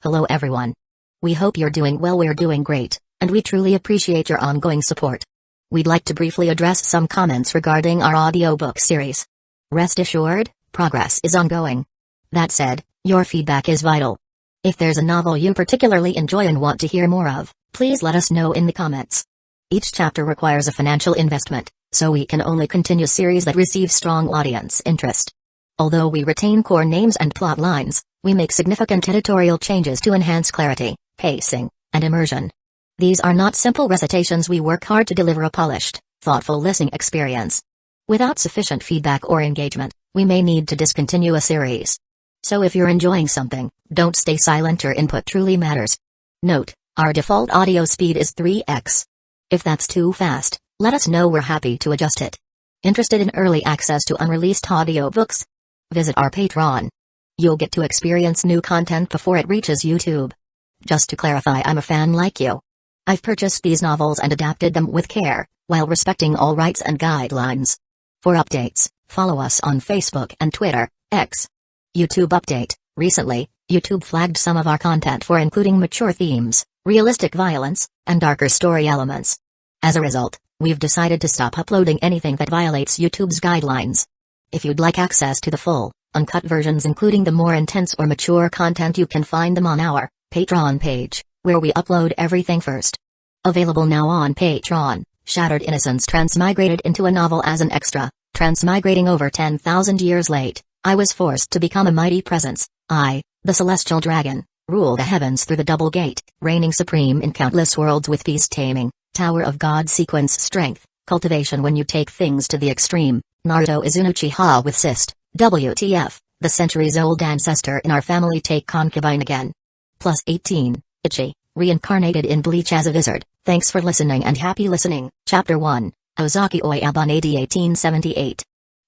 Hello everyone. We hope you're doing well. We're doing great, and we truly appreciate your ongoing support. We'd like to briefly address some comments regarding our audiobook series. Rest assured, progress is ongoing. That said, your feedback is vital. If there's a novel you particularly enjoy and want to hear more of, please let us know in the comments. Each chapter requires a financial investment, so we can only continue series that receive strong audience interest. Although we retain core names and plot lines, we make significant editorial changes to enhance clarity, pacing, and immersion. These are not simple recitations. We work hard to deliver a polished, thoughtful listening experience. Without sufficient feedback or engagement, we may need to discontinue a series. So if you're enjoying something, don't stay silent. Your input truly matters. Note, our default audio speed is 3x. If that's too fast, let us know. We're happy to adjust it. Interested in early access to unreleased audiobooks? Visit our Patreon. You'll get to experience new content before it reaches YouTube. Just to clarify, I'm a fan like you. I've purchased these novels and adapted them with care, while respecting all rights and guidelines. For updates, follow us on Facebook and Twitter, X. YouTube update: recently, YouTube flagged some of our content for including mature themes, realistic violence, and darker story elements. As a result, we've decided to stop uploading anything that violates YouTube's guidelines. If you'd like access to the full, uncut versions including the more intense or mature content, you can find them on our Patreon page, where we upload everything first. Available now on Patreon: Shattered Innocence transmigrated into a novel as an extra. Transmigrating over 10,000 years late, I was forced to become a mighty presence. I, the celestial dragon, rule the heavens through the double gate, reigning supreme in countless worlds with peace taming, Tower of God sequence strength, cultivation when you take things to the extreme. Naruto is an Uchiha with cyst. WTF, the centuries-old ancestor in our family take concubine again. Plus 18, Ichi, reincarnated in Bleach as a wizard. Thanks for listening and happy listening. Chapter 1, Ozaki Oyabun AD 1878.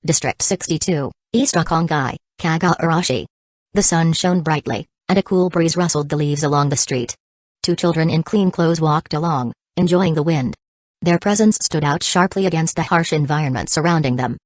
District 62, East Rukongai, Kagaurashi. The sun shone brightly, and a cool breeze rustled the leaves along the street. Two children in clean clothes walked along, enjoying the wind. Their presence stood out sharply against the harsh environment surrounding them.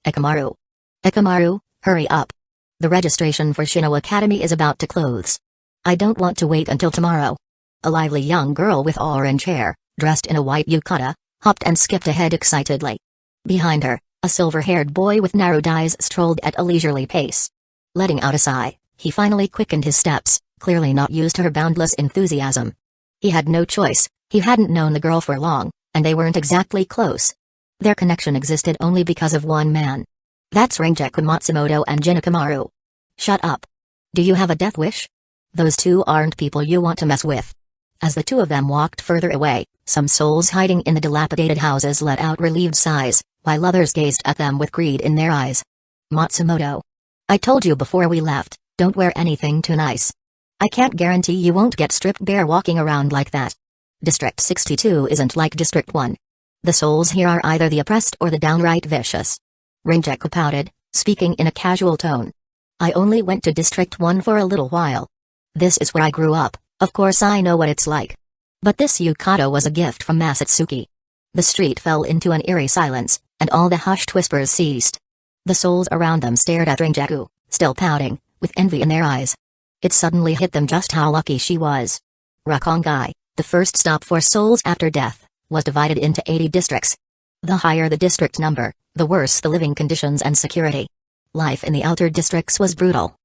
Ekamaru. Ekamaru, hurry up. The registration for Shino Academy is about to close. I don't want to wait until tomorrow. A lively young girl with orange hair, dressed in a white yukata, hopped and skipped ahead excitedly. Behind her, a silver-haired boy with narrowed eyes strolled at a leisurely pace. Letting out a sigh, he finally quickened his steps, clearly not used to her boundless enthusiasm. He had no choice. He hadn't known the girl for long, and they weren't exactly close. Their connection existed only because of one man. That's Rangiku Matsumoto and Jinakamaru. Shut up. Do you have a death wish? Those two aren't people you want to mess with. As the two of them walked further away, some souls hiding in the dilapidated houses let out relieved sighs, while others gazed at them with greed in their eyes. Matsumoto. I told you before we left, don't wear anything too nice. I can't guarantee you won't get stripped bare walking around like that. District 62 isn't like District 1. The souls here are either the oppressed or the downright vicious. Rangiku pouted, speaking in a casual tone. I only went to District 1 for a little while. This is where I grew up, of course I know what it's like. But this yukata was a gift from Masatsuki. The street fell into an eerie silence, and all the hushed whispers ceased. The souls around them stared at Rangiku, still pouting, with envy in their eyes. It suddenly hit them just how lucky she was. Rukongai, the first stop for souls after death, was divided into 80 districts. The higher the district number, the worse the living conditions and security. Life in the outer districts was brutal.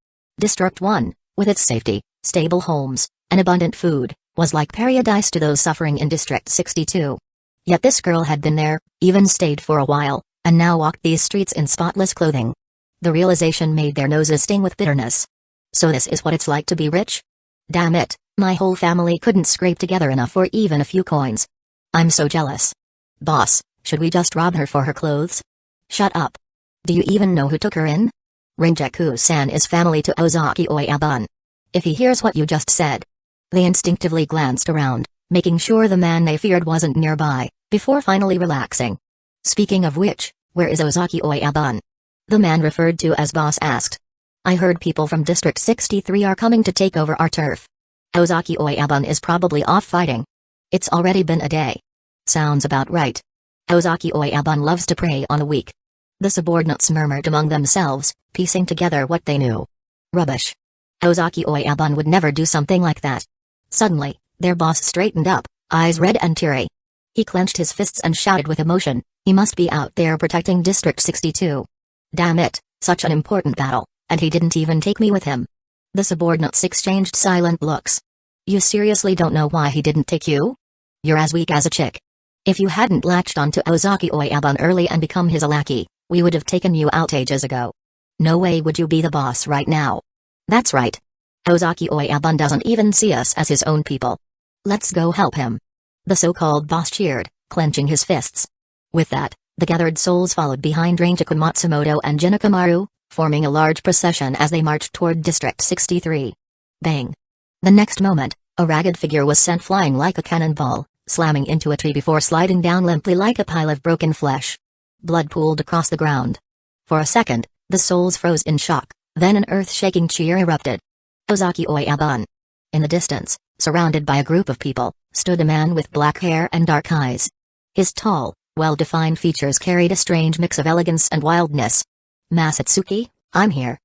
District 1, with its safety, stable homes, and abundant food, was like paradise to those suffering in District 62. Yet this girl had been there, even stayed for a while, and now walked these streets in spotless clothing. The realization made their noses sting with bitterness. So this is what it's like to be rich? Damn it, my whole family couldn't scrape together enough for even a few coins. I'm so jealous. Boss, should we just rob her for her clothes? Shut up. Do you even know who took her in? Rangiku-san is family to Ozaki Oyabun. If he hears what you just said. They instinctively glanced around, making sure the man they feared wasn't nearby, before finally relaxing. Speaking of which, where is Ozaki Oyabun? The man referred to as boss asked. I heard people from District 63 are coming to take over our turf. Ozaki Oyabun is probably off fighting. It's already been a day. Sounds about right. Ozaki Oyabun loves to prey on the weak. The subordinates murmured among themselves, piecing together what they knew. Rubbish. Ozaki Oyabun would never do something like that. Suddenly, their boss straightened up, eyes red and teary. He clenched his fists and shouted with emotion, "He must be out there protecting District 62. Damn it, such an important battle, and he didn't even take me with him." The subordinates exchanged silent looks. "You seriously don't know why he didn't take you? You're as weak as a chick. If you hadn't latched onto Ozaki Oyabun early and become his lackey, we would have taken you out ages ago. No way would you be the boss right now." "That's right. Ozaki Oyabun doesn't even see us as his own people. Let's go help him." The so-called boss cheered, clenching his fists. With that, the gathered souls followed behind Rangiku Matsumoto and Jinakamaru, forming a large procession as they marched toward District 63. Bang! The next moment, a ragged figure was sent flying like a cannonball, slamming into a tree before sliding down limply like a pile of broken flesh. Blood pooled across the ground. For a second, the souls froze in shock, then an earth-shaking cheer erupted. Ozaki Oyabun. In the distance, surrounded by a group of people, stood a man with black hair and dark eyes. His tall, well-defined features carried a strange mix of elegance and wildness. "Masatsuki, I'm here."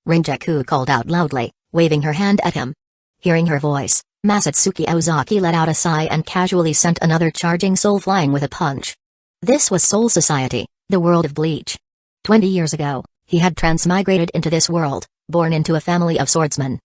Rangiku called out loudly, waving her hand at him. Hearing her voice, Masatsuki Ozaki let out a sigh and casually sent another charging soul flying with a punch. This was Soul Society, the world of Bleach. 20 years ago, he had transmigrated into this world, born into a family of swordsmen.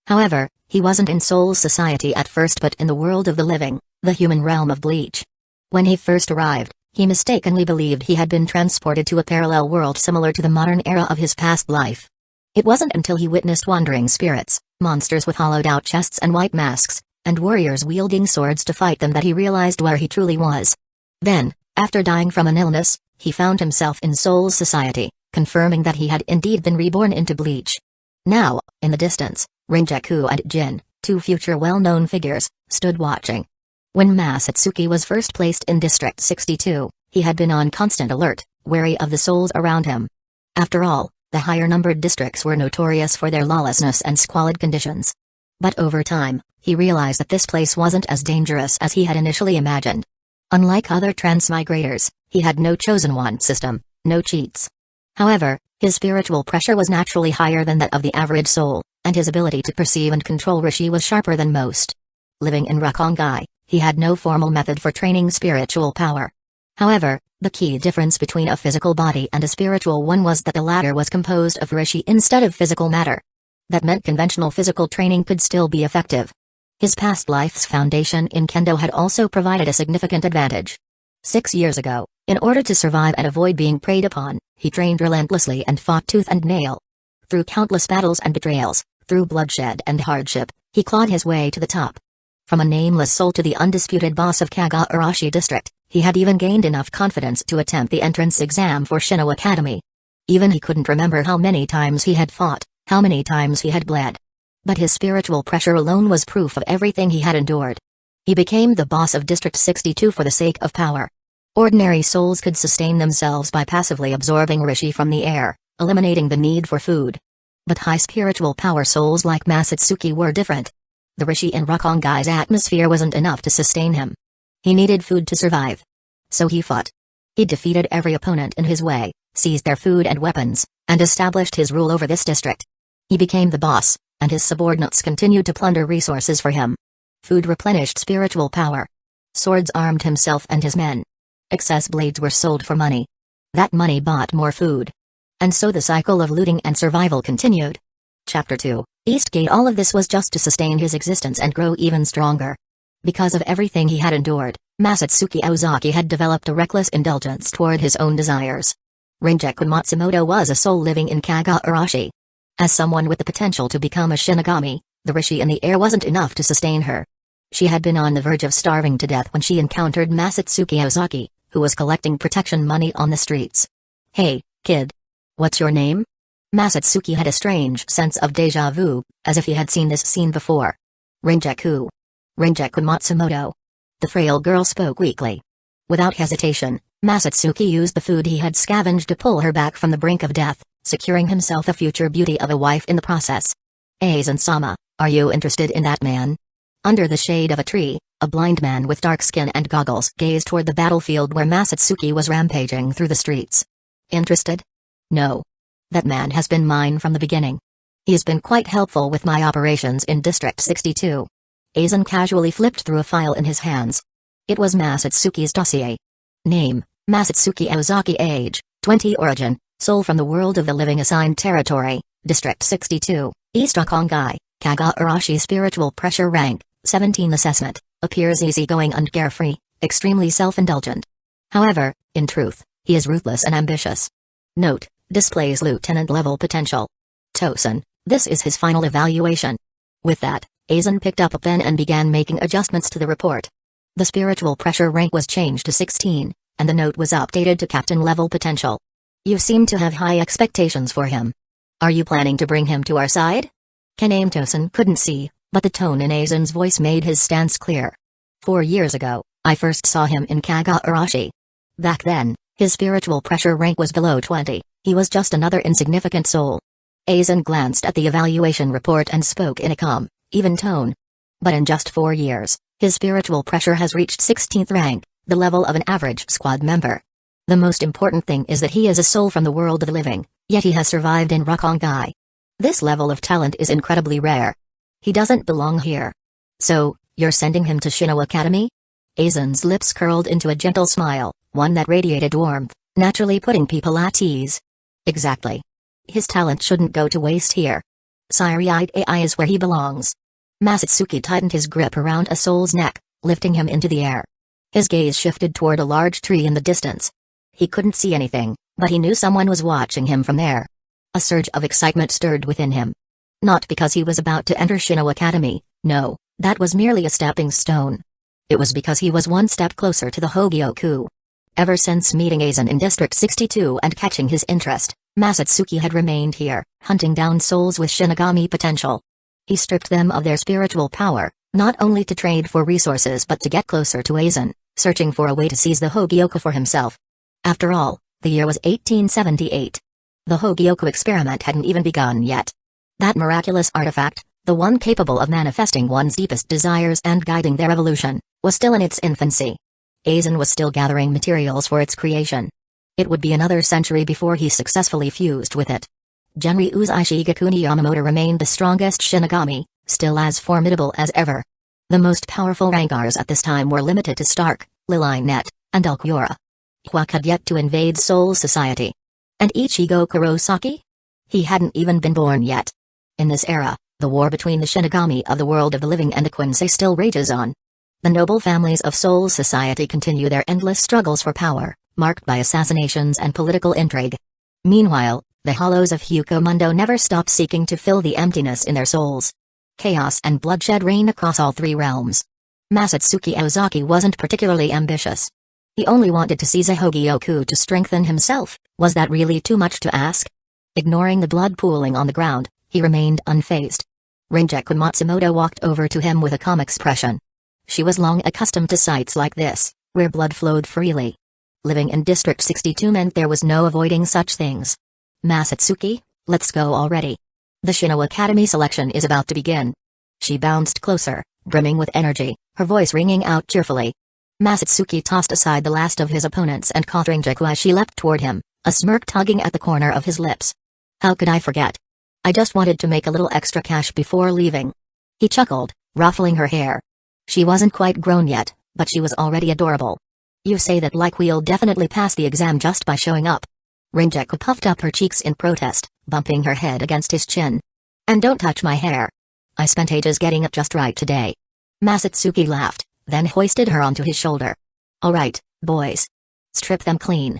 However, he wasn't in Soul Society at first but in the world of the living, the human realm of Bleach. When he first arrived, he mistakenly believed he had been transported to a parallel world similar to the modern era of his past life. It wasn't until he witnessed wandering spirits, monsters with hollowed-out chests and white masks, and warriors wielding swords to fight them that he realized where he truly was. Then, after dying from an illness, he found himself in Soul Society, confirming that he had indeed been reborn into Bleach. Now, in the distance, Rangiku and Jin, two future well-known figures, stood watching. When Masatsuki was first placed in District 62, he had been on constant alert, wary of the souls around him. After all, the higher-numbered districts were notorious for their lawlessness and squalid conditions. But over time, he realized that this place wasn't as dangerous as he had initially imagined. Unlike other transmigrators, he had no chosen one system, no cheats. However, his spiritual pressure was naturally higher than that of the average soul, and his ability to perceive and control Rishi was sharper than most. Living in Rukongai, he had no formal method for training spiritual power. However, the key difference between a physical body and a spiritual one was that the latter was composed of Rishi instead of physical matter. That meant conventional physical training could still be effective. His past life's foundation in Kendo had also provided a significant advantage. 6 years ago, in order to survive and avoid being preyed upon, he trained relentlessly and fought tooth and nail. Through countless battles and betrayals, through bloodshed and hardship, he clawed his way to the top. From a nameless soul to the undisputed boss of Kagurashi District, he had even gained enough confidence to attempt the entrance exam for Shino Academy. Even he couldn't remember how many times he had fought, how many times he had bled. But his spiritual pressure alone was proof of everything he had endured. He became the boss of District 62 for the sake of power. Ordinary souls could sustain themselves by passively absorbing Rishi from the air, eliminating the need for food. But high spiritual power souls like Masatsuki were different. The Rishi in Rukongai's atmosphere wasn't enough to sustain him. He needed food to survive. So he fought. He defeated every opponent in his way, seized their food and weapons, and established his rule over this district. He became the boss, and his subordinates continued to plunder resources for him. Food replenished spiritual power. Swords armed himself and his men. Excess blades were sold for money. That money bought more food. And so the cycle of looting and survival continued. Chapter 2, Eastgate. All of this was just to sustain his existence and grow even stronger. Because of everything he had endured, Masatsuki Ozaki had developed a reckless indulgence toward his own desires. Rangiku Matsumoto was a soul living in Kagurashi. As someone with the potential to become a Shinigami, the Rishi in the air wasn't enough to sustain her. She had been on the verge of starving to death when she encountered Masatsuki Ozaki, who was collecting protection money on the streets. "Hey, kid. What's your name?" Masatsuki had a strange sense of déjà vu, as if he had seen this scene before. Rangiku. Rangiku Matsumoto. The frail girl spoke weakly. Without hesitation, Masatsuki used the food he had scavenged to pull her back from the brink of death, securing himself a future beauty of a wife in the process. "Aizen-sama, are you interested in that man?" Under the shade of a tree, a blind man with dark skin and goggles gazed toward the battlefield where Masatsuki was rampaging through the streets. "Interested? No. That man has been mine from the beginning." He's been quite helpful with my operations in District 62. Aizen casually flipped through a file in his hands. It was Masatsuki's dossier. Name, Masatsuki Ozaki. Age, 20. Origin, soul from the world of the living. Assigned territory, District 62, East Rukongai, Kagurashi. Spiritual pressure rank, 17. Assessment, appears easygoing and carefree, extremely self-indulgent. However, in truth, he is ruthless and ambitious. Note, displays lieutenant level potential. Tosen, this is his final evaluation. With that, Aizen picked up a pen and began making adjustments to the report. The spiritual pressure rank was changed to 16, and the note was updated to captain level potential. You seem to have high expectations for him. Are you planning to bring him to our side? Kaname Tosen couldn't see, but the tone in Aizen's voice made his stance clear. 4 years ago, I first saw him in Kagurashi. Back then, his spiritual pressure rank was below 20, he was just another insignificant soul. Aizen glanced at the evaluation report and spoke in a calm, even tone. But in just 4 years, his spiritual pressure has reached 16th rank, the level of an average squad member. The most important thing is that he is a soul from the world of the living, yet he has survived in Rukongai. This level of talent is incredibly rare. He doesn't belong here. So, you're sending him to Shino Academy? Aizen's lips curled into a gentle smile, one that radiated warmth, naturally putting people at ease. Exactly. His talent shouldn't go to waste here. Seireitei is where he belongs. Masatsuki tightened his grip around a soul's neck, lifting him into the air. His gaze shifted toward a large tree in the distance. He couldn't see anything, but he knew someone was watching him from there. A surge of excitement stirred within him. Not because he was about to enter Shino Academy, no, that was merely a stepping stone. It was because he was one step closer to the Hueco. Ever since meeting Aizen in District 62 and catching his interest, Masatsuki had remained here, hunting down souls with Shinigami potential. He stripped them of their spiritual power, not only to trade for resources but to get closer to Aizen, searching for a way to seize the Hueco for himself. After all, the year was 1878. The Hueco experiment hadn't even begun yet. That miraculous artifact, the one capable of manifesting one's deepest desires and guiding their evolution, was still in its infancy. Aizen was still gathering materials for its creation. It would be another century before he successfully fused with it. Genryu's Ishigakuni Yamamoto remained the strongest Shinigami, still as formidable as ever. The most powerful Rankars at this time were limited to Stark, Lilinette, and Ulquiorra. Hueco had yet to invade Soul Society. And Ichigo Kurosaki? He hadn't even been born yet. In this era, the war between the Shinigami of the world of the living and the Quincy still rages on. The noble families of Soul Society continue their endless struggles for power, marked by assassinations and political intrigue. Meanwhile, the hollows of Hueco Mundo never stop seeking to fill the emptiness in their souls. Chaos and bloodshed reign across all 3 realms. Masatsuki Ozaki wasn't particularly ambitious. He only wanted to seize a Hueco to strengthen himself. Was that really too much to ask? Ignoring the blood pooling on the ground, he remained unfazed. Rangiku Matsumoto walked over to him with a calm expression. She was long accustomed to sights like this, where blood flowed freely. Living in District 62 meant there was no avoiding such things. Masatsuki, let's go already. The Shino Academy selection is about to begin. She bounced closer, brimming with energy, her voice ringing out cheerfully. Masatsuki tossed aside the last of his opponents and caught Rangiku as she leapt toward him, a smirk tugging at the corner of his lips. How could I forget? I just wanted to make a little extra cash before leaving. He chuckled, ruffling her hair. She wasn't quite grown yet, but she was already adorable. You say that like we'll definitely pass the exam just by showing up. Rangiku puffed up her cheeks in protest, bumping her head against his chin. And don't touch my hair. I spent ages getting it just right today. Masatsuki laughed, then hoisted her onto his shoulder. Alright, boys. Strip them clean.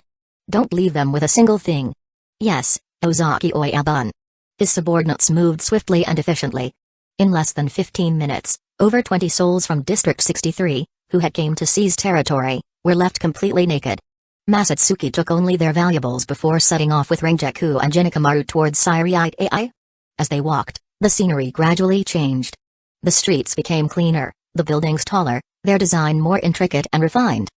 Don't leave them with a single thing. Yes, Ozaki Oyabun. His subordinates moved swiftly and efficiently. In less than 15 minutes, over 20 souls from District 63, who had came to seize territory, were left completely naked. Masatsuki took only their valuables before setting off with Rangiku and Jinakamaru towards Seireitei. As they walked, the scenery gradually changed. The streets became cleaner, the buildings taller, their design more intricate and refined.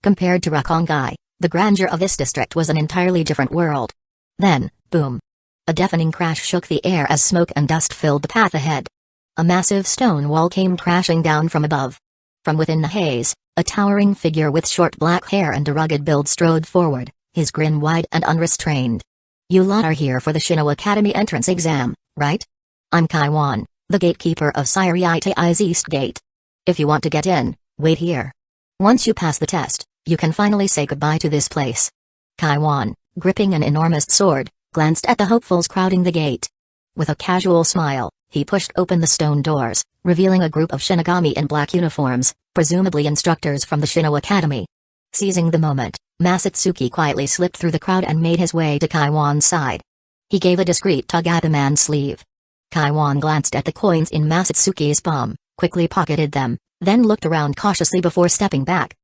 Compared to Rukongai, the grandeur of this district was an entirely different world. Then, boom. A deafening crash shook the air as smoke and dust filled the path ahead. A massive stone wall came crashing down from above. From within the haze, a towering figure with short black hair and a rugged build strode forward, his grin wide and unrestrained. You lot are here for the Shino Academy entrance exam, right? I'm Kaiwan, the gatekeeper of Seireitei's East Gate. If you want to get in, wait here. Once you pass the test, you can finally say goodbye to this place. Kaiwan, gripping an enormous sword, glanced at the hopefuls crowding the gate. With a casual smile, he pushed open the stone doors, revealing a group of Shinigami in black uniforms, presumably instructors from the Shino Academy. Seizing the moment, Masatsuki quietly slipped through the crowd and made his way to Kaiwan's side. He gave a discreet tug at the man's sleeve. Kaiwan glanced at the coins in Masatsuki's palm, quickly pocketed them, then looked around cautiously before stepping back.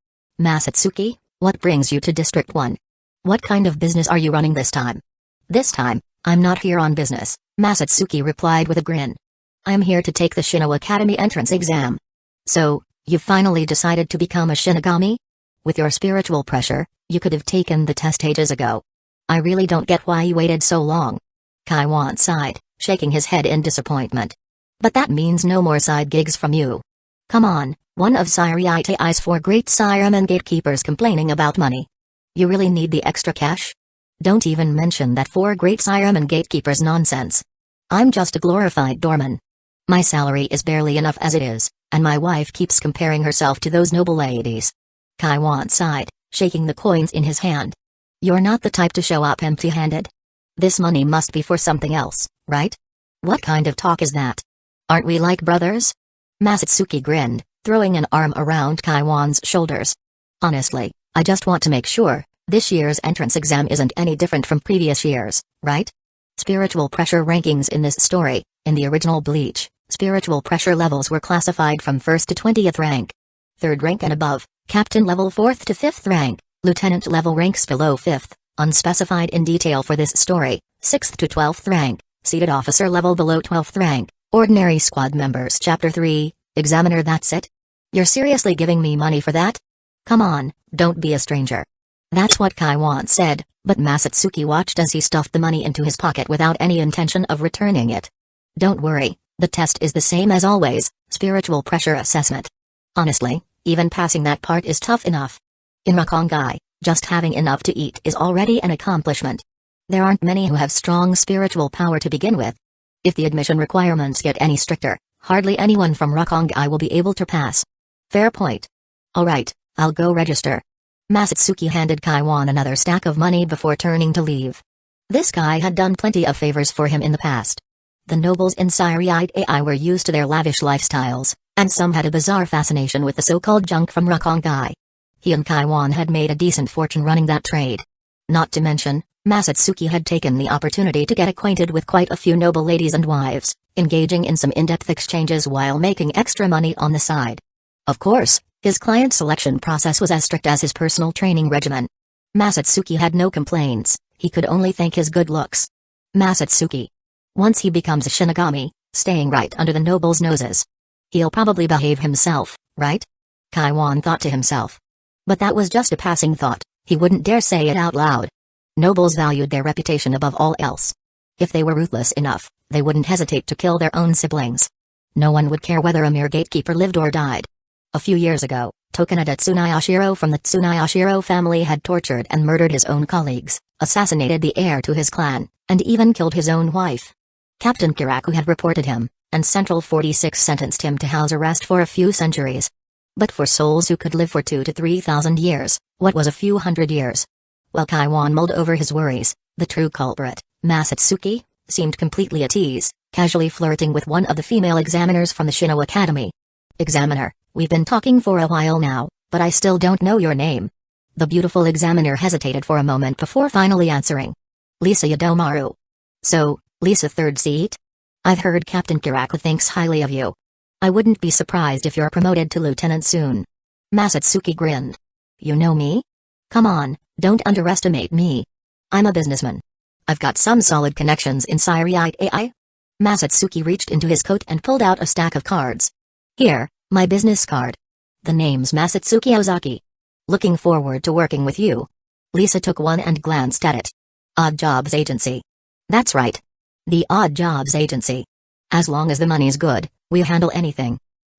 Masatsuki, what brings you to District 1? What kind of business are you running this time? This time, I'm not here on business, Masatsuki replied with a grin. I'm here to take the Shino Academy entrance exam. So, you've finally decided to become a Shinigami? With your spiritual pressure, you could have taken the test ages ago. I really don't get why you waited so long. Kaiwan sighed, shaking his head in disappointment. But that means no more side gigs from you. Come on, one of Seireitei's 4 great Sairemen gatekeepers complaining about money. You really need the extra cash? Don't even mention that 4 great Sairemen gatekeepers nonsense. I'm just a glorified doorman. My salary is barely enough as it is, and my wife keeps comparing herself to those noble ladies. Kaiwan sighed, shaking the coins in his hand. You're not the type to show up empty-handed? This money must be for something else, right? What kind of talk is that? Aren't we like brothers? Masatsuki grinned, throwing an arm around Kaiwan's shoulders. Honestly, I just want to make sure, this year's entrance exam isn't any different from previous years, right? Spiritual pressure rankings in this story, in the original Bleach, spiritual pressure levels were classified from 1st to 20th rank. 3rd rank and above, captain level 4th to 5th rank, lieutenant level ranks below 5th, unspecified in detail for this story, 6th to 12th rank, seated officer level below 12th rank, ordinary squad members chapter 3, examiner. That's it? You're seriously giving me money for that? Come on, don't be a stranger. That's what Kaiwan said, but Masatsuki watched as he stuffed the money into his pocket without any intention of returning it. Don't worry, the test is the same as always, spiritual pressure assessment. Honestly, even passing that part is tough enough. In Rukongai, just having enough to eat is already an accomplishment. There aren't many who have strong spiritual power to begin with. If the admission requirements get any stricter, hardly anyone from Rukongai will be able to pass. Fair point. Alright, I'll go register. Masatsuki handed Kaiwan another stack of money before turning to leave. This guy had done plenty of favors for him in the past. The nobles in Seireitei were used to their lavish lifestyles, and some had a bizarre fascination with the so-called junk from Rukongai. He and Kaiwan had made a decent fortune running that trade. Not to mention, Masatsuki had taken the opportunity to get acquainted with quite a few noble ladies and wives, engaging in some in-depth exchanges while making extra money on the side. Of course, his client selection process was as strict as his personal training regimen. Masatsuki had no complaints, he could only thank his good looks. Masatsuki. Once he becomes a Shinigami, staying right under the nobles' noses. He'll probably behave himself, right? Kaiwan thought to himself. But that was just a passing thought, he wouldn't dare say it out loud. Nobles valued their reputation above all else. If they were ruthless enough, they wouldn't hesitate to kill their own siblings. No one would care whether a mere gatekeeper lived or died. A few years ago, Tokunada Tsunayashiro from the Tsunayashiro family had tortured and murdered his own colleagues, assassinated the heir to his clan, and even killed his own wife. Captain Kyoraku had reported him, and Central 46 sentenced him to house arrest for a few centuries. But for souls who could live for 2,000 to 3,000 years, what was a few hundred years? While Kaiwan mulled over his worries, the true culprit, Masatsuki, seemed completely at ease, casually flirting with one of the female examiners from the Shino Academy. Examiner, we've been talking for a while now, but I still don't know your name. The beautiful examiner hesitated for a moment before finally answering. Lisa Yadomaru. So, Lisa, 3rd seat? I've heard Captain Kyoraku thinks highly of you. I wouldn't be surprised if you're promoted to lieutenant soon. Masatsuki grinned. You know me? Come on, don't underestimate me. I'm a businessman. I've got some solid connections in Seireitei. Masatsuki reached into his coat and pulled out a stack of cards. Here, my business card. The name's Masatsuki Ozaki. Looking forward to working with you. Lisa took one and glanced at it. Odd Jobs Agency. That's right. The Odd Jobs Agency. As long as the money's good, we handle anything.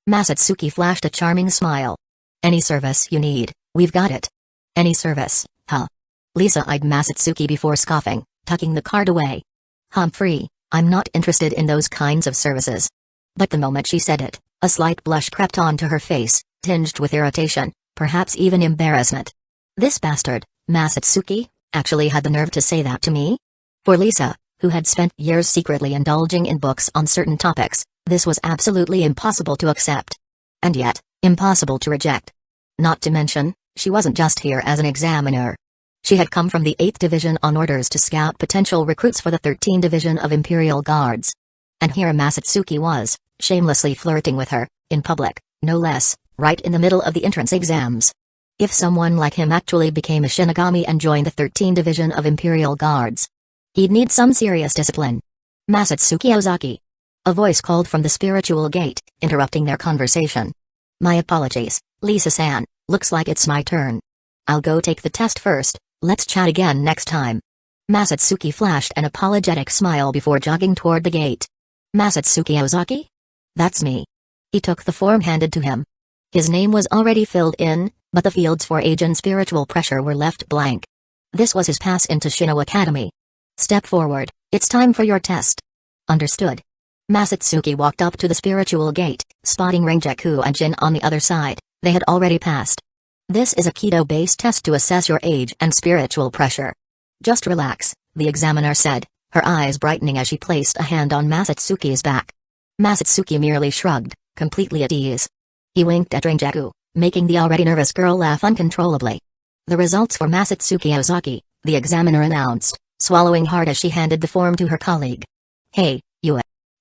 Masatsuki flashed a charming smile. Any service you need, we've got it. Any service, huh? Lisa eyed Masatsuki before scoffing, tucking the card away. Humphrey, I'm not interested in those kinds of services. But the moment she said it, a slight blush crept onto her face, tinged with irritation, perhaps even embarrassment. This bastard, Masatsuki, actually had the nerve to say that to me? For Lisa, who had spent years secretly indulging in books on certain topics, this was absolutely impossible to accept. And yet, impossible to reject. Not to mention, she wasn't just here as an examiner. She had come from the 8th Division on orders to scout potential recruits for the 13th Division of Imperial Guards. And here Masatsuki was, shamelessly flirting with her, in public, no less, right in the middle of the entrance exams. If someone like him actually became a Shinigami and joined the 13th Division of Imperial Guards, he'd need some serious discipline. Masatsuki Ozaki. A voice called from the spiritual gate, interrupting their conversation. My apologies, Lisa-san, looks like it's my turn. I'll go take the test first, let's chat again next time. Masatsuki flashed an apologetic smile before jogging toward the gate. Masatsuki Ozaki? That's me. He took the form handed to him. His name was already filled in, but the fields for age and spiritual pressure were left blank. This was his pass into Shino Academy. Step forward, it's time for your test. Understood. Masatsuki walked up to the spiritual gate, spotting Rangiku and Jin on the other side. They had already passed. This is a Kido-based test to assess your age and spiritual pressure. Just relax, the examiner said, her eyes brightening as she placed a hand on Masatsuki's back. Masatsuki merely shrugged, completely at ease. He winked at Rangiku, making the already nervous girl laugh uncontrollably. The results for Masatsuki Ozaki, the examiner announced, swallowing hard as she handed the form to her colleague. Hey,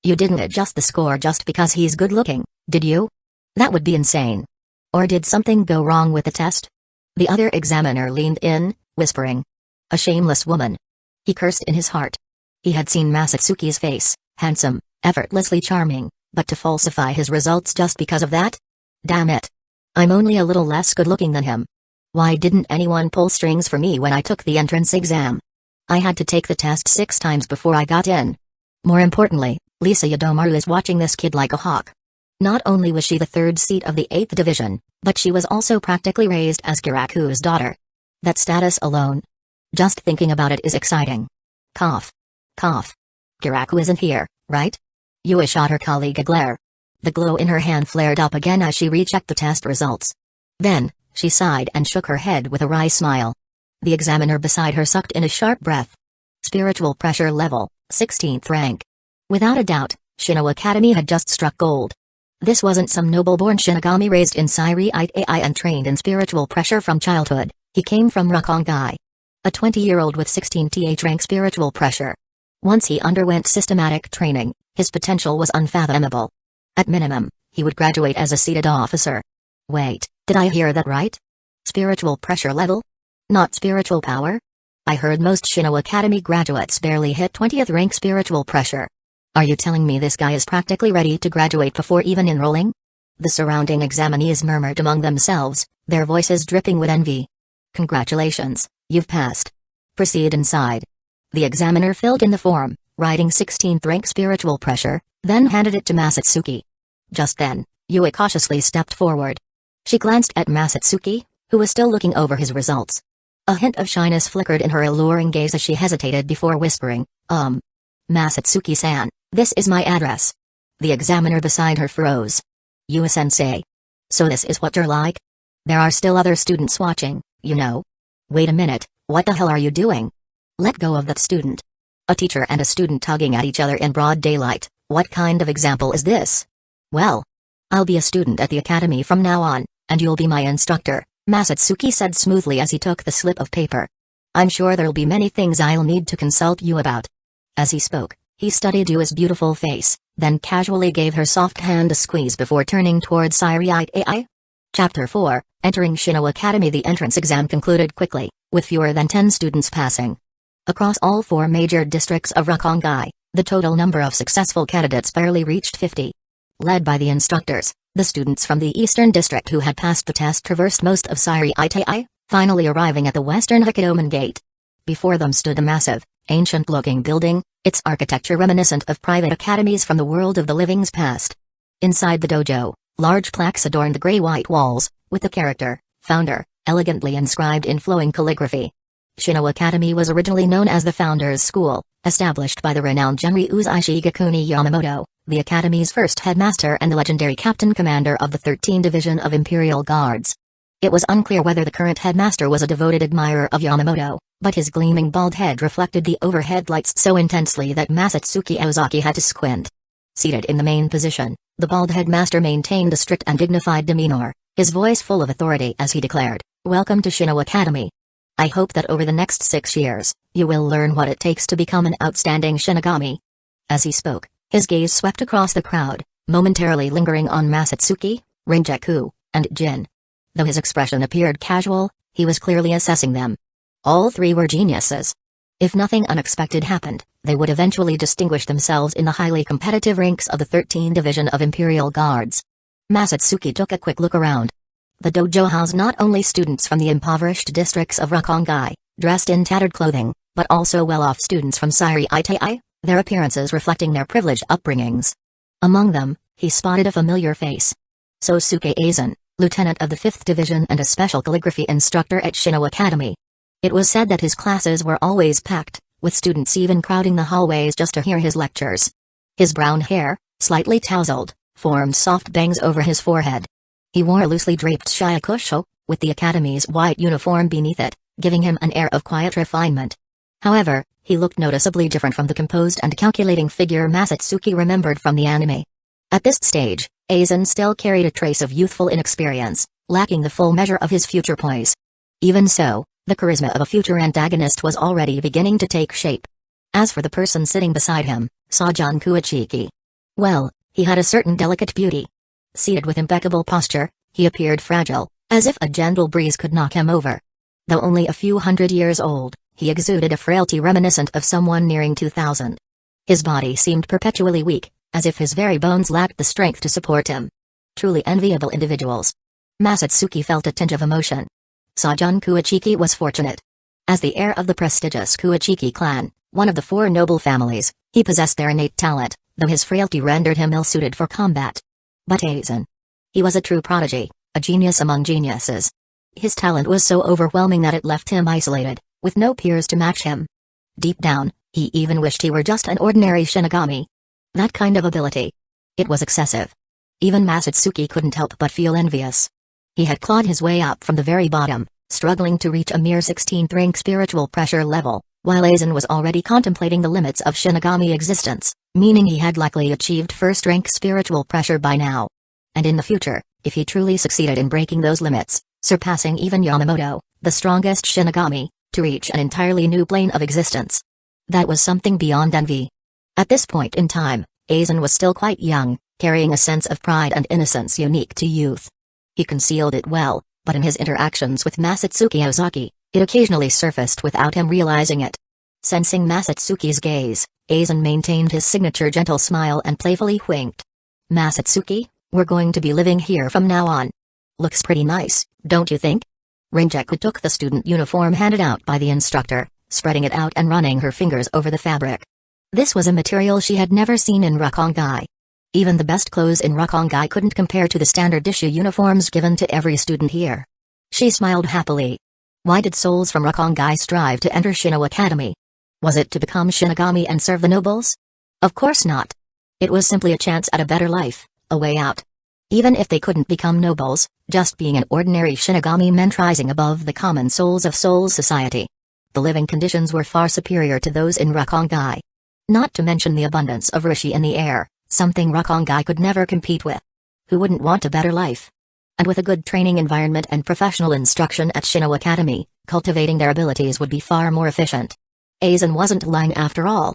you didn't adjust the score just because he's good-looking, did you? That would be insane. Or did something go wrong with the test? The other examiner leaned in, whispering. A shameless woman. He cursed in his heart. He had seen Masatsuki's face, handsome, effortlessly charming, but to falsify his results just because of that? Damn it. I'm only a little less good-looking than him. Why didn't anyone pull strings for me when I took the entrance exam? I had to take the test 6 times before I got in. More importantly, Lisa Yadomaru is watching this kid like a hawk. Not only was she the 3rd seat of the 8th Division, but she was also practically raised as Kyoraku's daughter. That status alone. Just thinking about it is exciting. Cough. Cough. Kyoraku isn't here, right? Yui shot her colleague a glare. The glow in her hand flared up again as she rechecked the test results. Then, she sighed and shook her head with a wry smile. The examiner beside her sucked in a sharp breath. Spiritual pressure level, 16th rank. Without a doubt, Shino Academy had just struck gold. This wasn't some noble-born Shinigami raised in Seireitei and trained in spiritual pressure from childhood. He came from Rukongai. A 20-year-old with 16th rank spiritual pressure. Once he underwent systematic training, his potential was unfathomable. At minimum, he would graduate as a seated officer. Wait, did I hear that right? Spiritual pressure level? Not spiritual power? I heard most Shino Academy graduates barely hit 20th rank spiritual pressure. Are you telling me this guy is practically ready to graduate before even enrolling? The surrounding examinees murmured among themselves, their voices dripping with envy. Congratulations, you've passed. Proceed inside. The examiner filled in the form, writing 16th rank spiritual pressure, then handed it to Masatsuki. Just then, Yui cautiously stepped forward. She glanced at Masatsuki, who was still looking over his results. A hint of shyness flickered in her alluring gaze as she hesitated before whispering, Masatsuki-san, this is my address. The examiner beside her froze. Yui-sensei. So this is what you're like? There are still other students watching, you know. Wait a minute, what the hell are you doing? Let go of that student. A teacher and a student tugging at each other in broad daylight, what kind of example is this? Well, I'll be a student at the academy from now on, and you'll be my instructor, Masatsuki said smoothly as he took the slip of paper. I'm sure there'll be many things I'll need to consult you about. As he spoke, he studied Yui's beautiful face, then casually gave her soft hand a squeeze before turning towards Seireitei. Chapter 4, Entering Shino Academy. The entrance exam concluded quickly, with fewer than 10 students passing. Across all 4 major districts of Rukongai, the total number of successful candidates barely reached 50. Led by the instructors, the students from the Eastern District who had passed the test traversed most of Seireitei, finally arriving at the Western Hokkaidoman Gate. Before them stood a massive, ancient-looking building, its architecture reminiscent of private academies from the world of the living's past. Inside the dojo, large plaques adorned the gray-white walls, with the character, founder, elegantly inscribed in flowing calligraphy. Shino Academy was originally known as the Founders' School, Established by the renowned Genri Uzishigakuni Yamamoto, the Academy's first headmaster and the legendary captain commander of the 13th Division of Imperial Guards. It was unclear whether the current headmaster was a devoted admirer of Yamamoto, but his gleaming bald head reflected the overhead lights so intensely that Masatsuki Ozaki had to squint. Seated in the main position, the bald headmaster maintained a strict and dignified demeanor, his voice full of authority as he declared, "Welcome to Shino Academy. I hope that over the next 6 years, you will learn what it takes to become an outstanding Shinigami." As he spoke, his gaze swept across the crowd, momentarily lingering on Masatsuki, Rangiku, and Jin. Though his expression appeared casual, he was clearly assessing them. All three were geniuses. If nothing unexpected happened, they would eventually distinguish themselves in the highly competitive ranks of the 13th Division of Imperial Guards. Masatsuki took a quick look around. The dojo housed not only students from the impoverished districts of Rukongai, dressed in tattered clothing, but also well-off students from Seireitei, their appearances reflecting their privileged upbringings. Among them, he spotted a familiar face. Sosuke Aizen, lieutenant of the 5th Division and a special calligraphy instructor at Shino Academy. It was said that his classes were always packed, with students even crowding the hallways just to hear his lectures. His brown hair, slightly tousled, formed soft bangs over his forehead. He wore a loosely draped shiakusho, with the Academy's white uniform beneath it, giving him an air of quiet refinement. However, he looked noticeably different from the composed and calculating figure Masatsuki remembered from the anime. At this stage, Aizen still carried a trace of youthful inexperience, lacking the full measure of his future poise. Even so, the charisma of a future antagonist was already beginning to take shape. As for the person sitting beside him, Sajan Kuichiki. Well, he had a certain delicate beauty. Seated with impeccable posture, he appeared fragile, as if a gentle breeze could knock him over. Though only a few hundred years old, he exuded a frailty reminiscent of someone nearing 2000. His body seemed perpetually weak, as if his very bones lacked the strength to support him. Truly enviable individuals. Masatsuki felt a tinge of emotion. Sajan Kuichiki was fortunate. As the heir of the prestigious Kuichiki clan, one of the 4 noble families, he possessed their innate talent, though his frailty rendered him ill-suited for combat. But Aizen. He was a true prodigy, a genius among geniuses. His talent was so overwhelming that it left him isolated, with no peers to match him. Deep down, he even wished he were just an ordinary Shinigami. That kind of ability. It was excessive. Even Masatsuki couldn't help but feel envious. He had clawed his way up from the very bottom, struggling to reach a mere 16th rank spiritual pressure level, while Aizen was already contemplating the limits of Shinigami existence, meaning he had likely achieved first rank spiritual pressure by now. And in the future, if he truly succeeded in breaking those limits, surpassing even Yamamoto, the strongest Shinigami, to reach an entirely new plane of existence. That was something beyond envy. At this point in time, Aizen was still quite young, carrying a sense of pride and innocence unique to youth. He concealed it well, but in his interactions with Masatsuki Ozaki, it occasionally surfaced without him realizing it. Sensing Masatsuki's gaze, Aizen maintained his signature gentle smile and playfully winked. "Masatsuki, we're going to be living here from now on. Looks pretty nice, don't you think?" Rangiku took the student uniform handed out by the instructor, spreading it out and running her fingers over the fabric. This was a material she had never seen in Rukongai. Even the best clothes in Rukongai couldn't compare to the standard issue uniforms given to every student here. She smiled happily. Why did souls from Rukongai strive to enter Shino Academy? Was it to become Shinigami and serve the nobles? Of course not. It was simply a chance at a better life, a way out. Even if they couldn't become nobles, just being an ordinary Shinigami meant rising above the common souls of Soul Society. The living conditions were far superior to those in Rukongai. Not to mention the abundance of rishi in the air, something Rukongai could never compete with. Who wouldn't want a better life? And with a good training environment and professional instruction at Shino Academy, cultivating their abilities would be far more efficient. Aizen wasn't lying after all.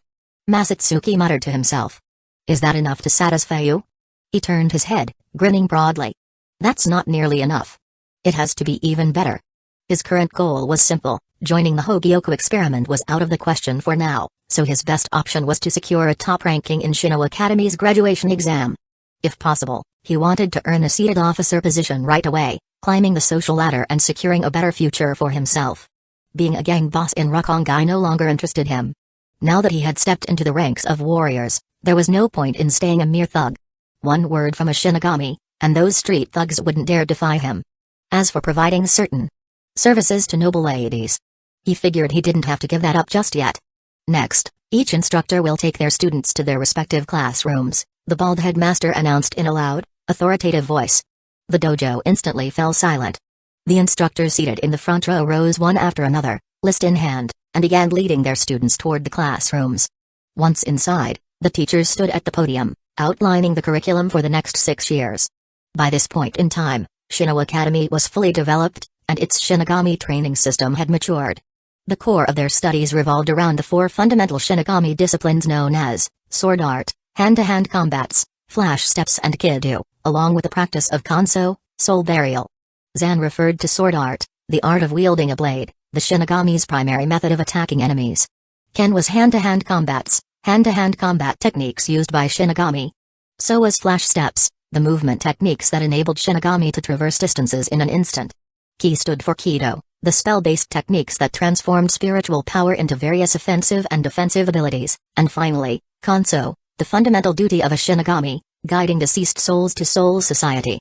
Masatsuki muttered to himself. Is that enough to satisfy you? He turned his head, grinning broadly. That's not nearly enough. It has to be even better. His current goal was simple, joining the Hueco experiment was out of the question for now, so his best option was to secure a top ranking in Shino Academy's graduation exam. If possible, he wanted to earn a seated officer position right away, climbing the social ladder and securing a better future for himself. Being a gang boss in Rukongai no longer interested him. Now that he had stepped into the ranks of warriors, there was no point in staying a mere thug. One word from a Shinigami, and those street thugs wouldn't dare defy him. As for providing certain services to noble ladies, he figured he didn't have to give that up just yet. Next, each instructor will take their students to their respective classrooms, the bald headmaster announced in a loud, authoritative voice. The dojo instantly fell silent. The instructors seated in the front row rose one after another, list in hand, and began leading their students toward the classrooms. Once inside, the teachers stood at the podium, outlining the curriculum for the next 6 years. By this point in time, Shino Academy was fully developed, and its Shinigami training system had matured. The core of their studies revolved around the 4 fundamental Shinigami disciplines known as sword art, hand-to-hand combats, flash steps and Kido, along with the practice of Kanso, soul burial. Zan referred to sword art, the art of wielding a blade, the Shinigami's primary method of attacking enemies. Ken was hand-to-hand combats, hand-to-hand combat techniques used by Shinigami. So was flash steps, the movement techniques that enabled Shinigami to traverse distances in an instant. Ki stood for Kido, the spell-based techniques that transformed spiritual power into various offensive and defensive abilities, and finally, Kanso, the fundamental duty of a Shinigami, guiding deceased souls to soul society.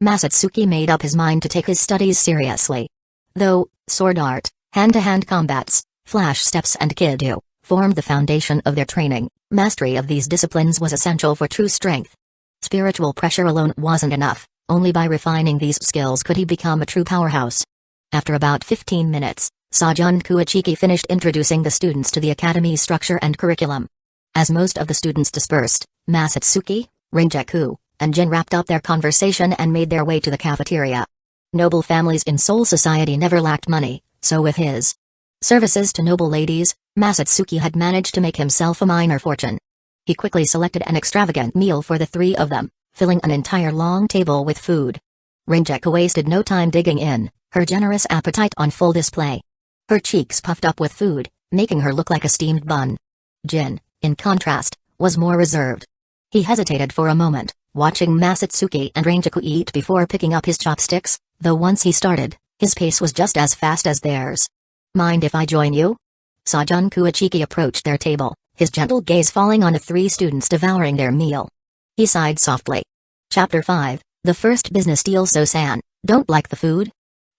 Masatsuki made up his mind to take his studies seriously. Though, sword art, hand-to-hand combats, flash steps and Kido formed the foundation of their training, mastery of these disciplines was essential for true strength. Spiritual pressure alone wasn't enough, only by refining these skills could he become a true powerhouse. After about 15 minutes, Zanpakuto finished introducing the students to the academy's structure and curriculum. As most of the students dispersed, Masatsuki, Rangiku, and Jin wrapped up their conversation and made their way to the cafeteria. Noble families in Soul Society never lacked money, so with his services to noble ladies, Masatsuki had managed to make himself a minor fortune. He quickly selected an extravagant meal for the 3 of them, filling an entire long table with food. Rangiku wasted no time digging in, her generous appetite on full display. Her cheeks puffed up with food, making her look like a steamed bun. Jin, in contrast, was more reserved. He hesitated for a moment, watching Masatsuki and Rangiku eat before picking up his chopsticks, though once he started, his pace was just as fast as theirs. "Mind if I join you?" Zanpakuto approached their table, his gentle gaze falling on the 3 students devouring their meal. He sighed softly. Chapter 5, The First Business Deal. "So-san, don't like the food?"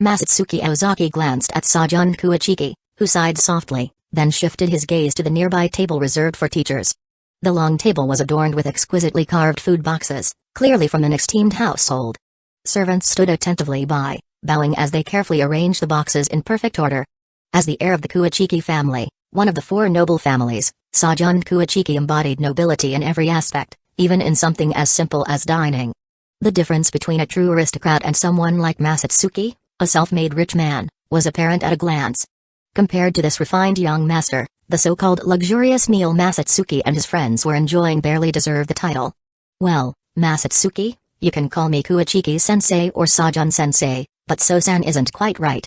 Masatsuki Ozaki glanced at Zanpakuto, who sighed softly, then shifted his gaze to the nearby table reserved for teachers. The long table was adorned with exquisitely carved food boxes, clearly from an esteemed household. Servants stood attentively by, bowing as they carefully arranged the boxes in perfect order. As the heir of the Kuachiki family, one of the 4 noble families, Zanpakuto embodied nobility in every aspect, even in something as simple as dining. The difference between a true aristocrat and someone like Masatsuki, a self-made rich man, was apparent at a glance. Compared to this refined young master, the so-called luxurious meal Masatsuki and his friends were enjoying barely deserved the title. "Well, Masatsuki, you can call me Kuachiki-sensei or Sajan-sensei, but So-san isn't quite right."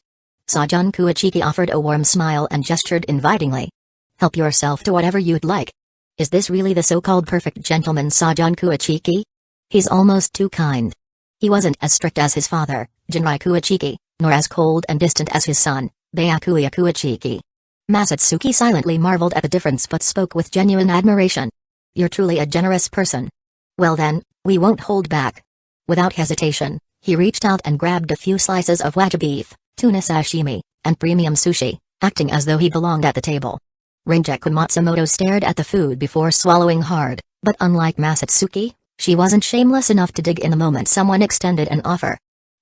Zanpakuto offered a warm smile and gestured invitingly. "Help yourself to whatever you'd like. Is this really the so-called perfect gentleman Zanpakuto? He's almost too kind. He wasn't as strict as his father, Jinrai Kuachiki, nor as cold and distant as his son, Byakuya Kuachiki." Masatsuki silently marveled at the difference but spoke with genuine admiration. "You're truly a generous person. Well then, we won't hold back." Without hesitation, he reached out and grabbed a few slices of wagyu beef, tuna sashimi, and premium sushi, acting as though he belonged at the table. Rangiku Matsumoto stared at the food before swallowing hard, but unlike Masatsuki, she wasn't shameless enough to dig in the moment someone extended an offer.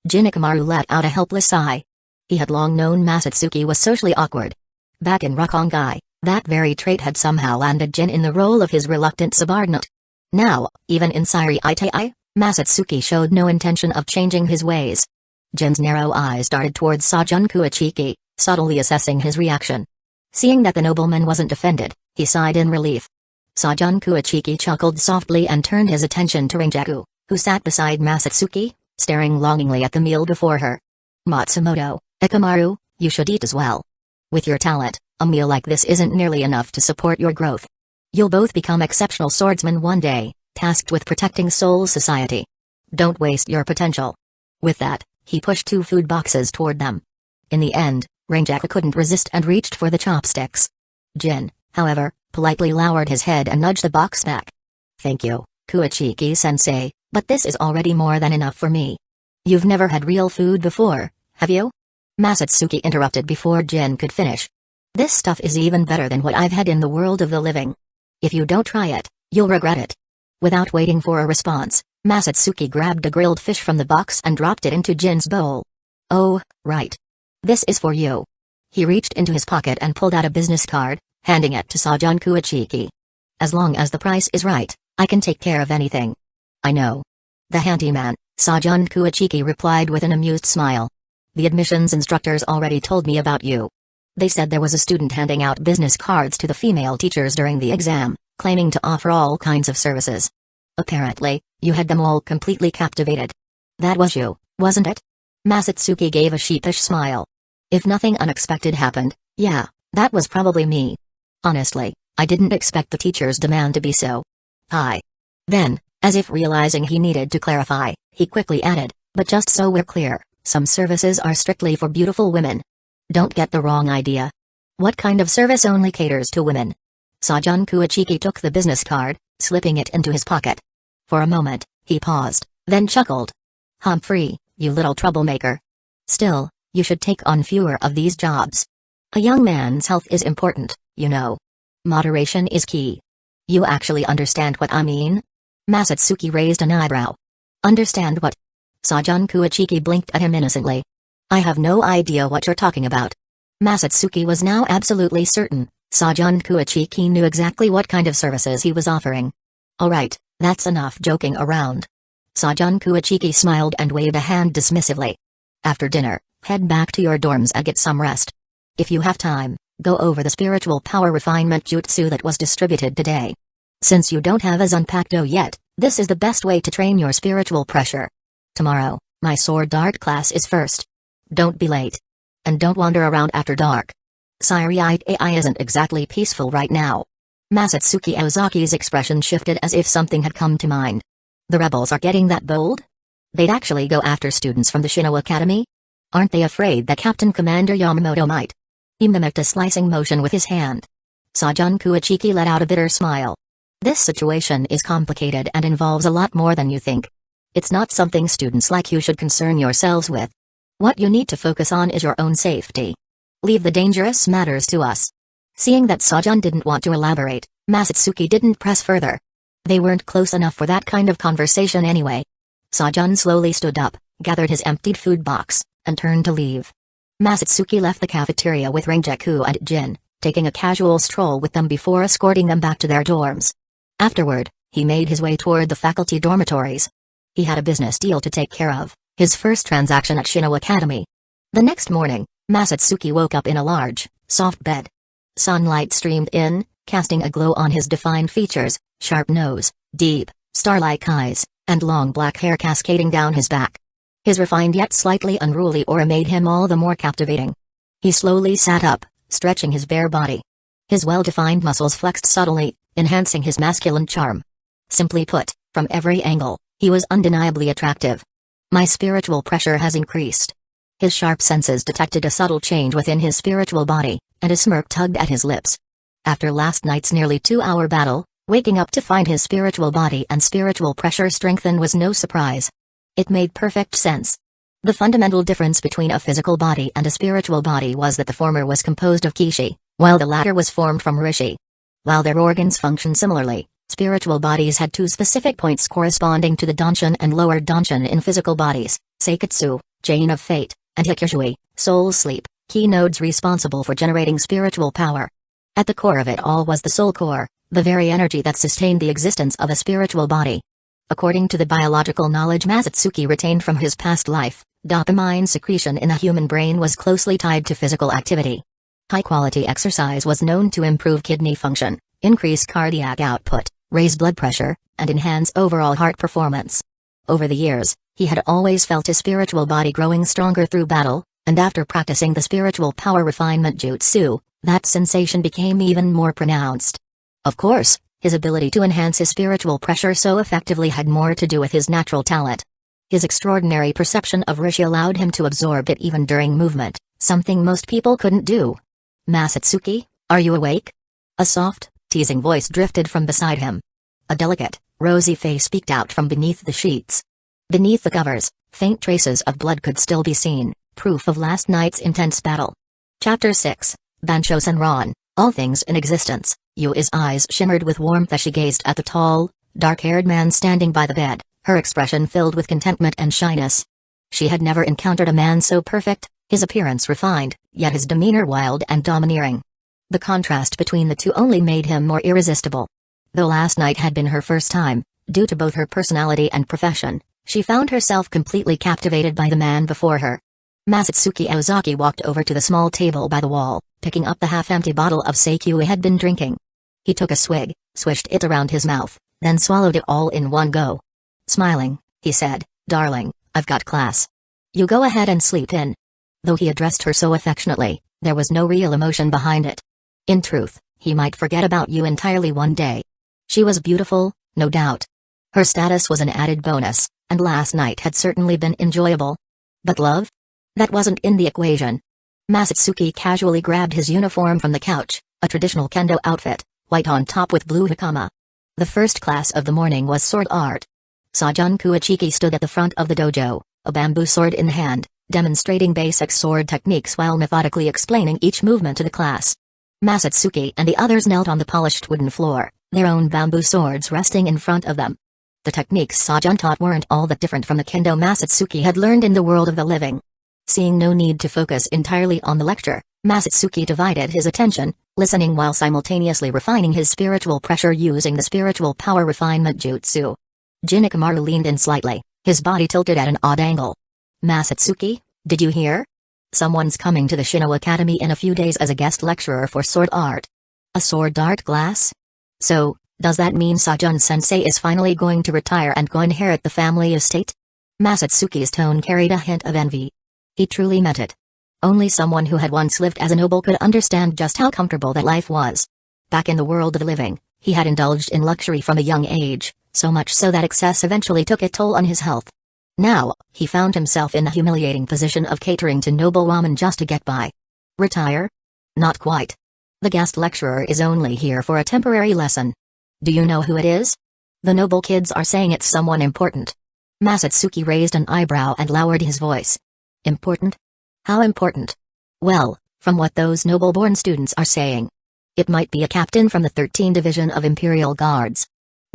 Jin Ikamaru let out a helpless sigh. He had long known Masatsuki was socially awkward. Back in Rukongai, that very trait had somehow landed Jin in the role of his reluctant subordinate. Now, even in Seireitei, Masatsuki showed no intention of changing his ways. Jin's narrow eyes darted towards Zanpakuto, subtly assessing his reaction. Seeing that the nobleman wasn't offended, he sighed in relief. Zanpakuto chuckled softly and turned his attention to Rangiku, who sat beside Masatsuki, staring longingly at the meal before her. "Matsumoto, Ikamaru, you should eat as well. With your talent, a meal like this isn't nearly enough to support your growth. You'll both become exceptional swordsmen one day, tasked with protecting Soul Society. Don't waste your potential." With that, he pushed 2 food boxes toward them. In the end, Rangiku couldn't resist and reached for the chopsticks. Jin, however, politely lowered his head and nudged the box back. "Thank you, Kuachiki-sensei, but this is already more than enough for me." "You've never had real food before, have you?" Masatsuki interrupted before Jin could finish. This stuff is even better than what I've had in the world of the living. If you don't try it, you'll regret it." Without waiting for a response, Masatsuki grabbed a grilled fish from the box and dropped it into Jin's bowl. "Oh, right. This is for you." He reached into his pocket and pulled out a business card, handing it to Zanpakuto. "As long as the price is right, I can take care of anything." "I know." The handyman, Zanpakuto, replied with an amused smile. "The admissions instructors already told me about you. They said there was a student handing out business cards to the female teachers during the exam, claiming to offer all kinds of services. Apparently, you had them all completely captivated. That was you, wasn't it?" Masatsuki gave a sheepish smile. "If nothing unexpected happened, yeah, that was probably me. Honestly, I didn't expect the teacher's demand to be so high." Then, as if realizing he needed to clarify, he quickly added, "But just so we're clear, some services are strictly for beautiful women. Don't get the wrong idea. What kind of service only caters to women?" Zanpakuto took the business card, slipping it into his pocket. For a moment, he paused, then chuckled. "Humphrey, you little troublemaker. Still, you should take on fewer of these jobs. A young man's health is important, you know. Moderation is key. You actually understand what I mean?" Masatsuki raised an eyebrow. "Understand what?" Zanpakuto blinked at him innocently. "I have no idea what you're talking about." Masatsuki was now absolutely certain. Zanpakuto knew exactly what kind of services he was offering. "Alright, that's enough joking around." Zanpakuto smiled and waved a hand dismissively. "After dinner, head back to your dorms and get some rest. If you have time, go over the spiritual power refinement jutsu that was distributed today. Since you don't have a Zanpakuto yet, this is the best way to train your spiritual pressure. Tomorrow, my sword art class is first. Don't be late. And don't wander around after dark. Seireitei isn't exactly peaceful right now." Masatsuki Ozaki's expression shifted as if something had come to mind. "The rebels are getting that bold? They'd actually go after students from the Shino Academy? Aren't they afraid that Captain Commander Yamamoto might?" He mimicked a slicing motion with his hand. Zanpakuto let out a bitter smile. "This situation is complicated and involves a lot more than you think. It's not something students like you should concern yourselves with. What you need to focus on is your own safety. Leave the dangerous matters to us." Seeing that Sajan didn't want to elaborate, Masatsuki didn't press further. They weren't close enough for that kind of conversation anyway. Sajan slowly stood up, gathered his emptied food box, and turned to leave. Masatsuki left the cafeteria with Rangiku and Jin, taking a casual stroll with them before escorting them back to their dorms. Afterward, he made his way toward the faculty dormitories. He had a business deal to take care of, his first transaction at Shino Academy. The next morning, Masatsuki woke up in a large, soft bed. Sunlight streamed in, casting a glow on his defined features, sharp nose, deep, star-like eyes, and long black hair cascading down his back. His refined yet slightly unruly aura made him all the more captivating. He slowly sat up, stretching his bare body. His well-defined muscles flexed subtly, enhancing his masculine charm. Simply put, from every angle, he was undeniably attractive. "My spiritual pressure has increased." His sharp senses detected a subtle change within his spiritual body, and a smirk tugged at his lips. After last night's nearly 2-hour battle, waking up to find his spiritual body and spiritual pressure strengthened was no surprise. It made perfect sense. The fundamental difference between a physical body and a spiritual body was that the former was composed of kishi, while the latter was formed from rishi. While their organs functioned similarly, spiritual bodies had two specific points corresponding to the danshin and lower danshin in physical bodies: Seikatsu, chain of fate, and Hikkyushui, soul sleep, key nodes responsible for generating spiritual power. At the core of it all was the soul core, the very energy that sustained the existence of a spiritual body. According to the biological knowledge Masatsuki retained from his past life, dopamine secretion in the human brain was closely tied to physical activity. High-quality exercise was known to improve kidney function, increase cardiac output, raise blood pressure, and enhance overall heart performance. Over the years, he had always felt his spiritual body growing stronger through battle, and after practicing the spiritual power refinement jutsu, that sensation became even more pronounced. Of course, his ability to enhance his spiritual pressure so effectively had more to do with his natural talent. His extraordinary perception of rishi allowed him to absorb it even during movement, something most people couldn't do. "Masatsuki, are you awake?" A soft, teasing voice drifted from beside him. A delicate, rosy face peeked out from beneath the sheets. Beneath the covers, faint traces of blood could still be seen, proof of last night's intense battle. Chapter 6, Bansho Senran, all things in existence. Yui's eyes shimmered with warmth as she gazed at the tall, dark-haired man standing by the bed, her expression filled with contentment and shyness. She had never encountered a man so perfect, his appearance refined, yet his demeanor wild and domineering. The contrast between the two only made him more irresistible. Though last night had been her first time, due to both her personality and profession, she found herself completely captivated by the man before her. Masatsuki Ozaki walked over to the small table by the wall, picking up the half-empty bottle of sake he had been drinking. He took a swig, swished it around his mouth, then swallowed it all in one go. Smiling, he said, "Darling, I've got class. You go ahead and sleep in." Though he addressed her so affectionately, there was no real emotion behind it. In truth, he might forget about you entirely one day. She was beautiful, no doubt. Her status was an added bonus, and last night had certainly been enjoyable. But love? That wasn't in the equation. Masatsuki casually grabbed his uniform from the couch, a traditional kendo outfit, white on top with blue hakama. The first class of the morning was sword art. Sajun Kuichiki stood at the front of the dojo, a bamboo sword in hand, demonstrating basic sword techniques while methodically explaining each movement to the class. Masatsuki and the others knelt on the polished wooden floor, their own bamboo swords resting in front of them. The techniques Sajun taught weren't all that different from the kendo Masatsuki had learned in the world of the living. Seeing no need to focus entirely on the lecture, Masatsuki divided his attention, listening while simultaneously refining his spiritual pressure using the spiritual power refinement jutsu. Jin Ikamaru leaned in slightly, his body tilted at an odd angle. "Masatsuki, did you hear? Someone's coming to the Shino Academy in a few days as a guest lecturer for sword art." "A sword art class? So, does that mean Sajun-sensei is finally going to retire and go inherit the family estate?" Masatsuki's tone carried a hint of envy. He truly meant it. Only someone who had once lived as a noble could understand just how comfortable that life was. Back in the world of the living, he had indulged in luxury from a young age, so much so that excess eventually took a toll on his health. Now, he found himself in the humiliating position of catering to noble women just to get by. Retire? Not quite. The guest lecturer is only here for a temporary lesson. Do you know who it is? The noble kids are saying it's someone important. Masatsuki raised an eyebrow and lowered his voice. Important? How important? Well, from what those noble-born students are saying. It might be a captain from the 13th Division of Imperial Guards.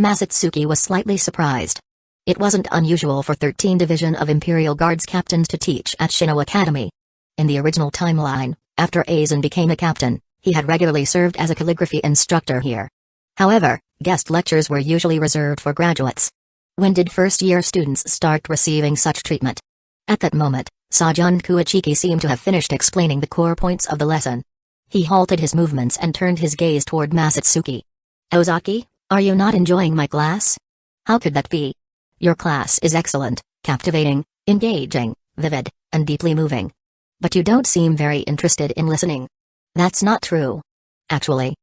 Masatsuki was slightly surprised. It wasn't unusual for 13th Division of Imperial Guards captains to teach at Shino Academy. In the original timeline, after Aizen became a captain, he had regularly served as a calligraphy instructor here. However, guest lectures were usually reserved for graduates. When did first-year students start receiving such treatment? At that moment, Sajun Kuichiki seemed to have finished explaining the core points of the lesson. He halted his movements and turned his gaze toward Masatsuki. "Ozaki, are you not enjoying my class?" "How could that be? Your class is excellent, captivating, engaging, vivid, and deeply moving. But you don't seem very interested in listening." "That's not true. Actually,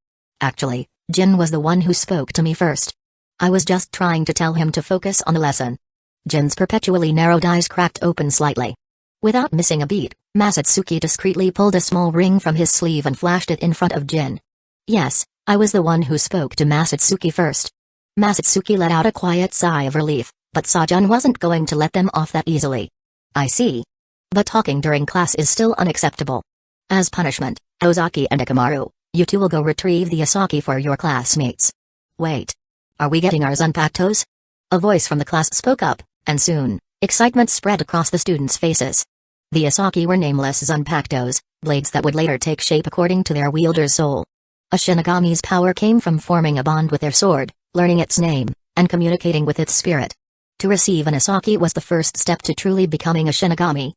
Jin was the one who spoke to me first. I was just trying to tell him to focus on the lesson." Jin's perpetually narrowed eyes cracked open slightly. Without missing a beat, Masatsuki discreetly pulled a small ring from his sleeve and flashed it in front of Jin. "Yes, I was the one who spoke to Masatsuki first." Masatsuki let out a quiet sigh of relief, but Sajun wasn't going to let them off that easily. "I see. But talking during class is still unacceptable. As punishment, Ozaki and Ikamaru, you two will go retrieve the Asaki for your classmates." "Wait. Are we getting our Zanpakutos?" A voice from the class spoke up, and soon, excitement spread across the students' faces. The Asaki were nameless Zanpakutos, blades that would later take shape according to their wielder's soul. A Shinigami's power came from forming a bond with their sword, learning its name, and communicating with its spirit. To receive an Asaki was the first step to truly becoming a Shinigami.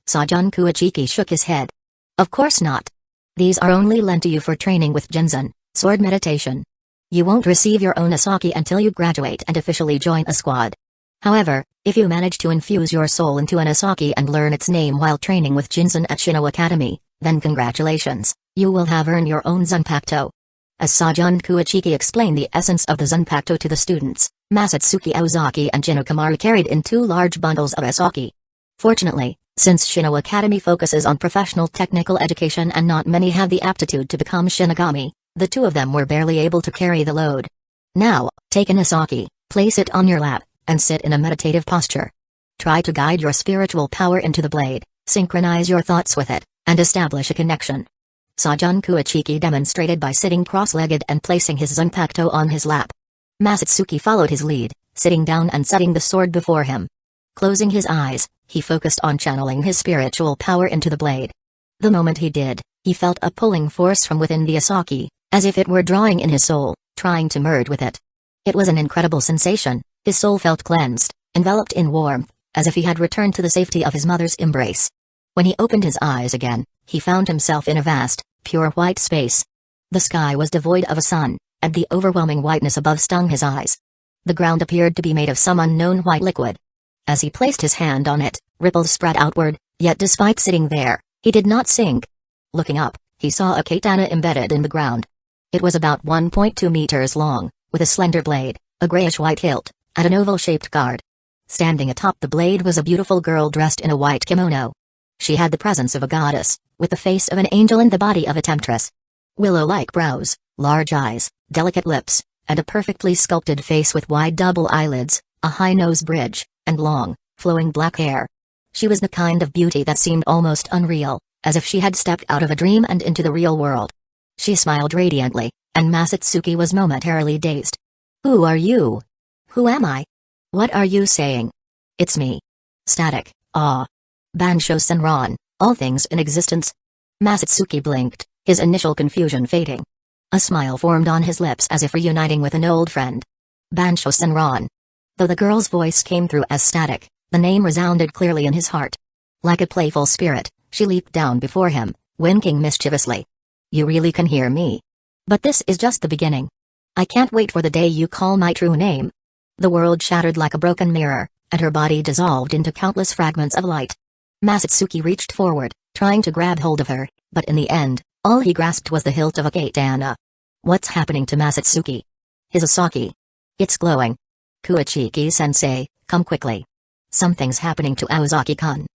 Sajun Kuichiki shook his head. "Of course not. These are only lent to you for training with Jinzan, sword meditation. You won't receive your own Asaki until you graduate and officially join a squad. However, if you manage to infuse your soul into an Asaki and learn its name while training with Jinzan at Shino Academy, then congratulations, you will have earned your own Zanpakuto." As Sajun Kuichiki explained the essence of the Zanpakuto to the students, Masatsuki Ozaki and Jin Ikamaru carried in 2 large bundles of Asaki. Fortunately, since Shino Academy focuses on professional technical education and not many have the aptitude to become Shinigami, the 2 of them were barely able to carry the load. "Now, take an Asaki, place it on your lap, and sit in a meditative posture. Try to guide your spiritual power into the blade, synchronize your thoughts with it, and establish a connection. Sagan Kuachiki demonstrated by sitting cross-legged and placing his Zanpakuto on his lap. Masatsuki followed his lead, sitting down and setting the sword before him. Closing his eyes, he focused on channeling his spiritual power into the blade. The moment he did, he felt a pulling force from within the Asaki, as if it were drawing in his soul, trying to merge with it. It was an incredible sensation. His soul felt cleansed, enveloped in warmth, as if he had returned to the safety of his mother's embrace. When he opened his eyes again, he found himself in a vast, pure white space. The sky was devoid of a sun, and the overwhelming whiteness above stung his eyes. The ground appeared to be made of some unknown white liquid. As he placed his hand on it, ripples spread outward, yet despite sitting there, he did not sink. Looking up, he saw a katana embedded in the ground. It was about 1.2 meters long, with a slender blade, a grayish-white hilt, and an oval-shaped guard. Standing atop the blade was a beautiful girl dressed in a white kimono. She had the presence of a goddess, with the face of an angel and the body of a temptress. Willow-like brows, large eyes, delicate lips, and a perfectly sculpted face with wide double eyelids, a high nose bridge, and long, flowing black hair. She was the kind of beauty that seemed almost unreal, as if she had stepped out of a dream and into the real world. She smiled radiantly, and Masatsuki was momentarily dazed. "Who are you? Who am I? What are you saying?" "It's me." Static, awe. Bansho Senran, all things in existence. Masatsuki blinked, his initial confusion fading. A smile formed on his lips as if reuniting with an old friend. Bansho Senran. Though the girl's voice came through as static, the name resounded clearly in his heart. Like a playful spirit, she leaped down before him, winking mischievously. "You really can hear me. But this is just the beginning. I can't wait for the day you call my true name." The world shattered like a broken mirror, and her body dissolved into countless fragments of light. Masatsuki reached forward, trying to grab hold of her, but in the end, all he grasped was the hilt of a katana. What's happening to Masatsuki? His Asaki. It's glowing. "Kuachiki-sensei, come quickly. Something's happening to Aozaki-kun."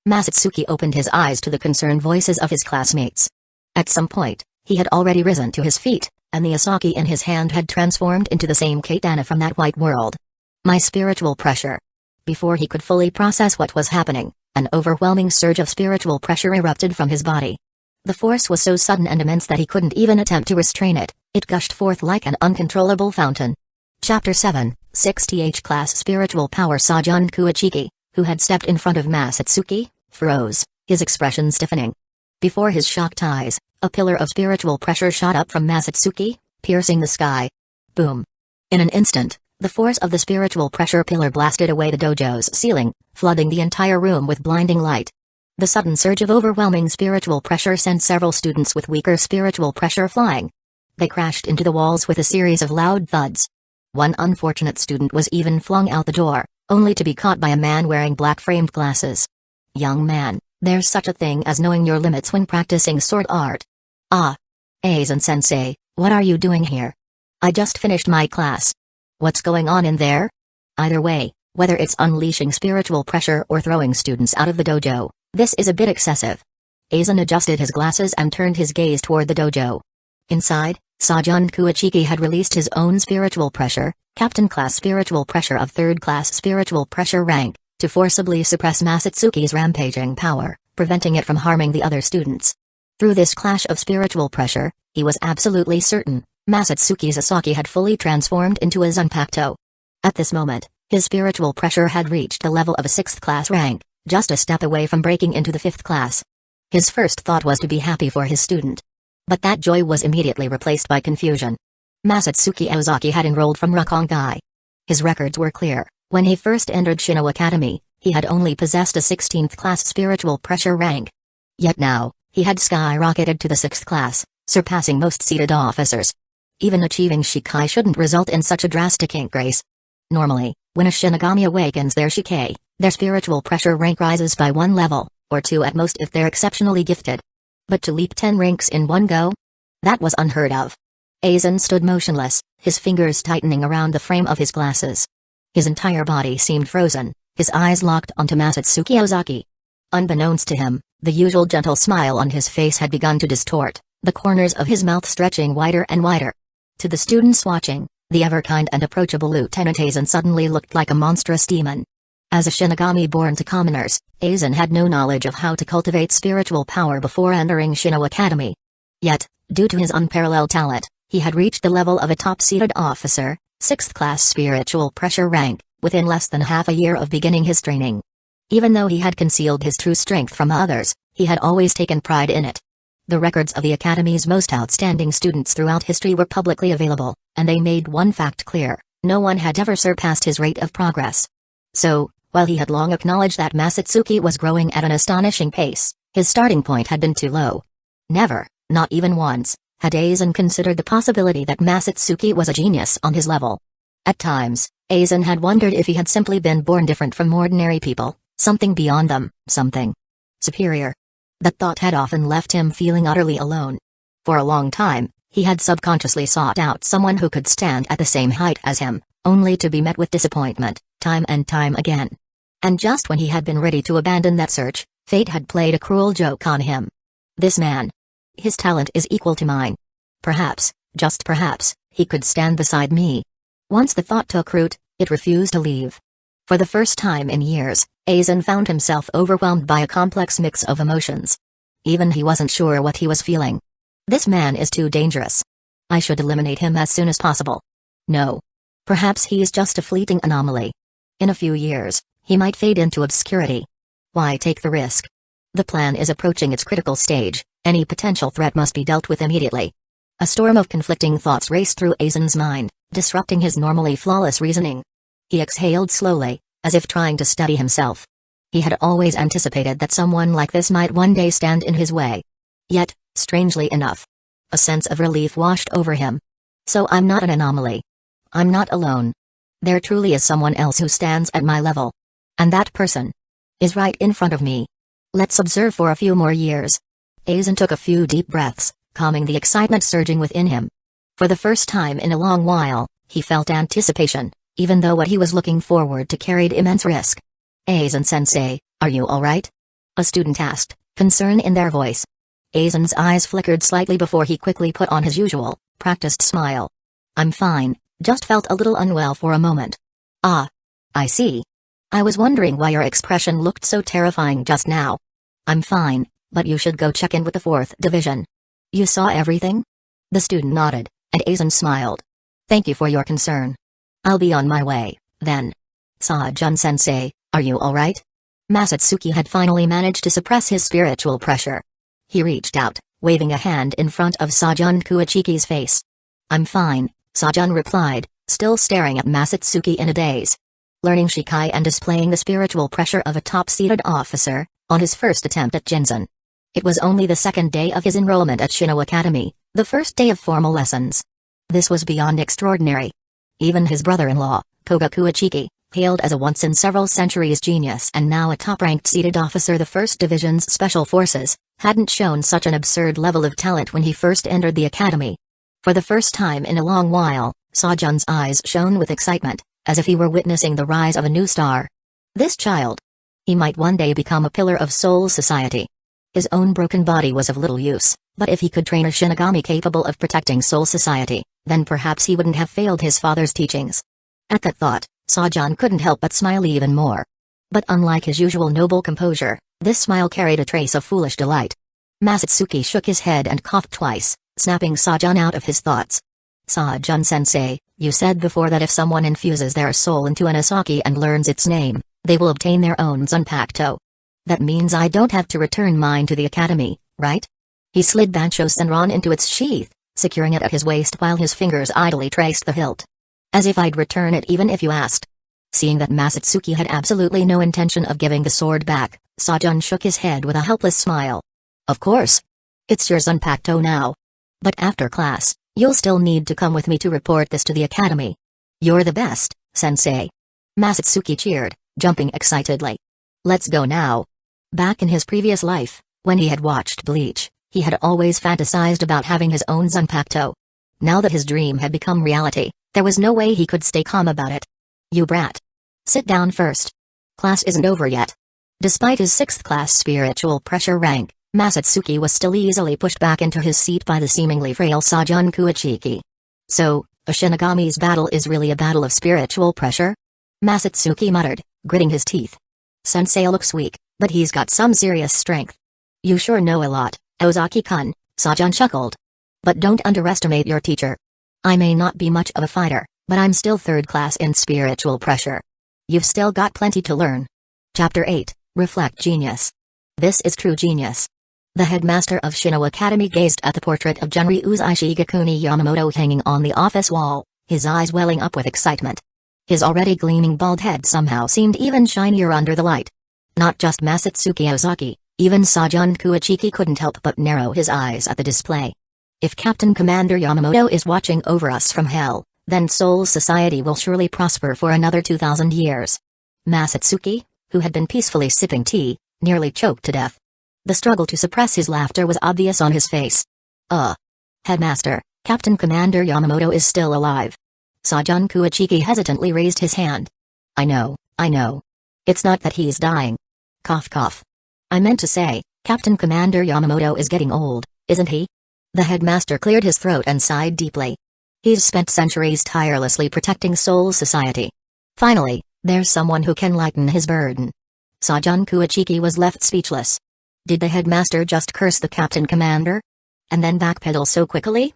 Masatsuki opened his eyes to the concerned voices of his classmates. At some point, he had already risen to his feet, and the Asaki in his hand had transformed into the same katana from that white world. My spiritual pressure. Before he could fully process what was happening, an overwhelming surge of spiritual pressure erupted from his body. The force was so sudden and immense that he couldn't even attempt to restrain it. It gushed forth like an uncontrollable fountain. Chapter 7, 6th Class Spiritual Power. Sagan Kuachiki, who had stepped in front of Masatsuki, froze, his expression stiffening. Before his shocked eyes, a pillar of spiritual pressure shot up from Masatsuki, piercing the sky. Boom. In an instant, the force of the spiritual pressure pillar blasted away the dojo's ceiling, flooding the entire room with blinding light. The sudden surge of overwhelming spiritual pressure sent several students with weaker spiritual pressure flying. They crashed into the walls with a series of loud thuds. One unfortunate student was even flung out the door, only to be caught by a man wearing black-framed glasses. "Young man, there's such a thing as knowing your limits when practicing sword art." "Ah. Aizen-sensei, what are you doing here?" "I just finished my class." "What's going on in there?" Either way, whether it's unleashing spiritual pressure or throwing students out of the dojo, this is a bit excessive. Aizen adjusted his glasses and turned his gaze toward the dojo. Inside, Sagan Kuachiki had released his own spiritual pressure, Captain Class Spiritual Pressure of 3rd Class Spiritual Pressure rank, to forcibly suppress Masatsuki's rampaging power, preventing it from harming the other students. Through this clash of spiritual pressure, he was absolutely certain, Masatsuki's Asaki had fully transformed into a Zanpakuto. At this moment, his spiritual pressure had reached the level of a 6th class rank, just a step away from breaking into the 5th class. His first thought was to be happy for his student. But that joy was immediately replaced by confusion. Masatsuki Ozaki had enrolled from Rukongai. His records were clear. When he first entered Shino Academy, he had only possessed a 16th class spiritual pressure rank. Yet now, he had skyrocketed to the 6th class, surpassing most seated officers. Even achieving Shikai shouldn't result in such a drastic increase. Normally, when a Shinigami awakens their Shikai, their spiritual pressure rank rises by 1 level, or 2 at most if they're exceptionally gifted. But to leap 10 ranks in one go? That was unheard of. Aizen stood motionless, his fingers tightening around the frame of his glasses. His entire body seemed frozen, his eyes locked onto Masatsuki Ozaki. Unbeknownst to him, the usual gentle smile on his face had begun to distort, the corners of his mouth stretching wider and wider. To the students watching, the ever-kind and approachable Lieutenant Aizen suddenly looked like a monstrous demon. As a Shinigami born to commoners, Aizen had no knowledge of how to cultivate spiritual power before entering Shino Academy. Yet, due to his unparalleled talent, he had reached the level of a top-seated officer, 6th class spiritual pressure rank, within less than half a year of beginning his training. Even though he had concealed his true strength from others, he had always taken pride in it. The records of the Academy's most outstanding students throughout history were publicly available, and they made one fact clear: no one had ever surpassed his rate of progress. So, while he had long acknowledged that Masatsuki was growing at an astonishing pace, his starting point had been too low. Never, not even once, had Aizen considered the possibility that Masatsuki was a genius on his level. At times, Aizen had wondered if he had simply been born different from ordinary people, something beyond them, something superior. That thought had often left him feeling utterly alone. For a long time, he had subconsciously sought out someone who could stand at the same height as him, only to be met with disappointment, time and time again. And just when he had been ready to abandon that search, fate had played a cruel joke on him. This man. His talent is equal to mine. Perhaps, just perhaps, he could stand beside me. Once the thought took root, it refused to leave. For the first time in years, Aizen found himself overwhelmed by a complex mix of emotions. Even he wasn't sure what he was feeling. This man is too dangerous. I should eliminate him as soon as possible. No. Perhaps he's just a fleeting anomaly. In a few years, he might fade into obscurity. Why take the risk? The plan is approaching its critical stage. Any potential threat must be dealt with immediately. A storm of conflicting thoughts raced through Aizen's mind, disrupting his normally flawless reasoning. He exhaled slowly, as if trying to steady himself. He had always anticipated that someone like this might one day stand in his way. Yet, strangely enough, a sense of relief washed over him. So I'm not an anomaly. I'm not alone. There truly is someone else who stands at my level. And that person is right in front of me. Let's observe for a few more years. Aizen took a few deep breaths, calming the excitement surging within him. For the first time in a long while, he felt anticipation, even though what he was looking forward to carried immense risk. Aizen-sensei, are you alright? A student asked, concern in their voice. Aizen's eyes flickered slightly before he quickly put on his usual, practiced smile. I'm fine, just felt a little unwell for a moment. Ah. I see. I was wondering why your expression looked so terrifying just now. I'm fine, but you should go check in with the 4th Division. You saw everything? The student nodded, and Aizen smiled. Thank you for your concern. I'll be on my way, then. Sajun-sensei, are you alright? Masatsuki had finally managed to suppress his spiritual pressure. He reached out, waving a hand in front of Sajun Kuichiki's face. I'm fine, Sajun replied, still staring at Masatsuki in a daze. Learning Shikai and displaying the spiritual pressure of a top-seated officer, on his first attempt at Jinzen. It was only the second day of his enrollment at Shino Academy, the first day of formal lessons. This was beyond extraordinary. Even his brother-in-law, Koga Kuichiki, hailed as a once-in-several-centuries genius and now a top-ranked seated officer of the 1st Division's Special Forces, hadn't shown such an absurd level of talent when he first entered the academy. For the first time in a long while, Sajun's eyes shone with excitement, as if he were witnessing the rise of a new star. This child. He might one day become a pillar of Soul Society. His own broken body was of little use, but if he could train a Shinigami capable of protecting Soul Society, then perhaps he wouldn't have failed his father's teachings. At that thought, Sajun couldn't help but smile even more. But unlike his usual noble composure, this smile carried a trace of foolish delight. Masatsuki shook his head and coughed twice, snapping Sajun out of his thoughts. Sajun-sensei, you said before that if someone infuses their soul into an Asaki and learns its name, they will obtain their own Zanpakuto. That means I don't have to return mine to the academy, right? He slid Bancho Senron into its sheath, securing it at his waist while his fingers idly traced the hilt. As if I'd return it even if you asked. Seeing that Masatsuki had absolutely no intention of giving the sword back, Sajun shook his head with a helpless smile. Of course. It's your Zanpakuto now. But after class, you'll still need to come with me to report this to the academy. You're the best, sensei. Masatsuki cheered, jumping excitedly. Let's go now. Back in his previous life, when he had watched Bleach, he had always fantasized about having his own Zanpakuto. Now that his dream had become reality, there was no way he could stay calm about it. You brat. Sit down first. Class isn't over yet. Despite his 6th class spiritual pressure rank, Masatsuki was still easily pushed back into his seat by the seemingly frail Sajun Kuichiki. So, a Shinigami's battle is really a battle of spiritual pressure? Masatsuki muttered, gritting his teeth. Sensei looks weak, but he's got some serious strength. You sure know a lot, Ozaki-kun, Sajun chuckled. But don't underestimate your teacher. I may not be much of a fighter, but I'm still third class in spiritual pressure. You've still got plenty to learn. Chapter 8, Reflect Genius. This is true genius. The headmaster of Shino Academy gazed at the portrait of Junryu's Ishigakuni Yamamoto hanging on the office wall, his eyes welling up with excitement. His already gleaming bald head somehow seemed even shinier under the light. Not just Masatsuki Ozaki, even Sajun Kuichiki couldn't help but narrow his eyes at the display. If Captain Commander Yamamoto is watching over us from hell, then Soul Society will surely prosper for another 2,000 years. Masatsuki, who had been peacefully sipping tea, nearly choked to death. The struggle to suppress his laughter was obvious on his face. Headmaster, Captain Commander Yamamoto is still alive. Sajun Kuichiki hesitantly raised his hand. I know. It's not that he's dying. Cough cough. I meant to say, Captain Commander Yamamoto is getting old, isn't he? The headmaster cleared his throat and sighed deeply. He's spent centuries tirelessly protecting Soul Society. Finally, there's someone who can lighten his burden. Sajun Kuichiki was left speechless. Did the headmaster just curse the Captain Commander? And then backpedal so quickly?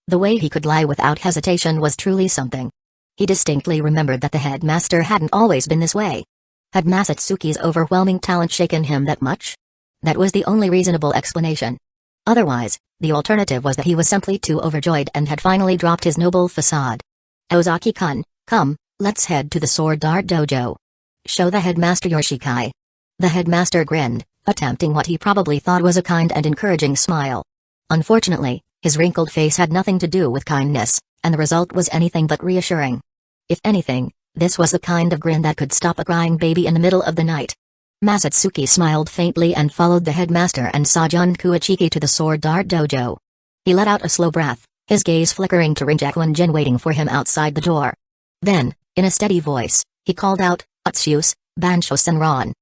The way he could lie without hesitation was truly something. He distinctly remembered that the headmaster hadn't always been this way. Had Masatsuki's overwhelming talent shaken him that much? That was the only reasonable explanation. Otherwise, the alternative was that he was simply too overjoyed and had finally dropped his noble facade. Ozaki-kun, come, let's head to the Sword Art Dojo. Show the headmaster your shikai. The headmaster grinned, attempting what he probably thought was a kind and encouraging smile. Unfortunately, his wrinkled face had nothing to do with kindness, and the result was anything but reassuring. If anything, this was the kind of grin that could stop a crying baby in the middle of the night. Masatsuki smiled faintly and followed the headmaster and Sajun Kuichiki to the Sword Art Dojo. He let out a slow breath, his gaze flickering to Rangiku and Jin waiting for him outside the door. Then, in a steady voice, he called out, Utsuus, Bansho Senran.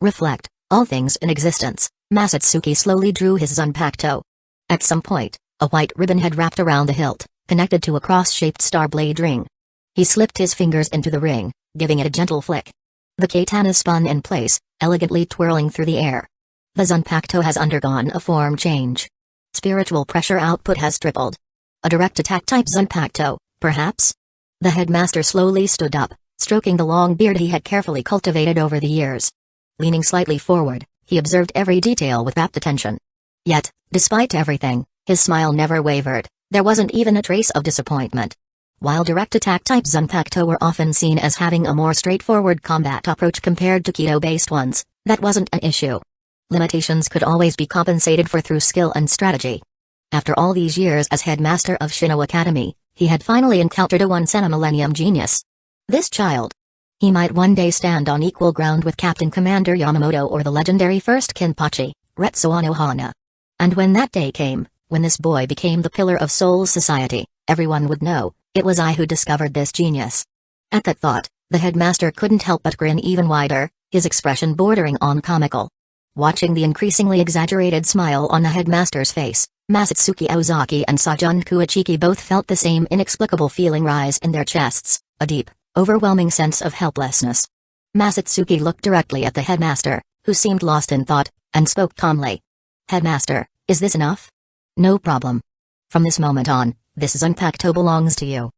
Reflect, all things in existence. Masatsuki slowly drew his Zanpakuto. At some point, a white ribbon had wrapped around the hilt, connected to a cross-shaped star blade ring. He slipped his fingers into the ring, giving it a gentle flick. The katana spun in place, elegantly twirling through the air. The Zanpakuto has undergone a form change. Spiritual pressure output has tripled. A direct attack type Zanpakuto, perhaps? The headmaster slowly stood up, stroking the long beard he had carefully cultivated over the years. Leaning slightly forward, he observed every detail with rapt attention. Yet, despite everything, his smile never wavered, there wasn't even a trace of disappointment. While direct attack type Zanpakuto were often seen as having a more straightforward combat approach compared to Kido-based ones, that wasn't an issue. Limitations could always be compensated for through skill and strategy. After all these years as headmaster of Shino Academy, he had finally encountered a once-in-a-millennium genius. This child. He might one day stand on equal ground with Captain Commander Yamamoto or the legendary first Kinpachi, Retsu Unohana. And when that day came, when this boy became the pillar of Soul Society, everyone would know, it was I who discovered this genius. At that thought, the headmaster couldn't help but grin even wider, his expression bordering on comical. Watching the increasingly exaggerated smile on the headmaster's face, Masatsuki Ozaki and Sajun Kuichiki both felt the same inexplicable feeling rise in their chests, a deep, overwhelming sense of helplessness. Masatsuki looked directly at the headmaster, who seemed lost in thought, and spoke calmly. Headmaster, is this enough? No problem. From this moment on, this Zanpakuto belongs to you.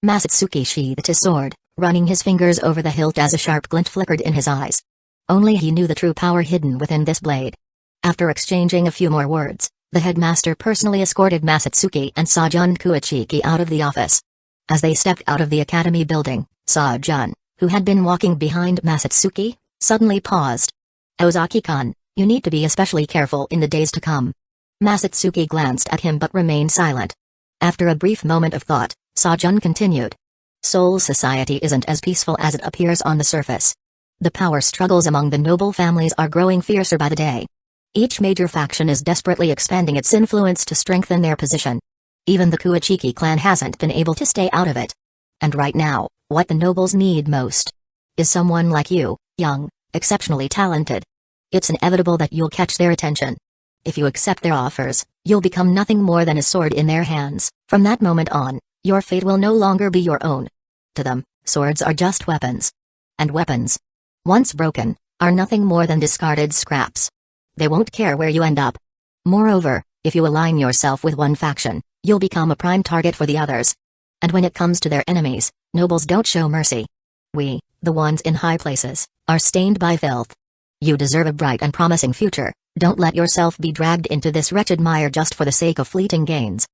Masatsuki sheathed his sword, running his fingers over the hilt as a sharp glint flickered in his eyes. Only he knew the true power hidden within this blade. After exchanging a few more words, the headmaster personally escorted Masatsuki and Sajun Kuichiki out of the office. As they stepped out of the academy building, Sajun, who had been walking behind Masatsuki, suddenly paused. Ozaki-kun, you need to be especially careful in the days to come. Masatsuki glanced at him but remained silent. After a brief moment of thought, Sajun continued. Soul Society isn't as peaceful as it appears on the surface. The power struggles among the noble families are growing fiercer by the day. Each major faction is desperately expanding its influence to strengthen their position. Even the Kuichiki clan hasn't been able to stay out of it. And right now, what the nobles need most is someone like you, young, exceptionally talented. It's inevitable that you'll catch their attention. If you accept their offers, you'll become nothing more than a sword in their hands. From that moment on, your fate will no longer be your own. To them, swords are just weapons. And weapons, once broken, are nothing more than discarded scraps. They won't care where you end up. Moreover, If you align yourself with one faction, you'll become a prime target for the others. And when it comes to their enemies, nobles don't show mercy. We, the ones in high places, are stained by filth. You deserve a bright and promising future, don't let yourself be dragged into this wretched mire just for the sake of fleeting gains.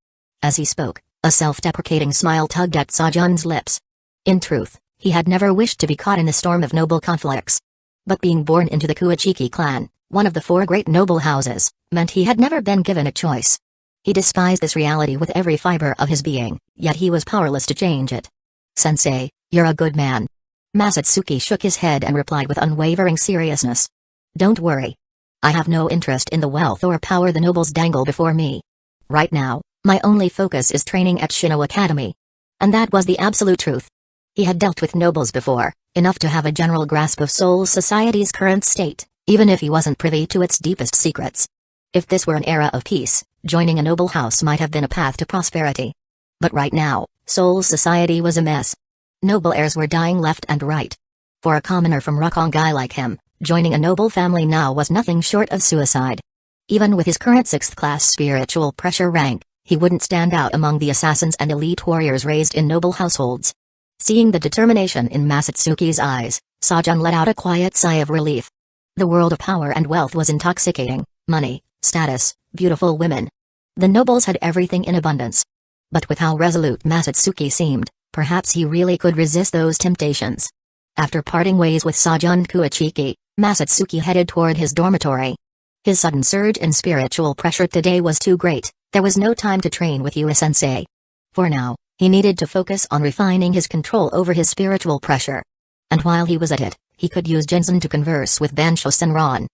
As he spoke, a self-deprecating smile tugged at Sajun's lips. In truth, he had never wished to be caught in the storm of noble conflicts. But being born into the Kuachiki clan, one of the 4 great noble houses, meant he had never been given a choice. He despised this reality with every fiber of his being, yet he was powerless to change it. Sensei, you're a good man. Masatsuki shook his head and replied with unwavering seriousness. Don't worry. I have no interest in the wealth or power the nobles dangle before me. Right now, my only focus is training at Shino Academy. And that was the absolute truth. He had dealt with nobles before, enough to have a general grasp of Soul Society's current state, even if he wasn't privy to its deepest secrets. If this were an era of peace, joining a noble house might have been a path to prosperity. But right now, Soul Society was a mess. Noble heirs were dying left and right. For a commoner from Rukongai like him, joining a noble family now was nothing short of suicide. Even with his current 6th-class spiritual pressure rank, he wouldn't stand out among the assassins and elite warriors raised in noble households. Seeing the determination in Masatsuki's eyes, Sajun let out a quiet sigh of relief. The world of power and wealth was intoxicating: money, status, beautiful women. The nobles had everything in abundance. But with how resolute Masatsuki seemed, perhaps he really could resist those temptations. After parting ways with Sajun Kuachiki, Masatsuki headed toward his dormitory. His sudden surge in spiritual pressure today was too great. There was no time to train with Yua-sensei. For now, he needed to focus on refining his control over his spiritual pressure. And while he was at it, he could use Jinzen to converse with Bansho Senran.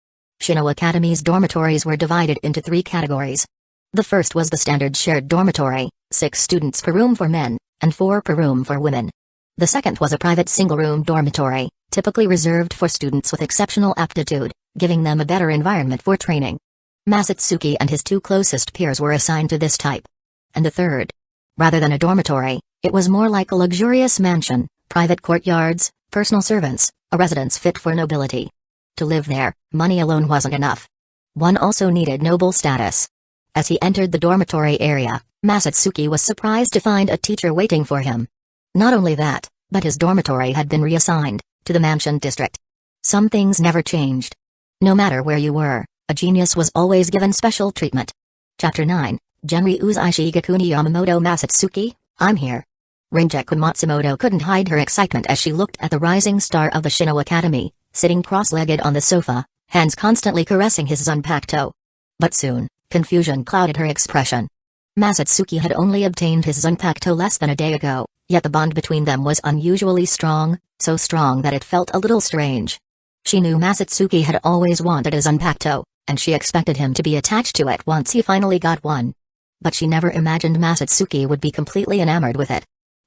Shino Academy's dormitories were divided into 3 categories. The first was the standard shared dormitory, 6 students per room for men, and 4 per room for women. The second was a private single-room dormitory, typically reserved for students with exceptional aptitude, giving them a better environment for training. Masatsuki and his 2 closest peers were assigned to this type. And the third? Rather than a dormitory, it was more like a luxurious mansion, private courtyards, personal servants, a residence fit for nobility. To live there, money alone wasn't enough. One also needed noble status. As he entered the dormitory area, Masatsuki was surprised to find a teacher waiting for him. Not only that, but his dormitory had been reassigned to the mansion district. Some things never changed. No matter where you were, a genius was always given special treatment. Chapter 9, Genryu's Ishigakuni Yamamoto. Masatsuki, I'm here. Rangiku Matsumoto couldn't hide her excitement as she looked at the rising star of the Shino Academy, sitting cross-legged on the sofa, hands constantly caressing his Zanpakuto. But soon, confusion clouded her expression. Masatsuki had only obtained his Zanpakuto less than a day ago, yet the bond between them was unusually strong, so strong that it felt a little strange. She knew Masatsuki had always wanted a Zanpakuto, and she expected him to be attached to it once he finally got one. But she never imagined Masatsuki would be completely enamored with it.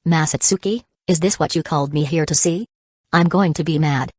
Masatsuki, is this what you called me here to see? I'm going to be mad.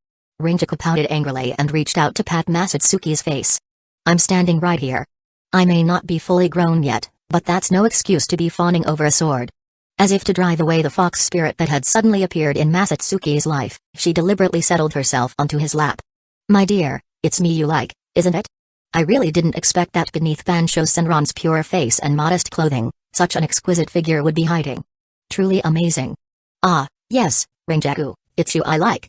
Rangiku pouted angrily and reached out to pat Masatsuki's face. I'm standing right here. I may not be fully grown yet, but that's no excuse to be fawning over a sword. As if to drive away the fox spirit that had suddenly appeared in Masatsuki's life, she deliberately settled herself onto his lap. My dear, it's me you like, isn't it? I really didn't expect that beneath Bansho Senran's pure face and modest clothing, such an exquisite figure would be hiding. Truly amazing. Ah, yes, Rangiku, it's you I like.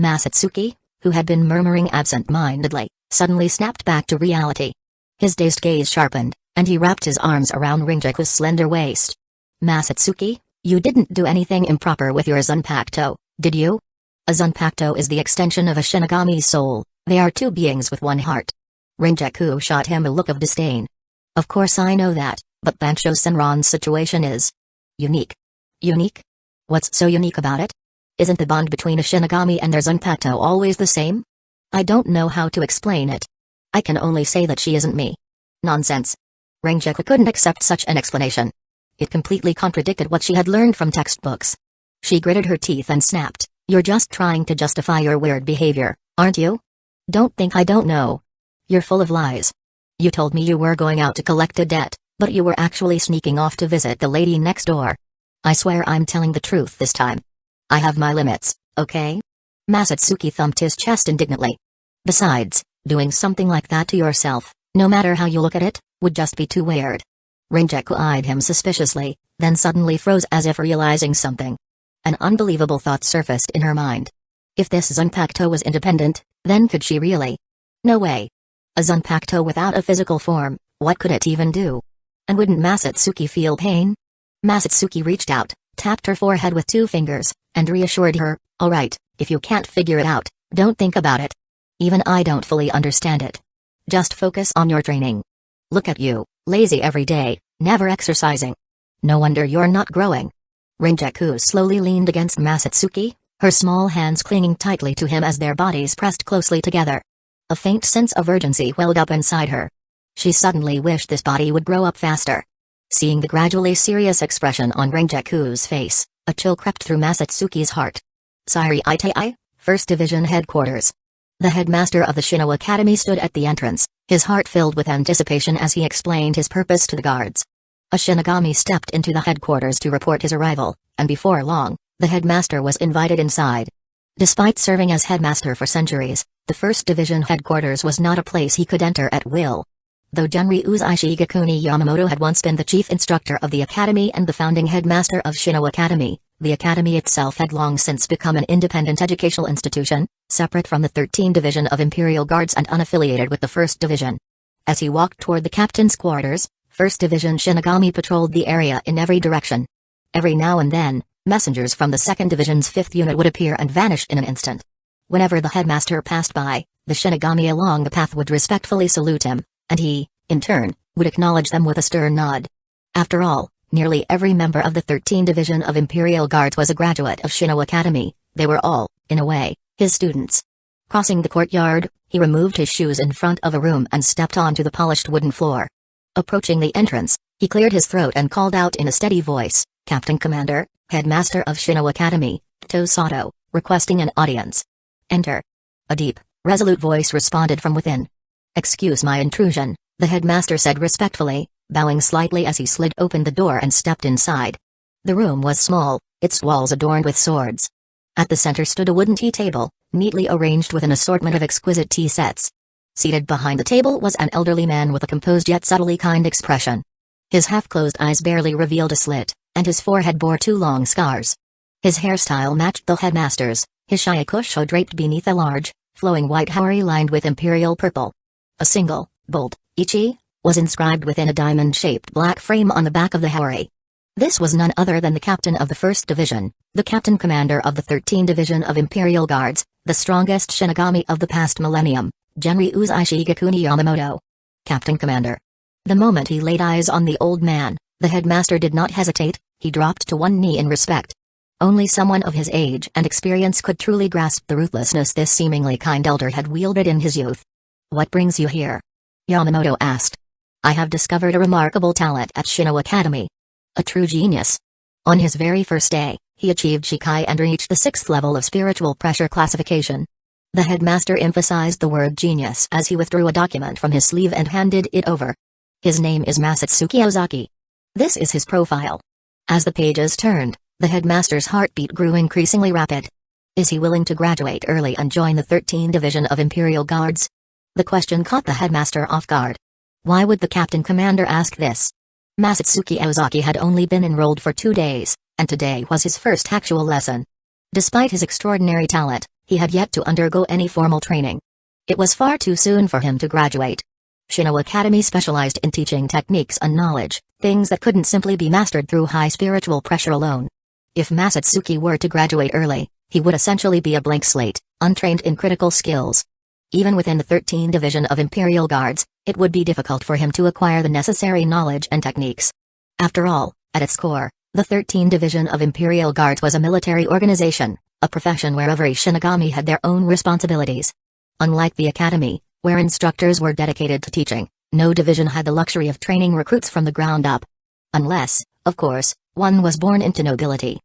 Masatsuki, who had been murmuring absent-mindedly, suddenly snapped back to reality. His dazed gaze sharpened, and he wrapped his arms around Ranjiku's slender waist. Masatsuki, you didn't do anything improper with your Zanpakuto, did you? A Zanpakuto is the extension of a Shinigami's soul. They are 2 beings with one heart. Rangiku shot him a look of disdain. Of course I know that, but Bansho Senran's situation is unique. Unique? What's so unique about it? Isn't the bond between a Shinigami and their Zanpakuto always the same? I don't know how to explain it. I can only say that she isn't me. Nonsense. Rangiku couldn't accept such an explanation. It completely contradicted what she had learned from textbooks. She gritted her teeth and snapped, You're just trying to justify your weird behavior, aren't you? Don't think I don't know. You're full of lies. You told me you were going out to collect a debt, but you were actually sneaking off to visit the lady next door. I swear I'm telling the truth this time. I have my limits, okay? Masatsuki thumped his chest indignantly. Besides, doing something like that to yourself, no matter how you look at it, would just be too weird. Rangiku eyed him suspiciously, then suddenly froze as if realizing something. An unbelievable thought surfaced in her mind. If this Zanpakuto was independent, then could she really? No way. A Zanpakuto without a physical form, what could it even do? And wouldn't Masatsuki feel pain? Masatsuki reached out, tapped her forehead with 2 fingers, and reassured her, "Alright, if you can't figure it out, don't think about it. Even I don't fully understand it. Just focus on your training. Look at you, lazy every day, never exercising. No wonder you're not growing." Rangiku slowly leaned against Masatsuki, her small hands clinging tightly to him as their bodies pressed closely together. A faint sense of urgency welled up inside her. She suddenly wished this body would grow up faster. Seeing the gradually serious expression on Rangiku's face, a chill crept through Masatsuki's heart. Seireitei, 1st Division Headquarters. The headmaster of the Shino Academy stood at the entrance, his heart filled with anticipation as he explained his purpose to the guards. A Shinigami stepped into the headquarters to report his arrival, and before long, the headmaster was invited inside. Despite serving as headmaster for centuries, the 1st Division Headquarters was not a place he could enter at will. Though Genryu's Ishigakuni Yamamoto had once been the chief instructor of the academy and the founding headmaster of Shino Academy, the academy itself had long since become an independent educational institution, separate from the 13th Division of Imperial Guards and unaffiliated with the 1st Division. As he walked toward the captain's quarters, 1st Division Shinigami patrolled the area in every direction. Every now and then, messengers from the 2nd Division's 5th unit would appear and vanish in an instant. Whenever the headmaster passed by, the Shinigami along the path would respectfully salute him, and he, in turn, would acknowledge them with a stern nod. After all, nearly every member of the 13th Division of Imperial Guards was a graduate of Shino Academy. They were all, in a way, his students. Crossing the courtyard, he removed his shoes in front of a room and stepped onto the polished wooden floor. Approaching the entrance, he cleared his throat and called out in a steady voice, "Captain Commander, Headmaster of Shino Academy, Tosato, requesting an audience." "Enter." A deep, resolute voice responded from within. "Excuse my intrusion," the headmaster said respectfully, bowing slightly as he slid open the door and stepped inside. The room was small, its walls adorned with swords. At the center stood a wooden tea table, neatly arranged with an assortment of exquisite tea sets. Seated behind the table was an elderly man with a composed yet subtly kind expression. His half-closed eyes barely revealed a slit, and his forehead bore 2 long scars. His hairstyle matched the headmaster's, his shayakusho draped beneath a large, flowing white haori lined with imperial purple. A single, bold, ichi, was inscribed within a diamond-shaped black frame on the back of the haori. This was none other than the captain of the 1st Division, the captain commander of the 13th Division of Imperial Guards, the strongest Shinigami of the past millennium, Genryu's Ishigakuni Yamamoto. "Captain Commander." The moment he laid eyes on the old man, the headmaster did not hesitate, he dropped to one knee in respect. Only someone of his age and experience could truly grasp the ruthlessness this seemingly kind elder had wielded in his youth. "What brings you here?" Yamamoto asked. "I have discovered a remarkable talent at Shino Academy. A true genius." On his very first day, he achieved Shikai and reached the 6th level of spiritual pressure classification. The headmaster emphasized the word genius as he withdrew a document from his sleeve and handed it over. "His name is Masatsuki Ozaki. This is his profile." As the pages turned, the headmaster's heartbeat grew increasingly rapid. Is he willing to graduate early and join the 13th Division of Imperial Guards? The question caught the headmaster off guard. Why would the captain commander ask this? Masatsuki Ozaki had only been enrolled for 2 days, and today was his first actual lesson. Despite his extraordinary talent, he had yet to undergo any formal training. It was far too soon for him to graduate. Shino Academy specialized in teaching techniques and knowledge, things that couldn't simply be mastered through high spiritual pressure alone. If Masatsuki were to graduate early, he would essentially be a blank slate, untrained in critical skills. Even within the 13th Division of Imperial Guards, it would be difficult for him to acquire the necessary knowledge and techniques. After all, at its core, the 13th Division of Imperial Guards was a military organization, a profession where every Shinigami had their own responsibilities. Unlike the academy, where instructors were dedicated to teaching, no division had the luxury of training recruits from the ground up. Unless, of course, one was born into nobility.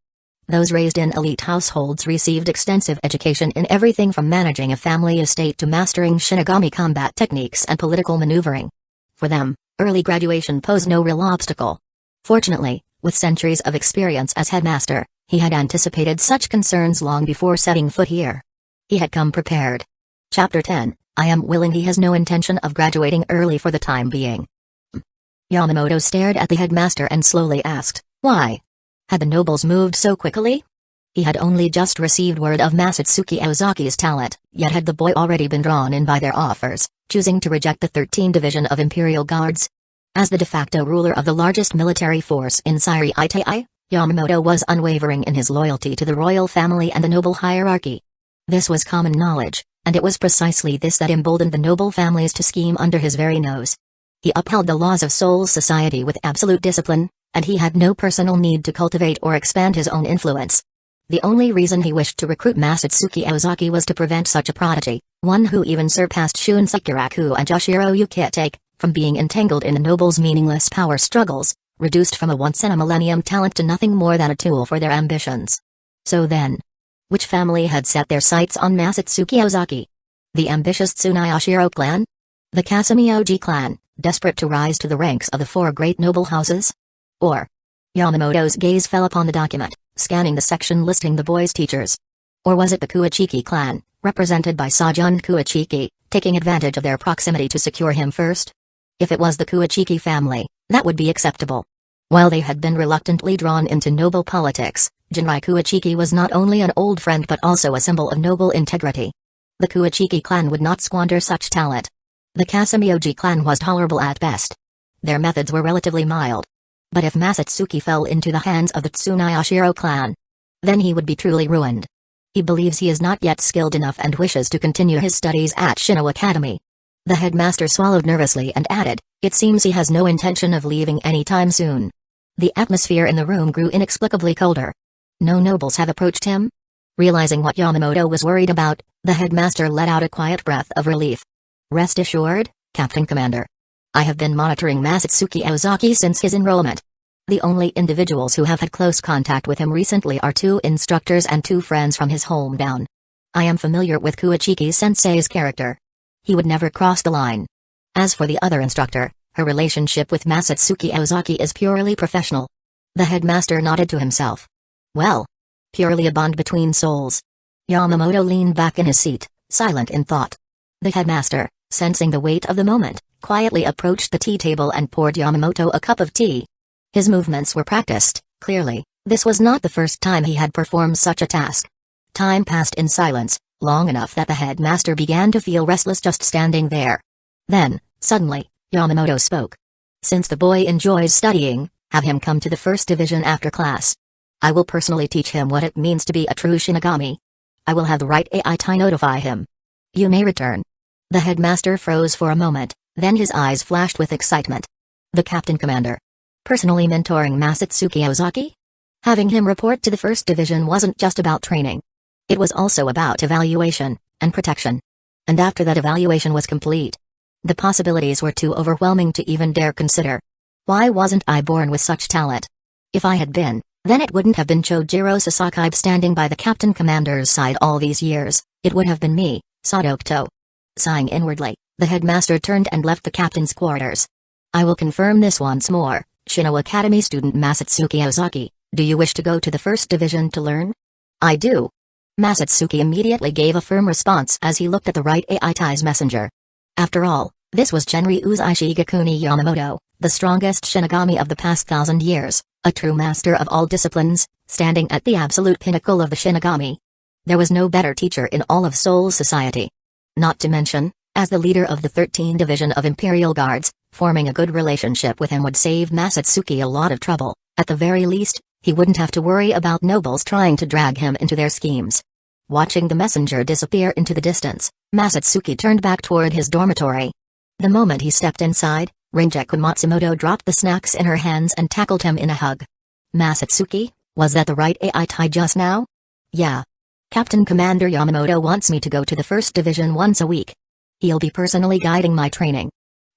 Those raised in elite households received extensive education in everything from managing a family estate to mastering Shinigami combat techniques and political maneuvering. For them, early graduation posed no real obstacle. Fortunately, with centuries of experience as headmaster, he had anticipated such concerns long before setting foot here. He had come prepared. Chapter 10, I am willing. He has no intention of graduating early for the time being. Yamamoto stared at the headmaster and slowly asked, why? Had the nobles moved so quickly? He had only just received word of Masatsuki Ozaki's talent, yet had the boy already been drawn in by their offers, choosing to reject the 13th Division of Imperial Guards? As the de facto ruler of the largest military force in Seireitei, Yamamoto was unwavering in his loyalty to the royal family and the noble hierarchy. This was common knowledge, and it was precisely this that emboldened the noble families to scheme under his very nose. He upheld the laws of Soul's society with absolute discipline, and he had no personal need to cultivate or expand his own influence. The only reason he wished to recruit Masatsuki Ozaki was to prevent such a prodigy, one who even surpassed Shunsei Kyoraku and Ukitake, from being entangled in the nobles' meaningless power struggles, reduced from a once-in-a-millennium talent to nothing more than a tool for their ambitions. So then, which family had set their sights on Masatsuki Ozaki? The ambitious Tsunayashiro clan? The Casamioji clan, desperate to rise to the ranks of the four great noble houses? Or? Yamamoto's gaze fell upon the document, scanning the section listing the boy's teachers. Or was it the Kuachiki clan, represented by Sajun Kuachiki, taking advantage of their proximity to secure him first? If it was the Kuachiki family, that would be acceptable. While they had been reluctantly drawn into noble politics, Jinrai Kuachiki was not only an old friend but also a symbol of noble integrity. The Kuachiki clan would not squander such talent. The Casamioji clan was tolerable at best. Their methods were relatively mild. But if Masatsuki fell into the hands of the Tsunayashiro clan, then he would be truly ruined. He believes he is not yet skilled enough and wishes to continue his studies at Shino Academy. The headmaster swallowed nervously and added, it seems he has no intention of leaving anytime soon. The atmosphere in the room grew inexplicably colder. No nobles have approached him? Realizing what Yamamoto was worried about, the headmaster let out a quiet breath of relief. Rest assured, Captain Commander. I have been monitoring Masatsuki Ozaki since his enrollment. The only individuals who have had close contact with him recently are 2 instructors and 2 friends from his hometown. I am familiar with Kuachiki-sensei's character. He would never cross the line. As for the other instructor, her relationship with Masatsuki Ozaki is purely professional. The headmaster nodded to himself. Well, purely a bond between souls. Yamamoto leaned back in his seat, silent in thought. The headmaster, sensing the weight of the moment, quietly approached the tea table and poured Yamamoto a cup of tea. His movements were practiced, clearly, this was not the first time he had performed such a task. Time passed in silence, long enough that the headmaster began to feel restless just standing there. Then, suddenly, Yamamoto spoke. Since the boy enjoys studying, have him come to the 1st Division after class. I will personally teach him what it means to be a true Shinigami. I will have the right Aitai notify him. You may return. The headmaster froze for a moment, then his eyes flashed with excitement. The Captain Commander. Personally mentoring Masatsuki Ozaki? Having him report to the 1st Division wasn't just about training. It was also about evaluation and protection. And after that evaluation was complete, the possibilities were too overwhelming to even dare consider. Why wasn't I born with such talent? If I had been, then it wouldn't have been Chojiro Sasaki standing by the Captain Commander's side all these years, it would have been me, Sadokto. Sighing inwardly, the headmaster turned and left the captain's quarters. I will confirm this once more, Shino Academy student Masatsuki Ozaki, do you wish to go to the 1st Division to learn? I do. Masatsuki immediately gave a firm response as he looked at the right Aitai's messenger. After all, this was Genryu's Ishigakuni Yamamoto, the strongest Shinigami of the past 1,000 years, a true master of all disciplines, standing at the absolute pinnacle of the Shinigami. There was no better teacher in all of Soul's society. Not to mention, as the leader of the 13th Division of Imperial Guards, forming a good relationship with him would save Masatsuki a lot of trouble. At the very least, he wouldn't have to worry about nobles trying to drag him into their schemes. Watching the messenger disappear into the distance, Masatsuki turned back toward his dormitory. The moment he stepped inside, Rangiku Matsumoto dropped the snacks in her hands and tackled him in a hug. Masatsuki, was that the right Aitai just now? Yeah. Captain Commander Yamamoto wants me to go to the 1st Division once a week. He'll be personally guiding my training.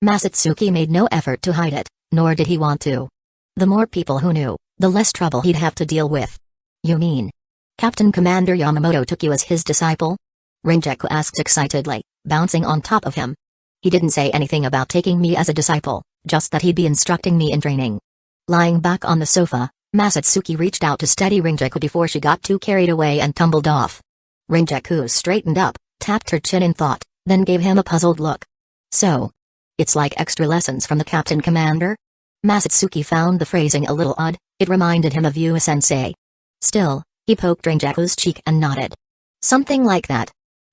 Masatsuki made no effort to hide it, nor did he want to. The more people who knew, the less trouble he'd have to deal with. You mean Captain Commander Yamamoto took you as his disciple? Rangiku asked excitedly, bouncing on top of him. He didn't say anything about taking me as a disciple, just that he'd be instructing me in training. Lying back on the sofa, Masatsuki reached out to steady Rangiku before she got too carried away and tumbled off. Rangiku straightened up, tapped her chin in thought. then gave him a puzzled look. So, it's like extra lessons from the captain commander? Masatsuki found the phrasing a little odd. It reminded him of Yua-sensei. Still, he poked Rangaku's cheek and nodded. Something like that.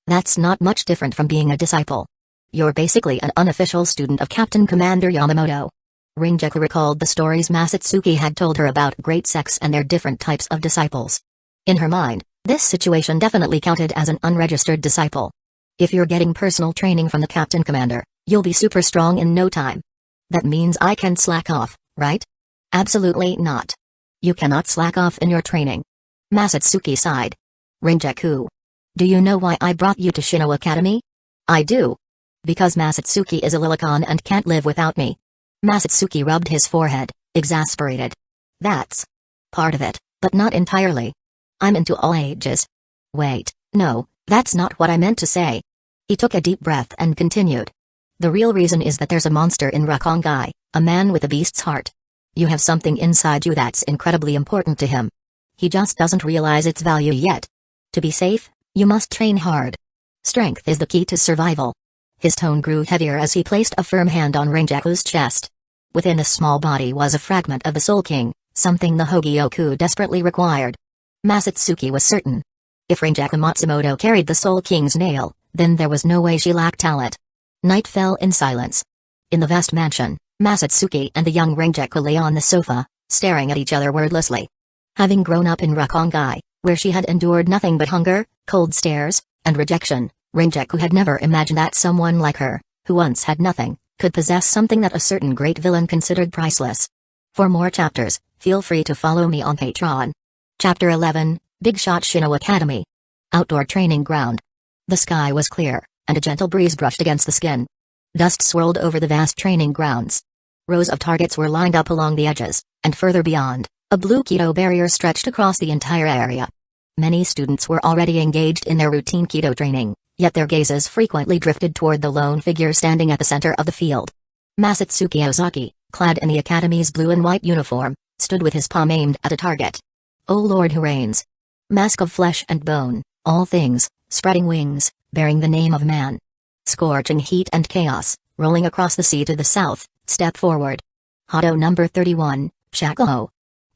That's not much different from being a disciple. You're basically an unofficial student of Captain Commander Yamamoto. Rangiku recalled the stories Masatsuki had told her about great sects and their different types of disciples. In her mind, this situation definitely counted as an unregistered disciple. If you're getting personal training from the Captain Commander, you'll be super strong in no time. That means I can slack off, right? Absolutely not. You cannot slack off in your training. Masatsuki sighed. Rangiku. Do you know why I brought you to Shino Academy? I do. Because Masatsuki is a Lilicon and can't live without me. Masatsuki rubbed his forehead, exasperated. That's part of it, but not entirely. I'm into all ages. Wait, no, that's not what I meant to say. He took a deep breath and continued. The real reason is that there's a monster in Rukongai, a man with a beast's heart. You have something inside you that's incredibly important to him. He just doesn't realize its value yet. To be safe, you must train hard. Strength is the key to survival. His tone grew heavier as he placed a firm hand on Rangaku's chest. Within the small body was a fragment of the Soul King, something the Hogyoku desperately required. Masatsuki was certain. If Rangiku Matsumoto carried the Soul King's nail, then there was no way she lacked talent. Night fell in silence. In the vast mansion, Masatsuki and the young Rangiku lay on the sofa, staring at each other wordlessly. Having grown up in Rukongai, where she had endured nothing but hunger, cold stares, and rejection, Rangiku had never imagined that someone like her, who once had nothing, could possess something that a certain great villain considered priceless. For more chapters, feel free to follow me on Patreon. Chapter 11, Big Shot Shino Academy. Outdoor training ground. The sky was clear, and a gentle breeze brushed against the skin. Dust swirled over the vast training grounds. Rows of targets were lined up along the edges, and further beyond, a blue Kido barrier stretched across the entire area. Many students were already engaged in their routine Kido training, yet their gazes frequently drifted toward the lone figure standing at the center of the field. Masatsuki Ozaki, clad in the academy's blue and white uniform, stood with his palm aimed at a target. O Lord who reigns. Mask of flesh and bone, all things, spreading wings, bearing the name of man. Scorching heat and chaos, rolling across the sea to the south, step forward. Hado number 31, Shakuho.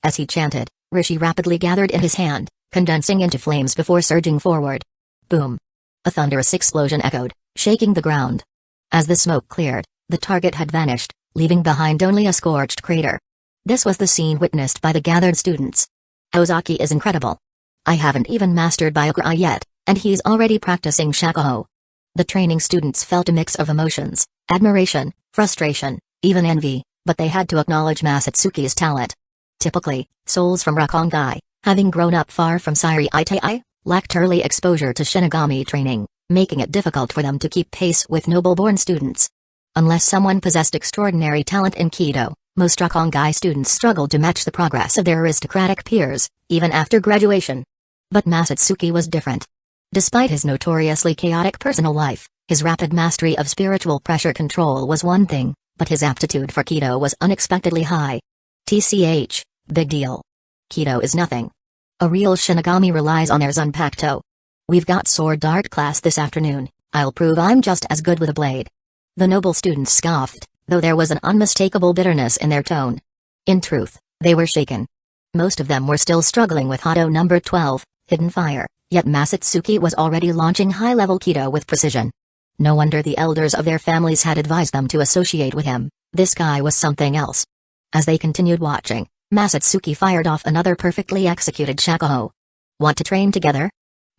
As he chanted, Rishi rapidly gathered in his hand, condensing into flames before surging forward. Boom. A thunderous explosion echoed, shaking the ground. As the smoke cleared, the target had vanished, leaving behind only a scorched crater. This was the scene witnessed by the gathered students. Ozaki is incredible. I haven't even mastered Byakurai yet, and he's already practicing Shakuho. The training students felt a mix of emotions, admiration, frustration, even envy, but they had to acknowledge Masatsuki's talent. Typically, souls from Rukongai, having grown up far from Seireitei, lacked early exposure to Shinigami training, making it difficult for them to keep pace with noble-born students. Unless someone possessed extraordinary talent in Kido, most Rukongai students struggled to match the progress of their aristocratic peers, even after graduation. But Masatsuki was different. Despite his notoriously chaotic personal life, his rapid mastery of spiritual pressure control was one thing, but his aptitude for Kido was unexpectedly high. TCH, big deal. Kido is nothing. A real Shinigami relies on their Zanpakuto. We've got sword art class this afternoon, I'll prove I'm just as good with a blade. The noble students scoffed, though there was an unmistakable bitterness in their tone. In truth, they were shaken. Most of them were still struggling with Hado number 12, Hidden Fire, yet Masatsuki was already launching high-level Kido with precision. No wonder the elders of their families had advised them to associate with him. This guy was something else. As they continued watching, Masatsuki fired off another perfectly executed Shakuho. Want to train together?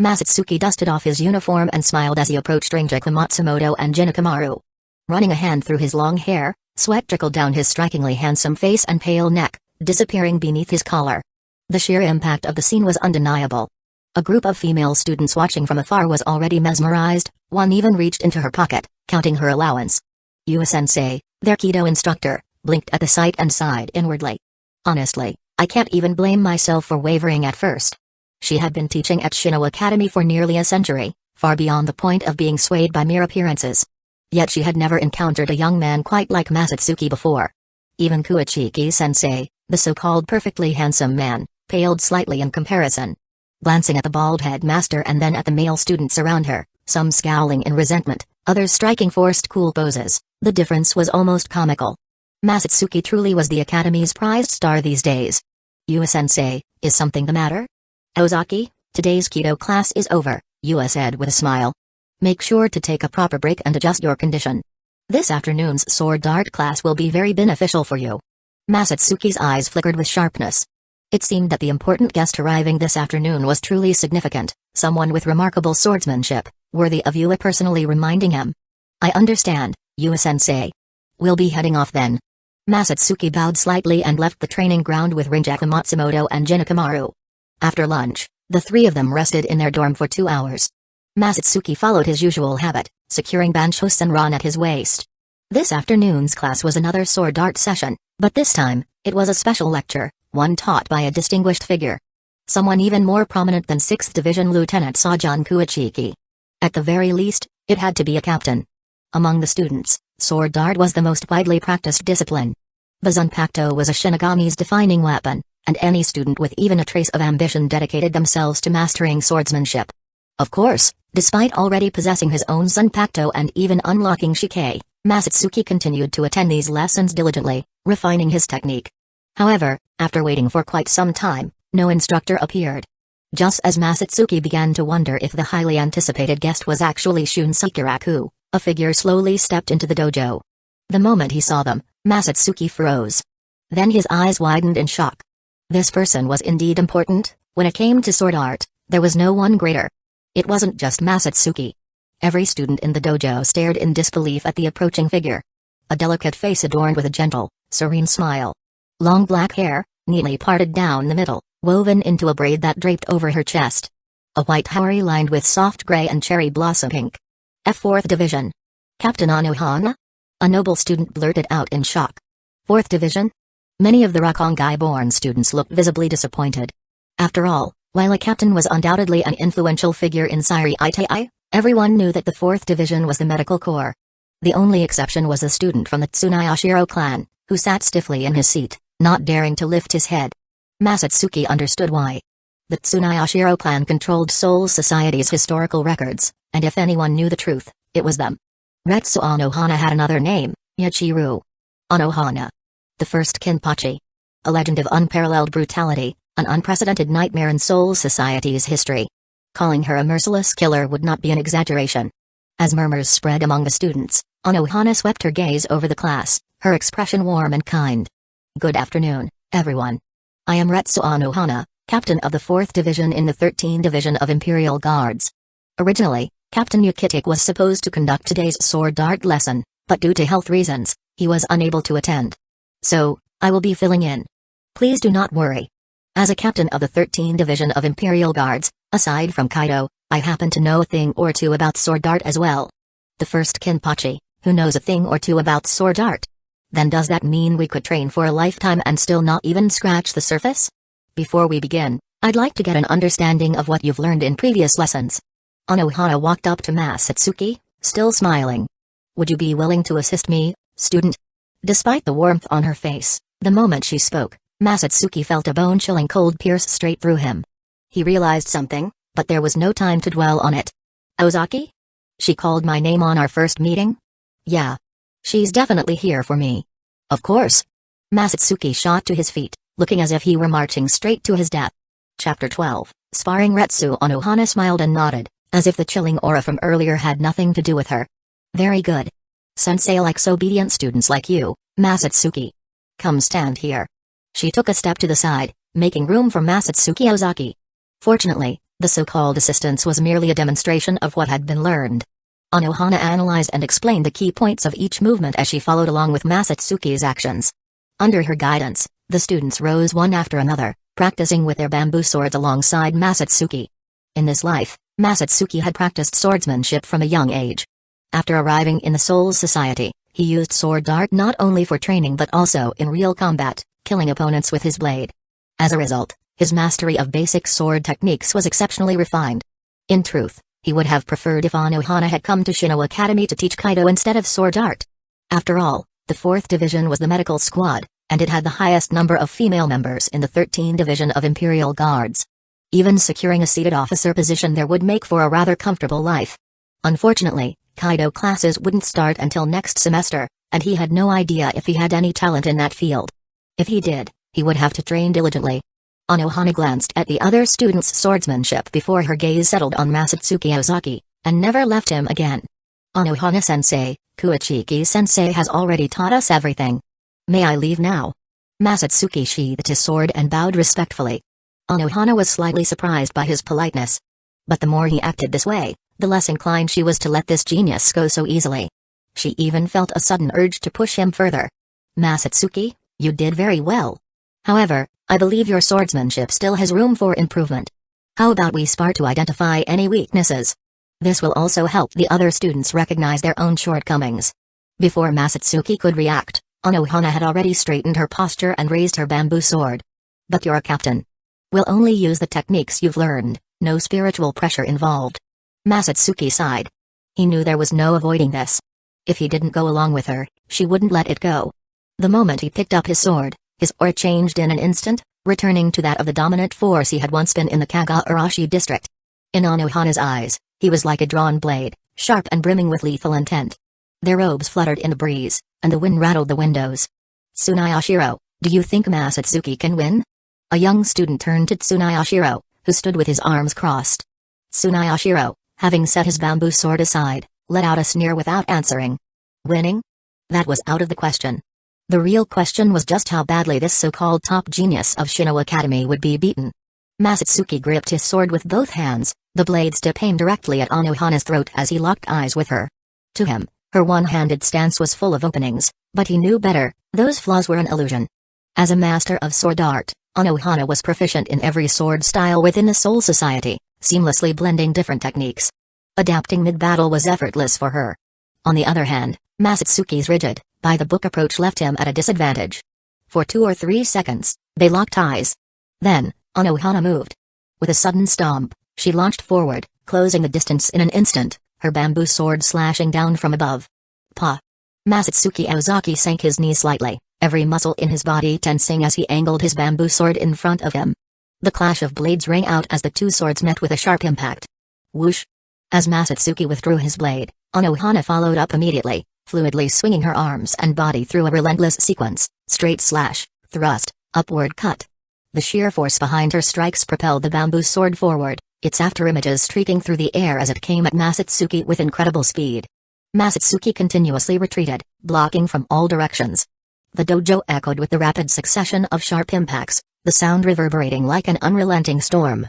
Masatsuki dusted off his uniform and smiled as he approached Rangiku Matsumoto and Jinakamaru. Running a hand through his long hair, sweat trickled down his strikingly handsome face and pale neck, disappearing beneath his collar. The sheer impact of the scene was undeniable. A group of female students watching from afar was already mesmerized, one even reached into her pocket, counting her allowance. Yua-sensei, their Kido instructor, blinked at the sight and sighed inwardly. Honestly, I can't even blame myself for wavering at first. She had been teaching at Shino Academy for nearly a century, far beyond the point of being swayed by mere appearances. Yet she had never encountered a young man quite like Masatsuki before. Even Kuachiki-sensei, the so-called perfectly handsome man, paled slightly in comparison. Glancing at the bald head master and then at the male students around her, some scowling in resentment, others striking forced cool poses. The difference was almost comical. Masatsuki truly was the Academy's prized star these days. Yua-sensei, is something the matter? Ozaki, today's Kido class is over, Yua said with a smile. Make sure to take a proper break and adjust your condition. This afternoon's sword art class will be very beneficial for you. Masatsuki's eyes flickered with sharpness. It seemed that the important guest arriving this afternoon was truly significant, someone with remarkable swordsmanship, worthy of Yua personally reminding him. I understand, Yua-sensei. We'll be heading off then. Masatsuki bowed slightly and left the training ground with Rangiku Matsumoto and Jinakamaru. After lunch, the three of them rested in their dorm for 2 hours. Masatsuki followed his usual habit, securing Bansho Senran at his waist. This afternoon's class was another sword art session, but this time, it was a special lecture, one taught by a distinguished figure. Someone even more prominent than 6th Division Lieutenant Sajan Kuichiki. At the very least, it had to be a captain. Among the students, sword art was the most widely practiced discipline. The Zanpakuto was a Shinigami's defining weapon, and any student with even a trace of ambition dedicated themselves to mastering swordsmanship. Of course, despite already possessing his own Zanpakuto and even unlocking Shike, Masatsuki continued to attend these lessons diligently, refining his technique. However, after waiting for quite some time, no instructor appeared. Just as Masatsuki began to wonder if the highly anticipated guest was actually Shun Sakuraku, a figure slowly stepped into the dojo. The moment he saw them, Masatsuki froze. Then his eyes widened in shock. This person was indeed important. When it came to sword art, there was no one greater. It wasn't just Masatsuki. Every student in the dojo stared in disbelief at the approaching figure. A delicate face adorned with a gentle, serene smile. Long black hair, neatly parted down the middle, woven into a braid that draped over her chest. A white houri lined with soft gray and cherry blossom pink. F4th Division. Captain Unohana? A noble student blurted out in shock. 4th Division? Many of the Rukongai-born students looked visibly disappointed. After all, while a captain was undoubtedly an influential figure in Seireitei, everyone knew that the 4th Division was the medical corps. The only exception was a student from the Tsunayashiro clan, who sat stiffly in his seat, not daring to lift his head. Masatsuki understood why. The Tsunayashiro clan controlled Soul Society's historical records, and if anyone knew the truth, it was them. Retsu Unohana had another name, Yachiru Unohana. The first Kinpachi. A legend of unparalleled brutality, an unprecedented nightmare in Soul Society's history. Calling her a merciless killer would not be an exaggeration. As murmurs spread among the students, Unohana swept her gaze over the class, her expression warm and kind. Good afternoon, everyone. I am Retsu Unohana, captain of the 4th Division in the 13th Division of Imperial Guards. Originally, Captain Ukitake was supposed to conduct today's sword art lesson, but due to health reasons, he was unable to attend. So, I will be filling in. Please do not worry. As a captain of the 13th Division of Imperial Guards, aside from Kaido, I happen to know a thing or two about sword art as well. The first Kinpachi, who knows a thing or two about sword art? Then does that mean we could train for a lifetime and still not even scratch the surface? Before we begin, I'd like to get an understanding of what you've learned in previous lessons. Unohana walked up to Masatsuki, still smiling. Would you be willing to assist me, student? Despite the warmth on her face, the moment she spoke, Masatsuki felt a bone-chilling cold pierce straight through him. He realized something, but there was no time to dwell on it. Ozaki? She called my name on our first meeting? Yeah. She's definitely here for me. Of course. Masatsuki shot to his feet, looking as if he were marching straight to his death. Chapter 12, Sparring. Retsu Unohana smiled and nodded, as if the chilling aura from earlier had nothing to do with her. Very good. Sensei likes obedient students like you, Masatsuki. Come stand here. She took a step to the side, making room for Masatsuki Ozaki. Fortunately, the so-called assistance was merely a demonstration of what had been learned. Unohana analyzed and explained the key points of each movement as she followed along with Masatsuki's actions. Under her guidance, the students rose one after another, practicing with their bamboo swords alongside Masatsuki. In this life, Masatsuki had practiced swordsmanship from a young age. After arriving in the Soul Society, he used sword art not only for training but also in real combat, killing opponents with his blade. As a result, his mastery of basic sword techniques was exceptionally refined. In truth, he would have preferred if Unohana had come to Shino Academy to teach Kaido instead of sword art. After all, the 4th Division was the medical squad, and it had the highest number of female members in the 13th Division of Imperial Guards. Even securing a seated officer position there would make for a rather comfortable life. Unfortunately, Kaido classes wouldn't start until next semester, and he had no idea if he had any talent in that field. If he did, he would have to train diligently. Unohana glanced at the other students' swordsmanship before her gaze settled on Masatsuki Ozaki, and never left him again. Unohana-sensei, Kuachiki-sensei has already taught us everything. May I leave now? Masatsuki sheathed his sword and bowed respectfully. Unohana was slightly surprised by his politeness. But the more he acted this way, the less inclined she was to let this genius go so easily. She even felt a sudden urge to push him further. Masatsuki, you did very well. However, I believe your swordsmanship still has room for improvement. How about we spar to identify any weaknesses? This will also help the other students recognize their own shortcomings. Before Masatsuki could react, Unohana had already straightened her posture and raised her bamboo sword. But you're a captain. We'll only use the techniques you've learned, no spiritual pressure involved. Masatsuki sighed. He knew there was no avoiding this. If he didn't go along with her, she wouldn't let it go. The moment he picked up his sword, his aura changed in an instant, returning to that of the dominant force he had once been in the Kagurashi district. In Unohana's eyes, he was like a drawn blade, sharp and brimming with lethal intent. Their robes fluttered in the breeze, and the wind rattled the windows. Tsunayashiro, do you think Masatsuki can win? A young student turned to Tsunayashiro, who stood with his arms crossed. Tsunayashiro, having set his bamboo sword aside, let out a sneer without answering. Winning? That was out of the question. The real question was just how badly this so-called top genius of Shino Academy would be beaten. Masatsuki gripped his sword with both hands, the blade's tip aimed directly at Unohana's throat as he locked eyes with her. To him, her one-handed stance was full of openings, but he knew better, those flaws were an illusion. As a master of sword art, Unohana was proficient in every sword style within the Soul Society, seamlessly blending different techniques. Adapting mid-battle was effortless for her. On the other hand, Masatsuki's rigid, by-the-book approach left him at a disadvantage. For 2 or 3 seconds, they locked eyes. Then, Unohana moved. With a sudden stomp, she launched forward, closing the distance in an instant, her bamboo sword slashing down from above. Pa! Masatsuki Ozaki sank his knees slightly, every muscle in his body tensing as he angled his bamboo sword in front of him. The clash of blades rang out as the two swords met with a sharp impact. Whoosh! As Masatsuki withdrew his blade, Unohana followed up immediately, fluidly swinging her arms and body through a relentless sequence, straight slash, thrust, upward cut. The sheer force behind her strikes propelled the bamboo sword forward, its afterimages streaking through the air as it came at Masatsuki with incredible speed. Masatsuki continuously retreated, blocking from all directions. The dojo echoed with the rapid succession of sharp impacts, the sound reverberating like an unrelenting storm.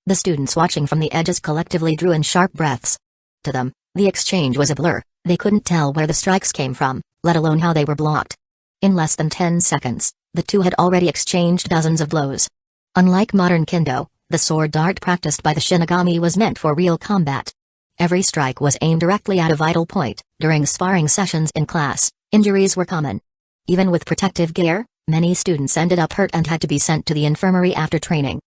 The students watching from the edges collectively drew in sharp breaths. To them, the exchange was a blur, they couldn't tell where the strikes came from, let alone how they were blocked. In less than 10 seconds, the two had already exchanged dozens of blows. Unlike modern kendo, the sword art practiced by the Shinigami was meant for real combat. Every strike was aimed directly at a vital point. During sparring sessions in class, injuries were common. Even with protective gear, many students ended up hurt and had to be sent to the infirmary after training.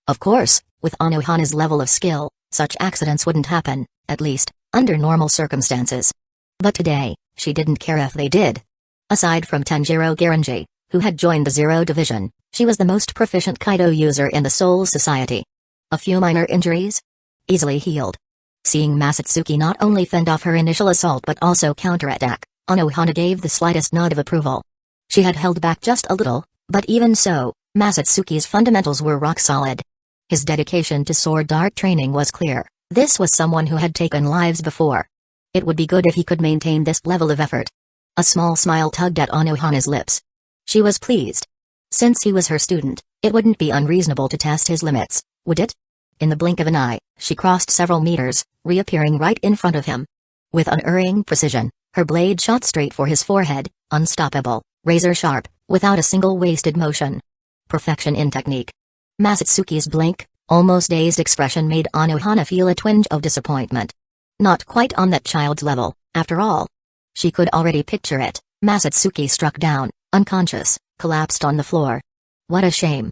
Of course, with Unohana's level of skill, such accidents wouldn't happen, at least, under normal circumstances. But today, she didn't care if they did. Aside from Tanjiro Garanji, who had joined the Zero Division, she was the most proficient Kaido user in the Soul Society. A few minor injuries? Easily healed. Seeing Masatsuki not only fend off her initial assault but also counterattack, Unohana gave the slightest nod of approval. She had held back just a little, but even so, Masatsuki's fundamentals were rock solid. His dedication to sword art training was clear. This was someone who had taken lives before. It would be good if he could maintain this level of effort. A small smile tugged at Unohana's lips. She was pleased. Since he was her student, it wouldn't be unreasonable to test his limits, would it? In the blink of an eye, she crossed several meters, reappearing right in front of him. With unerring precision, her blade shot straight for his forehead, unstoppable, razor sharp, without a single wasted motion. Perfection in technique. Masatsuki's blank, almost dazed expression made Unohana feel a twinge of disappointment. Not quite on that child's level, after all. She could already picture it. Masatsuki struck down, unconscious, collapsed on the floor. What a shame.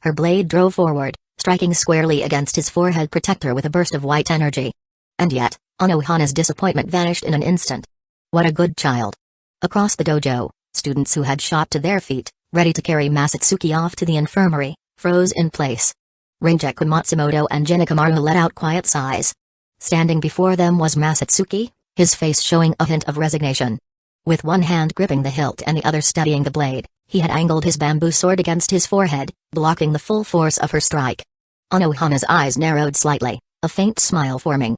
Her blade drove forward, striking squarely against his forehead protector with a burst of white energy. And yet, Unohana's disappointment vanished in an instant. What a good child. Across the dojo, students who had shot to their feet, ready to carry Masatsuki off to the infirmary, froze in place. Rangiku Matsumoto and Jinakamaru let out quiet sighs. Standing before them was Masatsuki, his face showing a hint of resignation. With one hand gripping the hilt and the other steadying the blade, he had angled his bamboo sword against his forehead, blocking the full force of her strike. Unohana's eyes narrowed slightly, a faint smile forming.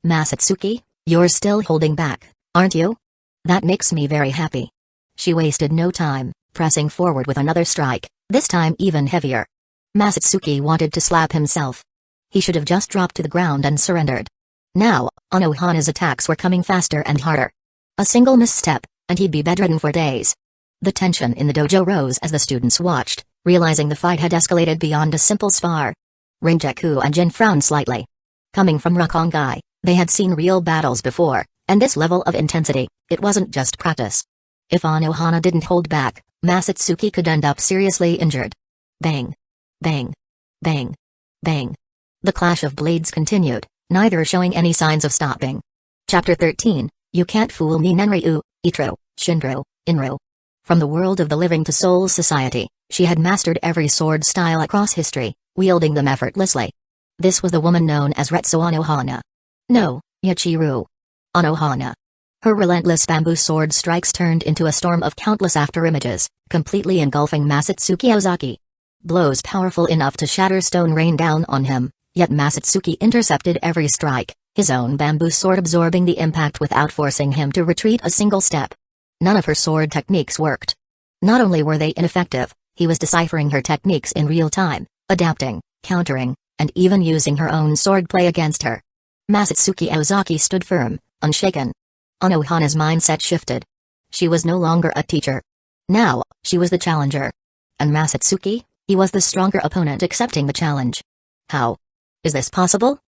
"Masatsuki, you're still holding back, aren't you? That makes me very happy." She wasted no time, pressing forward with another strike, this time even heavier. Masatsuki wanted to slap himself. He should have just dropped to the ground and surrendered. Now, Unohana's attacks were coming faster and harder. A single misstep, and he'd be bedridden for days. The tension in the dojo rose as the students watched, realizing the fight had escalated beyond a simple spar. Rangiku and Jin frowned slightly. Coming from Rukongai, they had seen real battles before, and this level of intensity, it wasn't just practice. If Unohana didn't hold back, Masatsuki could end up seriously injured. Bang! Bang! Bang! Bang! The clash of blades continued, neither showing any signs of stopping. Chapter 13, You Can't Fool Me. Nenryu, Itro, Shinro, Inro. From the world of the living to Soul Society, she had mastered every sword style across history, wielding them effortlessly. This was the woman known as Retsu Unohana. No, Yachiru Unohana. Her relentless bamboo sword strikes turned into a storm of countless afterimages, completely engulfing Masatsuki Ozaki. Blows powerful enough to shatter stone rained down on him, yet Masatsuki intercepted every strike, his own bamboo sword absorbing the impact without forcing him to retreat a single step. None of her sword techniques worked. Not only were they ineffective, he was deciphering her techniques in real time, adapting, countering, and even using her own swordplay against her. Masatsuki Ozaki stood firm, unshaken. Unohana's mindset shifted. She was no longer a teacher. Now, she was the challenger. And Masatsuki, he was the stronger opponent accepting the challenge. How is this possible?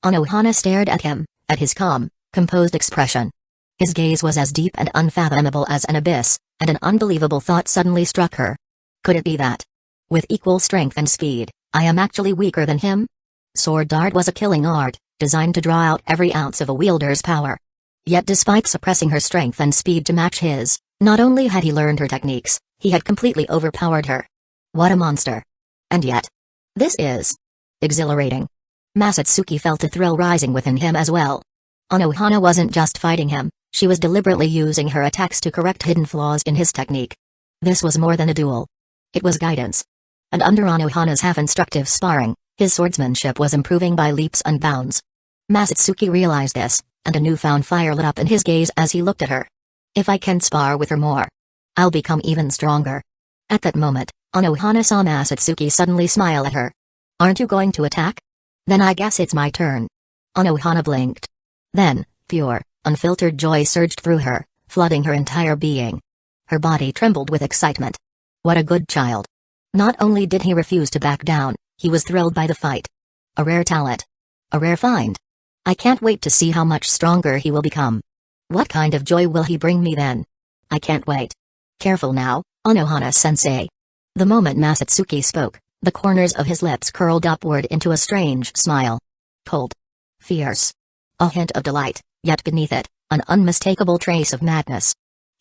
Unohana stared at him, at his calm, composed expression. His gaze was as deep and unfathomable as an abyss, and an unbelievable thought suddenly struck her. Could it be that, with equal strength and speed, I am actually weaker than him? Sword art was a killing art, designed to draw out every ounce of a wielder's power. Yet despite suppressing her strength and speed to match his, not only had he learned her techniques, he had completely overpowered her. What a monster. And yet, this is exhilarating. Masatsuki felt a thrill rising within him as well. Unohana wasn't just fighting him, she was deliberately using her attacks to correct hidden flaws in his technique. This was more than a duel. It was guidance. And under Unohana's half-instructive sparring, his swordsmanship was improving by leaps and bounds. Masatsuki realized this, and a newfound fire lit up in his gaze as he looked at her. If I can spar with her more, I'll become even stronger. At that moment, Unohana saw Masatsuki suddenly smile at her. Aren't you going to attack? Then I guess it's my turn. Unohana blinked. Then, pure, unfiltered joy surged through her, flooding her entire being. Her body trembled with excitement. What a good child. Not only did he refuse to back down, he was thrilled by the fight. A rare talent. A rare find. I can't wait to see how much stronger he will become. What kind of joy will he bring me then? I can't wait. Careful now, Unohana-sensei. The moment Masatsuki spoke, the corners of his lips curled upward into a strange smile. Cold. Fierce. A hint of delight, yet beneath it, an unmistakable trace of madness.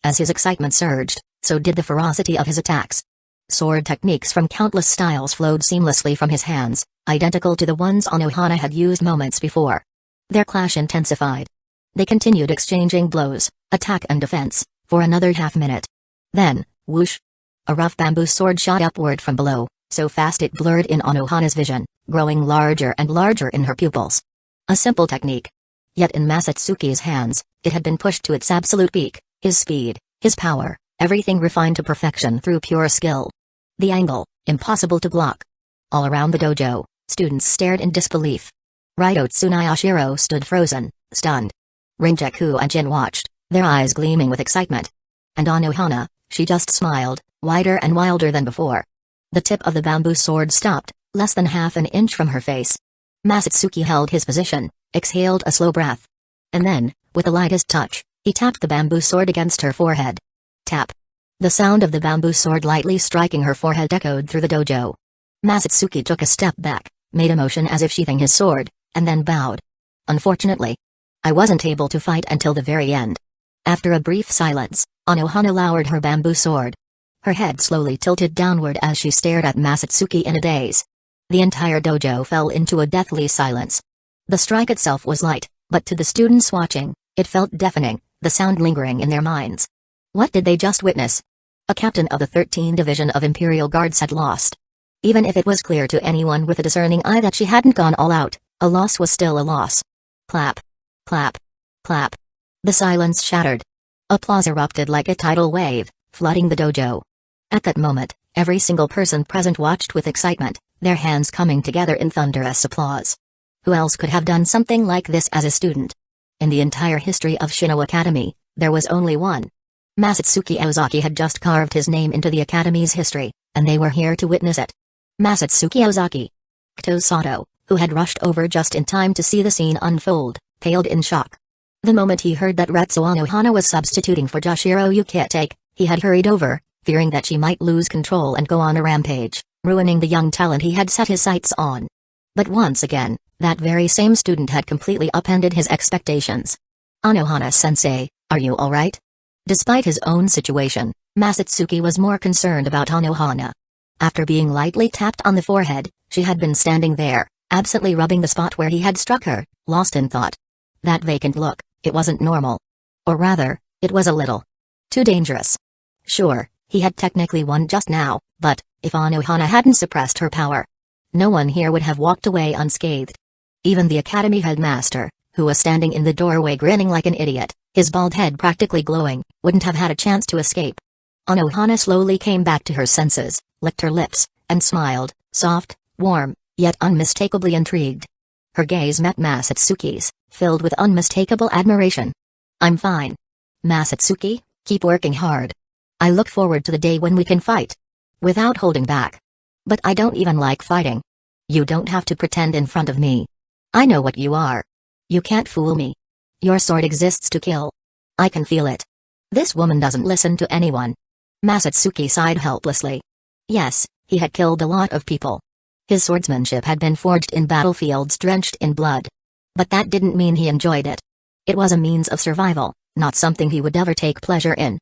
As his excitement surged, so did the ferocity of his attacks. Sword techniques from countless styles flowed seamlessly from his hands, identical to the ones Unohana had used moments before. Their clash intensified. They continued exchanging blows, attack and defense, for another half-minute. Then, whoosh! A rough bamboo sword shot upward from below, so fast it blurred in Unohana's vision, growing larger and larger in her pupils. A simple technique. Yet in Masatsuki's hands, it had been pushed to its absolute peak, his speed, his power, everything refined to perfection through pure skill. The angle, impossible to block. All around the dojo, students stared in disbelief. Raito Tsunayashiro stood frozen, stunned. Rangiku and Jin watched, their eyes gleaming with excitement. And Unohana, she just smiled, wider and wilder than before. The tip of the bamboo sword stopped, less than half an inch from her face. Masatsuki held his position, exhaled a slow breath. And then, with the lightest touch, he tapped the bamboo sword against her forehead. Tap. The sound of the bamboo sword lightly striking her forehead echoed through the dojo. Masatsuki took a step back, made a motion as if sheathing his sword, and then bowed. Unfortunately, I wasn't able to fight until the very end. After a brief silence, Unohana lowered her bamboo sword. Her head slowly tilted downward as she stared at Masatsuki in a daze. The entire dojo fell into a deathly silence. The strike itself was light, but to the students watching, It felt deafening, the sound lingering in their minds. What did they just witness? A captain of the 13th Division of Imperial Guards had lost. Even if it was clear to anyone with a discerning eye that she hadn't gone all out, a loss was still a loss. Clap. Clap. Clap. The silence shattered. Applause erupted like a tidal wave, flooding the dojo. At that moment, every single person present watched with excitement, their hands coming together in thunderous applause. Who else could have done something like this as a student? In the entire history of Shino Academy, there was only one. Masatsuki Ozaki had just carved his name into the Academy's history, and they were here to witness it. Masatsuki Ozaki. Sato, who had rushed over just in time to see the scene unfold, paled in shock. The moment he heard that Retsu Unohana was substituting for Joshiro Ukitake, he had hurried over, fearing that she might lose control and go on a rampage, ruining the young talent he had set his sights on. But once again, that very same student had completely upended his expectations. Unohana-sensei, are you alright? Despite his own situation, Masatsuki was more concerned about Unohana. After being lightly tapped on the forehead, she had been standing there, absently rubbing the spot where he had struck her, lost in thought. That vacant look, it wasn't normal. Or rather, it was a little too dangerous. Sure, he had technically won just now, but if Unohana hadn't suppressed her power, no one here would have walked away unscathed. Even the academy headmaster, who was standing in the doorway grinning like an idiot, his bald head practically glowing, wouldn't have had a chance to escape. Unohana slowly came back to her senses, licked her lips, and smiled, soft, warm, yet unmistakably intrigued. Her gaze met Masatsuki's, filled with unmistakable admiration. I'm fine. Masatsuki, keep working hard. I look forward to the day when we can fight. Without holding back. But I don't even like fighting. You don't have to pretend in front of me. I know what you are. You can't fool me. Your sword exists to kill. I can feel it. This woman doesn't listen to anyone. Masatsuki sighed helplessly. Yes, he had killed a lot of people. His swordsmanship had been forged in battlefields drenched in blood. But that didn't mean he enjoyed it. It was a means of survival, not something he would ever take pleasure in.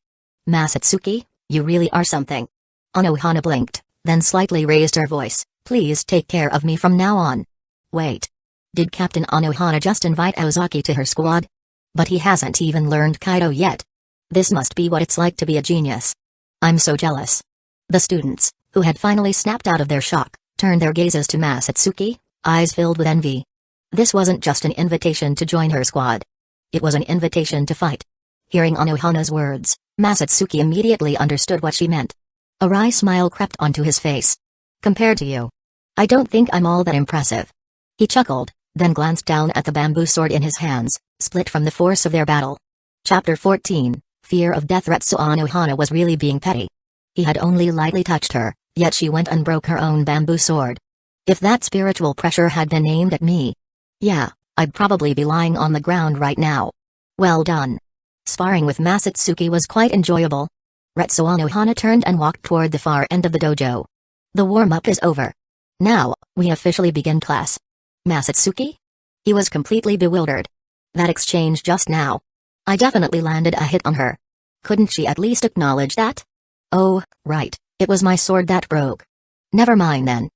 Masatsuki, you really are something. Unohana blinked, then slightly raised her voice. Please take care of me from now on. Wait. Did Captain Unohana just invite Ozaki to her squad? But he hasn't even learned Kaido yet. This must be what it's like to be a genius. I'm so jealous. The students, who had finally snapped out of their shock, turned their gazes to Masatsuki, eyes filled with envy. This wasn't just an invitation to join her squad. It was an invitation to fight. Hearing Unohana's words, Masatsuki immediately understood what she meant. A wry smile crept onto his face. Compared to you, I don't think I'm all that impressive. He chuckled, then glanced down at the bamboo sword in his hands, split from the force of their battle. Chapter 14, Fear of Death. Retsu Unohana was really being petty. He had only lightly touched her, yet she went and broke her own bamboo sword. If that spiritual pressure had been aimed at me, yeah, I'd probably be lying on the ground right now. Well done. Sparring with Masatsuki was quite enjoyable. Retsu Unohana turned and walked toward the far end of the dojo. The warm-up is over. Now, we officially begin class. Masatsuki? He was completely bewildered. That exchange just now. I definitely landed a hit on her. Couldn't she at least acknowledge that? Oh, right, it was my sword that broke. Never mind then.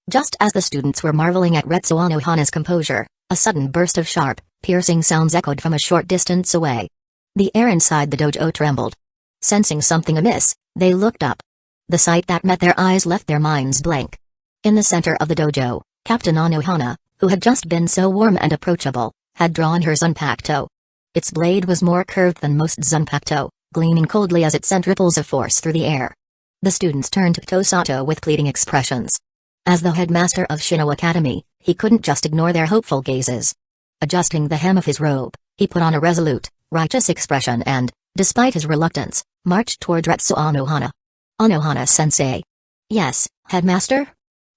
Just as the students were marveling at Retsu Unohana's composure, a sudden burst of sharp, piercing sounds echoed from a short distance away. The air inside the dojo trembled. Sensing something amiss, they looked up. The sight that met their eyes left their minds blank. In the center of the dojo, Captain Unohana, who had just been so warm and approachable, had drawn her Zanpakuto. Its blade was more curved than most Zanpakuto, gleaming coldly as it sent ripples of force through the air. The students turned to Sato with pleading expressions. As the headmaster of Shino Academy, he couldn't just ignore their hopeful gazes. Adjusting the hem of his robe, he put on a resolute, righteous expression and, despite his reluctance, marched toward Retsu Unohana. Unohana-sensei. Yes, headmaster?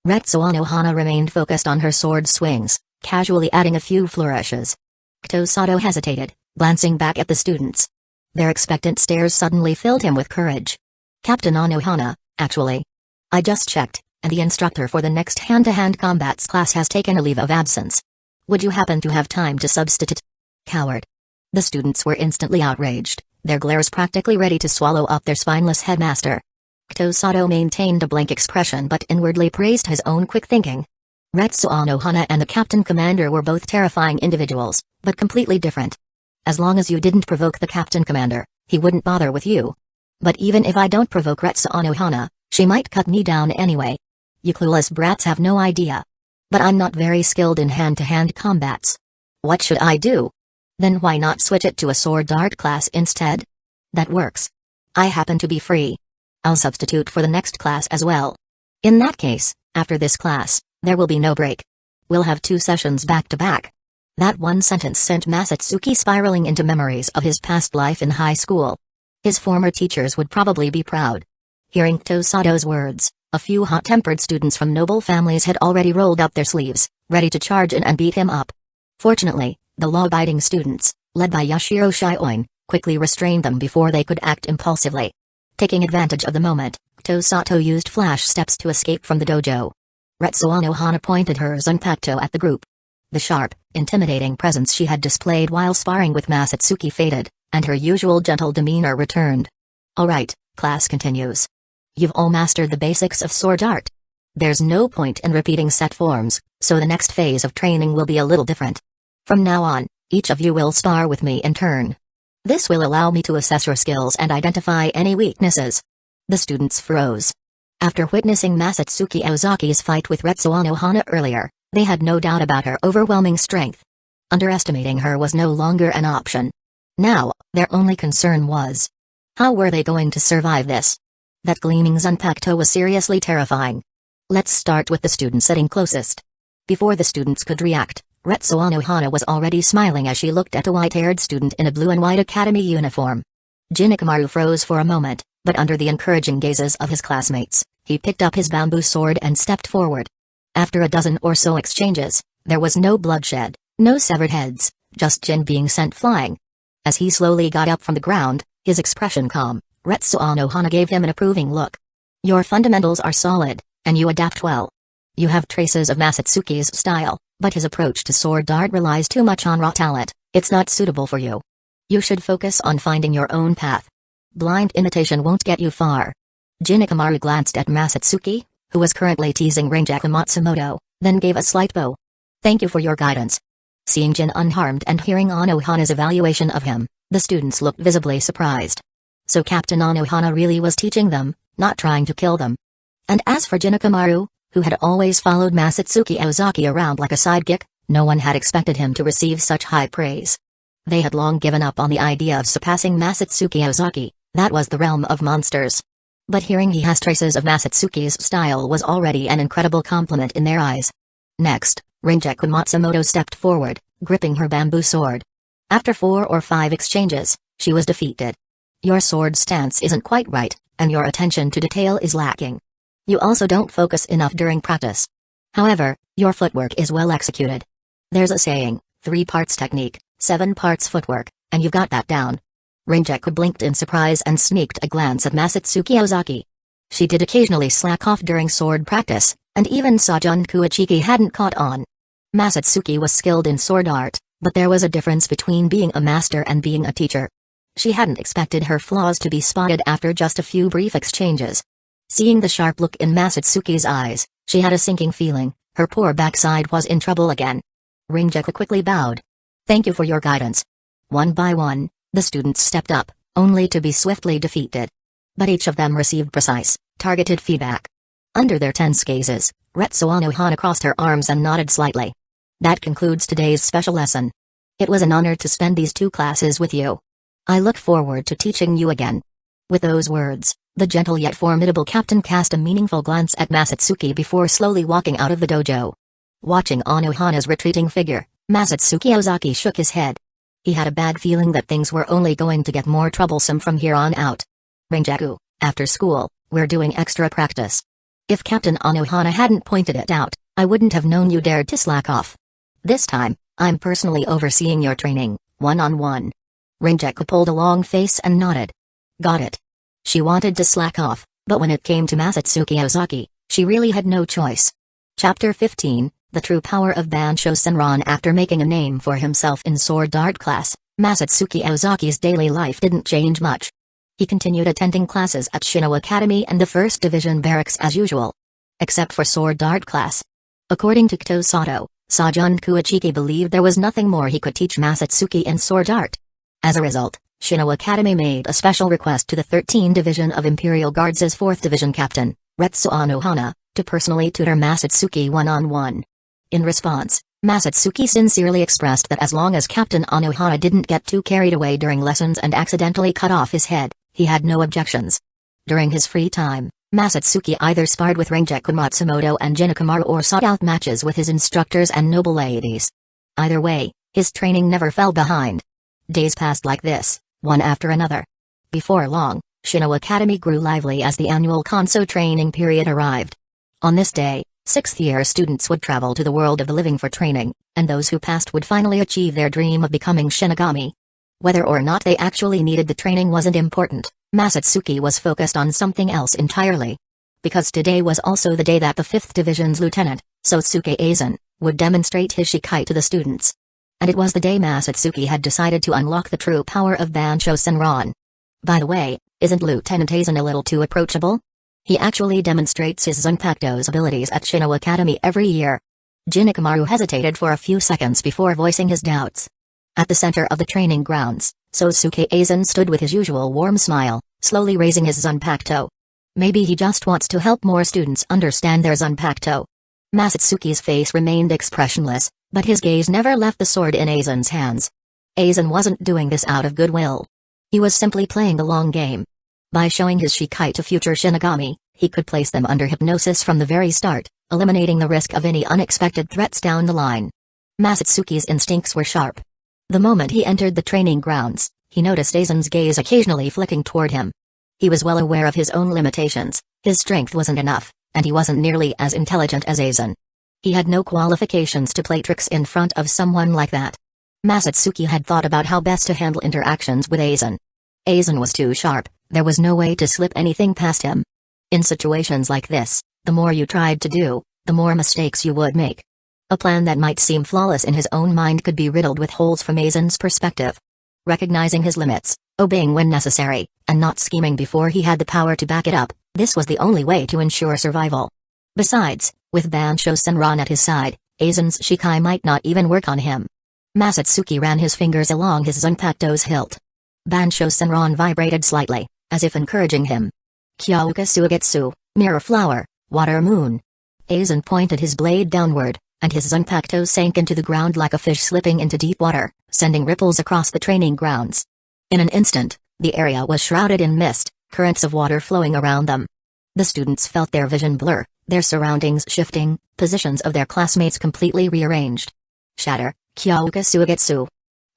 Retsu Unohana remained focused on her sword swings, casually adding a few flourishes. Sato hesitated, glancing back at the students. Their expectant stares suddenly filled him with courage. Captain Unohana, actually. I just checked, and the instructor for the next hand-to-hand combats class has taken a leave of absence. Would you happen to have time to substitute? Coward. The students were instantly outraged, their glares practically ready to swallow up their spineless headmaster. Sato maintained a blank expression but inwardly praised his own quick thinking. Retsu Unohana and the captain commander were both terrifying individuals, but completely different. As long as you didn't provoke the captain commander, he wouldn't bother with you. But even if I don't provoke Retsu Unohana, she might cut me down anyway. You clueless brats have no idea. But I'm not very skilled in hand-to-hand combats. What should I do? Then why not switch it to a sword art class instead? That works. I happen to be free. I'll substitute for the next class as well. In that case, after this class, there will be no break. We'll have 2 sessions back-to-back. That one sentence sent Masatsuki spiraling into memories of his past life in high school. His former teachers would probably be proud. Hearing Tosato's words, a few hot-tempered students from noble families had already rolled up their sleeves, ready to charge in and beat him up. Fortunately, the law-abiding students, led by Yashiro Shioin, quickly restrained them before they could act impulsively. Taking advantage of the moment, Tosato used flash steps to escape from the dojo. Retsu Unohana pointed her Zanpakuto at the group. The sharp, intimidating presence she had displayed while sparring with Masatsuki faded, and her usual gentle demeanor returned. Alright, class continues. You've all mastered the basics of sword art. There's no point in repeating set forms, so the next phase of training will be a little different. From now on, each of you will spar with me in turn. This will allow me to assess your skills and identify any weaknesses. The students froze. After witnessing Masatsuki Ozaki's fight with Retsu Unohana earlier, they had no doubt about her overwhelming strength. Underestimating her was no longer an option. Now, their only concern was, how were they going to survive this? That gleaming Zanpakuto was seriously terrifying. Let's start with the student sitting closest. Before the students could react, Retsu Unohana was already smiling as she looked at a white-haired student in a blue and white academy uniform. Jinakamaru froze for a moment, but under the encouraging gazes of his classmates, he picked up his bamboo sword and stepped forward. After a dozen or so exchanges, there was no bloodshed, no severed heads, just Jin being sent flying. As he slowly got up from the ground, his expression calm, Retsu Unohana gave him an approving look. Your fundamentals are solid, and you adapt well. You have traces of Masatsuki's style, but his approach to sword art relies too much on raw talent. It's not suitable for you. You should focus on finding your own path. Blind imitation won't get you far. Jinakamaru glanced at Masatsuki, who was currently teasing Rangiku Matsumoto, then gave a slight bow. Thank you for your guidance. Seeing Jin unharmed and hearing Unohana's evaluation of him, the students looked visibly surprised. So Captain Unohana really was teaching them, not trying to kill them. And as for Jinakamaru, who had always followed Masatsuki Ozaki around like a sidekick, no one had expected him to receive such high praise. They had long given up on the idea of surpassing Masatsuki Ozaki, that was the realm of monsters. But hearing he has traces of Masatsuki's style was already an incredible compliment in their eyes. Next, Rangiku Matsumoto stepped forward, gripping her bamboo sword. After 4 or 5 exchanges, she was defeated. Your sword stance isn't quite right, and your attention to detail is lacking. You also don't focus enough during practice. However, your footwork is well executed. There's a saying, 3 parts technique, 7 parts footwork, and you've got that down. Rangiku blinked in surprise and sneaked a glance at Masatsuki Ozaki. She did occasionally slack off during sword practice, and even Sajun Kuichiki hadn't caught on. Masatsuki was skilled in sword art, but there was a difference between being a master and being a teacher. She hadn't expected her flaws to be spotted after just a few brief exchanges. Seeing the sharp look in Masatsuki's eyes, she had a sinking feeling, her poor backside was in trouble again. Rangiku quickly bowed. Thank you for your guidance. One by one, the students stepped up, only to be swiftly defeated. But each of them received precise, targeted feedback. Under their tense gazes, Retsu Unohana crossed her arms and nodded slightly. That concludes today's special lesson. It was an honor to spend these 2 classes with you. I look forward to teaching you again. With those words, the gentle yet formidable captain cast a meaningful glance at Masatsuki before slowly walking out of the dojo. Watching Unohana's retreating figure, Masatsuki Ozaki shook his head. He had a bad feeling that things were only going to get more troublesome from here on out. Rangiku, after school, we're doing extra practice. If Captain Unohana hadn't pointed it out, I wouldn't have known you dared to slack off. This time, I'm personally overseeing your training, one-on-one. Rangiku pulled a long face and nodded. Got it. She wanted to slack off, but when it came to Masatsuki Ozaki, she really had no choice. Chapter 15, The True Power of Bansho Senran. After making a name for himself in sword art class, Masatsuki Ozaki's daily life didn't change much. He continued attending classes at Shino Academy and the 1st Division barracks as usual. Except for sword art class. According to Tosato, Sajun Kuichiki believed there was nothing more he could teach Masatsuki in sword art. As a result, Shino Academy made a special request to the 13th Division of Imperial Guards' 4th Division Captain, Retsu Unohana, to personally tutor Masatsuki one-on-one. In response, Masatsuki sincerely expressed that as long as Captain Unohana didn't get too carried away during lessons and accidentally cut off his head, he had no objections. During his free time, Masatsuki either sparred with Rangiku Matsumoto and Jinakamaru or sought out matches with his instructors and noble ladies. Either way, his training never fell behind. Days passed like this, one after another. Before long, Shino Academy grew lively as the annual Kanso training period arrived. On this day, 6th-year students would travel to the world of the living for training, and those who passed would finally achieve their dream of becoming Shinigami. Whether or not they actually needed the training wasn't important. Masatsuki was focused on something else entirely. Because today was also the day that the 5th Division's Lieutenant, Sosuke Aizen, would demonstrate his Shikai to the students. And it was the day Masatsuki had decided to unlock the true power of Bansho Senran. By the way, isn't Lieutenant Aizen a little too approachable? He actually demonstrates his Zanpakuto's abilities at Shino Academy every year. Jinakamaru hesitated for a few seconds before voicing his doubts. At the center of the training grounds, Sosuke Aizen stood with his usual warm smile, slowly raising his Zanpakuto. Maybe he just wants to help more students understand their Zanpakuto. Masatsuki's face remained expressionless, but his gaze never left the sword in Aizen's hands. Aizen wasn't doing this out of goodwill. He was simply playing the long game. By showing his Shikai to future Shinigami, he could place them under hypnosis from the very start, eliminating the risk of any unexpected threats down the line. Masatsuki's instincts were sharp. The moment he entered the training grounds, he noticed Aizen's gaze occasionally flicking toward him. He was well aware of his own limitations, his strength wasn't enough, and he wasn't nearly as intelligent as Aizen. He had no qualifications to play tricks in front of someone like that. Masatsuki had thought about how best to handle interactions with Aizen. Aizen was too sharp, there was no way to slip anything past him. In situations like this, the more you tried to do, the more mistakes you would make. A plan that might seem flawless in his own mind could be riddled with holes from Aizen's perspective. Recognizing his limits, obeying when necessary, and not scheming before he had the power to back it up, this was the only way to ensure survival. Besides, with Bansho Senran at his side, Aizen's Shikai might not even work on him. Masatsuki ran his fingers along his Zanpakuto's hilt. Bansho Senran vibrated slightly, as if encouraging him. Kyoraku Suigetsu, Mirror Flower, Water Moon. Aizen pointed his blade downward, and his Zanpakuto sank into the ground like a fish slipping into deep water, sending ripples across the training grounds. In an instant, the area was shrouded in mist, currents of water flowing around them. The students felt their vision blur, their surroundings shifting, positions of their classmates completely rearranged. Shatter, Kyoraku Suigetsu.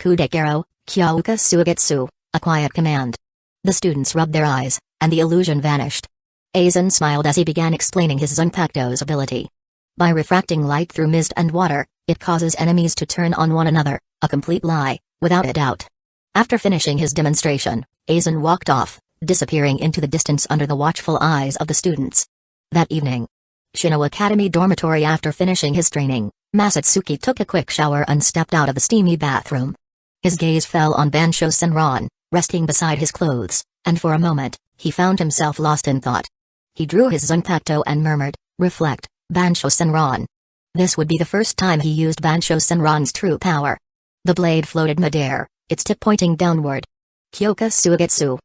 Kudekero, Kyoraku Suigetsu, a quiet command. The students rubbed their eyes, and the illusion vanished. Aizen smiled as he began explaining his Zanpakuto's ability. By refracting light through mist and water, it causes enemies to turn on one another, a complete lie, without a doubt. After finishing his demonstration, Aizen walked off, disappearing into the distance under the watchful eyes of the students. That evening, Shino Academy dormitory. After finishing his training, Masatsuki took a quick shower and stepped out of the steamy bathroom. His gaze fell on Bansho Senran, resting beside his clothes, and for a moment, he found himself lost in thought. He drew his Zanpakuto and murmured, "Reflect, Bansho Senran." This would be the first time he used Bansho Senran's true power. The blade floated midair, its tip pointing downward. Kyoraku Suigetsu.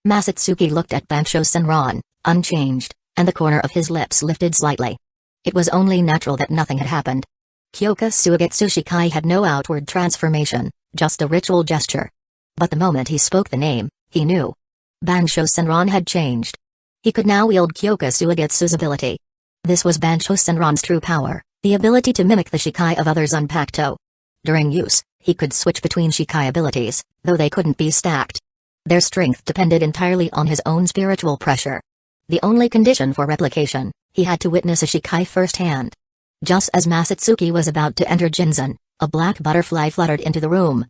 Masatsuki looked at Bansho Senran, unchanged, and the corner of his lips lifted slightly. It was only natural that nothing had happened. Kyoraku Suigetsu Shikai had no outward transformation, just a ritual gesture. But the moment he spoke the name, he knew. Bansho Senran had changed. He could now wield Kyoraku Suigetsu's ability. This was Bansho Senran's true power, the ability to mimic the Shikai of others Zanpakuto. During use, he could switch between Shikai abilities, though they couldn't be stacked. Their strength depended entirely on his own spiritual pressure. The only condition for replication, he had to witness a Shikai firsthand. Just as Masatsuki was about to enter Jinzan, a black butterfly fluttered into the room.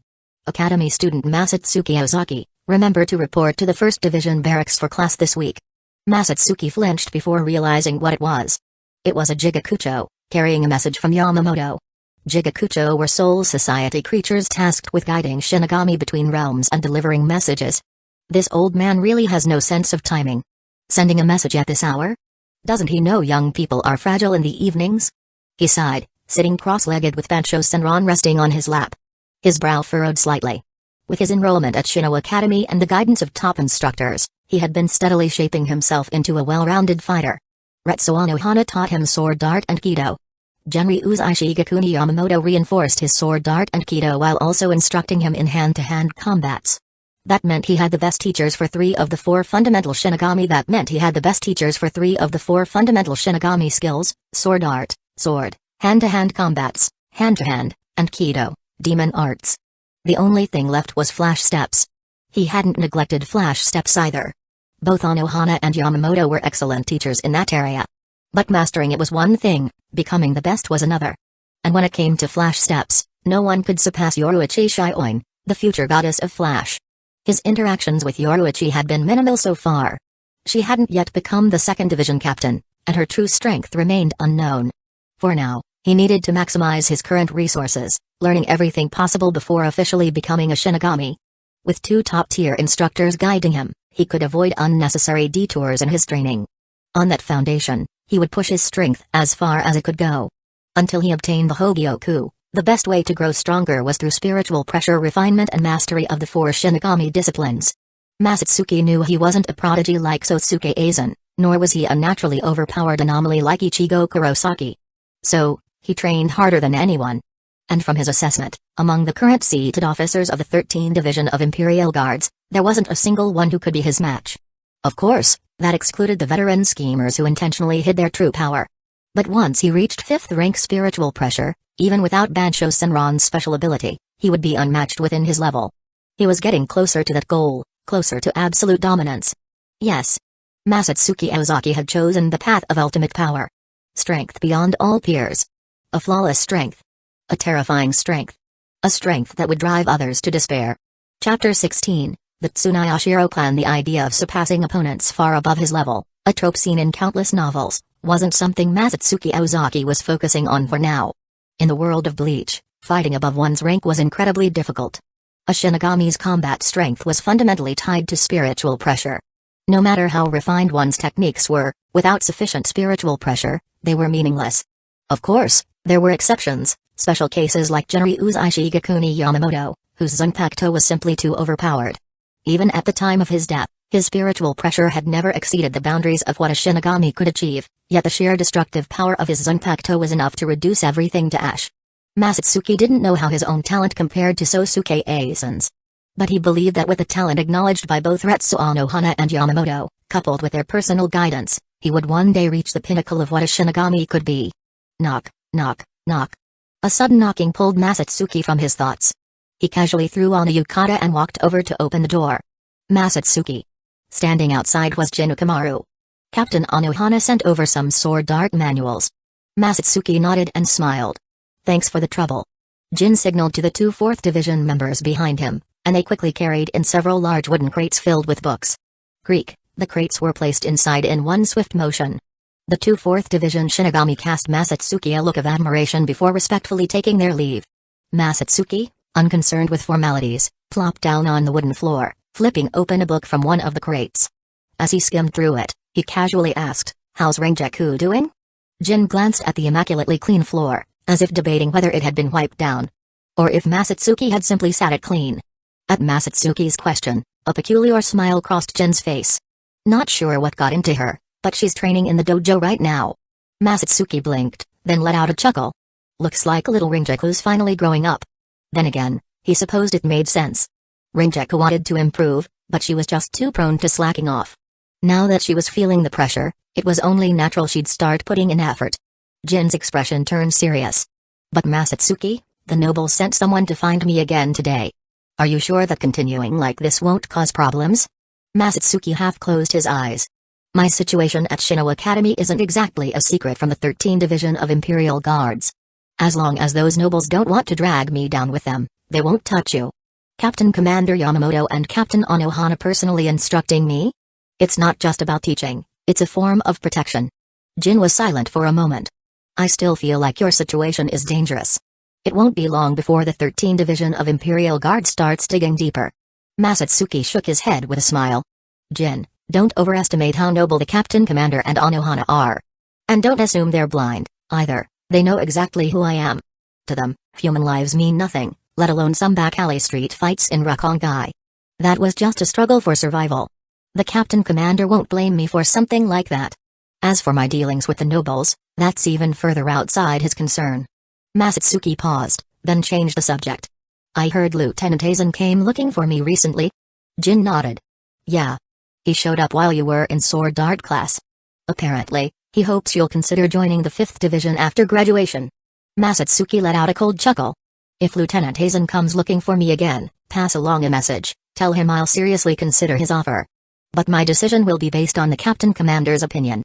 Academy student Masatsuki Ozaki, remember to report to the 1st Division barracks for class this week. Masatsuki flinched before realizing what it was. It was a Jigakucho, carrying a message from Yamamoto. Jigakucho were Soul Society creatures tasked with guiding Shinigami between realms and delivering messages. This old man really has no sense of timing. Sending a message at this hour? Doesn't he know young people are fragile in the evenings? He sighed, sitting cross-legged with Bansho Senran resting on his lap. His brow furrowed slightly. With his enrollment at Shino Academy and the guidance of top instructors, he had been steadily shaping himself into a well-rounded fighter. Retsu Unohana taught him sword dart and Kido. Genryu's Ishigakuni Yamamoto reinforced his sword dart and Kido while also instructing him in hand-to-hand combats. That meant he had the best teachers for 3 of the 4 fundamental Shinigami. Skills: sword art, sword, hand-to-hand combats, hand-to-hand, and Kido, demon arts. The only thing left was flash steps. He hadn't neglected flash steps either. Both Unohana and Yamamoto were excellent teachers in that area. But mastering it was one thing, becoming the best was another. And when it came to flash steps, no one could surpass Yoruichi Shioin, the future goddess of flash. His interactions with Yoruichi had been minimal so far. She hadn't yet become the 2nd Division captain, and her true strength remained unknown. For now, he needed to maximize his current resources, learning everything possible before officially becoming a Shinigami. With 2 top-tier instructors guiding him, he could avoid unnecessary detours in his training. On that foundation, he would push his strength as far as it could go. Until he obtained the Hogyoku, the best way to grow stronger was through spiritual pressure, refinement and mastery of the 4 Shinigami disciplines. Masatsuki knew he wasn't a prodigy like Sosuke Aizen, nor was he a naturally overpowered anomaly like Ichigo Kurosaki. So, he trained harder than anyone. And from his assessment, among the current seated officers of the 13th Division of Imperial Guards, there wasn't a single one who could be his match. Of course, that excluded the veteran schemers who intentionally hid their true power. But once he reached 5th rank spiritual pressure, even without Bansho Senron's special ability, he would be unmatched within his level. He was getting closer to that goal, closer to absolute dominance. Yes. Masatsuki Ozaki had chosen the path of ultimate power. Strength beyond all peers. A flawless strength. A terrifying strength. A strength that would drive others to despair. Chapter 16, The Tsunayashiro Clan. The idea of surpassing opponents far above his level, a trope seen in countless novels, wasn't something Masatsuki Ozaki was focusing on for now. In the world of Bleach, fighting above one's rank was incredibly difficult. A Shinigami's combat strength was fundamentally tied to spiritual pressure. No matter how refined one's techniques were, without sufficient spiritual pressure, they were meaningless. Of course, there were exceptions, special cases like Genryu's Ishigakuni Yamamoto, whose Zanpakuto was simply too overpowered. Even at the time of his death, his spiritual pressure had never exceeded the boundaries of what a Shinigami could achieve, yet the sheer destructive power of his Zanpakuto was enough to reduce everything to ash. Masatsuki didn't know how his own talent compared to Sosuke Aizen's. But he believed that with the talent acknowledged by both Retsu Unohana and Yamamoto, coupled with their personal guidance, he would one day reach the pinnacle of what a Shinigami could be. Knock, knock, knock. A sudden knocking pulled Masatsuki from his thoughts. He casually threw on a yukata and walked over to open the door. Masatsuki. Standing outside was Jin Ukamaru. Captain Unohana sent over some sword dart manuals. Masatsuki nodded and smiled. Thanks for the trouble. Jin signaled to the 2 4th Division members behind him, and they quickly carried in several large wooden crates filled with books. Creak, the crates were placed inside in one swift motion. The 2 4th Division Shinigami cast Masatsuki a look of admiration before respectfully taking their leave. Masatsuki, unconcerned with formalities, plopped down on the wooden floor, flipping open a book from one of the crates. As he skimmed through it, he casually asked, "How's Rangiku doing?" Jin glanced at the immaculately clean floor, as if debating whether it had been wiped down. Or if Masatsuki had simply sat it clean. At Masatsuki's question, a peculiar smile crossed Jin's face. Not sure what got into her, but she's training in the dojo right now. Masatsuki blinked, then let out a chuckle. Looks like little Ranjiku's finally growing up. Then again, he supposed it made sense. Rangiku wanted to improve, but she was just too prone to slacking off. Now that she was feeling the pressure, it was only natural she'd start putting in effort. Jin's expression turned serious. But Masatsuki, the noble sent someone to find me again today. Are you sure that continuing like this won't cause problems? Masatsuki half closed his eyes. My situation at Shino Academy isn't exactly a secret from the 13th Division of Imperial Guards. As long as those nobles don't want to drag me down with them, they won't touch you. Captain Commander Yamamoto and Captain Unohana personally instructing me? It's not just about teaching, it's a form of protection. Jin was silent for a moment. I still feel like your situation is dangerous. It won't be long before the 13th Division of Imperial Guard starts digging deeper. Masatsuki shook his head with a smile. Jin, don't overestimate how noble the Captain Commander and Unohana are. And don't assume they're blind, either, they know exactly who I am. To them, human lives mean nothing, let alone some back alley street fights in Rukongai. That was just a struggle for survival. The Captain Commander won't blame me for something like that. As for my dealings with the nobles, that's even further outside his concern. Masatsuki paused, then changed the subject. I heard Lieutenant Aizen came looking for me recently. Jin nodded. Yeah. He showed up while you were in sword art class. Apparently, he hopes you'll consider joining the 5th Division after graduation. Masatsuki let out a cold chuckle. If Lieutenant Aizen comes looking for me again, pass along a message, tell him I'll seriously consider his offer. But my decision will be based on the Captain Commander's opinion.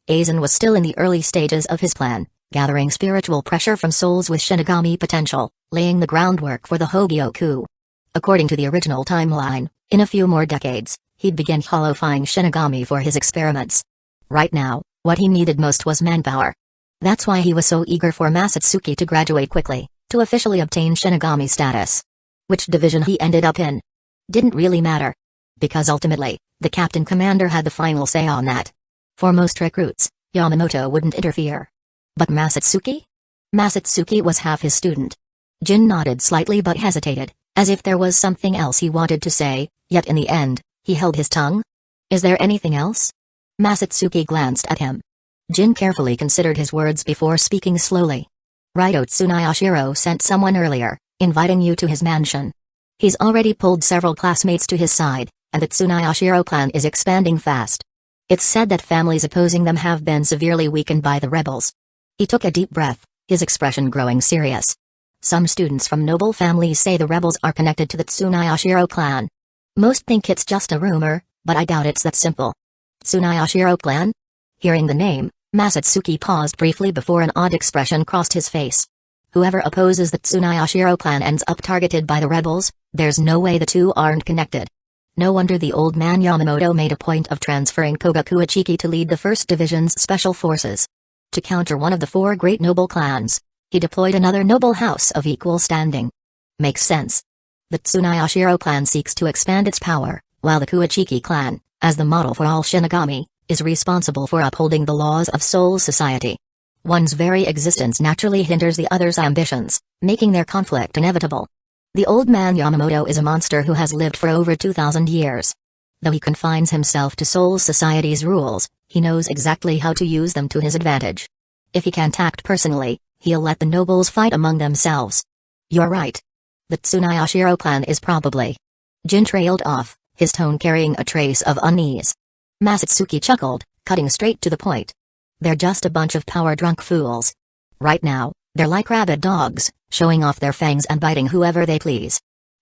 Aizen was still in the early stages of his plan, gathering spiritual pressure from souls with Shinigami potential, laying the groundwork for the Hueco. According to the original timeline, in a few more decades, he'd begin hollowifying Shinigami for his experiments. Right now, what he needed most was manpower. That's why he was so eager for Masatsuki to graduate quickly, to officially obtain Shinigami status. Which division he ended up in didn't really matter. Because ultimately, the Captain Commander had the final say on that. For most recruits, Yamamoto wouldn't interfere. But Masatsuki? Masatsuki was half his student. Jin nodded slightly but hesitated, as if there was something else he wanted to say, yet in the end, he held his tongue. Is there anything else? Masatsuki glanced at him. Jin carefully considered his words before speaking slowly. Raito Tsunayashiro sent someone earlier, inviting you to his mansion. He's already pulled several classmates to his side, and the Tsunayashiro clan is expanding fast. It's said that families opposing them have been severely weakened by the rebels. He took a deep breath, his expression growing serious. Some students from noble families say the rebels are connected to the Tsunayashiro clan. Most think it's just a rumor, but I doubt it's that simple. Tsunayashiro clan? Hearing the name, Masatsuki paused briefly before an odd expression crossed his face. Whoever opposes the Tsunayashiro clan ends up targeted by the rebels. There's no way the two aren't connected. No wonder the old man Yamamoto made a point of transferring Kogaku Ichiki to lead the 1st Division's special forces. To counter one of the 4 great noble clans, he deployed another noble house of equal standing. Makes sense. The Tsunayashiro clan seeks to expand its power, while the Kuichiki clan, as the model for all Shinigami, is responsible for upholding the laws of soul society. One's very existence naturally hinders the other's ambitions, making their conflict inevitable. The old man Yamamoto is a monster who has lived for over 2,000 years. Though he confines himself to soul society's rules, he knows exactly how to use them to his advantage. If he can't act personally, he'll let the nobles fight among themselves. You're right. The Tsunayashiro clan is probably... Jin trailed off, his tone carrying a trace of unease. Masatsuki chuckled, cutting straight to the point. They're just a bunch of power-drunk fools. Right now, they're like rabid dogs, showing off their fangs and biting whoever they please.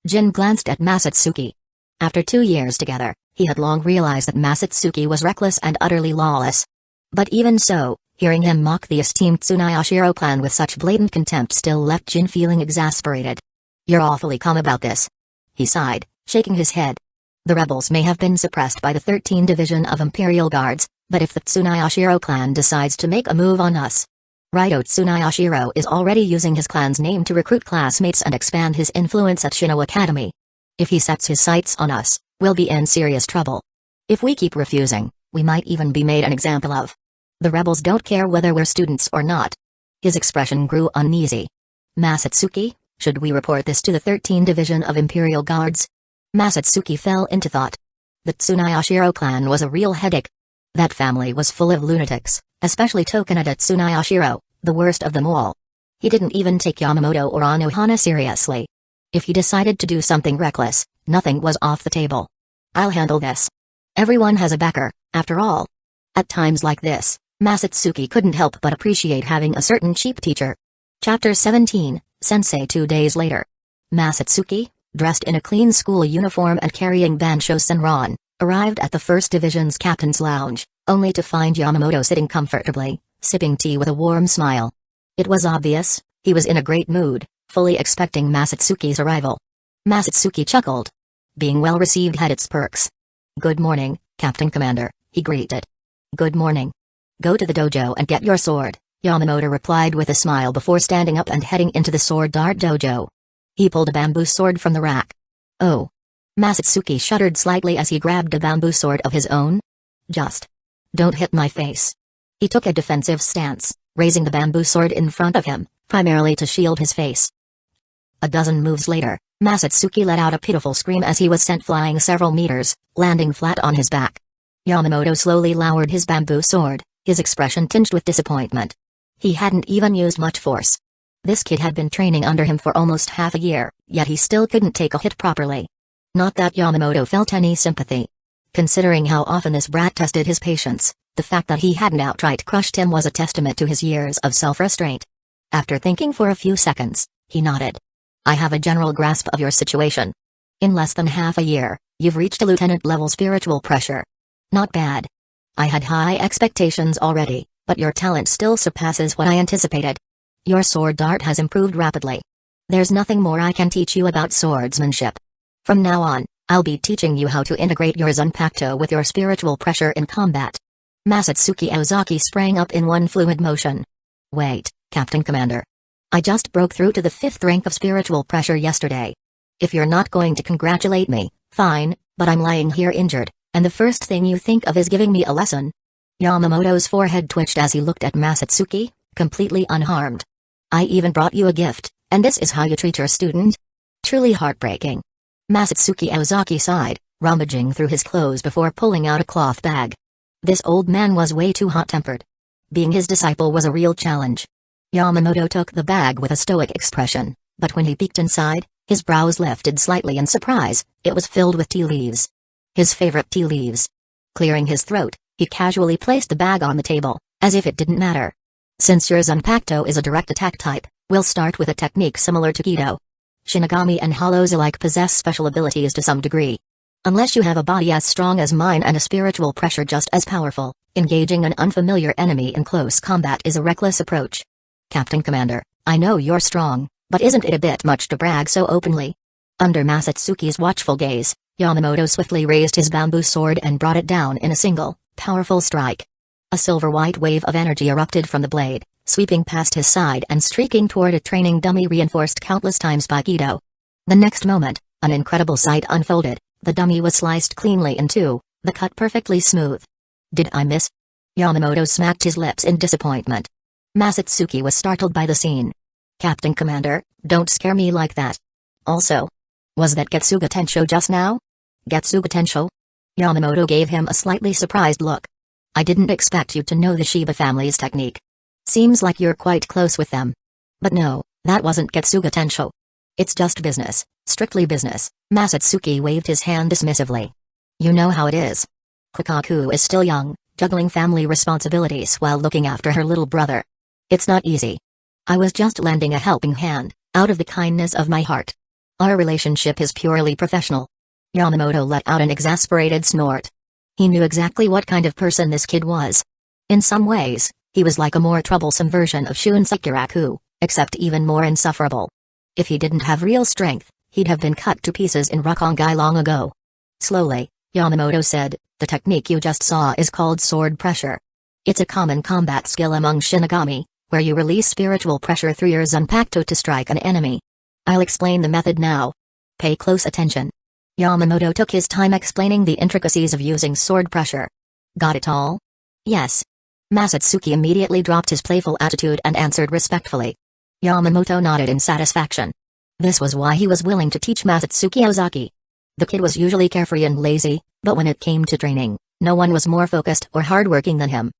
Jin glanced at Masatsuki. After 2 years together, he had long realized that Masatsuki was reckless and utterly lawless. But even so, hearing him mock the esteemed Tsunayashiro clan with such blatant contempt still left Jin feeling exasperated. You're awfully calm about this. He sighed, shaking his head. The rebels may have been suppressed by the 13th Division of Imperial Guards, but if the Tsunayashiro clan decides to make a move on us... Raito Tsunayashiro is already using his clan's name to recruit classmates and expand his influence at Shino Academy. If he sets his sights on us, we'll be in serious trouble. If we keep refusing, we might even be made an example of. The rebels don't care whether we're students or not. His expression grew uneasy. Masatsuki, should we report this to the 13th Division of Imperial Guards? Masatsuki fell into thought. The Tsunayashiro clan was a real headache. That family was full of lunatics, especially Tokunada Tsunayashiro, the worst of them all. He didn't even take Yamamoto or Unohana seriously. If he decided to do something reckless, nothing was off the table. I'll handle this. Everyone has a backer, after all. At times like this, Masatsuki couldn't help but appreciate having a certain cheap teacher. Chapter 17, Sensei 2 days later. Masatsuki, dressed in a clean school uniform and carrying Bansho Senran, arrived at the 1st Division's captain's lounge, only to find Yamamoto sitting comfortably, sipping tea with a warm smile. It was obvious, he was in a great mood, fully expecting Masatsuki's arrival. Masatsuki chuckled. Being well received had its perks. Good morning, Captain Commander, he greeted. Good morning. Go to the dojo and get your sword, Yamamoto replied with a smile before standing up and heading into the sword art dojo. He pulled a bamboo sword from the rack. Oh. Masatsuki shuddered slightly as he grabbed a bamboo sword of his own. Just. Don't hit my face. He took a defensive stance, raising the bamboo sword in front of him, primarily to shield his face. A dozen moves later, Masatsuki let out a pitiful scream as he was sent flying several meters, landing flat on his back. Yamamoto slowly lowered his bamboo sword, his expression tinged with disappointment. He hadn't even used much force. This kid had been training under him for almost half a year, yet he still couldn't take a hit properly. Not that Yamamoto felt any sympathy. Considering how often this brat tested his patience, the fact that he hadn't outright crushed him was a testament to his years of self-restraint. After thinking for a few seconds, he nodded. I have a general grasp of your situation. In less than half a year, you've reached a lieutenant-level spiritual pressure. Not bad. I had high expectations already, but your talent still surpasses what I anticipated. Your sword dart has improved rapidly. There's nothing more I can teach you about swordsmanship. From now on, I'll be teaching you how to integrate your Zanpakuto with your spiritual pressure in combat. Masatsuki Ozaki sprang up in one fluid motion. Wait, Captain Commander. I just broke through to the 5th rank of spiritual pressure yesterday. If you're not going to congratulate me, fine, but I'm lying here injured, and the first thing you think of is giving me a lesson. Yamamoto's forehead twitched as he looked at Masatsuki, completely unharmed. I even brought you a gift, and this is how you treat your student? Truly heartbreaking. Masatsuki Ozaki sighed, rummaging through his clothes before pulling out a cloth bag. This old man was way too hot-tempered. Being his disciple was a real challenge. Yamamoto took the bag with a stoic expression, but when he peeked inside, his brows lifted slightly in surprise. It was filled with tea leaves. His favorite tea leaves. Clearing his throat, he casually placed the bag on the table, as if it didn't matter. Since your Zanpakuto is a direct attack type, we'll start with a technique similar to Kido. Shinigami and hollows alike possess special abilities to some degree. Unless you have a body as strong as mine and a spiritual pressure just as powerful, engaging an unfamiliar enemy in close combat is a reckless approach. Captain Commander, I know you're strong, but isn't it a bit much to brag so openly? Under Masatsuki's watchful gaze, Yamamoto swiftly raised his bamboo sword and brought it down in a single, powerful strike. A silver-white wave of energy erupted from the blade, sweeping past his side and streaking toward a training dummy reinforced countless times by Kido. The next moment, an incredible sight unfolded. The dummy was sliced cleanly in two, the cut perfectly smooth. Did I miss? Yamamoto smacked his lips in disappointment. Masatsuki was startled by the scene. Captain Commander, don't scare me like that. Also, was that Getsuga Tensho just now? Getsuga Tensho? Yamamoto gave him a slightly surprised look. I didn't expect you to know the Shiba family's technique. Seems like you're quite close with them. But no, that wasn't Getsuga Tensho. It's just business, strictly business. Masatsuki waved his hand dismissively. You know how it is. Kyoraku is still young, juggling family responsibilities while looking after her little brother. It's not easy. I was just lending a helping hand, out of the kindness of my heart. Our relationship is purely professional. Yamamoto let out an exasperated snort. He knew exactly what kind of person this kid was. In some ways, he was like a more troublesome version of Shunsei Kyoraku, except even more insufferable. If he didn't have real strength, he'd have been cut to pieces in Rukongai long ago. Slowly, Yamamoto said, the technique you just saw is called sword pressure. It's a common combat skill among Shinigami, where you release spiritual pressure through your Zanpakuto to strike an enemy. I'll explain the method now. Pay close attention. Yamamoto took his time explaining the intricacies of using sword pressure. Got it all? Yes. Masatsuki immediately dropped his playful attitude and answered respectfully. Yamamoto nodded in satisfaction. This was why he was willing to teach Masatsuki Ozaki. The kid was usually carefree and lazy, but when it came to training, no one was more focused or hardworking than him.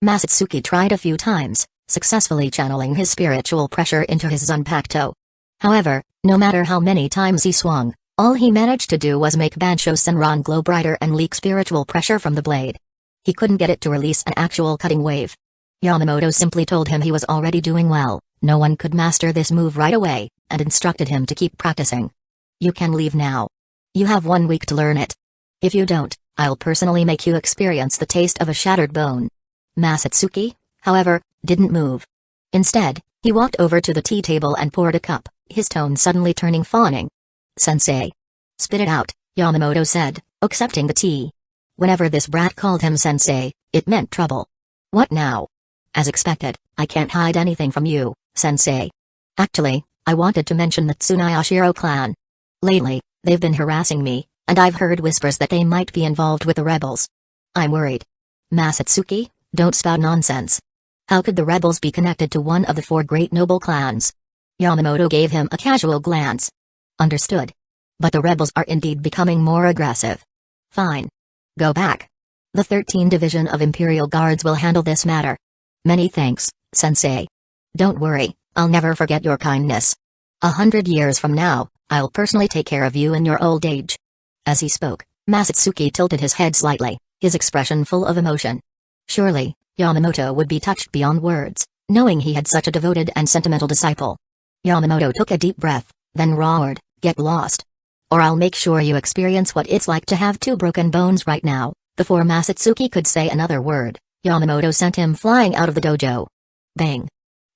Masatsuki tried a few times, successfully channeling his spiritual pressure into his Zanpakuto. However, no matter how many times he swung, all he managed to do was make Bansho Senran glow brighter and leak spiritual pressure from the blade. He couldn't get it to release an actual cutting wave. Yamamoto simply told him he was already doing well, no one could master this move right away, and instructed him to keep practicing. You can leave now. You have 1 week to learn it. If you don't, I'll personally make you experience the taste of a shattered bone. Masatsuki, however, didn't move. Instead, he walked over to the tea table and poured a cup, his tone suddenly turning fawning. Sensei. Spit it out, Yamamoto said, accepting the tea. Whenever this brat called him sensei, it meant trouble. What now? As expected, I can't hide anything from you, sensei. Actually, I wanted to mention the Tsunayashiro clan. Lately, they've been harassing me, and I've heard whispers that they might be involved with the rebels. I'm worried. Masatsuki, don't spout nonsense. How could the rebels be connected to one of the 4 great noble clans? Yamamoto gave him a casual glance. Understood. But the rebels are indeed becoming more aggressive. Fine. Go back. The 13th Division of Imperial Guards will handle this matter. Many thanks, Sensei. Don't worry, I'll never forget your kindness. 100 years from now, I'll personally take care of you in your old age. As he spoke, Masatsuki tilted his head slightly, his expression full of emotion. Surely, Yamamoto would be touched beyond words, knowing he had such a devoted and sentimental disciple. Yamamoto took a deep breath, then roared, "Get lost. Or I'll make sure you experience what it's like to have two broken bones right now." Before Masatsuki could say another word, Yamamoto sent him flying out of the dojo. Bang!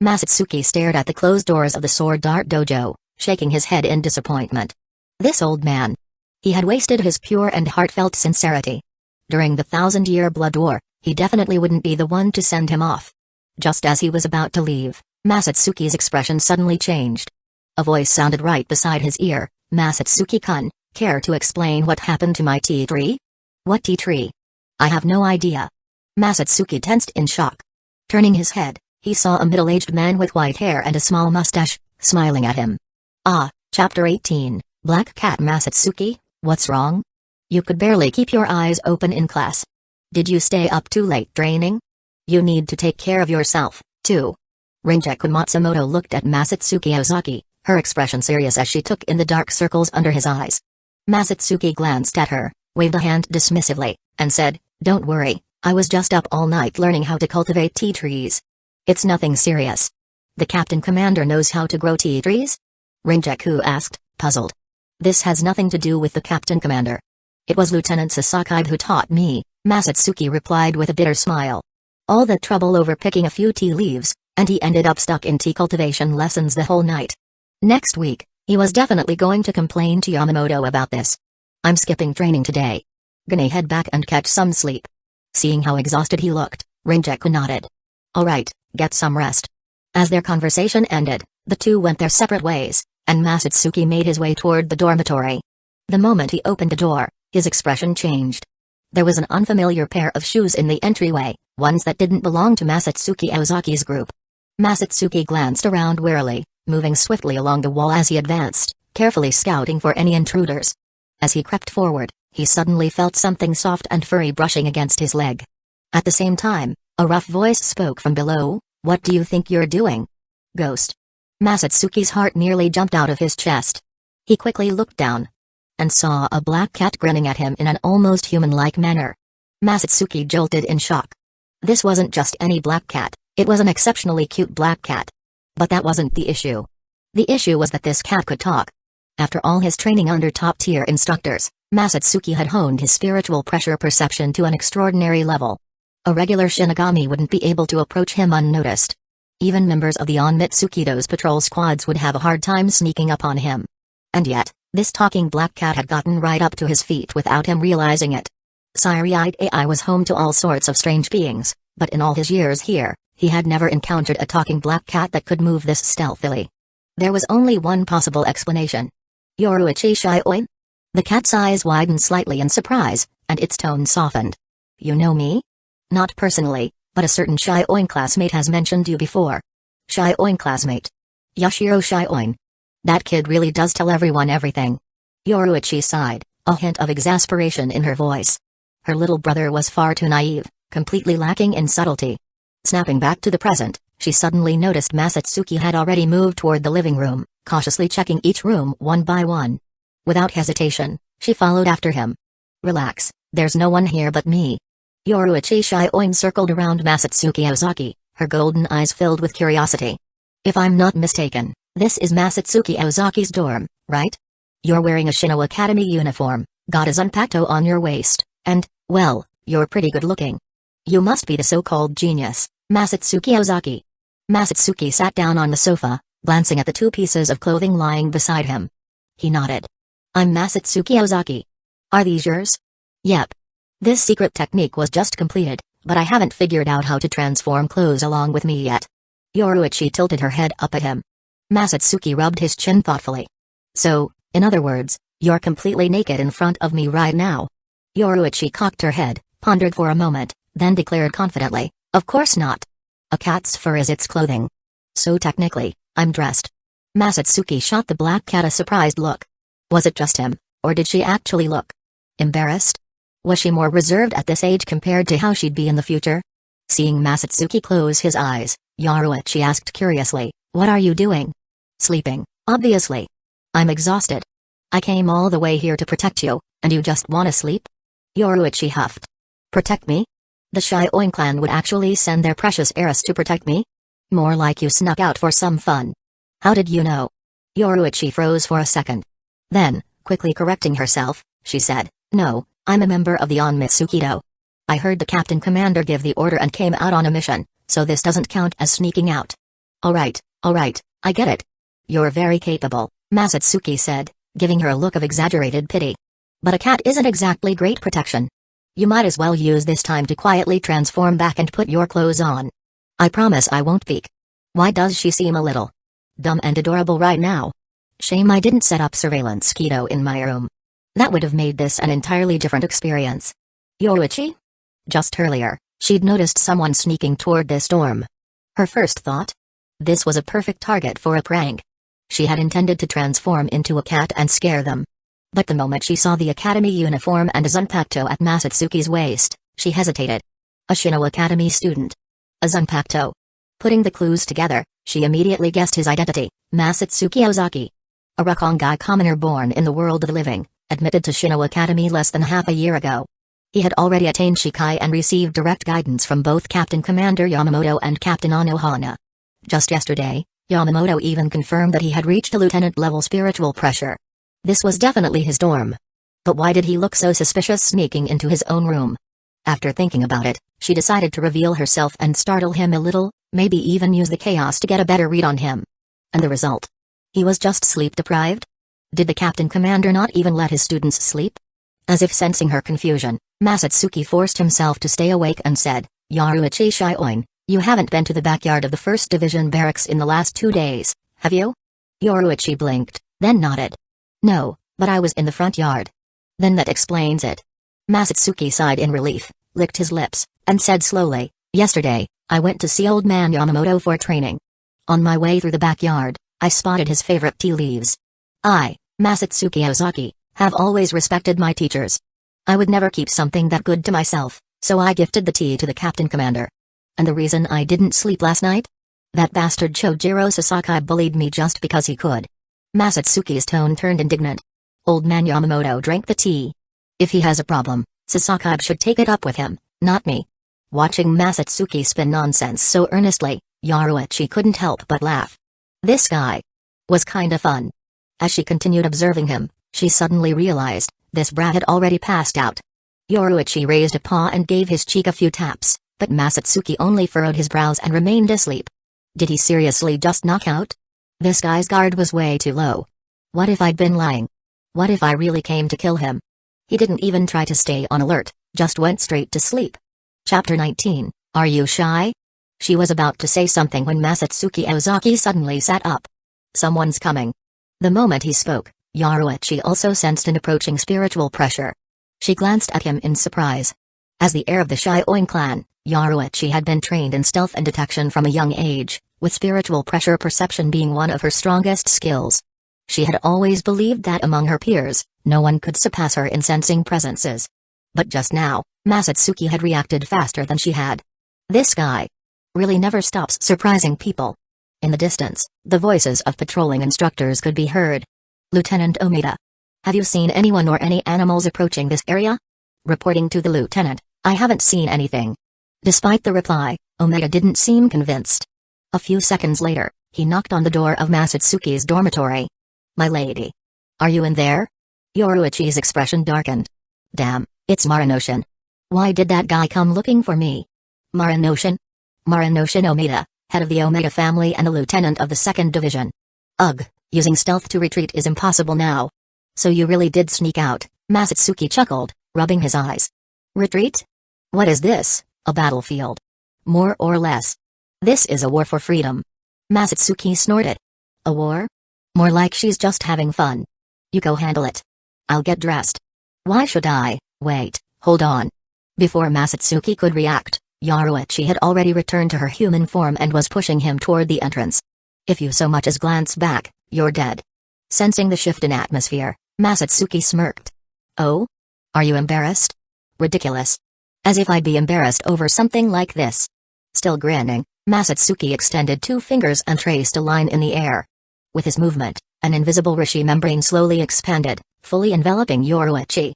Masatsuki stared at the closed doors of the sword dart dojo, shaking his head in disappointment. This old man. He had wasted his pure and heartfelt sincerity. During the 1,000-year blood war, he definitely wouldn't be the one to send him off. Just as he was about to leave, Masatsuki's expression suddenly changed. A voice sounded right beside his ear. "Masatsuki-kun, care to explain what happened to my tea tree?" "What tea tree?" "I have no idea." Masatsuki tensed in shock. Turning his head, he saw a middle-aged man with white hair and a small mustache, smiling at him. Chapter 18, Black Cat. "Masatsuki, what's wrong? You could barely keep your eyes open in class. Did you stay up too late training? You need to take care of yourself, too." Rangiku Matsumoto looked at Masatsuki Ozaki, her expression serious as she took in the dark circles under his eyes. Masatsuki glanced at her, waved a hand dismissively, and said, "Don't worry, I was just up all night learning how to cultivate tea trees. It's nothing serious." "The captain commander knows how to grow tea trees?" Rangiku asked, puzzled. "This has nothing to do with the captain commander. It was Lieutenant Sasaki who taught me," Masatsuki replied with a bitter smile. "All that trouble over picking a few tea leaves, and he ended up stuck in tea cultivation lessons the whole night. Next week, he was definitely going to complain to Yamamoto about this. I'm skipping training today. Gonna head back and catch some sleep." Seeing how exhausted he looked, Rangiku nodded. "Alright, get some rest." As their conversation ended, the two went their separate ways, and Masatsuki made his way toward the dormitory. The moment he opened the door, his expression changed. There was an unfamiliar pair of shoes in the entryway, ones that didn't belong to Masatsuki Ozaki's group. Masatsuki glanced around warily, moving swiftly along the wall as he advanced, carefully scouting for any intruders. As he crept forward, he suddenly felt something soft and furry brushing against his leg. At the same time, a rough voice spoke from below, "What do you think you're doing? Ghost?" Masatsuki's heart nearly jumped out of his chest. He quickly looked down and saw a black cat grinning at him in an almost human-like manner. Masatsuki jolted in shock. This wasn't just any black cat, it was an exceptionally cute black cat. But that wasn't the issue. The issue was that this cat could talk. After all his training under top-tier instructors, Masatsuki had honed his spiritual pressure perception to an extraordinary level. A regular Shinigami wouldn't be able to approach him unnoticed. Even members of the Onmitsukido's patrol squads would have a hard time sneaking up on him. And yet, this talking black cat had gotten right up to his feet without him realizing it. Seireitei was home to all sorts of strange beings, but in all his years here, he had never encountered a talking black cat that could move this stealthily. There was only one possible explanation. "Yoruichi Shioin?" The cat's eyes widened slightly in surprise, and its tone softened. "You know me?" "Not personally, but a certain Shioin classmate has mentioned you before." "Shioin classmate? Yashiro Shioin? That kid really does tell everyone everything." Yoruichi sighed, a hint of exasperation in her voice. Her little brother was far too naive, completely lacking in subtlety. Snapping back to the present, she suddenly noticed Masatsuki had already moved toward the living room, cautiously checking each room one by one. Without hesitation, she followed after him. "Relax, there's no one here but me." Yoruichi Shioin circled around Masatsuki Ozaki, her golden eyes filled with curiosity. "If I'm not mistaken, this is Masatsuki Ozaki's dorm, right? You're wearing a Shino Academy uniform, got a Zanpakuto on your waist, and, well, you're pretty good looking. You must be the so-called genius, Masatsuki Ozaki." Masatsuki sat down on the sofa, glancing at the two pieces of clothing lying beside him. He nodded. "I'm Masatsuki Ozaki. Are these yours?" "Yep. This secret technique was just completed, but I haven't figured out how to transform clothes along with me yet." Yoruichi tilted her head up at him. Masatsuki rubbed his chin thoughtfully. "So, in other words, you're completely naked in front of me right now?" Yoruichi cocked her head, pondered for a moment, then declared confidently, "Of course not. A cat's fur is its clothing. So technically, I'm dressed." Masatsuki shot the black cat a surprised look. Was it just him, or did she actually look embarrassed? Was she more reserved at this age compared to how she'd be in the future? Seeing Masatsuki close his eyes, Yoruichi asked curiously, "What are you doing?" "Sleeping, obviously. I'm exhausted. I came all the way here to protect you, and you just wanna sleep?" Yoruichi huffed. "Protect me? The Shioin clan would actually send their precious heiress to protect me? More like you snuck out for some fun. How did you know?" Yoruichi froze for a second. Then, quickly correcting herself, she said, "No, I'm a member of the Onmitsukido. I heard the captain commander give the order and came out on a mission, so this doesn't count as sneaking out." Alright, I get it. You're very capable," Masatsuki said, giving her a look of exaggerated pity. "But a cat isn't exactly great protection. You might as well use this time to quietly transform back and put your clothes on. I promise I won't peek." Why does she seem a little dumb and adorable right now? Shame I didn't set up surveillance Kido in my room. That would have made this an entirely different experience. Yoruichi? Just earlier, she'd noticed someone sneaking toward this dorm. Her first thought? This was a perfect target for a prank. She had intended to transform into a cat and scare them. But the moment she saw the academy uniform and a Zanpakuto at Masatsuki's waist, she hesitated. A Shino Academy student. A Zanpakuto. Putting the clues together, she immediately guessed his identity, Masatsuki Ozaki. A Rukongai commoner born in the world of the living, admitted to Shino Academy less than half a year ago. He had already attained Shikai and received direct guidance from both Captain Commander Yamamoto and Captain Unohana. Just yesterday, Yamamoto even confirmed that he had reached a lieutenant-level spiritual pressure. This was definitely his dorm. But why did he look so suspicious sneaking into his own room? After thinking about it, she decided to reveal herself and startle him a little, maybe even use the chaos to get a better read on him. And the result? He was just sleep-deprived? Did the Captain Commander not even let his students sleep? As if sensing her confusion, Masatsuki forced himself to stay awake and said, "Yoruichi Shioin, you haven't been to the backyard of the 1st Division barracks in the last 2 days, have you?" Yoruichi blinked, then nodded. "No, but I was in the front yard." "Then that explains it." Masatsuki sighed in relief, licked his lips, and said slowly, "Yesterday, I went to see old man Yamamoto for training. On my way through the backyard, I spotted his favorite tea leaves. I, Masatsuki Ozaki, have always respected my teachers. I would never keep something that good to myself, so I gifted the tea to the Captain Commander. And the reason I didn't sleep last night? That bastard Chojiro Sasaki bullied me just because he could." Masatsuki's tone turned indignant. Old man Yamamoto drank the tea. If he has a problem, Sasaki should take it up with him, not me. Watching Masatsuki spin nonsense so earnestly, Yoruichi couldn't help but laugh. This guy was kinda fun. As she continued observing him, she suddenly realized, this brat had already passed out. Yoruichi raised a paw and gave his cheek a few taps, but Masatsuki only furrowed his brows and remained asleep. Did he seriously just knock out? This guy's guard was way too low. What if I'd been lying? What if I really came to kill him? He didn't even try to stay on alert, just went straight to sleep. Chapter 19, Are You Shy? She was about to say something when Masatsuki Ozaki suddenly sat up. Someone's coming. The moment he spoke, Yoruichi also sensed an approaching spiritual pressure. She glanced at him in surprise. As the heir of the Shioin clan, Yoruichi had been trained in stealth and detection from a young age, with spiritual pressure perception being one of her strongest skills. She had always believed that among her peers, no one could surpass her in sensing presences. But just now, Masatsuki had reacted faster than she had. This guy really never stops surprising people. In the distance, the voices of patrolling instructors could be heard. "Lieutenant Omida. Have you seen anyone or any animals approaching this area?" Reporting to the lieutenant, "I haven't seen anything." Despite the reply, Omida didn't seem convinced. A few seconds later, he knocked on the door of Masatsuki's dormitory. "My lady. Are you in there?" Yoruichi's expression darkened. "Damn, it's Maranoshin. Why did that guy come looking for me?" "Maranoshin?" "Maranoshin Omida, head of the Omega family and a lieutenant of the 2nd Division. Ugh, using stealth to retreat is impossible now." "So you really did sneak out," Masatsuki chuckled, rubbing his eyes. "Retreat? What is this, a battlefield? More or less. This is a war for freedom." Masatsuki snorted. "A war? More like she's just having fun. You go handle it. I'll get dressed." "Why should I?" "Wait, hold on." Before Masatsuki could react, Yoruichi had already returned to her human form and was pushing him toward the entrance. "If you so much as glance back, You're dead. Sensing the shift in atmosphere, Masatsuki smirked. Oh? Are you embarrassed? Ridiculous. As if I'd be embarrassed over something like this. Still grinning, Masatsuki extended 2 fingers and traced a line in the air. With his movement, an invisible rishi membrane slowly expanded, fully enveloping Yoruichi.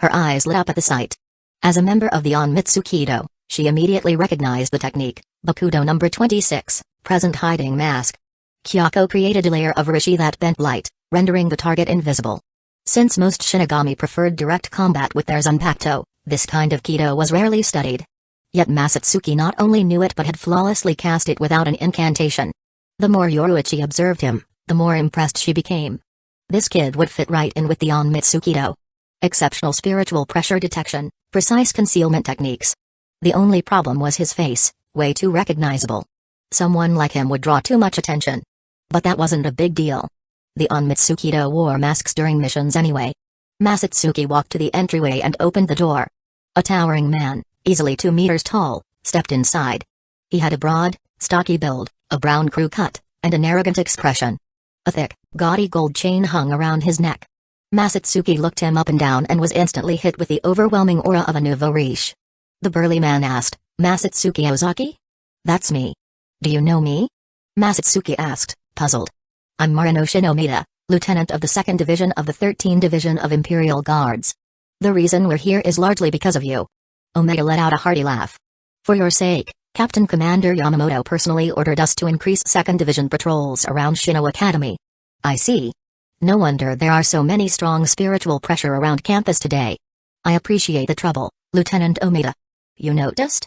Her eyes lit up at the sight. As a member of the Onmitsukido, she immediately recognized the technique, Bakudo number 26, Present Hiding Mask. Kyoraku created a layer of rishi that bent light, rendering the target invisible. Since most Shinigami preferred direct combat with their Zanpakuto, this kind of Kido was rarely studied. Yet Masatsuki not only knew it but had flawlessly cast it without an incantation. The more Yoruichi observed him, the more impressed she became. This kid would fit right in with the Onmitsukido. Exceptional spiritual pressure detection, precise concealment techniques. The only problem was his face, way too recognizable. Someone like him would draw too much attention. But that wasn't a big deal. The Onmitsukido wore masks during missions anyway. Masatsuki walked to the entryway and opened the door. A towering man, easily 2 meters tall, stepped inside. He had a broad, stocky build, a brown crew cut, and an arrogant expression. A thick, gaudy gold chain hung around his neck. Masatsuki looked him up and down and was instantly hit with the overwhelming aura of a nouveau riche. The burly man asked, "Masatsuki Ozaki? That's me. Do you know me?" Masatsuki asked, puzzled. "I'm Marinoshi Omida, lieutenant of the 2nd Division of the 13th Division of Imperial Guards. The reason we're here is largely because of you." Omida let out a hearty laugh. "For your sake, Captain Commander Yamamoto personally ordered us to increase 2nd Division patrols around Shino Academy." "I see. No wonder there are so many strong spiritual pressure around campus today. I appreciate the trouble, Lieutenant Omida. You noticed?"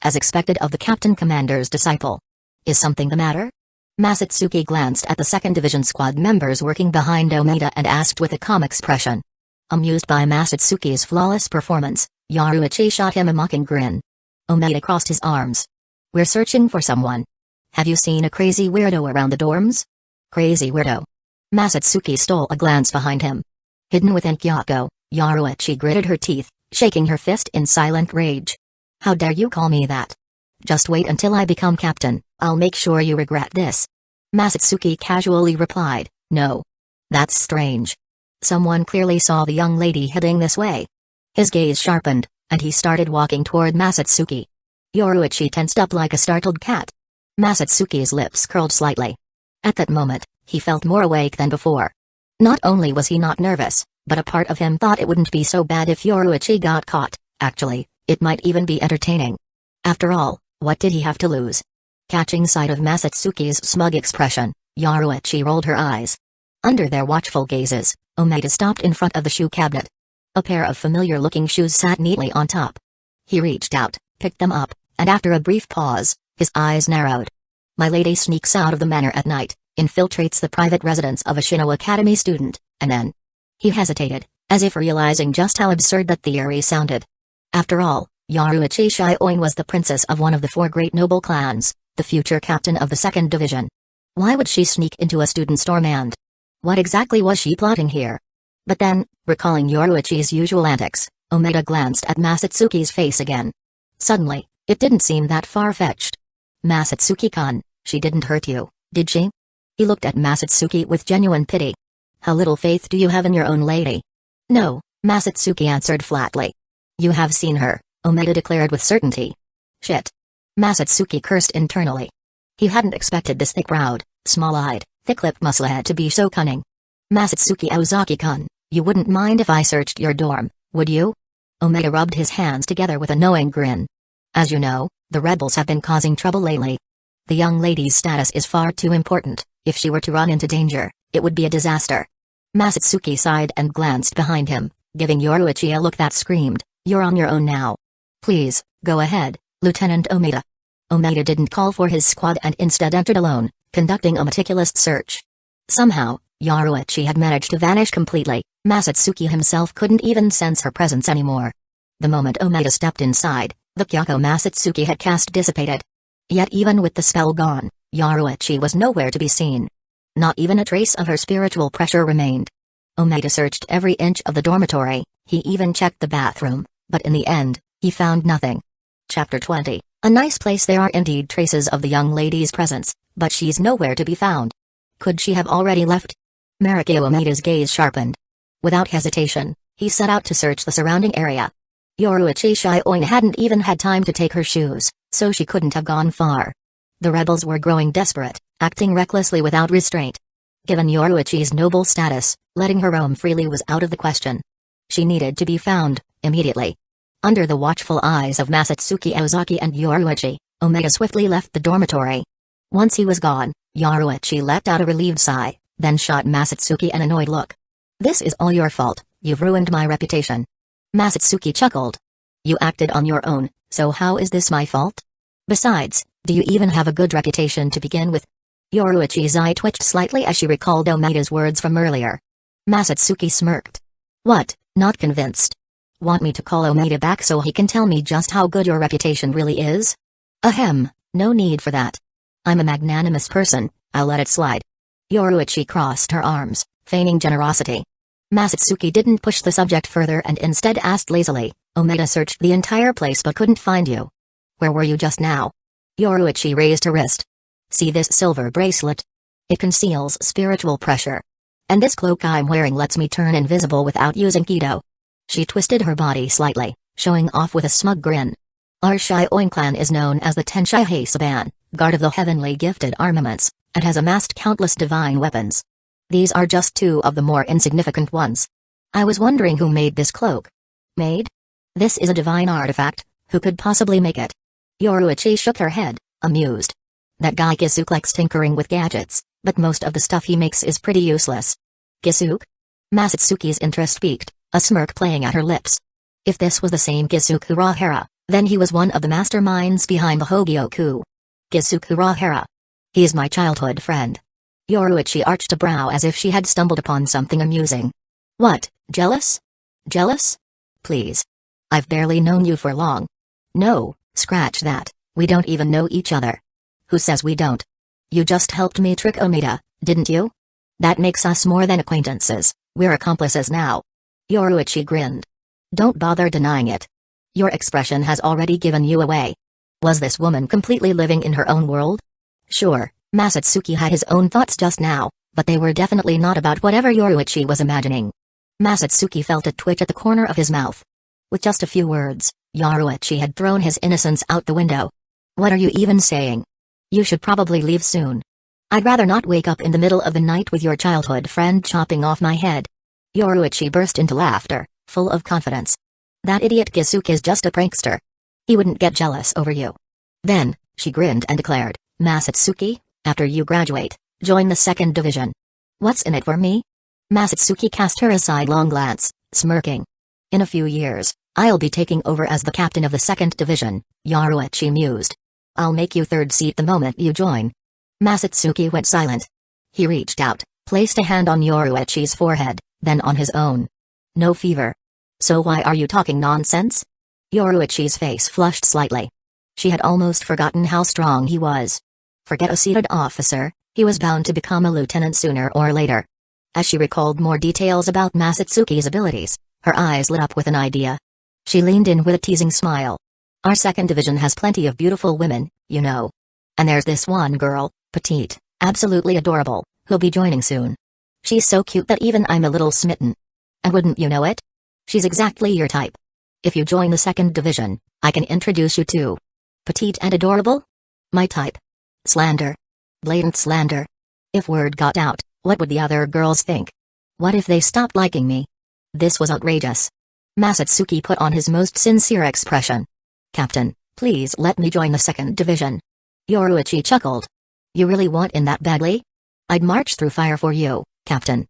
As expected of the Captain Commander's disciple. "Is something the matter?" Masatsuki glanced at the 2nd Division squad members working behind Omida and asked with a calm expression. Amused by Masatsuki's flawless performance, Yoruichi shot him a mocking grin. Omida crossed his arms. "We're searching for someone. Have you seen a crazy weirdo around the dorms?" "Crazy weirdo?" Masatsuki stole a glance behind him. Hidden within Kyoraku, Yoruichi gritted her teeth, shaking her fist in silent rage. "How dare you call me that? Just wait until I become captain, I'll make sure you regret this." Masatsuki casually replied, "No. That's strange. Someone clearly saw the young lady heading this way." His gaze sharpened, and he started walking toward Masatsuki. Yoruichi tensed up like a startled cat. Masatsuki's lips curled slightly. At that moment, he felt more awake than before. Not only was he not nervous, but a part of him thought it wouldn't be so bad if Yoruichi got caught. Actually, it might even be entertaining. After all, what did he have to lose? Catching sight of Masatsuki's smug expression, Yoruichi rolled her eyes. Under their watchful gazes, Omida stopped in front of the shoe cabinet. A pair of familiar-looking shoes sat neatly on top. He reached out, picked them up, and after a brief pause, his eyes narrowed. "My lady sneaks out of the manor at night, infiltrates the private residence of a Shino Academy student, and then..." He hesitated, as if realizing just how absurd that theory sounded. After all, Yoruichi Shioin was the princess of one of the 4 great noble clans, the future captain of the 2nd Division. Why would she sneak into a student's dorm and... what exactly was she plotting here? But then, recalling Yoruichi's usual antics, Omida glanced at Masatsuki's face again. Suddenly, it didn't seem that far-fetched. "Masatsuki-kun, she didn't hurt you, did she?" He looked at Masatsuki with genuine pity. "How little faith do you have in your own lady?" "No," Masatsuki answered flatly. "You have seen her," Omida declared with certainty. "Shit." Masatsuki cursed internally. He hadn't expected this thick-browed, small-eyed, thick-lipped musclehead to be so cunning. "Masatsuki Ozaki-kun, you wouldn't mind if I searched your dorm, would you?" Omida rubbed his hands together with a knowing grin. "As you know, the rebels have been causing trouble lately. The young lady's status is far too important. If she were to run into danger, it would be a disaster." Masatsuki sighed and glanced behind him, giving Yoruichi a look that screamed, "You're on your own now. Please, go ahead, Lieutenant Omida." Omida didn't call for his squad and instead entered alone, conducting a meticulous search. Somehow, Yoruichi had managed to vanish completely. Masatsuki himself couldn't even sense her presence anymore. The moment Omida stepped inside, the Kyoraku Masatsuki had cast dissipated. Yet even with the spell gone, Yoruichi was nowhere to be seen. Not even a trace of her spiritual pressure remained. Omida searched every inch of the dormitory, he even checked the bathroom, but in the end, he found nothing. Chapter 20. A nice place. There are indeed traces of the young lady's presence, but she's nowhere to be found. Could she have already left? Marikyo Umeda's gaze sharpened. Without hesitation, he set out to search the surrounding area. Yoruichi Shioin hadn't even had time to take her shoes, so she couldn't have gone far. The rebels were growing desperate, acting recklessly without restraint. Given Yoruichi's noble status, letting her roam freely was out of the question. She needed to be found, immediately. Under the watchful eyes of Masatsuki Ozaki and Yoruichi, Umeda swiftly left the dormitory. Once he was gone, Yoruichi let out a relieved sigh, then shot Masatsuki an annoyed look. "This is all your fault, you've ruined my reputation." Masatsuki chuckled. "You acted on your own, so how is this my fault? Besides, do you even have a good reputation to begin with?" Yoruichi's eye twitched slightly as she recalled Umeda's words from earlier. Masatsuki smirked. "What, not convinced? Want me to call Umeda back so he can tell me just how good your reputation really is?" "Ahem, no need for that. I'm a magnanimous person, I'll let it slide." Yoruichi crossed her arms, feigning generosity. Masatsuki didn't push the subject further and instead asked lazily, "Umeda searched the entire place but couldn't find you. Where were you just now?" Yoruichi raised her wrist. "See this silver bracelet? It conceals spiritual pressure. And this cloak I'm wearing lets me turn invisible without using Kido." She twisted her body slightly, showing off with a smug grin. "Our Shioin clan is known as the Tenshai Heisaban, guard of the heavenly gifted armaments, and has amassed countless divine weapons. These are just two of the more insignificant ones. I was wondering who made this cloak." "Made? This is a divine artifact, who could possibly make it?" Yoruichi shook her head, amused. "That guy Kisuke likes tinkering with gadgets, but most of the stuff he makes is pretty useless." "Kisuke?" Masatsuki's interest piqued, a smirk playing at her lips. If this was the same Kisuke Urahara, then he was one of the masterminds behind the Hogyo coup. "Kisuke Urahara? He's my childhood friend." Yoruichi arched a brow as if she had stumbled upon something amusing. "What, jealous? Jealous? Please. I've barely known you for long." "No, scratch that, we don't even know each other." "Who says we don't? You just helped me trick Umeda, didn't you? That makes us more than acquaintances, we're accomplices now." Yoruichi grinned. "Don't bother denying it. Your expression has already given you away. Was this woman completely living in her own world?" Sure, Masatsuki had his own thoughts just now, but they were definitely not about whatever Yoruichi was imagining. Masatsuki felt a twitch at the corner of his mouth. With just a few words, Yoruichi had thrown his innocence out the window. "What are you even saying? You should probably leave soon. I'd rather not wake up in the middle of the night with your childhood friend chopping off my head." Yoruichi burst into laughter, full of confidence. "That idiot Kisuke is just a prankster. He wouldn't get jealous over you." Then, she grinned and declared, "Masatsuki, after you graduate, join the 2nd Division." "What's in it for me?" Masatsuki cast her a sidelong glance, smirking. "In a few years, I'll be taking over as the captain of the 2nd Division, Yoruichi mused. "I'll make you 3rd seat the moment you join." Masatsuki went silent. He reached out, placed a hand on Yoruichi's forehead, then on his own. "No fever. So why are you talking nonsense?" Yoruichi's face flushed slightly. She had almost forgotten how strong he was. Forget a seated officer, he was bound to become a lieutenant sooner or later. As she recalled more details about Masatsuki's abilities, her eyes lit up with an idea. She leaned in with a teasing smile. "Our 2nd Division has plenty of beautiful women, you know. And there's this one girl, petite, absolutely adorable, who'll be joining soon. She's so cute that even I'm a little smitten. And wouldn't you know it? She's exactly your type. If you join the 2nd Division, I can introduce you to." "Petite and adorable? My type? Slander. Blatant slander. If word got out, what would the other girls think? What if they stopped liking me?" This was outrageous. Masatsuki put on his most sincere expression. "Captain, please let me join the 2nd Division." Yoruichi chuckled. "You really want in that badly? I'd march through fire for you, Captain."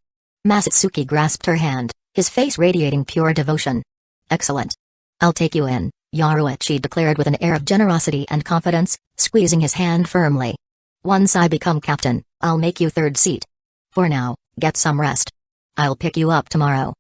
Masatsuki grasped her hand, his face radiating pure devotion. "Excellent. I'll take you in," Yoruichi declared with an air of generosity and confidence, squeezing his hand firmly. "Once I become captain, I'll make you 3rd seat. For now, get some rest. I'll pick you up tomorrow."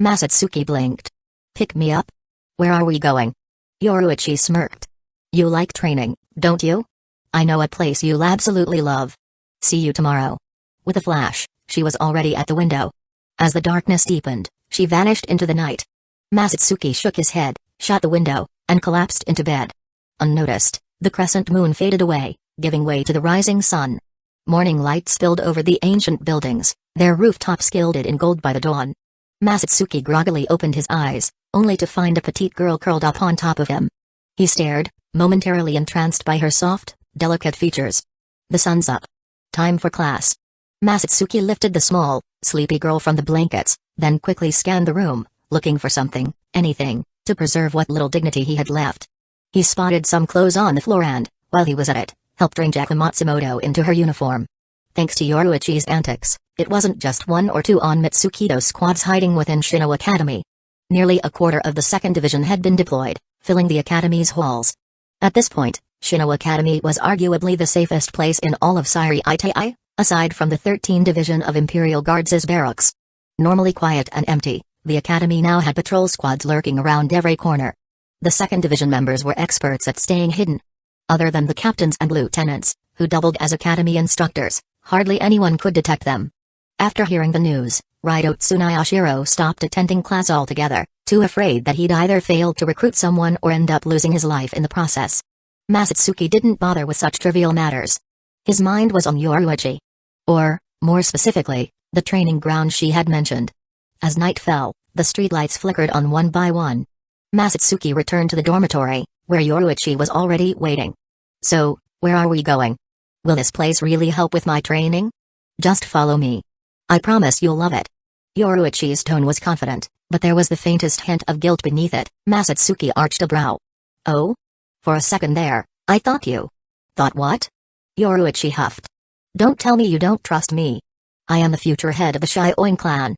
Masatsuki blinked. "Pick me up? Where are we going?" Yoruichi smirked. "You like training, don't you? I know a place you'll absolutely love. See you tomorrow." With a flash, she was already at the window. As the darkness deepened, she vanished into the night. Masatsuki shook his head, shut the window, and collapsed into bed. Unnoticed, the crescent moon faded away, giving way to the rising sun. Morning light spilled over the ancient buildings, their rooftops gilded in gold by the dawn. Masatsuki groggily opened his eyes, only to find a petite girl curled up on top of him. He stared, momentarily entranced by her soft, delicate features. The sun's up. Time for class. Masatsuki lifted the small, sleepy girl from the blankets, then quickly scanned the room, looking for something, anything, to preserve what little dignity he had left. He spotted some clothes on the floor and, while he was at it, helped Rangiku Matsumoto into her uniform. Thanks to Yoruichi's antics, it wasn't just one or two on Mitsukido squads hiding within Shino Academy. Nearly a quarter of the 2nd Division had been deployed, filling the academy's halls. At this point, Shino Academy was arguably the safest place in all of Seireitei, aside from the 13th Division of Imperial Guards' barracks. Normally quiet and empty, the academy now had patrol squads lurking around every corner. The 2nd Division members were experts at staying hidden. Other than the captains and lieutenants, who doubled as academy instructors, hardly anyone could detect them. After hearing the news, Raido Tsunayashiro stopped attending class altogether, too afraid that he'd either fail to recruit someone or end up losing his life in the process. Masatsuki didn't bother with such trivial matters. His mind was on Yoruichi. Or, more specifically, the training ground she had mentioned. As night fell, the streetlights flickered on one by one. Masatsuki returned to the dormitory, where Yoruichi was already waiting. So, where are we going? Will this place really help with my training? Just follow me. I promise you'll love it. Yoruichi's tone was confident, but there was the faintest hint of guilt beneath it. Masatsuki arched a brow. Oh? For a second there, I thought you. Thought what? Yoruichi huffed. Don't tell me you don't trust me. I am the future head of the Shioin clan.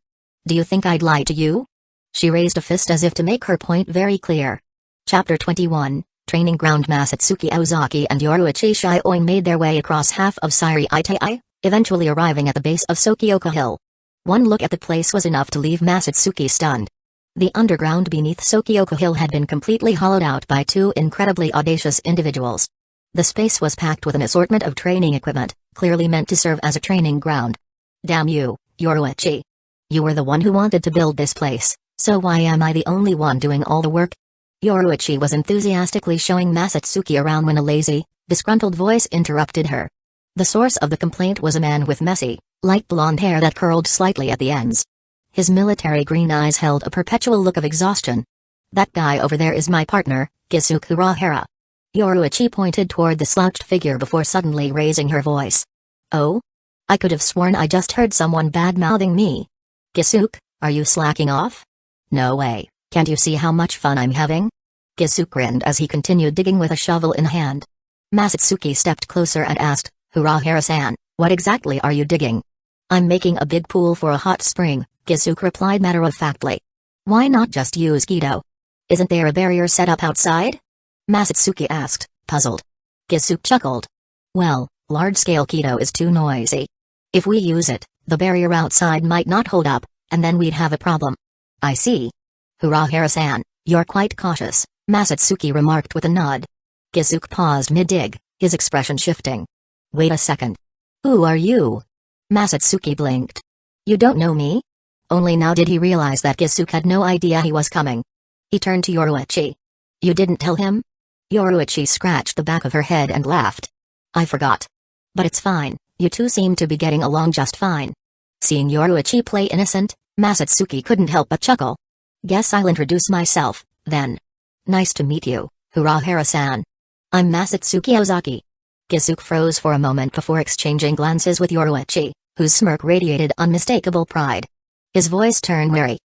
Do you think I'd lie to you? She raised a fist as if to make her point very clear. Chapter 21, Training Ground. Masatsuki Ozaki and Yoruichi Shioin made their way across half of Seireitei, eventually arriving at the base of Sokioka Hill. One look at the place was enough to leave Masatsuki stunned. The underground beneath Sokioka Hill had been completely hollowed out by two incredibly audacious individuals. The space was packed with an assortment of training equipment, clearly meant to serve as a training ground. Damn you, Yoruichi. You were the one who wanted to build this place, so why am I the only one doing all the work? Yoruichi was enthusiastically showing Masatsuki around when a lazy, disgruntled voice interrupted her. The source of the complaint was a man with messy, light blonde hair that curled slightly at the ends. His military green eyes held a perpetual look of exhaustion. That guy over there is my partner, Kisuke Urahara. Yoruichi pointed toward the slouched figure before suddenly raising her voice. Oh? I could have sworn I just heard someone bad-mouthing me. Kisuke, are you slacking off? No way, can't you see how much fun I'm having? Kisuke grinned as he continued digging with a shovel in hand. Masatsuki stepped closer and asked, Urahara-san, what exactly are you digging? I'm making a big pool for a hot spring, Kisuke replied matter-of-factly. Why not just use Kido? Isn't there a barrier set up outside? Masatsuki asked, puzzled. Kisuke chuckled. Well, large-scale Kido is too noisy. If we use it, the barrier outside might not hold up, and then we'd have a problem. I see. Urahara-san, you're quite cautious, Masatsuki remarked with a nod. Kisuke paused mid-dig, his expression shifting. Wait a second. Who are you? Masatsuki blinked. You don't know me? Only now did he realize that Kisuke had no idea he was coming. He turned to Yoruichi. You didn't tell him? Yoruichi scratched the back of her head and laughed. I forgot. But it's fine, you two seem to be getting along just fine. Seeing Yoruichi play innocent, Masatsuki couldn't help but chuckle. Guess I'll introduce myself, then. Nice to meet you, Urahara-san. I'm Masatsuki Ozaki. Kisuke froze for a moment before exchanging glances with Yoruichi, whose smirk radiated unmistakable pride. His voice turned wary.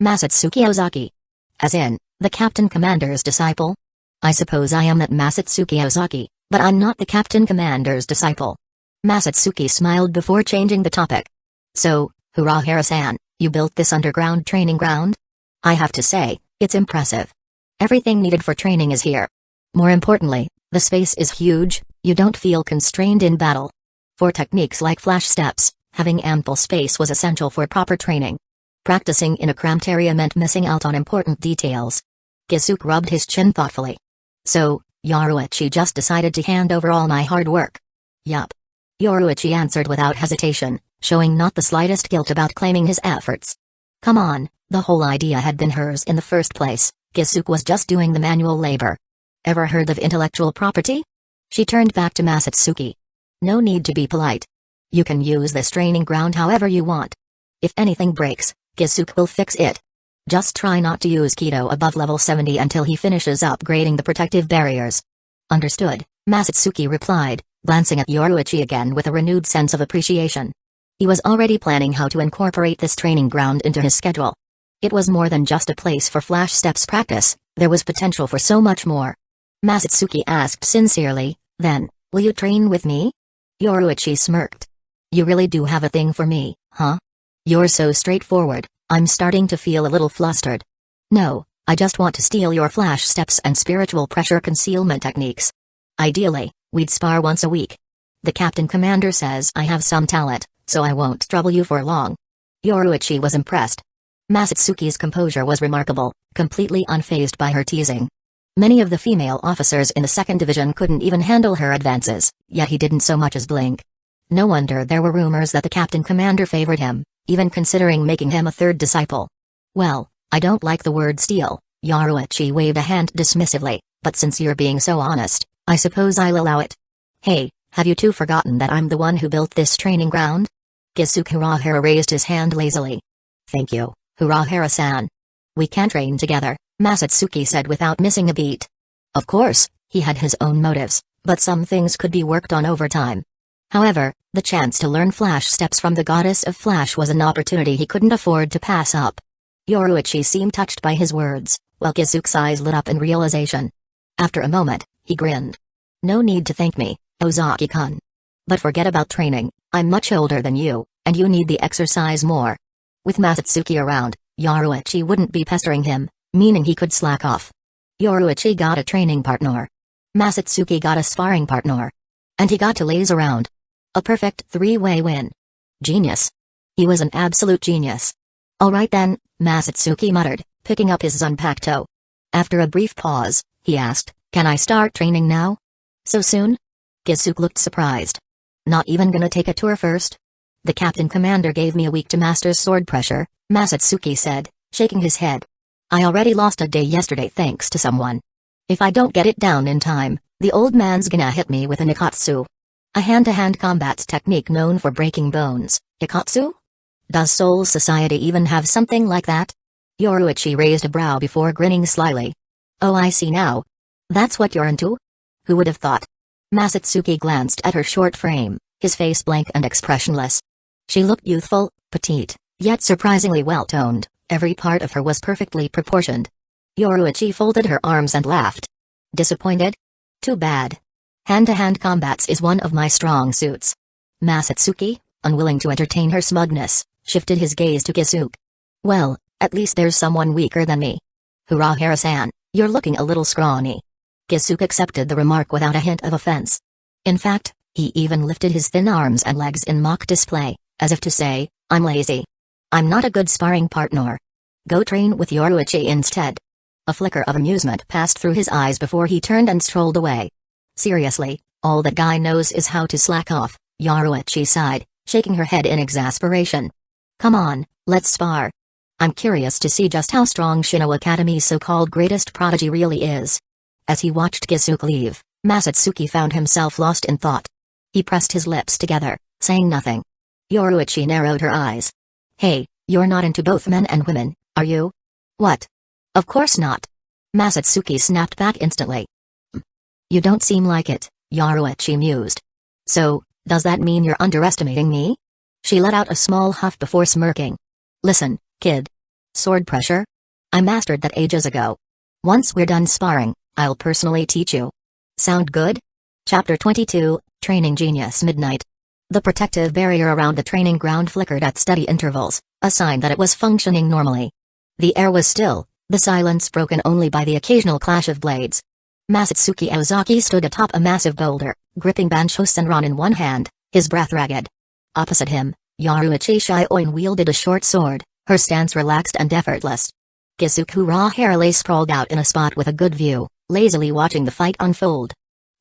Masatsuki Ozaki. As in, the Captain Commander's disciple? I suppose I am that Masatsuki Ozaki, but I'm not the Captain Commander's disciple. Masatsuki smiled before changing the topic. So, Urahara-san, you built this underground training ground? I have to say, it's impressive. Everything needed for training is here. More importantly, the space is huge, you don't feel constrained in battle. For techniques like flash steps, having ample space was essential for proper training. Practicing in a cramped area meant missing out on important details. Kisuke rubbed his chin thoughtfully. So, Yoruichi just decided to hand over all my hard work. Yup. Yoruichi answered without hesitation, showing not the slightest guilt about claiming his efforts. Come on, the whole idea had been hers in the first place, Kisuke was just doing the manual labor. Ever heard of intellectual property? She turned back to Masatsuki. No need to be polite. You can use this training ground however you want. If anything breaks, Kisuke will fix it. Just try not to use Kido above level 70 until he finishes upgrading the protective barriers. Understood, Masatsuki replied, glancing at Yoruichi again with a renewed sense of appreciation. He was already planning how to incorporate this training ground into his schedule. It was more than just a place for flash steps practice, there was potential for so much more. Masatsuki asked sincerely, then, will you train with me? Yoruichi smirked. You really do have a thing for me, huh? You're so straightforward, I'm starting to feel a little flustered. No, I just want to steal your flash steps and spiritual pressure concealment techniques. Ideally, we'd spar once a week. The captain commander says I have some talent, so I won't trouble you for long. Yoruichi was impressed. Masatsuki's composure was remarkable, completely unfazed by her teasing. Many of the female officers in the 2nd Division couldn't even handle her advances, yet he didn't so much as blink. No wonder there were rumors that the captain commander favored him, even considering making him a 3rd disciple. Well, I don't like the word steal, Yoruichi waved a hand dismissively, but since you're being so honest, I suppose I'll allow it. Hey, have you two forgotten that I'm the one who built this training ground? Kisuke Urahara raised his hand lazily. Thank you, Urahara-san. We can train together, Masatsuki said without missing a beat. Of course, he had his own motives, but some things could be worked on over time. However, the chance to learn flash steps from the goddess of flash was an opportunity he couldn't afford to pass up. Yoruichi seemed touched by his words, while Kisuke's eyes lit up in realization. After a moment, he grinned. No need to thank me, Ozaki-kun. But forget about training, I'm much older than you, and you need the exercise more. With Masatsuki around, Yoruichi wouldn't be pestering him, meaning he could slack off. Yoruichi got a training partner. Masatsuki got a sparring partner. And he got to laze around. A perfect 3-way win. Genius. He was an absolute genius. Alright then, Masatsuki muttered, picking up his Zanpakuto. After a brief pause, he asked, can I start training now? So soon? Kisuke looked surprised. Not even gonna take a tour first? The captain commander gave me a week to master sword pressure, Masatsuki said, shaking his head. I already lost a day yesterday thanks to someone. If I don't get it down in time, the old man's gonna hit me with a Nikatsu. A hand-to-hand combat technique known for breaking bones, Nikatsu? Does Soul Society even have something like that? Yoruichi raised a brow before grinning slyly. Oh, I see now. That's what you're into? Who would have thought? Masatsuki glanced at her short frame, his face blank and expressionless. She looked youthful, petite, yet surprisingly well-toned, every part of her was perfectly proportioned. Yoruichi folded her arms and laughed. Disappointed? Too bad. Hand-to-hand combats is one of my strong suits. Masatsuki, unwilling to entertain her smugness, shifted his gaze to Kisuke. Well, at least there's someone weaker than me. Urahara-san, you're looking a little scrawny. Kisuke accepted the remark without a hint of offense. In fact, he even lifted his thin arms and legs in mock display, as if to say, I'm lazy. I'm not a good sparring partner. Go train with Yoruichi instead. A flicker of amusement passed through his eyes before he turned and strolled away. Seriously, all that guy knows is how to slack off, Yoruichi sighed, shaking her head in exasperation. Come on, let's spar. I'm curious to see just how strong Shino Academy's so-called greatest prodigy really is. As he watched Kisuke leave, Masatsuki found himself lost in thought. He pressed his lips together, saying nothing. Yoruichi narrowed her eyes. Hey, you're not into both men and women, are you? What? Of course not. Masatsuki snapped back instantly. You don't seem like it, Yoruichi mused. So, does that mean you're underestimating me? She let out a small huff before smirking. Listen, kid. Sword pressure? I mastered that ages ago. Once we're done sparring, I'll personally teach you. Sound good? Chapter 22, Training Genius Midnight. The protective barrier around the training ground flickered at steady intervals, a sign that it was functioning normally. The air was still, the silence broken only by the occasional clash of blades. Masatsuki Ozaki stood atop a massive boulder, gripping Bansho Senran in one hand, his breath ragged. Opposite him, Yoruichi Shioin wielded a short sword, her stance relaxed and effortless. Kisuke Urahara lay sprawled out in a spot with a good view, lazily watching the fight unfold.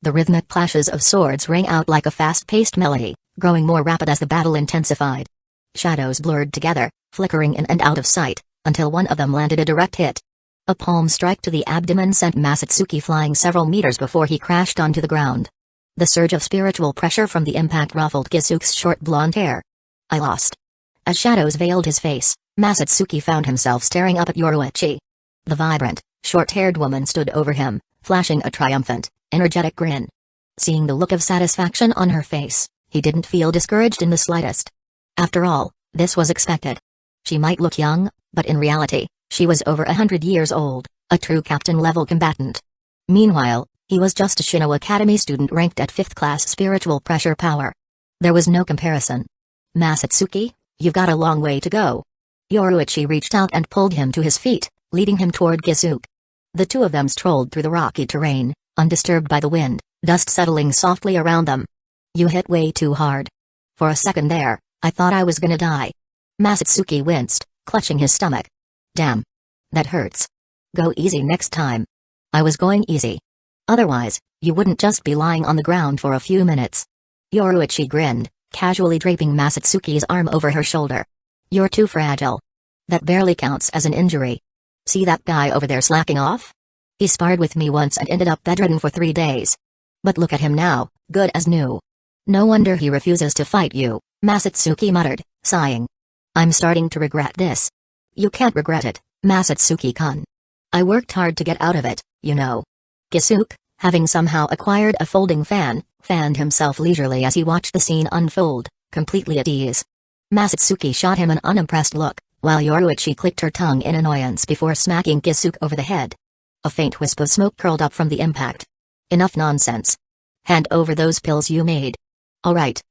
The rhythmic clashes of swords rang out like a fast-paced melody, growing more rapid as the battle intensified. Shadows blurred together, flickering in and out of sight, until one of them landed a direct hit. A palm strike to the abdomen sent Masatsuki flying several meters before he crashed onto the ground. The surge of spiritual pressure from the impact ruffled Kisuke's short blonde hair. I lost. As shadows veiled his face, Masatsuki found himself staring up at Yoruichi. The vibrant, short-haired woman stood over him, flashing a triumphant, energetic grin. Seeing the look of satisfaction on her face, he didn't feel discouraged in the slightest. After all, this was expected. She might look young, but in reality, she was over 100 years old, a true captain-level combatant. Meanwhile, he was just a Shino Academy student ranked at 5th class spiritual pressure power. There was no comparison. Masatsuki, you've got a long way to go. Yoruichi reached out and pulled him to his feet, leading him toward Kisuke. The two of them strolled through the rocky terrain, undisturbed by the wind, dust settling softly around them. You hit way too hard. For a second there, I thought I was gonna die. Masatsuki winced, clutching his stomach. Damn. That hurts. Go easy next time. I was going easy. Otherwise, you wouldn't just be lying on the ground for a few minutes. Yoruichi grinned, casually draping Masatsuki's arm over her shoulder. You're too fragile. That barely counts as an injury. See that guy over there slacking off? He sparred with me once and ended up bedridden for 3 days. But look at him now, good as new. No wonder he refuses to fight you, Masatsuki muttered, sighing. I'm starting to regret this. You can't regret it, Masatsuki-kun. I worked hard to get out of it, you know. Kisuke, having somehow acquired a folding fan, fanned himself leisurely as he watched the scene unfold, completely at ease. Masatsuki shot him an unimpressed look, while Yoruichi clicked her tongue in annoyance before smacking Kisuke over the head. A faint wisp of smoke curled up from the impact. Enough nonsense. Hand over those pills you made. Alright,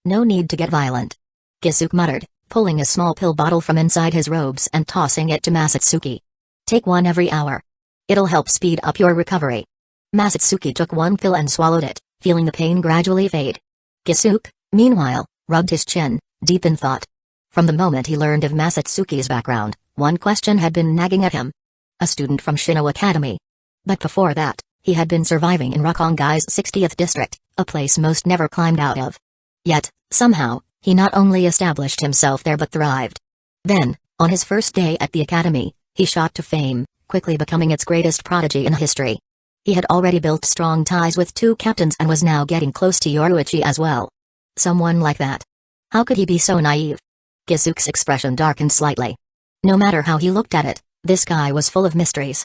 no need to get violent. Kisuke muttered, pulling a small pill bottle from inside his robes and tossing it to Masatsuki. Take one every hour. It'll help speed up your recovery. Masatsuki took one pill and swallowed it, feeling the pain gradually fade. Kisuke, meanwhile, rubbed his chin, deep in thought. From the moment he learned of Masatsuki's background, one question had been nagging at him. A student from Shino Academy. But before that, he had been surviving in Rokongai's 60th district, a place most never climbed out of. Yet, somehow, he not only established himself there but thrived. Then, on his first day at the academy, he shot to fame, quickly becoming its greatest prodigy in history. He had already built strong ties with 2 captains and was now getting close to Yoruichi as well. Someone like that. How could he be so naive? Kisuke's expression darkened slightly. No matter how he looked at it, this guy was full of mysteries.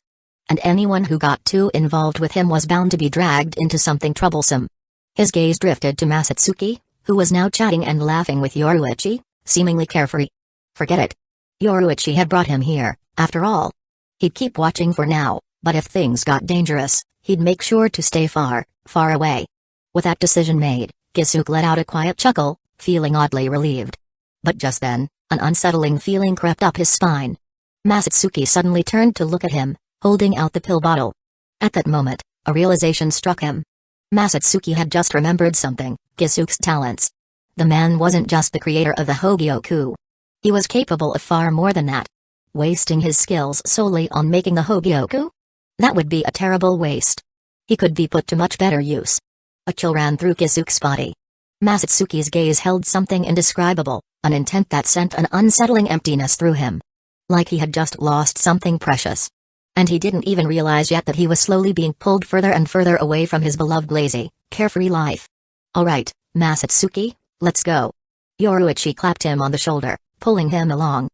And anyone who got too involved with him was bound to be dragged into something troublesome. His gaze drifted to Masatsuki, who was now chatting and laughing with Yoruichi, seemingly carefree. Forget it. Yoruichi had brought him here, after all. He'd keep watching for now, but if things got dangerous, he'd make sure to stay far, far away. With that decision made, Kisuke let out a quiet chuckle, feeling oddly relieved. But just then, an unsettling feeling crept up his spine. Masatsuki suddenly turned to look at him, holding out the pill bottle. At that moment, a realization struck him. Masatsuki had just remembered something, Kisuke's talents. The man wasn't just the creator of the Hogyoku. He was capable of far more than that. Wasting his skills solely on making the Hogyoku? That would be a terrible waste. He could be put to much better use. A chill ran through Kisuke's body. Masatsuki's gaze held something indescribable, an intent that sent an unsettling emptiness through him. Like he had just lost something precious. And he didn't even realize yet that he was slowly being pulled further and further away from his beloved lazy, carefree life. Alright, Masatsuki, let's go. Yoruichi clapped him on the shoulder, pulling him along.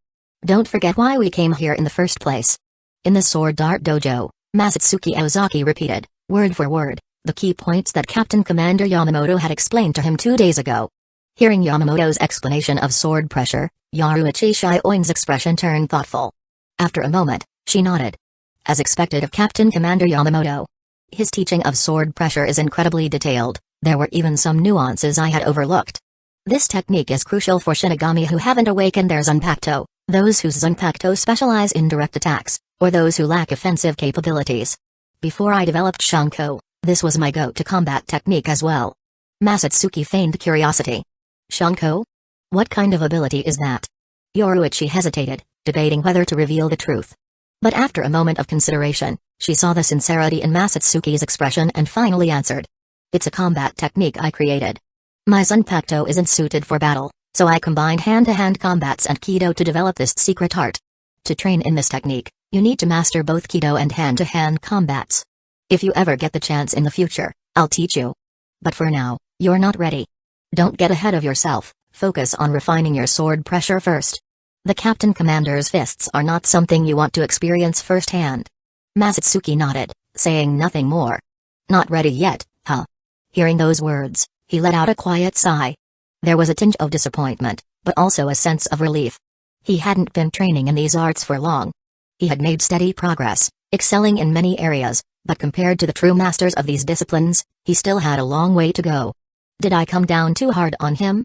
Don't forget why we came here in the first place. In the sword art dojo, Masatsuki Ozaki repeated, word for word, the key points that Captain Commander Yamamoto had explained to him 2 days ago. Hearing Yamamoto's explanation of sword pressure, Yoruichi Shioin's expression turned thoughtful. After a moment, she nodded. As expected of Captain Commander Yamamoto. His teaching of sword pressure is incredibly detailed, there were even some nuances I had overlooked. This technique is crucial for Shinigami who haven't awakened their Zanpakuto, those whose Zanpakuto specialize in direct attacks, or those who lack offensive capabilities. Before I developed Shanko, this was my go-to combat technique as well. Masatsuki feigned curiosity. Shanko? What kind of ability is that? Yoruichi hesitated, debating whether to reveal the truth. But after a moment of consideration, she saw the sincerity in Masatsuki's expression and finally answered. It's a combat technique I created. My Zanpakuto isn't suited for battle, so I combined hand-to-hand combats and Kido to develop this secret art. To train in this technique, you need to master both Kido and hand-to-hand combats. If you ever get the chance in the future, I'll teach you. But for now, you're not ready. Don't get ahead of yourself, focus on refining your sword pressure first. The Captain Commander's fists are not something you want to experience firsthand. Masatsuki nodded, saying nothing more. Not ready yet, huh? Hearing those words, he let out a quiet sigh. There was a tinge of disappointment, but also a sense of relief. He hadn't been training in these arts for long. He had made steady progress, excelling in many areas, but compared to the true masters of these disciplines, he still had a long way to go. Did I come down too hard on him?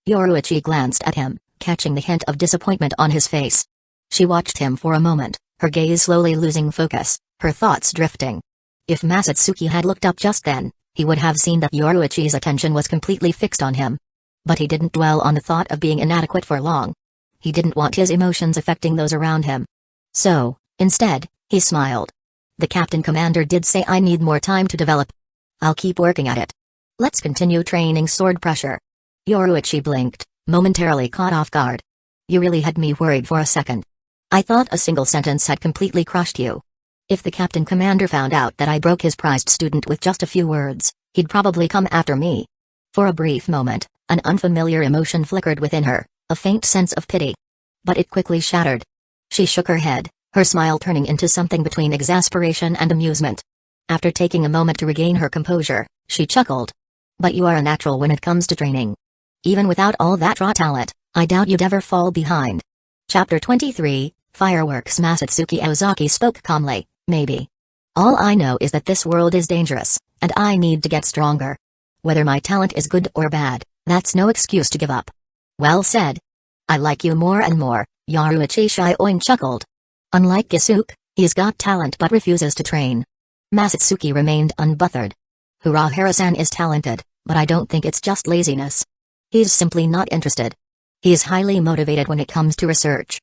Yoruichi glanced at him, catching the hint of disappointment on his face. She watched him for a moment, her gaze slowly losing focus, her thoughts drifting. If Masatsuki had looked up just then, he would have seen that Yoruichi's attention was completely fixed on him. But he didn't dwell on the thought of being inadequate for long. He didn't want his emotions affecting those around him. So, instead, he smiled. The Captain Commander did say I need more time to develop. I'll keep working at it. Let's continue training sword pressure. Yoruichi blinked, momentarily caught off guard. You really had me worried for a second. I thought a single sentence had completely crushed you. If the Captain Commander found out that I broke his prized student with just a few words, he'd probably come after me. For a brief moment, an unfamiliar emotion flickered within her, a faint sense of pity. But it quickly shattered. She shook her head, her smile turning into something between exasperation and amusement. After taking a moment to regain her composure, she chuckled. But you are a natural when it comes to training. Even without all that raw talent, I doubt you'd ever fall behind. Chapter 23, Fireworks. Masatsuki Ozaki spoke calmly, maybe. All I know is that this world is dangerous, and I need to get stronger. Whether my talent is good or bad, that's no excuse to give up. Well said. I like you more and more, Yoruichi Shioin chuckled. Unlike Gisuke, he's got talent but refuses to train. Masatsuki remained unbothered. Urahara-san is talented, but I don't think it's just laziness. He's simply not interested. He's highly motivated when it comes to research.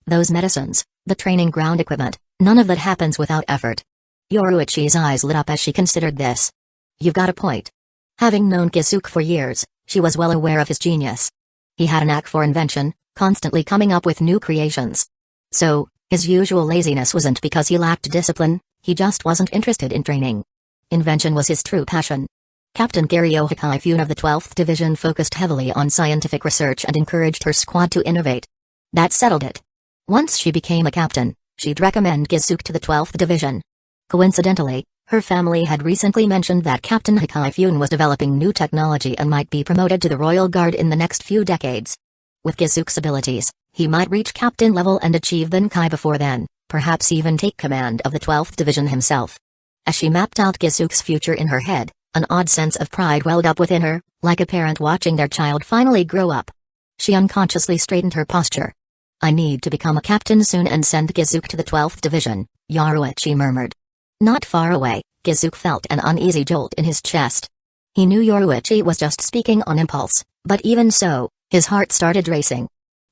Those medicines, the training ground equipment, none of that happens without effort. Yoruichi's eyes lit up as she considered this. You've got a point. Having known Gisuke for years, she was well aware of his genius. He had a knack for invention, constantly coming up with new creations. So, his usual laziness wasn't because he lacked discipline, he just wasn't interested in training. Invention was his true passion. Captain Garyo Hikaifune of the 12th Division focused heavily on scientific research and encouraged her squad to innovate. That settled it. Once she became a captain, she'd recommend Gisuke to the 12th Division. Coincidentally, her family had recently mentioned that Captain Hikaifune was developing new technology and might be promoted to the Royal Guard in the next few decades. With Gisuke's abilities, he might reach captain level and achieve Benkai before then, perhaps even take command of the 12th Division himself. As she mapped out Gisuke's future in her head, an odd sense of pride welled up within her, like a parent watching their child finally grow up. She unconsciously straightened her posture. I need to become a captain soon and send Gisuke to the 12th Division, Yoruichi murmured. Not far away, Gisuke felt an uneasy jolt in his chest. He knew Yoruichi was just speaking on impulse, but even so, his heart started racing.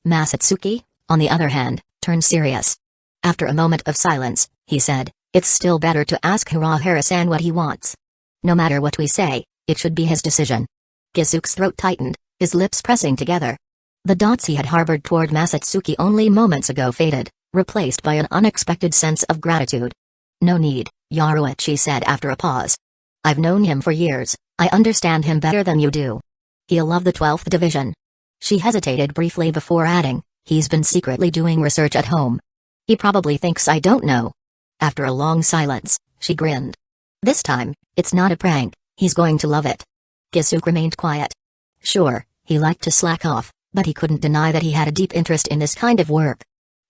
Masatsuki, on the other hand, turned serious. After a moment of silence, he said, it's still better to ask Urahara-san what he wants. No matter what we say, it should be his decision. Gisuke's throat tightened, his lips pressing together. The doubts he had harbored toward Masatsuki only moments ago faded, replaced by an unexpected sense of gratitude. No need, Yoruichi said after a pause. I've known him for years, I understand him better than you do. He'll love the 12th Division. She hesitated briefly before adding, he's been secretly doing research at home. He probably thinks I don't know. After a long silence, she grinned. This time, it's not a prank, he's going to love it. Gisuke remained quiet. Sure, he liked to slack off, but he couldn't deny that he had a deep interest in this kind of work.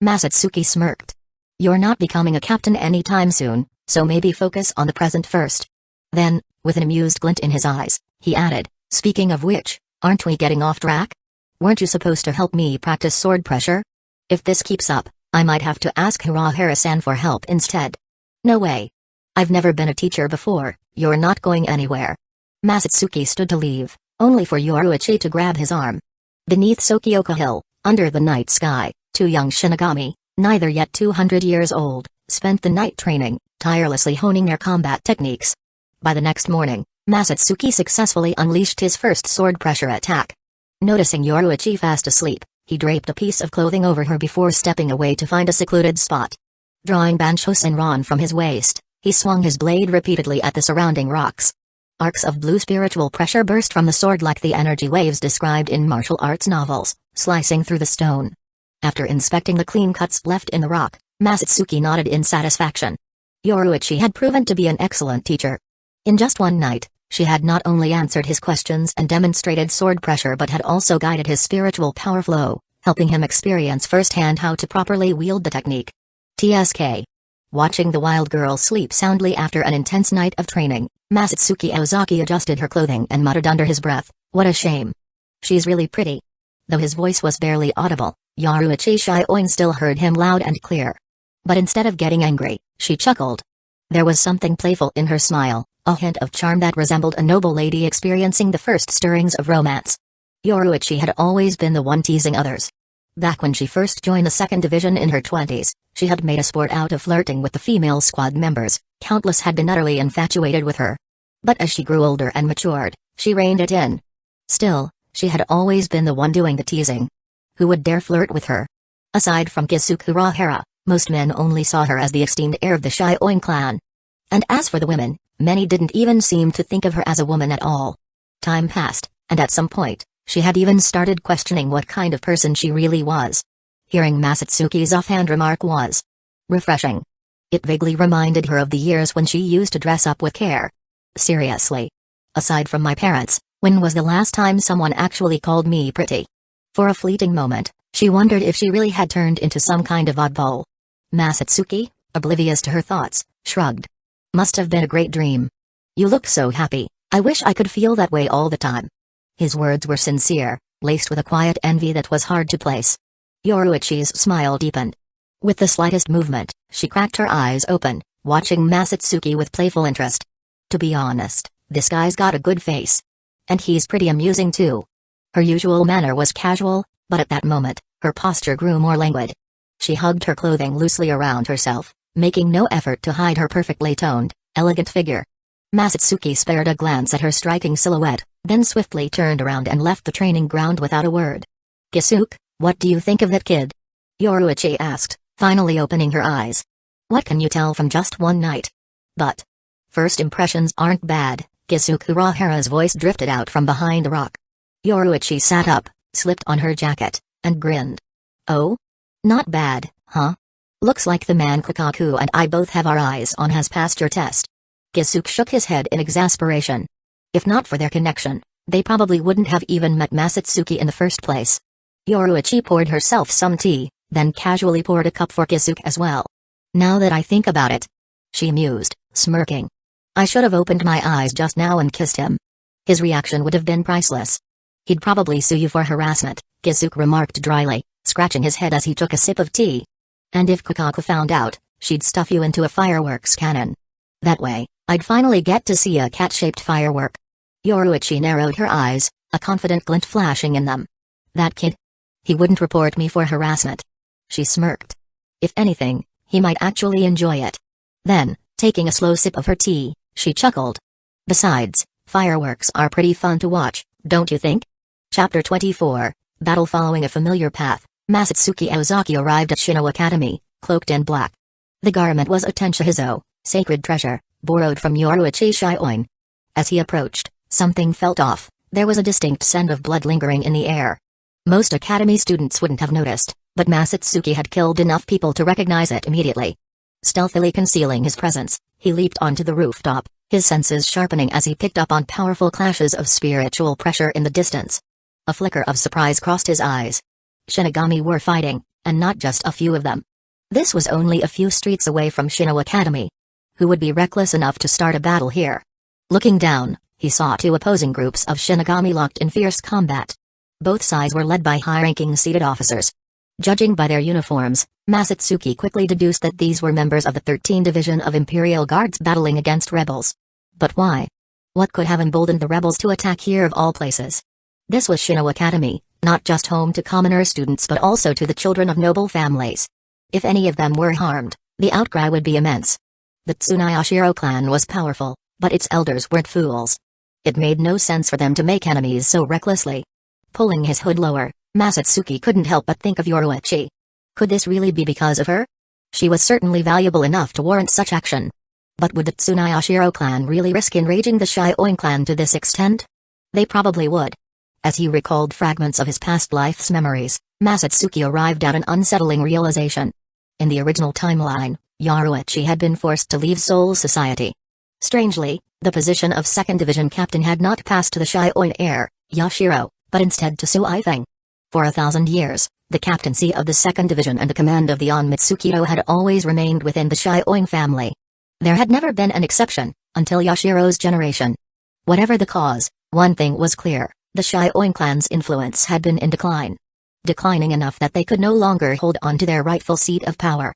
Masatsuki smirked. You're not becoming a captain anytime soon, so maybe focus on the present first. Then, with an amused glint in his eyes, he added, speaking of which, aren't we getting off track? Weren't you supposed to help me practice sword pressure? If this keeps up, I might have to ask Urahara-san for help instead. No way. I've never been a teacher before, you're not going anywhere. Masatsuki stood to leave, only for Yoruichi to grab his arm. Beneath Sokioka Hill, under the night sky, two young Shinigami, neither yet 200 years old, spent the night training, tirelessly honing their combat techniques. By the next morning, Masatsuki successfully unleashed his first sword pressure attack. Noticing Yoruichi fast asleep, he draped a piece of clothing over her before stepping away to find a secluded spot. Drawing Bansho Senran from his waist, he swung his blade repeatedly at the surrounding rocks. Arcs of blue spiritual pressure burst from the sword like the energy waves described in martial arts novels, slicing through the stone. After inspecting the clean cuts left in the rock, Masatsuki nodded in satisfaction. Yoruichi had proven to be an excellent teacher. In just one night, she had not only answered his questions and demonstrated sword pressure but had also guided his spiritual power flow, helping him experience firsthand how to properly wield the technique. TSK. Watching the wild girl sleep soundly after an intense night of training, Masatsuki Ozaki adjusted her clothing and muttered under his breath, "What a shame. She's really pretty." Though his voice was barely audible, Yoruichi Shioin still heard him loud and clear. But instead of getting angry, she chuckled. There was something playful in her smile, a hint of charm that resembled a noble lady experiencing the first stirrings of romance. Yoruichi had always been the one teasing others. Back when she first joined the 2nd Division in her 20s, she had made a sport out of flirting with the female squad members. Countless had been utterly infatuated with her. But as she grew older and matured, she reined it in. Still, she had always been the one doing the teasing. Who would dare flirt with her? Aside from Kisuke Urahara, most men only saw her as the esteemed heir of the Shioin clan. And as for the women, many didn't even seem to think of her as a woman at all. Time passed, and at some point, she had even started questioning what kind of person she really was. Hearing Masatsuki's offhand remark was refreshing. It vaguely reminded her of the years when she used to dress up with care. Seriously. Aside from my parents, when was the last time someone actually called me pretty? For a fleeting moment, she wondered if she really had turned into some kind of oddball. Masatsuki, oblivious to her thoughts, shrugged. Must have been a great dream. You look so happy, I wish I could feel that way all the time. His words were sincere, laced with a quiet envy that was hard to place. Yoruichi's smile deepened. With the slightest movement, she cracked her eyes open, watching Masatsuki with playful interest. To be honest, this guy's got a good face. And he's pretty amusing too. Her usual manner was casual, but at that moment, her posture grew more languid. She hugged her clothing loosely around herself, making no effort to hide her perfectly toned, elegant figure. Masatsuki spared a glance at her striking silhouette, then swiftly turned around and left the training ground without a word. Kisuke, what do you think of that kid? Yoruichi asked, finally opening her eyes. What can you tell from just one night? But first impressions aren't bad, Kisuke Urahara's voice drifted out from behind a rock. Yoruichi sat up, slipped on her jacket, and grinned. Oh? Not bad, huh? Looks like the man Kakaku and I both have our eyes on has passed your test. Kisuke shook his head in exasperation. If not for their connection, they probably wouldn't have even met Masatsuki in the first place. Yoruichi poured herself some tea, then casually poured a cup for Kisuke as well. Now that I think about it, she mused, smirking. I should have opened my eyes just now and kissed him. His reaction would have been priceless. He'd probably sue you for harassment, Kisuke remarked dryly, scratching his head as he took a sip of tea. And if Kakaku found out, she'd stuff you into a fireworks cannon. That way, I'd finally get to see a cat-shaped firework. Yoruichi narrowed her eyes, a confident glint flashing in them. That kid? He wouldn't report me for harassment. She smirked. If anything, he might actually enjoy it. Then, taking a slow sip of her tea, she chuckled. Besides, fireworks are pretty fun to watch, don't you think? Chapter 24, Battle. Following a familiar path, Masatsuki Ozaki arrived at Shino Academy, cloaked in black. The garment was a tenshihizo, sacred treasure, borrowed from Yoruichi Shioin. As he approached, something felt off. There was a distinct scent of blood lingering in the air. Most academy students wouldn't have noticed, but Masatsuki had killed enough people to recognize it immediately. Stealthily concealing his presence, he leaped onto the rooftop, his senses sharpening as he picked up on powerful clashes of spiritual pressure in the distance. A flicker of surprise crossed his eyes. Shinigami were fighting, and not just a few of them. This was only a few streets away from Shino Academy. Who would be reckless enough to start a battle here? Looking down, he saw two opposing groups of Shinigami locked in fierce combat. Both sides were led by high-ranking seated officers. Judging by their uniforms, Masatsuki quickly deduced that these were members of the 13th Division of Imperial Guards battling against rebels. But why? What could have emboldened the rebels to attack here of all places? This was Shino Academy, not just home to commoner students but also to the children of noble families. If any of them were harmed, the outcry would be immense. The Tsunayashiro clan was powerful, but its elders weren't fools. It made no sense for them to make enemies so recklessly. Pulling his hood lower, Masatsuki couldn't help but think of Yoruichi. Could this really be because of her? She was certainly valuable enough to warrant such action. But would the Tsunayashiro clan really risk enraging the Shioin clan to this extent? They probably would. As he recalled fragments of his past life's memories, Masatsuki arrived at an unsettling realization. In the original timeline, Yaruichi had been forced to leave Soul Society. Strangely, the position of 2nd Division Captain had not passed to the Shioin heir, Yashiro, but instead to Suifeng. For 1,000 years, the captaincy of the 2nd Division and the command of the Onmitsukido had always remained within the Shioin family. There had never been an exception, until Yashiro's generation. Whatever the cause, one thing was clear, the Shioin clan's influence had been in decline. Declining enough that they could no longer hold on to their rightful seat of power.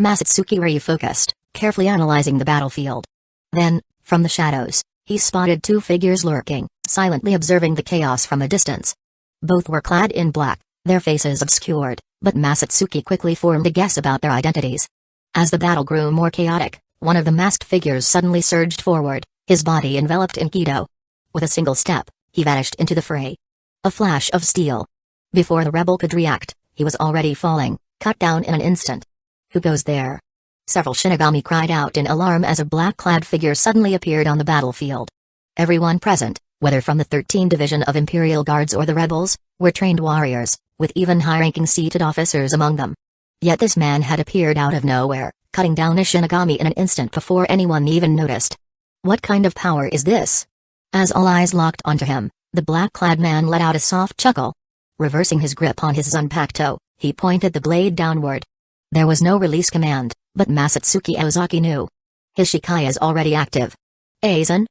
Masatsuki refocused, carefully analyzing the battlefield. Then, from the shadows, he spotted 2 figures lurking, silently observing the chaos from a distance. Both were clad in black, their faces obscured, but Masatsuki quickly formed a guess about their identities. As the battle grew more chaotic, one of the masked figures suddenly surged forward, his body enveloped in Kido. With a single step, he vanished into the fray. A flash of steel. Before the rebel could react, he was already falling, cut down in an instant. Who goes there? Several Shinigami cried out in alarm as a black-clad figure suddenly appeared on the battlefield. Everyone present, whether from the 13th Division of Imperial Guards or the rebels, were trained warriors, with even high-ranking seated officers among them. Yet this man had appeared out of nowhere, cutting down a Shinigami in an instant before anyone even noticed. What kind of power is this? As all eyes locked onto him, the black-clad man let out a soft chuckle. Reversing his grip on his Zanpakuto, he pointed the blade downward. There was no release command, but Masatsuki Ozaki knew. His Shikai is already active. Aizen?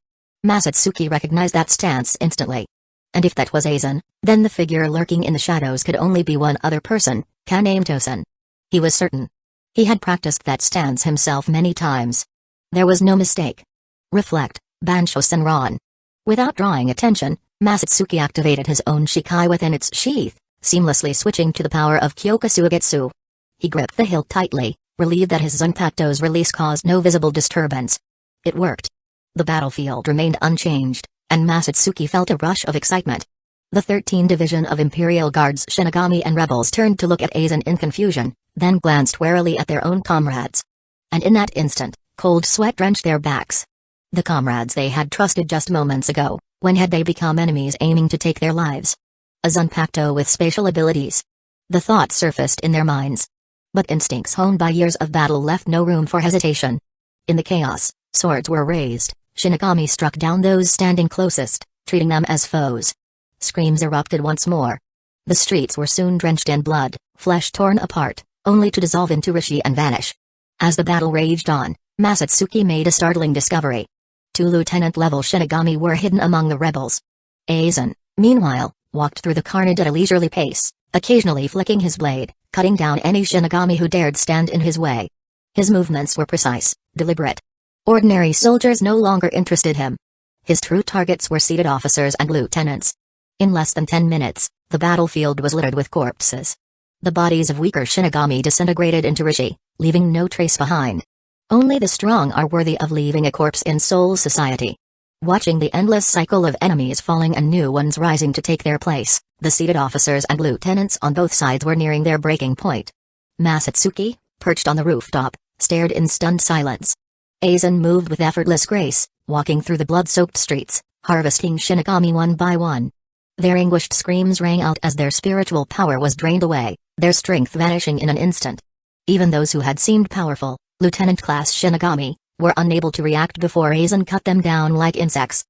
Masatsuki recognized that stance instantly. And if that was Aizen, then the figure lurking in the shadows could only be one other person, Kanemto-san. He was certain. He had practiced that stance himself many times. There was no mistake. Reflect, Bansho Senran. Without drawing attention, Masatsuki activated his own Shikai within its sheath, seamlessly switching to the power of Kyokasugetsu. He gripped the hilt tightly, relieved that his Zanpakuto's release caused no visible disturbance. It worked. The battlefield remained unchanged, and Masatsuki felt a rush of excitement. The 13th Division of Imperial Guards Shinigami and rebels turned to look at Aizen in confusion, then glanced warily at their own comrades. And in that instant, cold sweat drenched their backs. The comrades they had trusted just moments ago, when had they become enemies aiming to take their lives? A Zanpakuto with spatial abilities. The thought surfaced in their minds. But instincts honed by years of battle left no room for hesitation. In the chaos, swords were raised, Shinigami struck down those standing closest, treating them as foes. Screams erupted once more. The streets were soon drenched in blood, flesh torn apart, only to dissolve into rishi and vanish. As the battle raged on, Masatsuki made a startling discovery. 2 lieutenant-level Shinigami were hidden among the rebels. Aizen, meanwhile, walked through the carnage at a leisurely pace, occasionally flicking his blade, cutting down any Shinigami who dared stand in his way. His movements were precise, deliberate. Ordinary soldiers no longer interested him. His true targets were seated officers and lieutenants. In less than 10 minutes, the battlefield was littered with corpses. The bodies of weaker Shinigami disintegrated into rishi, leaving no trace behind. Only the strong are worthy of leaving a corpse in Soul Society. Watching the endless cycle of enemies falling and new ones rising to take their place, the seated officers and lieutenants on both sides were nearing their breaking point. Masatsuki, perched on the rooftop, stared in stunned silence. Aizen moved with effortless grace, walking through the blood-soaked streets, harvesting Shinigami one by one. Their anguished screams rang out as their spiritual power was drained away, their strength vanishing in an instant. Even those who had seemed powerful, lieutenant-class Shinigami, were unable to react before Aizen cut them down like insects.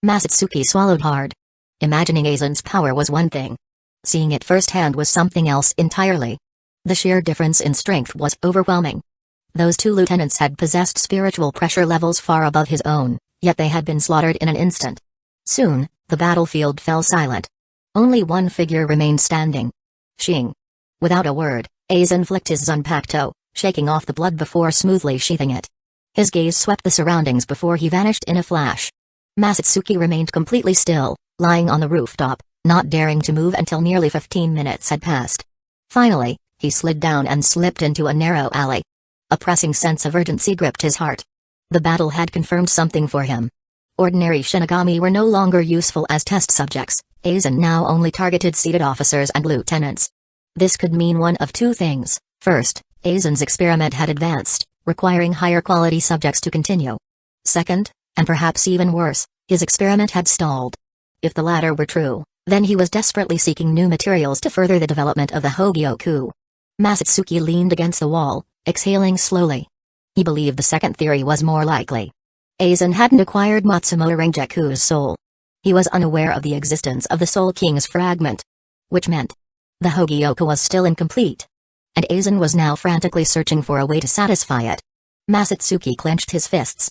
Masatsuki swallowed hard. Imagining Aizen's power was one thing. Seeing it firsthand was something else entirely. The sheer difference in strength was overwhelming. Those 2 lieutenants had possessed spiritual pressure levels far above his own, yet they had been slaughtered in an instant. Soon, the battlefield fell silent. Only one figure remained standing. Shing. Without a word, Aizen flicked his Zanpakuto, shaking off the blood before smoothly sheathing it. His gaze swept the surroundings before he vanished in a flash. Masatsuki remained completely still, lying on the rooftop, not daring to move until nearly 15 minutes had passed. Finally, he slid down and slipped into a narrow alley. A pressing sense of urgency gripped his heart. The battle had confirmed something for him. Ordinary Shinigami were no longer useful as test subjects. Aizen now only targeted seated officers and lieutenants. This could mean one of 2 things. First, Aizen's experiment had advanced, requiring higher quality subjects to continue. Second, and perhaps even worse, his experiment had stalled. If the latter were true, then he was desperately seeking new materials to further the development of the Hogyoku. Masatsuki leaned against the wall, exhaling slowly. He believed the second theory was more likely. Aizen hadn't acquired Matsumoto Rangiku's soul. He was unaware of the existence of the Soul King's fragment. Which meant the Hogyoku was still incomplete. And Aizen was now frantically searching for a way to satisfy it. Masatsuki clenched his fists.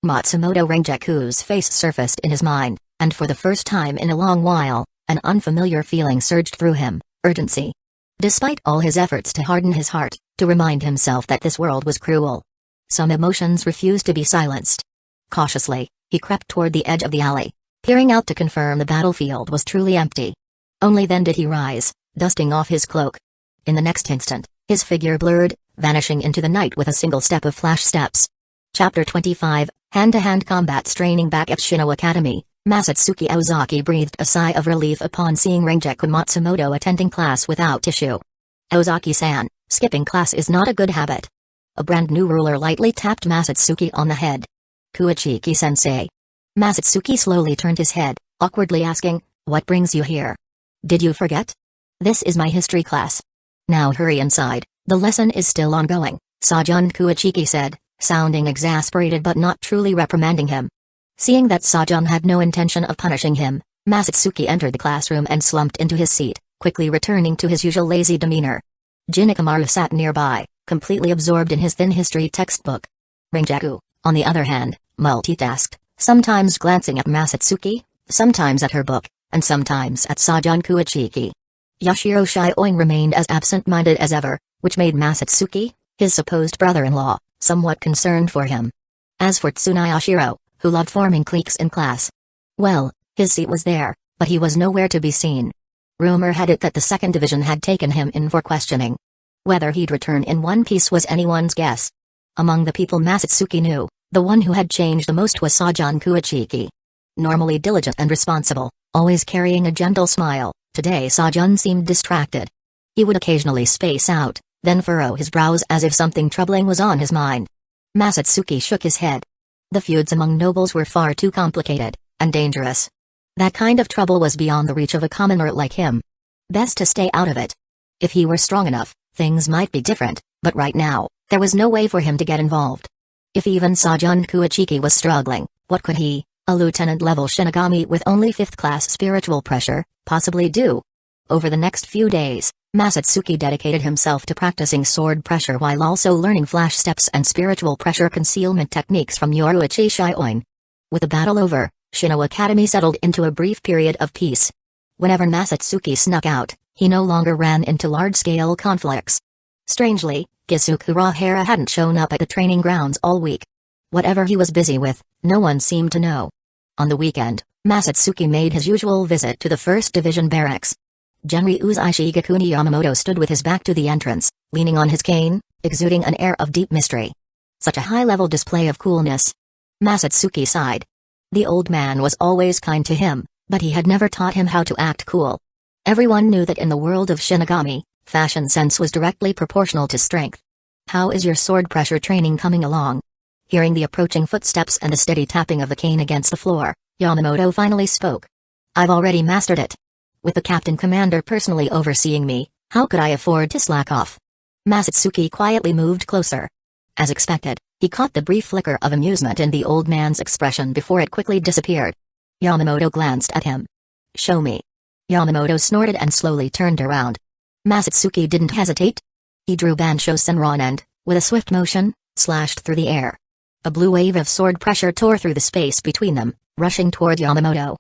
Matsumoto Rangiku's face surfaced in his mind, and for the first time in a long while, an unfamiliar feeling surged through him, urgency. Despite all his efforts to harden his heart, to remind himself that this world was cruel, some emotions refused to be silenced. Cautiously, he crept toward the edge of the alley, peering out to confirm the battlefield was truly empty. Only then did he rise, dusting off his cloak. In the next instant, his figure blurred, vanishing into the night with a single step of flash steps. Chapter 25, Hand-to-hand combat. Straining back at Shino Academy, Masatsuki Ozaki breathed a sigh of relief upon seeing Rangiku Matsumoto attending class without tissue. Ozaki-san, skipping class is not a good habit. A brand new ruler lightly tapped Masatsuki on the head. Kuachiki-sensei. Masatsuki slowly turned his head, awkwardly asking, "What brings you here? Did you forget? This is my history class. Now hurry inside, the lesson is still ongoing," Sajan Kuachiki said, sounding exasperated but not truly reprimanding him. Seeing that Sajan had no intention of punishing him, Masatsuki entered the classroom and slumped into his seat, quickly returning to his usual lazy demeanor. Jinikamaru sat nearby, completely absorbed in his thin history textbook. Rangiku, on the other hand, multitasked, sometimes glancing at Masatsuki, sometimes at her book, and sometimes at Sajan Kuachiki. Yashiro Shioing remained as absent-minded as ever, which made Masatsuki, his supposed brother-in-law, somewhat concerned for him. As for Tsunayashiro, who loved forming cliques in class, well, his seat was there, but he was nowhere to be seen. Rumor had it that the second division had taken him in for questioning. Whether he'd return in one piece was anyone's guess. Among the people Masatsuki knew, the one who had changed the most was Sajan Kuachiki. Normally diligent and responsible, always carrying a gentle smile, today Sajan seemed distracted. He would occasionally space out, then furrow his brows as if something troubling was on his mind. Masatsuki shook his head. The feuds among nobles were far too complicated, and dangerous. That kind of trouble was beyond the reach of a commoner like him. Best to stay out of it. If he were strong enough, things might be different, but right now, there was no way for him to get involved. If even Sajan Kuachiki was struggling, what could he, a lieutenant-level Shinigami with only 5th-class spiritual pressure, possibly do? Over the next few days, Masatsuki dedicated himself to practicing sword pressure while also learning flash steps and spiritual pressure concealment techniques from Yoruichi Shioing. With the battle over, Shino Academy settled into a brief period of peace. Whenever Masatsuki snuck out, he no longer ran into large-scale conflicts. Strangely, Kusagakure hadn't shown up at the training grounds all week. Whatever he was busy with, no one seemed to know. On the weekend, Masatsuki made his usual visit to the 1st Division barracks. Genryu's Ishigakuni Yamamoto stood with his back to the entrance, leaning on his cane, exuding an air of deep mystery. Such a high-level display of coolness. Masatsuki sighed. The old man was always kind to him, but he had never taught him how to act cool. Everyone knew that in the world of Shinigami, fashion sense was directly proportional to strength. "How is your sword pressure training coming along?" Hearing the approaching footsteps and the steady tapping of the cane against the floor, Yamamoto finally spoke. "I've already mastered it. With the captain commander personally overseeing me, how could I afford to slack off?" Masatsuki quietly moved closer. As expected, he caught the brief flicker of amusement in the old man's expression before it quickly disappeared. Yamamoto glanced at him. "Show me." Yamamoto snorted and slowly turned around. Masatsuki didn't hesitate. He drew Bansho Senron and, with a swift motion, slashed through the air. A blue wave of sword pressure tore through the space between them, rushing toward Yamamoto.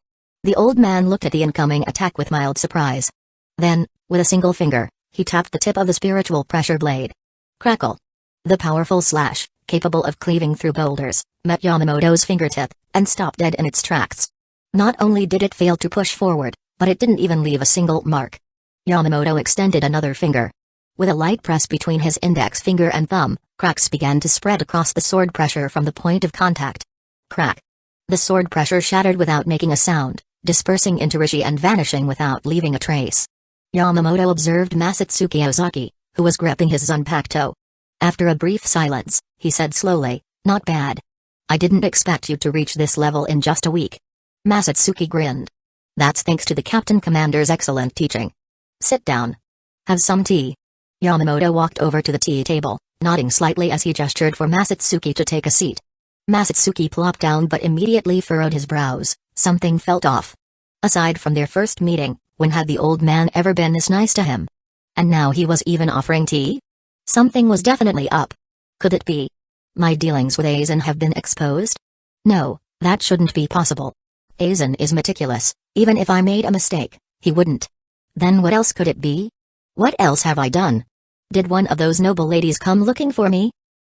The old man looked at the incoming attack with mild surprise. Then, with a single finger, he tapped the tip of the spiritual pressure blade. Crackle! The powerful slash, capable of cleaving through boulders, met Yamamoto's fingertip, and stopped dead in its tracks. Not only did it fail to push forward, but it didn't even leave a single mark. Yamamoto extended another finger. With a light press between his index finger and thumb, cracks began to spread across the sword pressure from the point of contact. Crack! The sword pressure shattered without making a sound, dispersing into Rishi and vanishing without leaving a trace. Yamamoto observed Masatsuki Ozaki, who was gripping his Zanpakuto. After a brief silence, he said slowly, "Not bad. I didn't expect you to reach this level in just a week. Masatsuki grinned. That's thanks to the Captain Commander's excellent teaching. Sit down. Have some tea. Yamamoto walked over to the tea table, nodding slightly as he gestured for Masatsuki to take a seat. Masatsuki plopped down but immediately furrowed his brows. Something felt off. Aside from their first meeting, when had the old man ever been this nice to him? And now he was even offering tea? Something was definitely up. Could it be? My dealings with Aizen have been exposed? No, that shouldn't be possible. Aizen is meticulous, even if I made a mistake, he wouldn't. Then what else could it be? What else have I done? Did one of those noble ladies come looking for me?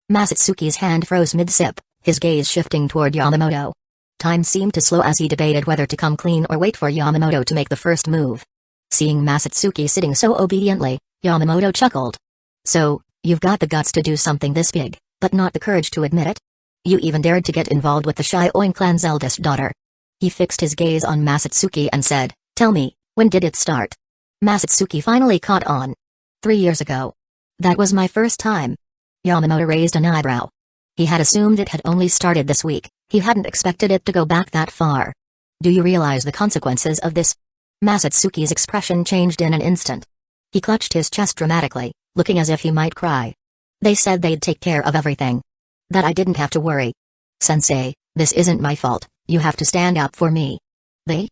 Masatsuki's hand froze mid-sip, his gaze shifting toward Yamamoto. Time seemed to slow as he debated whether to come clean or wait for Yamamoto to make the first move. Seeing Masatsuki sitting so obediently, Yamamoto chuckled. So, you've got the guts to do something this big, but not the courage to admit it? You even dared to get involved with the Shino clan's eldest daughter. He fixed his gaze on Masatsuki and said, Tell me, when did it start? Masatsuki finally caught on. 3 years ago. That was my first time. Yamamoto raised an eyebrow. He had assumed it had only started this week, he hadn't expected it to go back that far. Do you realize the consequences of this? Masatsuki's expression changed in an instant. He clutched his chest dramatically, looking as if he might cry. They said they'd take care of everything. That I didn't have to worry. Sensei, this isn't my fault, you have to stand up for me. They?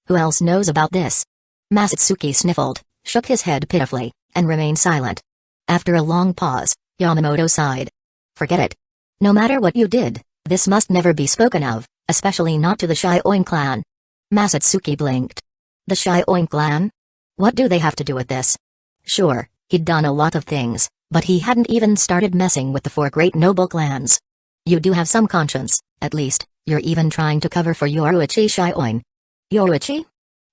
Who else knows about this? Masatsuki sniffled, shook his head pitifully, and remained silent. After a long pause, Yamamoto sighed. Forget it. No matter what you did, this must never be spoken of, especially not to the Shino clan. Masatsuki blinked. The Shino clan? What do they have to do with this? Sure, he'd done a lot of things, but he hadn't even started messing with the 4 great noble clans. You do have some conscience, at least, you're even trying to cover for Yoruichi Shino. Yoruichi?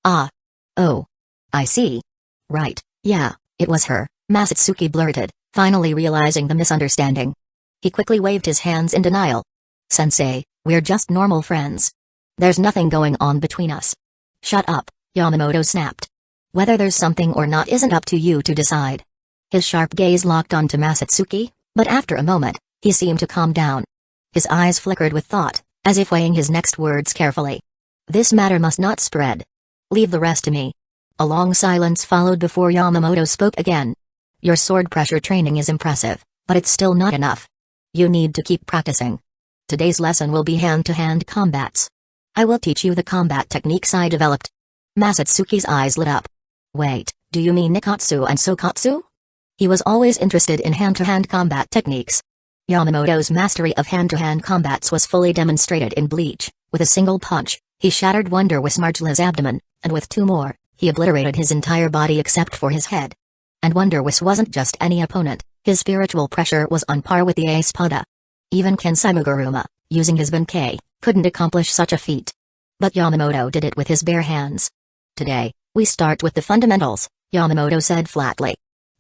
Ah. Oh. I see. Right, yeah, it was her, Masatsuki blurted, finally realizing the misunderstanding. He quickly waved his hands in denial. Sensei, we're just normal friends. There's nothing going on between us. Shut up, Yamamoto snapped. Whether there's something or not isn't up to you to decide. His sharp gaze locked onto Masatsuki, but after a moment, he seemed to calm down. His eyes flickered with thought, as if weighing his next words carefully. This matter must not spread. Leave the rest to me. A long silence followed before Yamamoto spoke again. Your sword pressure training is impressive, but it's still not enough. You need to keep practicing. Today's lesson will be hand-to-hand combats. I will teach you the combat techniques I developed. Masatsuki's eyes lit up. Wait, do you mean Nikatsu and Sokatsu? He was always interested in hand-to-hand combat techniques. Yamamoto's mastery of hand-to-hand combats was fully demonstrated in Bleach. With a single punch, he shattered Wonder Wismarjla's abdomen, and with 2 more, he obliterated his entire body except for his head. And Wonder Wish wasn't just any opponent, his spiritual pressure was on par with the Espada. Even Kensaimuguruma, using his Benkei, couldn't accomplish such a feat. But Yamamoto did it with his bare hands. Today, we start with the fundamentals, Yamamoto said flatly.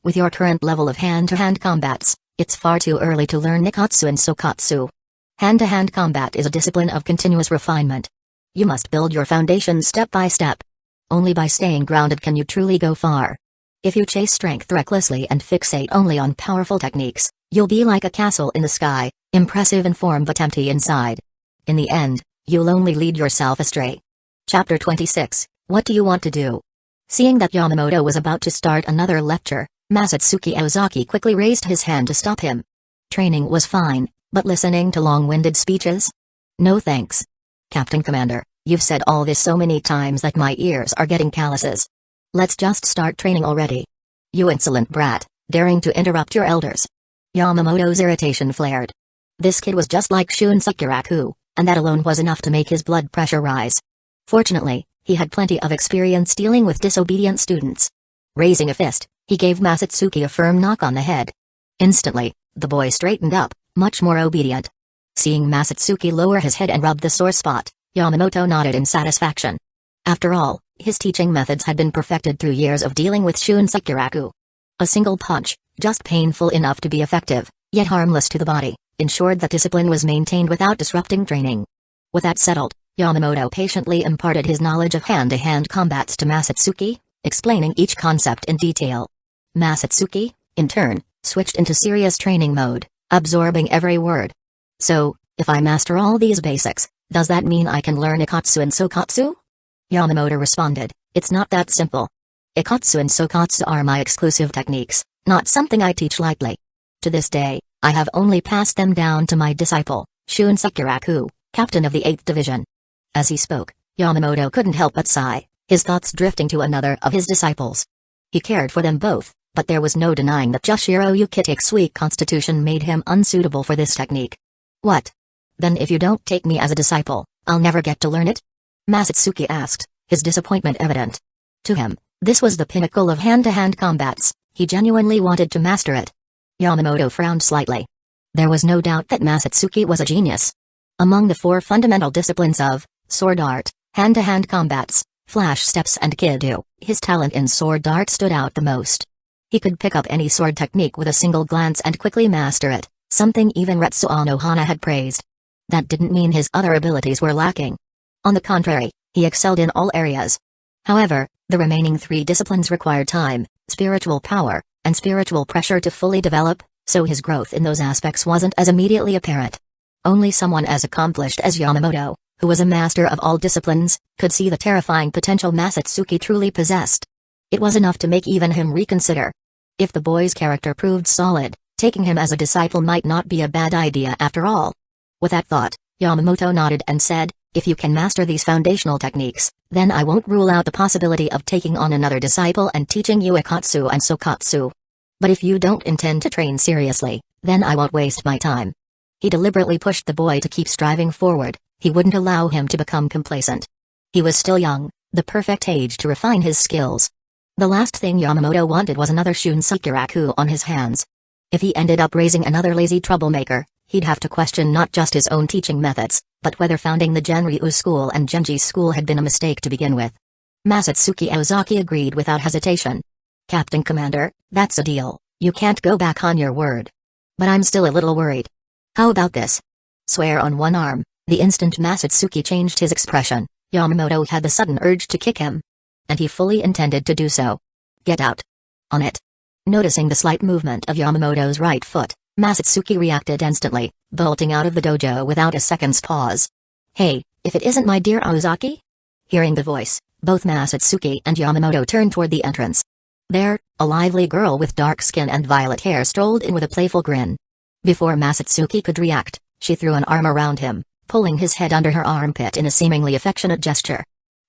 With your current level of hand-to-hand combats, it's far too early to learn Nikatsu and Sokatsu. Hand-to-hand combat is a discipline of continuous refinement. You must build your foundation step by step. Only by staying grounded can you truly go far. If you chase strength recklessly and fixate only on powerful techniques, you'll be like a castle in the sky, impressive in form but empty inside. In the end, you'll only lead yourself astray. Chapter 26, What do you want to do? Seeing that Yamamoto was about to start another lecture, Masatsuki Ozaki quickly raised his hand to stop him. Training was fine, but listening to long-winded speeches? No thanks. Captain Commander, you've said all this so many times that my ears are getting calluses. Let's just start training already. You insolent brat, daring to interrupt your elders. Yamamoto's irritation flared. This kid was just like Shun Sakuraku, and that alone was enough to make his blood pressure rise. Fortunately, he had plenty of experience dealing with disobedient students. Raising a fist, he gave Masatsuki a firm knock on the head. Instantly, the boy straightened up, much more obedient. Seeing Masatsuki lower his head and rub the sore spot, Yamamoto nodded in satisfaction. After all, his teaching methods had been perfected through years of dealing with Shun Sakuraku. A single punch, just painful enough to be effective, yet harmless to the body, ensured that discipline was maintained without disrupting training. With that settled, Yamamoto patiently imparted his knowledge of hand-to-hand combats to Masatsuki, explaining each concept in detail. Masatsuki, in turn, switched into serious training mode, absorbing every word. So, If I master all these basics, does that mean I can learn Ikatsu and Sokatsu? Yamamoto responded, it's not that simple. Ikatsu and Sokatsu are my exclusive techniques, not something I teach lightly. To this day, I have only passed them down to my disciple, Shun Kyoraku, captain of the 8th Division. As he spoke, Yamamoto couldn't help but sigh, his thoughts drifting to another of his disciples. He cared for them both, but there was no denying that Jushiro Ukitake's weak constitution made him unsuitable for this technique. What? Then if you don't take me as a disciple, I'll never get to learn it? Masatsuki asked, his disappointment evident. To him, this was the pinnacle of hand-to-hand combats, he genuinely wanted to master it. Yamamoto frowned slightly. There was no doubt that Masatsuki was a genius. Among the 4 fundamental disciplines of sword art, hand-to-hand combats, flash steps and Kido, his talent in sword art stood out the most. He could pick up any sword technique with a single glance and quickly master it, something even Retsu Unohana had praised. That didn't mean his other abilities were lacking. On the contrary, he excelled in all areas. However, the remaining 3 disciplines required time, spiritual power, and spiritual pressure to fully develop, so his growth in those aspects wasn't as immediately apparent. Only someone as accomplished as Yamamoto, who was a master of all disciplines, could see the terrifying potential Masatsuki truly possessed. It was enough to make even him reconsider. If the boy's character proved solid, taking him as a disciple might not be a bad idea after all. With that thought, Yamamoto nodded and said, if you can master these foundational techniques, then I won't rule out the possibility of taking on another disciple and teaching you Ikatsu and Sokatsu. But if you don't intend to train seriously, then I won't waste my time. He deliberately pushed the boy to keep striving forward, he wouldn't allow him to become complacent. He was still young, the perfect age to refine his skills. The last thing Yamamoto wanted was another Shun Kyoraku on his hands. If he ended up raising another lazy troublemaker, he'd have to question not just his own teaching methods, but whether founding the Genryu School and Genji School had been a mistake to begin with. Masatsuki Ozaki agreed without hesitation. Captain Commander, that's a deal, you can't go back on your word. But I'm still a little worried. How about this? Swear on one arm. The instant Masatsuki changed his expression, Yamamoto had the sudden urge to kick him. And he fully intended to do so. Get out. On it. Noticing the slight movement of Yamamoto's right foot, Masatsuki reacted instantly, bolting out of the dojo without a second's pause. Hey, if it isn't my dear Ozaki? Hearing the voice, both Masatsuki and Yamamoto turned toward the entrance. There, a lively girl with dark skin and violet hair strolled in with a playful grin. Before Masatsuki could react, she threw an arm around him, pulling his head under her armpit in a seemingly affectionate gesture.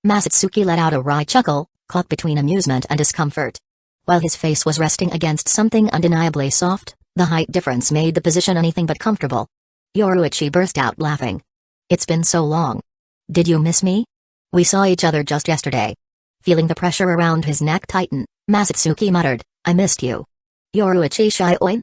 Masatsuki let out a wry chuckle, caught between amusement and discomfort. While his face was resting against something undeniably soft, the height difference made the position anything but comfortable. Yoruichi burst out laughing. It's been so long. Did you miss me? We saw each other just yesterday. Feeling the pressure around his neck tighten, Masatsuki muttered, I missed you. Yoruichi Shioi?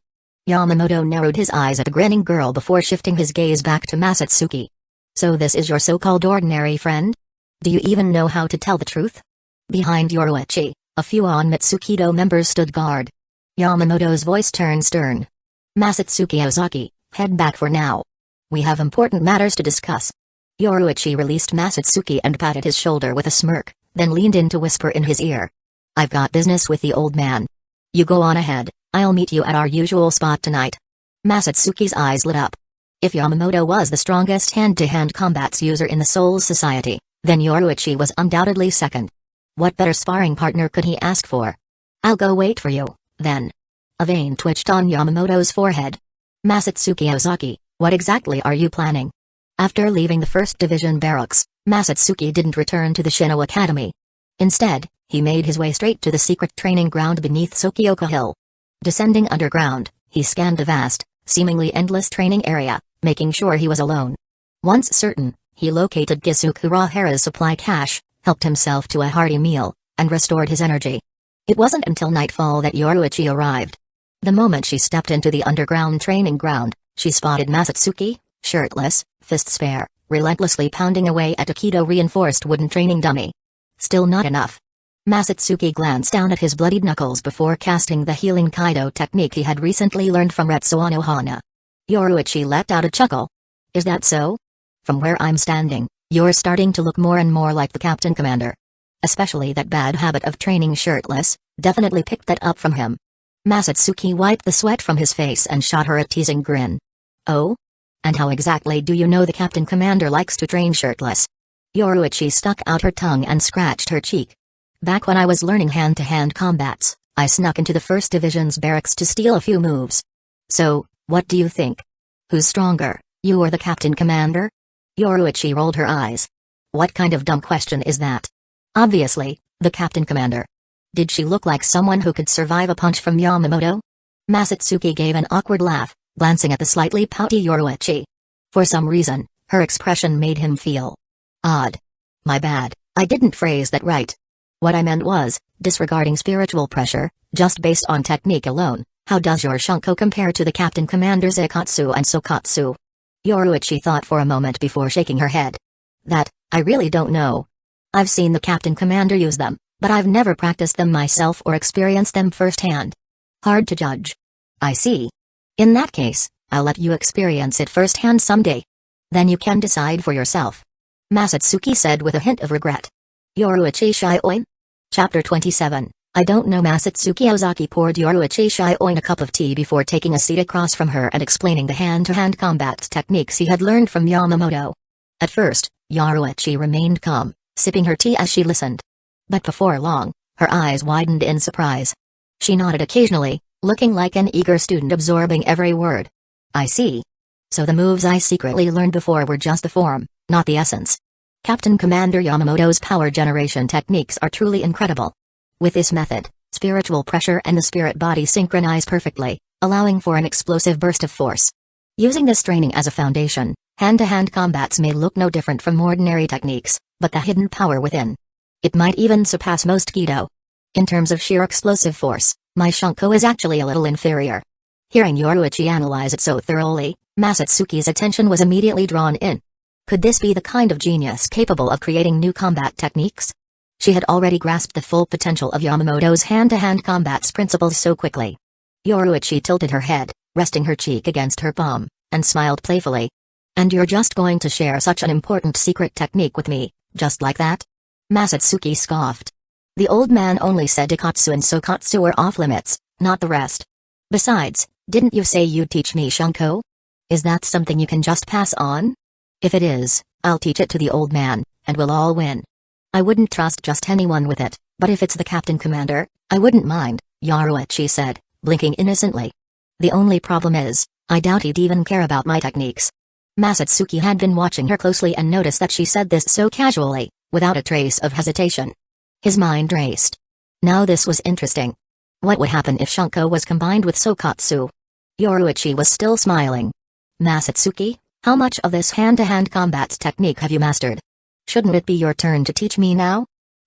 Yamamoto narrowed his eyes at the grinning girl before shifting his gaze back to Masatsuki. So this is your so-called ordinary friend? Do you even know how to tell the truth? Behind Yoruichi, a few Onmitsukido members stood guard. Yamamoto's voice turned stern. Masatsuki Ozaki, head back for now. We have important matters to discuss. Yoruichi released Masatsuki and patted his shoulder with a smirk, then leaned in to whisper in his ear. I've got business with the old man. You go on ahead, I'll meet you at our usual spot tonight. Masatsuki's eyes lit up. If Yamamoto was the strongest hand-to-hand combats user in the Souls Society, then Yoruichi was undoubtedly second. What better sparring partner could he ask for? I'll go wait for you, then. A vein twitched on Yamamoto's forehead. Masatsuki Ozaki, what exactly are you planning? After leaving the 1st Division barracks, Masatsuki didn't return to the Shino Academy. Instead, he made his way straight to the secret training ground beneath Sokioka Hill. Descending underground, he scanned the vast, seemingly endless training area, making sure he was alone. Once certain, he located Gisukura-hara's supply cache, helped himself to a hearty meal, and restored his energy. It wasn't until nightfall that Yoruichi arrived. The moment she stepped into the underground training ground, she spotted Masatsuki, shirtless, fists bare, relentlessly pounding away at a Kido-reinforced wooden training dummy. Still not enough. Masatsuki glanced down at his bloodied knuckles before casting the healing Kaido technique he had recently learned from Retsu Unohana. Yoruichi let out a chuckle. Is that so? From where I'm standing, you're starting to look more and more like the Captain Commander. Especially that bad habit of training shirtless, definitely picked that up from him. Masatsuki wiped the sweat from his face and shot her a teasing grin. Oh? And how exactly do you know the Captain Commander likes to train shirtless? Yoruichi stuck out her tongue and scratched her cheek. Back when I was learning hand-to-hand combats, I snuck into the 1st Division's barracks to steal a few moves. So, what do you think? Who's stronger, you or the Captain Commander? Yoruichi rolled her eyes. What kind of dumb question is that? Obviously, the Captain Commander. Did she look like someone who could survive a punch from Yamamoto? Masatsuki gave an awkward laugh, glancing at the slightly pouty Yoruichi. For some reason, her expression made him feel odd. My bad, I didn't phrase that right. What I meant was, disregarding spiritual pressure, just based on technique alone, how does your Shunko compare to the Captain Commander's Ikatsu and Sokatsu? Yoruichi thought for a moment before shaking her head. That, I really don't know. I've seen the Captain Commander use them, but I've never practiced them myself or experienced them firsthand. Hard to judge. I see. In that case, I'll let you experience it firsthand someday. Then you can decide for yourself. Masatsuki said with a hint of regret. Yoruichi Shioin? Chapter 27. I don't know. Masatsuki Ozaki poured Yoruichi Shioin a cup of tea before taking a seat across from her and explaining the hand-to-hand combat techniques he had learned from Yamamoto. At first, Yoruichi remained calm, sipping her tea as she listened. But before long, her eyes widened in surprise. She nodded occasionally, looking like an eager student absorbing every word. I see. So the moves I secretly learned before were just the form, not the essence. Captain Commander Yamamoto's power generation techniques are truly incredible. With this method, spiritual pressure and the spirit body synchronize perfectly, allowing for an explosive burst of force. Using this training as a foundation, hand-to-hand combats may look no different from ordinary techniques, but the hidden power within. It might even surpass most Kido. In terms of sheer explosive force, my Shunko is actually a little inferior. Hearing Yoruichi analyze it so thoroughly, Masatsuki's attention was immediately drawn in. Could this be the kind of genius capable of creating new combat techniques? She had already grasped the full potential of Yamamoto's hand-to-hand combat's principles so quickly. Yoruichi tilted her head, resting her cheek against her palm, and smiled playfully. And you're just going to share such an important secret technique with me, just like that? Masatsuki scoffed. The old man only said Ikatsu and Sokatsu were off-limits, not the rest. Besides, didn't you say you'd teach me Shunko? Is that something you can just pass on? If it is, I'll teach it to the old man, and we'll all win. I wouldn't trust just anyone with it, but if it's the Captain Commander, I wouldn't mind, Yoruichi said, blinking innocently. The only problem is, I doubt he'd even care about my techniques. Masatsuki had been watching her closely and noticed that she said this so casually, without a trace of hesitation. His mind raced. Now this was interesting. What would happen if Shunko was combined with Sokatsu? Yoruichi was still smiling. Masatsuki, how much of this hand-to-hand combat technique have you mastered? Shouldn't it be your turn to teach me now?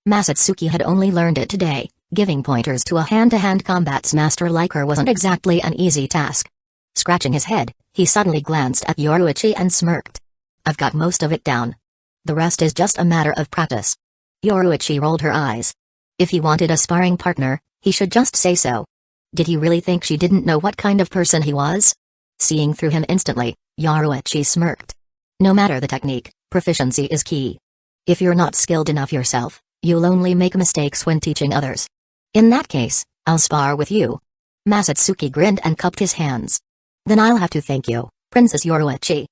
Masatsuki had only learned it today. Giving pointers to a hand-to-hand combat's master like her wasn't exactly an easy task. Scratching his head, he suddenly glanced at Yoruichi and smirked. I've got most of it down. The rest is just a matter of practice. Yoruichi rolled her eyes. If he wanted a sparring partner, he should just say so. Did he really think she didn't know what kind of person he was? Seeing through him instantly, Yoruichi smirked. No matter the technique, proficiency is key. If you're not skilled enough yourself, you'll only make mistakes when teaching others. In that case, I'll spar with you. Masatsuki grinned and cupped his hands. Then I'll have to thank you, Princess Yoruichi.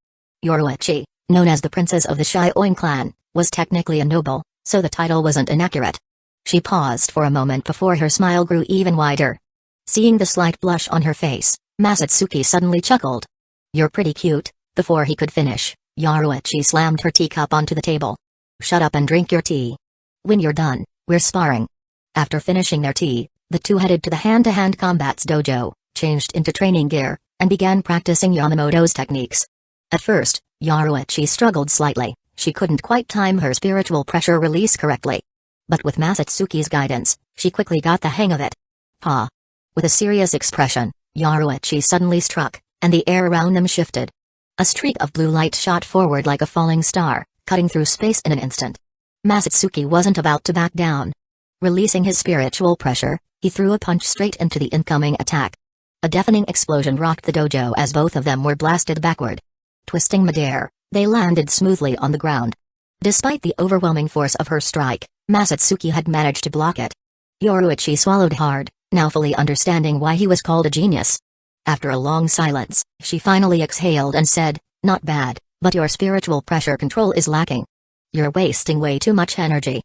Yoruichi, known as the Princess of the Shioin clan, was technically a noble, so the title wasn't inaccurate. She paused for a moment before her smile grew even wider. Seeing the slight blush on her face, Masatsuki suddenly chuckled. You're pretty cute. Before he could finish, Yoruichi slammed her teacup onto the table. Shut up and drink your tea. When you're done, we're sparring. After finishing their tea, the two headed to the hand-to-hand combat's dojo, changed into training gear, and began practicing Yamamoto's techniques. At first, Yoruichi struggled slightly. She couldn't quite time her spiritual pressure release correctly. But with Masatsuki's guidance, she quickly got the hang of it. Pa! With a serious expression, Yoruichi suddenly struck, and the air around them shifted. A streak of blue light shot forward like a falling star, cutting through space in an instant. Masatsuki wasn't about to back down. Releasing his spiritual pressure, he threw a punch straight into the incoming attack. A deafening explosion rocked the dojo as both of them were blasted backward. Twisting midair, they landed smoothly on the ground. Despite the overwhelming force of her strike, Masatsuki had managed to block it. Yoruichi swallowed hard, now fully understanding why he was called a genius. After a long silence, she finally exhaled and said, Not bad, but your spiritual pressure control is lacking. You're wasting way too much energy.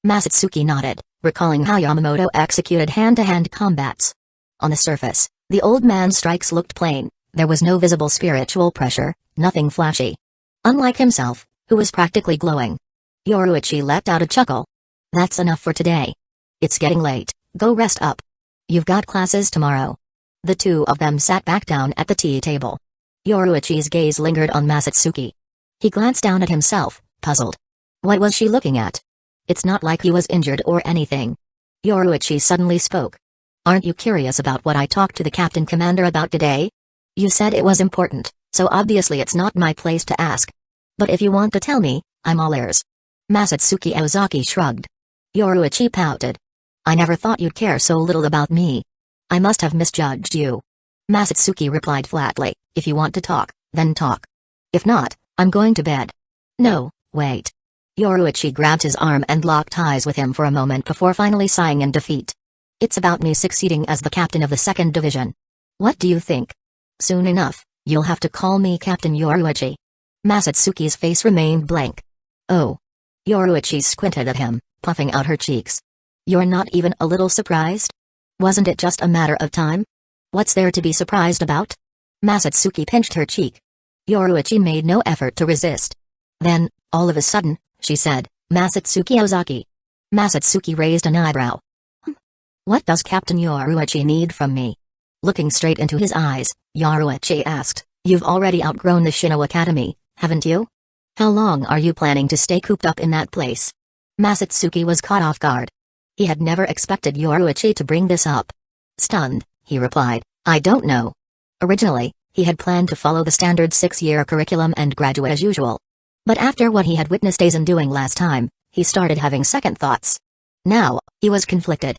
Masatsuki nodded, recalling how Yamamoto executed hand-to-hand combats. On the surface, the old man's strikes looked plain, there was no visible spiritual pressure, nothing flashy. Unlike himself, who was practically glowing. Yoruichi let out a chuckle. That's enough for today. It's getting late, go rest up. You've got classes tomorrow. The two of them sat back down at the tea table. Yoruichi's gaze lingered on Masatsuki. He glanced down at himself, puzzled. What was she looking at? It's not like he was injured or anything. Yoruichi suddenly spoke. Aren't you curious about what I talked to the Captain Commander about today? You said it was important, so obviously it's not my place to ask. But if you want to tell me, I'm all ears. Masatsuki Ozaki shrugged. Yoruichi pouted. I never thought you'd care so little about me. I must have misjudged you. Masatsuki replied flatly, if you want to talk, then talk. If not, I'm going to bed. No, wait. Yoruichi grabbed his arm and locked eyes with him for a moment before finally sighing in defeat. It's about me succeeding as the captain of the 2nd Division. What do you think? Soon enough, you'll have to call me Captain Yoruichi. Masatsuki's face remained blank. Oh. Yoruichi squinted at him, puffing out her cheeks. You're not even a little surprised? Wasn't it just a matter of time? What's there to be surprised about? Masatsuki pinched her cheek. Yoruichi made no effort to resist. Then, all of a sudden, she said, Masatsuki Ozaki. Masatsuki raised an eyebrow. What does Captain Yoruichi need from me? Looking straight into his eyes, Yoruichi asked, You've already outgrown the Shino Academy, haven't you? How long are you planning to stay cooped up in that place? Masatsuki was caught off guard. He had never expected Yoruichi to bring this up. Stunned, he replied, I don't know. Originally, he had planned to follow the standard 6-year curriculum and graduate as usual. But after what he had witnessed Aizen doing last time, he started having second thoughts. Now, he was conflicted.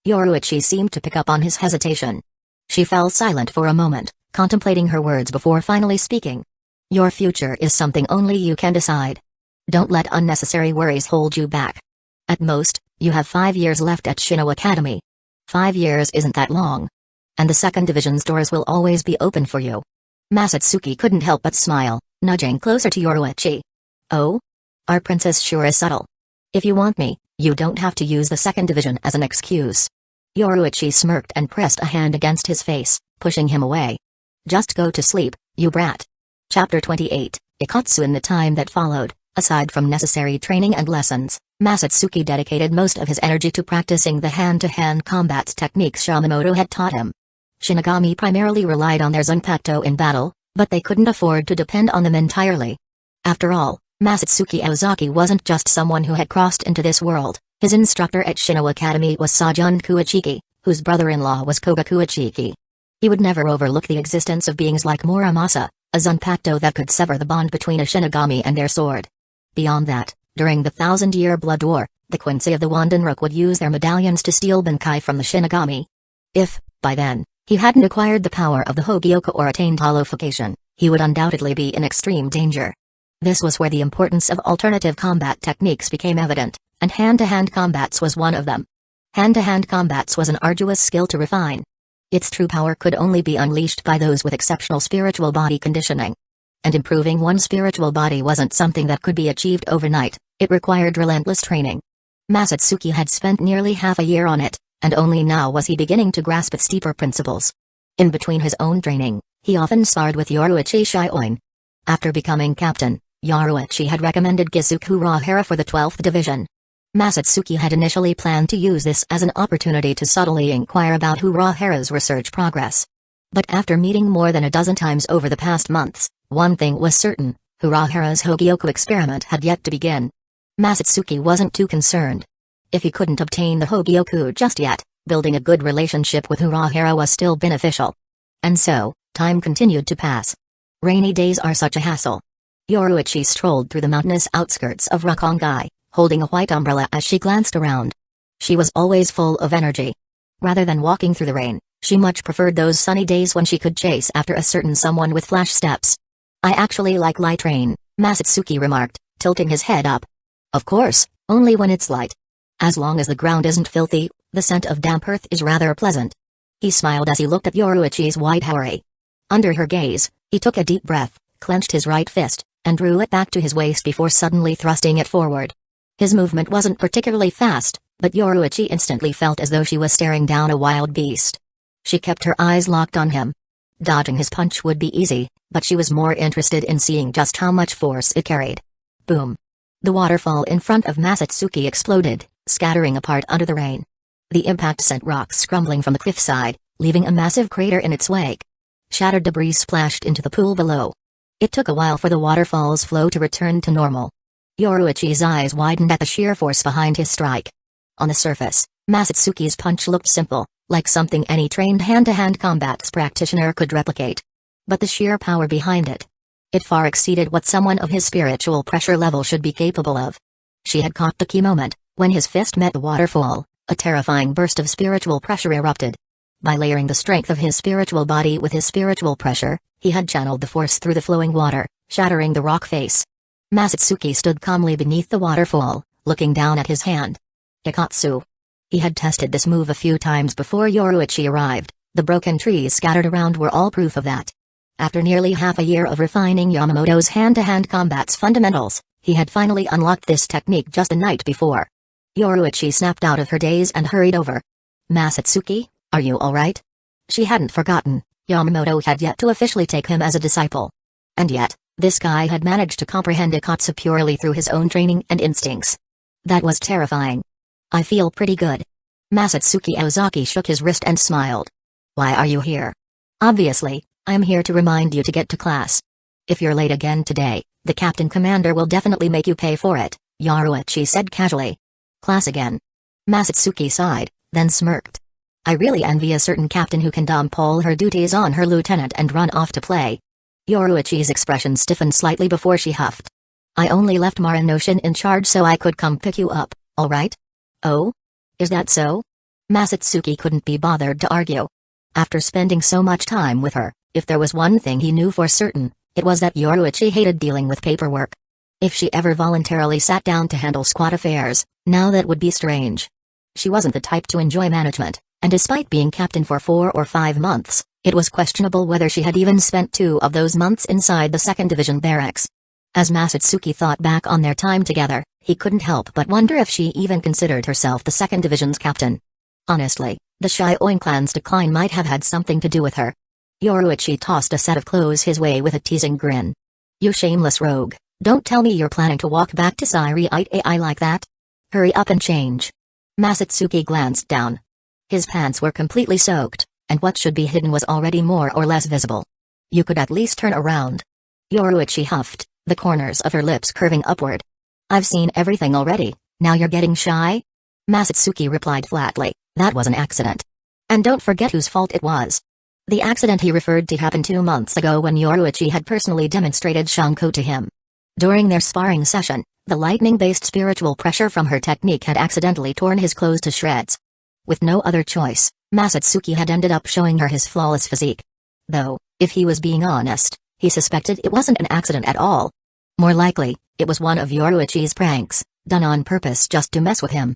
Yoruichi seemed to pick up on his hesitation. She fell silent for a moment, contemplating her words before finally speaking. Your future is something only you can decide. Don't let unnecessary worries hold you back. At most, you have 5 years left at Shino Academy. 5 years isn't that long. And the 2nd Division's doors will always be open for you. Masatsuki couldn't help but smile, nudging closer to Yoruichi. Oh? Our princess sure is subtle. If you want me, you don't have to use the 2nd Division as an excuse. Yoruichi smirked and pressed a hand against his face, pushing him away. Just go to sleep, you brat. Chapter 28, Ikatsu. In the time that followed, aside from necessary training and lessons, Masatsuki dedicated most of his energy to practicing the hand-to-hand combat techniques Yamamoto had taught him. Shinigami primarily relied on their Zanpakuto in battle, but they couldn't afford to depend on them entirely. After all, Masatsuki Ozaki wasn't just someone who had crossed into this world. His instructor at Shino Academy was Sajun Kuichiki, whose brother-in-law was Koga Kuichiki. He would never overlook the existence of beings like Muramasa, a Zanpakuto that could sever the bond between a Shinigami and their sword. Beyond that, during the 1000-year Blood War, the Quincy of the Wandenrook would use their medallions to steal Bankai from the Shinigami. If, by then, he hadn't acquired the power of the Hogyoka or attained holification, he would undoubtedly be in extreme danger. This was where the importance of alternative combat techniques became evident, and hand-to-hand combats was one of them. Hand-to-hand combats was an arduous skill to refine. Its true power could only be unleashed by those with exceptional spiritual body conditioning. And improving one's spiritual body wasn't something that could be achieved overnight, it required relentless training. Masatsuki had spent nearly half a year on it, and only now was he beginning to grasp its deeper principles. In between his own training, he often sparred with Yoruichi Shioin. After becoming captain, Yoruichi had recommended Gizuku Urahara for the 12th Division. Masatsuki had initially planned to use this as an opportunity to subtly inquire about Urahara's research progress. But after meeting more than a dozen times over the past months, one thing was certain, Urahara's Hogyoku experiment had yet to begin. Masatsuki wasn't too concerned. If he couldn't obtain the Hogyoku just yet, building a good relationship with Urahara was still beneficial. And so, time continued to pass. Rainy days are such a hassle. Yoruichi strolled through the mountainous outskirts of Rukongai, holding a white umbrella as she glanced around. She was always full of energy. Rather than walking through the rain, she much preferred those sunny days when she could chase after a certain someone with flash steps. I actually like light rain, Masatsuki remarked, tilting his head up. Of course, only when it's light. As long as the ground isn't filthy, the scent of damp earth is rather pleasant. He smiled as he looked at Yoruichi's white hair. Under her gaze, he took a deep breath, clenched his right fist, and drew it back to his waist before suddenly thrusting it forward. His movement wasn't particularly fast, but Yoruichi instantly felt as though she was staring down a wild beast. She kept her eyes locked on him. Dodging his punch would be easy, but she was more interested in seeing just how much force it carried. Boom! The waterfall in front of Masatsuki exploded, scattering apart under the rain. The impact sent rocks crumbling from the cliffside, leaving a massive crater in its wake. Shattered debris splashed into the pool below. It took a while for the waterfall's flow to return to normal. Yoruichi's eyes widened at the sheer force behind his strike. On the surface, Masatsuki's punch looked simple, like something any trained hand-to-hand combat practitioner could replicate. But the sheer power behind it far exceeded what someone of his spiritual pressure level should be capable of. She had caught the key moment, when his fist met the waterfall, a terrifying burst of spiritual pressure erupted. By layering the strength of his spiritual body with his spiritual pressure, he had channeled the force through the flowing water, shattering the rock face. Masatsuki stood calmly beneath the waterfall, looking down at his hand. Ikatsu. He had tested this move a few times before Yoruichi arrived. The broken trees scattered around were all proof of that. After nearly half a year of refining Yamamoto's hand-to-hand combat's fundamentals, he had finally unlocked this technique just the night before. Yoruichi snapped out of her daze and hurried over. Masatsuki, are you alright? She hadn't forgotten, Yamamoto had yet to officially take him as a disciple. And yet, this guy had managed to comprehend Ikatsu purely through his own training and instincts. That was terrifying. I feel pretty good. Masatsuki Ozaki shook his wrist and smiled. Why are you here? Obviously, I am here to remind you to get to class. If you're late again today, the captain commander will definitely make you pay for it, Yoruichi said casually. Class again. Masatsuki sighed, then smirked. I really envy a certain captain who can dump all her duties on her lieutenant and run off to play. Yoruichi's expression stiffened slightly before she huffed. I only left Marinotion in charge so I could come pick you up, alright? Oh? Is that so? Masatsuki couldn't be bothered to argue. After spending so much time with her, if there was one thing he knew for certain, it was that Yoruichi hated dealing with paperwork. If she ever voluntarily sat down to handle squad affairs, now that would be strange. She wasn't the type to enjoy management, and despite being captain for 4 or 5 months, it was questionable whether she had even spent 2 of those months inside the 2nd Division barracks. As Masatsuki thought back on their time together, he couldn't help but wonder if she even considered herself the 2nd Division's captain. Honestly, the Shino clan's decline might have had something to do with her. Yoruichi tossed a set of clothes his way with a teasing grin. You shameless rogue, don't tell me you're planning to walk back to Seireitei like that. Hurry up and change. Masatsuki glanced down. His pants were completely soaked, and what should be hidden was already more or less visible. You could at least turn around. Yoruichi huffed, the corners of her lips curving upward. I've seen everything already, now you're getting shy? Masatsuki replied flatly, that was an accident. And don't forget whose fault it was. The accident he referred to happened 2 months ago when Yoruichi had personally demonstrated Shanko to him. During their sparring session, the lightning-based spiritual pressure from her technique had accidentally torn his clothes to shreds. With no other choice, Masatsuki had ended up showing her his flawless physique. Though, if he was being honest, he suspected it wasn't an accident at all. More likely, it was one of Yoruichi's pranks, done on purpose just to mess with him.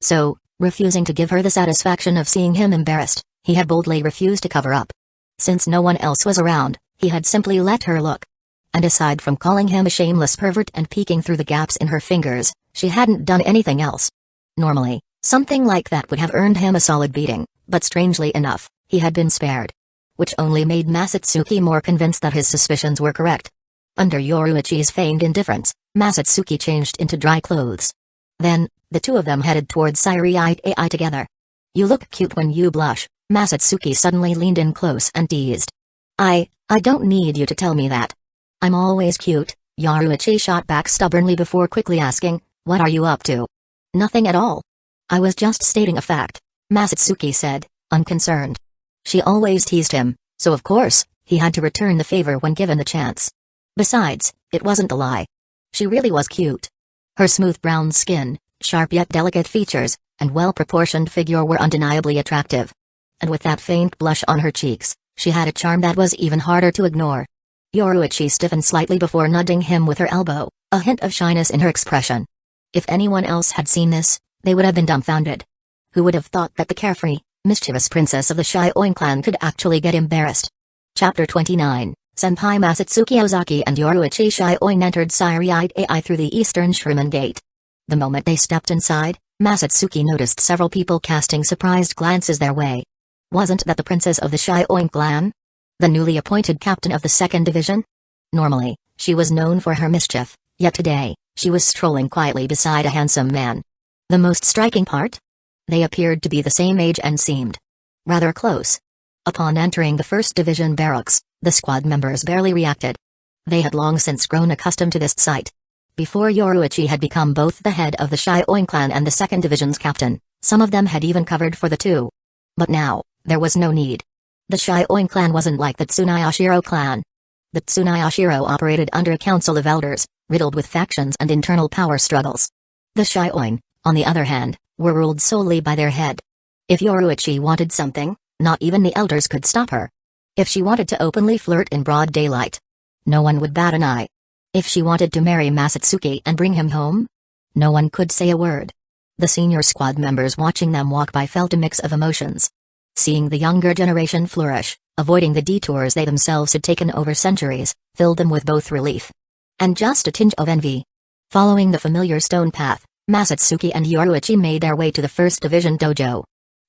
So, refusing to give her the satisfaction of seeing him embarrassed, he had boldly refused to cover up. Since no one else was around, he had simply let her look. And aside from calling him a shameless pervert and peeking through the gaps in her fingers, she hadn't done anything else. Normally, something like that would have earned him a solid beating, but strangely enough, he had been spared. Which only made Masatsuki more convinced that his suspicions were correct. Under Yoruichi's feigned indifference, Masatsuki changed into dry clothes. Then, the two of them headed towards Seireitei together. You look cute when you blush, Masatsuki suddenly leaned in close and teased. I don't need you to tell me that. I'm always cute, Yoruichi shot back stubbornly before quickly asking, what are you up to? Nothing at all. I was just stating a fact, Masatsuki said, unconcerned. She always teased him, so of course, he had to return the favor when given the chance. Besides, it wasn't a lie. She really was cute. Her smooth brown skin, sharp yet delicate features, and well-proportioned figure were undeniably attractive. And with that faint blush on her cheeks, she had a charm that was even harder to ignore. Yoruichi stiffened slightly before nudging him with her elbow, a hint of shyness in her expression. If anyone else had seen this, they would have been dumbfounded. Who would have thought that the carefree, mischievous princess of the Shino clan could actually get embarrassed? Chapter 29, Senpai Masatsuki Ozaki and Yoruichi Shioin entered Seireitei through the eastern Shuriman Gate. The moment they stepped inside, Masatsuki noticed several people casting surprised glances their way. Wasn't that the princess of the Shioin clan? The newly appointed captain of the 2nd Division? Normally, she was known for her mischief, yet today, she was strolling quietly beside a handsome man. The most striking part? They appeared to be the same age and seemed rather close. Upon entering the 1st Division barracks, the squad members barely reacted. They had long since grown accustomed to this sight. Before Yoruichi had become both the head of the Shioin clan and the 2nd Division's captain, some of them had even covered for the two. But now, there was no need. The Shioin clan wasn't like the Tsunayashiro clan. The Tsunayashiro operated under a council of elders, riddled with factions and internal power struggles. The Shioin, on the other hand, were ruled solely by their head. If Yoruichi wanted something, not even the elders could stop her. If she wanted to openly flirt in broad daylight, no one would bat an eye. If she wanted to marry Masatsuki and bring him home, no one could say a word. The senior squad members watching them walk by felt a mix of emotions. Seeing the younger generation flourish, avoiding the detours they themselves had taken over centuries, filled them with both relief and just a tinge of envy. Following the familiar stone path, Masatsuki and Yoruichi made their way to the 1st Division dojo.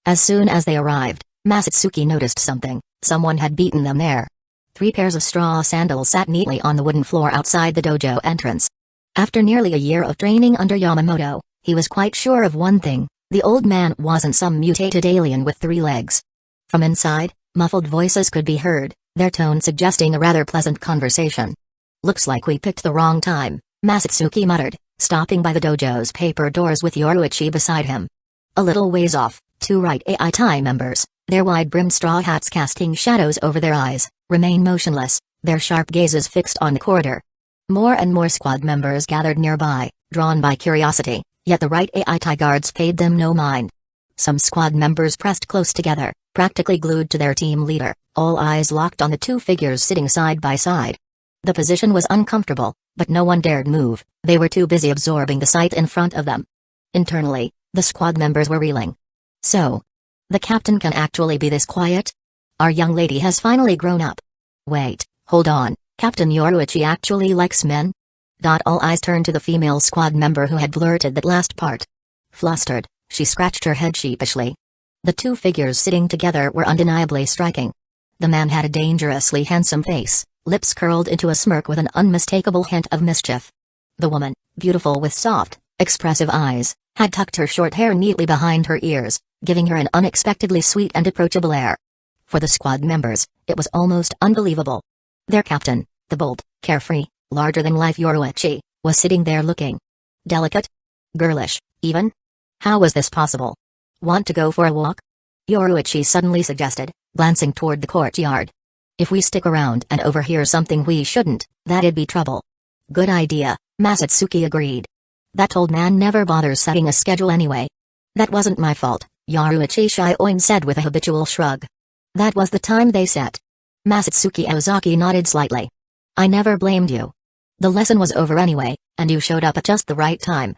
As soon as they arrived, Masatsuki noticed something. Someone had beaten them there. 3 pairs of straw sandals sat neatly on the wooden floor outside the dojo entrance. After nearly a year of training under Yamamoto, he was quite sure of one thing: the old man wasn't some mutated alien with 3 legs. From inside, muffled voices could be heard, their tone suggesting a rather pleasant conversation. "Looks like we picked the wrong time," Masatsuki muttered, stopping by the dojo's paper doors with Yoruichi beside him. A little ways off, 2 Seireitei members, their wide-brimmed straw hats casting shadows over their eyes, remained motionless, their sharp gazes fixed on the corridor. More and more squad members gathered nearby, drawn by curiosity, yet the Seireitei guards paid them no mind. Some squad members pressed close together, practically glued to their team leader, all eyes locked on the 2 figures sitting side by side. The position was uncomfortable, but no one dared move, they were too busy absorbing the sight in front of them. Internally, the squad members were reeling. So, the captain can actually be this quiet? Our young lady has finally grown up. Wait, hold on, Captain Yoruichi actually likes men? All eyes turned to the female squad member who had blurted that last part. Flustered, she scratched her head sheepishly. The 2 figures sitting together were undeniably striking. The man had a dangerously handsome face, lips curled into a smirk with an unmistakable hint of mischief. The woman, beautiful with soft, expressive eyes, had tucked her short hair neatly behind her ears, giving her an unexpectedly sweet and approachable air. For the squad members, it was almost unbelievable. Their captain, the bold, carefree, larger-than-life Yoruichi, was sitting there looking delicate? Girlish, even? How was this possible? Want to go for a walk? Yoruichi suddenly suggested, glancing toward the courtyard. If we stick around and overhear something we shouldn't, that'd be trouble. Good idea, Masatsuki agreed. That old man never bothers setting a schedule anyway. That wasn't my fault, Yoruichi Shioin said with a habitual shrug. That was the time they set. Masatsuki Ozaki nodded slightly. I never blamed you. The lesson was over anyway, and you showed up at just the right time.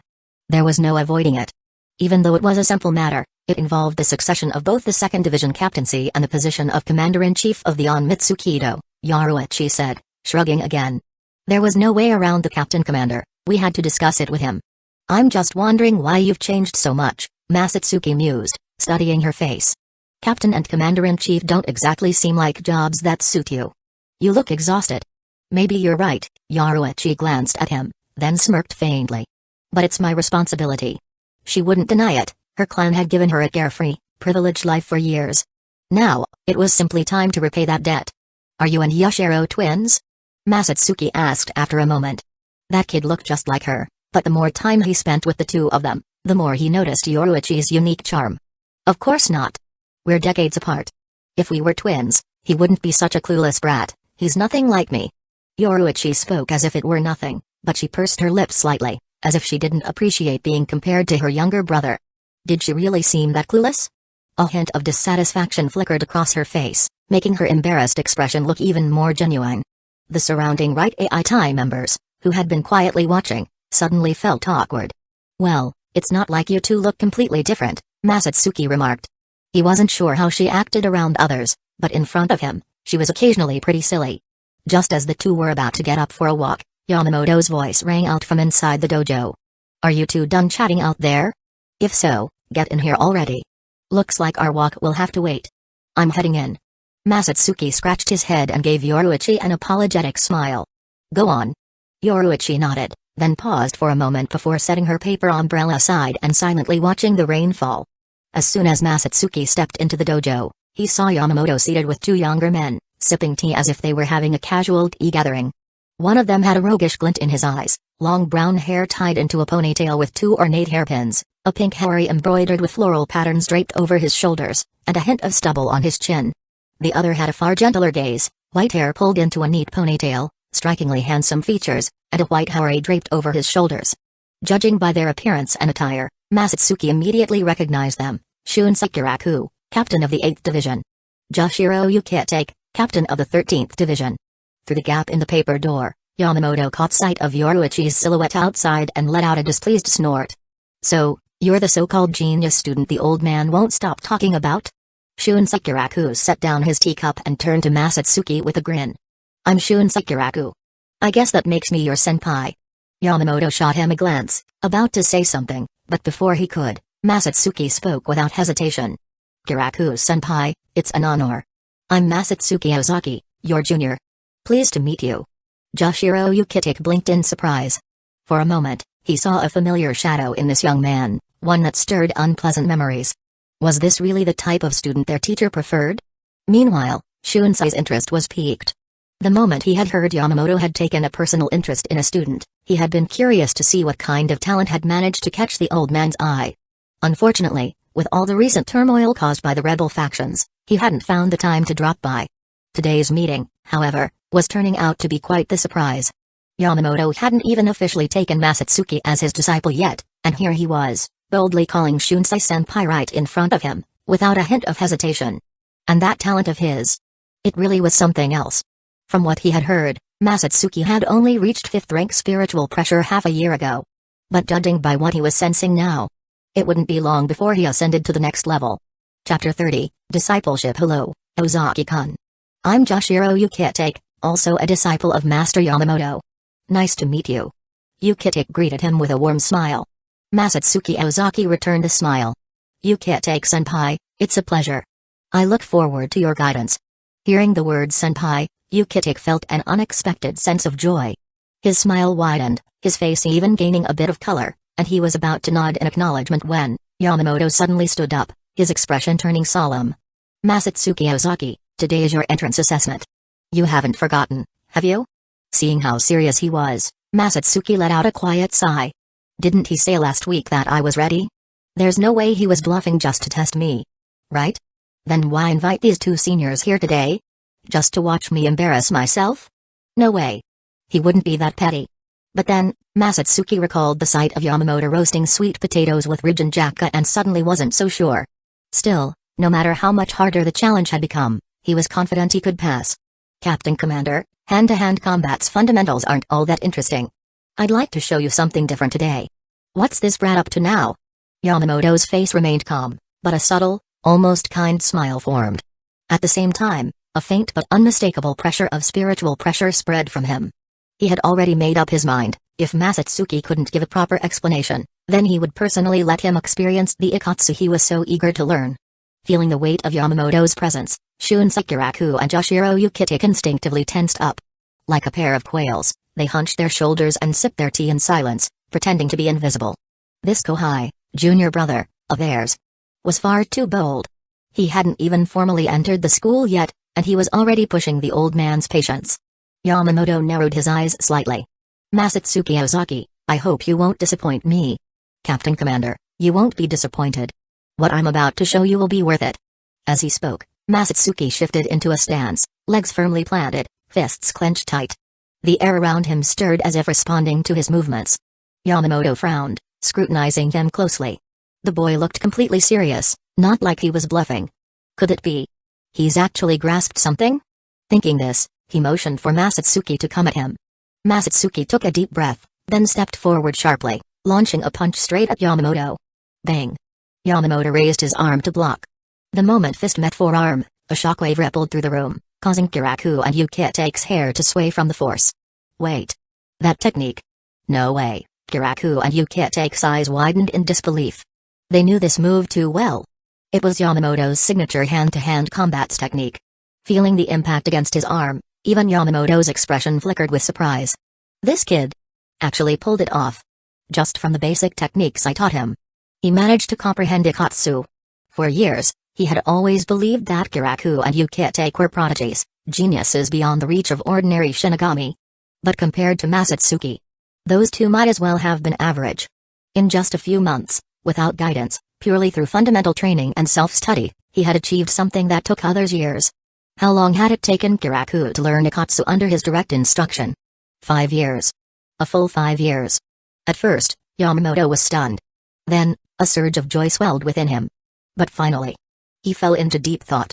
There was no avoiding it. Even though it was a simple matter, it involved the succession of both the 2nd Division captaincy and the position of Commander-in-Chief of the Onmitsukido, Yoruichi said, shrugging again. There was no way around the captain-commander, we had to discuss it with him. I'm just wondering why you've changed so much, Masatsuki mused, studying her face. Captain and Commander-in-Chief don't exactly seem like jobs that suit you. You look exhausted. Maybe you're right, Yoruichi glanced at him, then smirked faintly. But it's my responsibility. She wouldn't deny it, her clan had given her a carefree, privileged life for years. Now, it was simply time to repay that debt. Are you and Yashiro twins? Masatsuki asked after a moment. That kid looked just like her, but the more time he spent with the 2 of them, the more he noticed Yoruichi's unique charm. Of course not. We're decades apart. If we were twins, he wouldn't be such a clueless brat, he's nothing like me. Yoruichi spoke as if it were nothing, but she pursed her lips slightly, as if she didn't appreciate being compared to her younger brother. Did she really seem that clueless? A hint of dissatisfaction flickered across her face, making her embarrassed expression look even more genuine. The surrounding Seireitei members, who had been quietly watching, suddenly felt awkward. Well, it's not like you two look completely different, Masatsuki remarked. He wasn't sure how she acted around others, but in front of him, she was occasionally pretty silly. Just as the two were about to get up for a walk, Yamamoto's voice rang out from inside the dojo. "Are you two done chatting out there? If so, get in here already. Looks like our walk will have to wait. I'm heading in." Masatsuki scratched his head and gave Yoruichi an apologetic smile. "Go on." Yoruichi nodded, then paused for a moment before setting her paper umbrella aside and silently watching the rain fall. As soon as Masatsuki stepped into the dojo, he saw Yamamoto seated with two younger men, sipping tea as if they were having a casual tea gathering. One of them had a roguish glint in his eyes, long brown hair tied into a ponytail with two ornate hairpins, a pink harry embroidered with floral patterns draped over his shoulders, and a hint of stubble on his chin. The other had a far gentler gaze, white hair pulled into a neat ponytail, strikingly handsome features, and a white harry draped over his shoulders. Judging by their appearance and attire, Masatsuki immediately recognized them: Kyoraku, captain of the 8th Division. Joshiro Ukitake, captain of the 13th Division. Through the gap in the paper door, Yamamoto caught sight of Yoruichi's silhouette outside and let out a displeased snort. "So, you're the so-called genius student the old man won't stop talking about?" Kyoraku set down his teacup and turned to Masatsuki with a grin. "I'm Kyoraku. I guess that makes me your senpai." Yamamoto shot him a glance, about to say something, but before he could, Masatsuki spoke without hesitation. "Kyoraku-senpai, it's an honor. I'm Masatsuki Ozaki, your junior. Pleased to meet you." Joshiro Ukitake blinked in surprise. For a moment, he saw a familiar shadow in this young man, one that stirred unpleasant memories. Was this really the type of student their teacher preferred? Meanwhile, Shunsei's interest was piqued. The moment he had heard Yamamoto had taken a personal interest in a student, he had been curious to see what kind of talent had managed to catch the old man's eye. Unfortunately, with all the recent turmoil caused by the rebel factions, he hadn't found the time to drop by. Today's meeting, however, was turning out to be quite the surprise. Yamamoto hadn't even officially taken Masatsuki as his disciple yet, and here he was, boldly calling Shunsei-senpai right in front of him, without a hint of hesitation. And that talent of his? It really was something else. From what he had heard, Masatsuki had only reached 5th rank spiritual pressure half a year ago. But judging by what he was sensing now, it wouldn't be long before he ascended to the next level. Chapter 30, Discipleship. Hello, Ozaki-kun. I'm Joshiro Ukitake, also a disciple of Master Yamamoto. Nice to meet you. Ukitake greeted him with a warm smile. Masatsuki Ozaki returned the smile. Ukitake-senpai, it's a pleasure. I look forward to your guidance. Hearing the word senpai, Ukitake felt an unexpected sense of joy. His smile widened, his face even gaining a bit of color, and he was about to nod in acknowledgement when Yamamoto suddenly stood up, his expression turning solemn. Masatsuki Ozaki, today is your entrance assessment. You haven't forgotten, have you? Seeing how serious he was, Masatsuki let out a quiet sigh. Didn't he say last week that I was ready? There's no way he was bluffing just to test me. Right? Then why invite these two seniors here today? Just to watch me embarrass myself? No way. He wouldn't be that petty. But then, Masatsuki recalled the sight of Yamamoto roasting sweet potatoes with Rijinjaka and suddenly wasn't so sure. Still, no matter how much harder the challenge had become, he was confident he could pass. Captain Commander, hand-to-hand combat's fundamentals aren't all that interesting. I'd like to show you something different today. What's this brat up to now? Yamamoto's face remained calm, but a subtle, almost kind smile formed. At the same time, a faint but unmistakable pressure of spiritual pressure spread from him. He had already made up his mind, if Masatsuki couldn't give a proper explanation, then he would personally let him experience the ikatsu he was so eager to learn. Feeling the weight of Yamamoto's presence, Kyoraku and Joshiro Ukitake instinctively tensed up. Like a pair of quails, they hunched their shoulders and sipped their tea in silence, pretending to be invisible. This Kohai, junior brother, of theirs, was far too bold. He hadn't even formally entered the school yet, and he was already pushing the old man's patience. Yamamoto narrowed his eyes slightly. Masatsuki Ozaki, I hope you won't disappoint me. Captain Commander, you won't be disappointed. What I'm about to show you will be worth it. As he spoke, Masatsuki shifted into a stance, legs firmly planted, fists clenched tight. The air around him stirred as if responding to his movements. Yamamoto frowned, scrutinizing him closely. The boy looked completely serious, not like he was bluffing. Could it be? He's actually grasped something? Thinking this, he motioned for Masatsuki to come at him. Masatsuki took a deep breath, then stepped forward sharply, launching a punch straight at Yamamoto. Bang! Yamamoto raised his arm to block. The moment fist met forearm, a shockwave rippled through the room, causing Kyoraku and Ukitake's hair to sway from the force. Wait. That technique? No way. Kyoraku and Ukitake's eyes widened in disbelief. They knew this move too well. It was Yamamoto's signature hand-to-hand combat technique. Feeling the impact against his arm, even Yamamoto's expression flickered with surprise. This kid actually pulled it off. Just from the basic techniques I taught him. He managed to comprehend Ikatsu. For years, he had always believed that Kyoraku and Ukitake were prodigies, geniuses beyond the reach of ordinary Shinigami. But compared to Masatsuki, those two might as well have been average. In just a few months, without guidance, purely through fundamental training and self-study, he had achieved something that took others years. How long had it taken Kyoraku to learn Ikatsu under his direct instruction? 5 years. A full 5 years. At first, Yamamoto was stunned. Then, a surge of joy swelled within him. But finally, he fell into deep thought.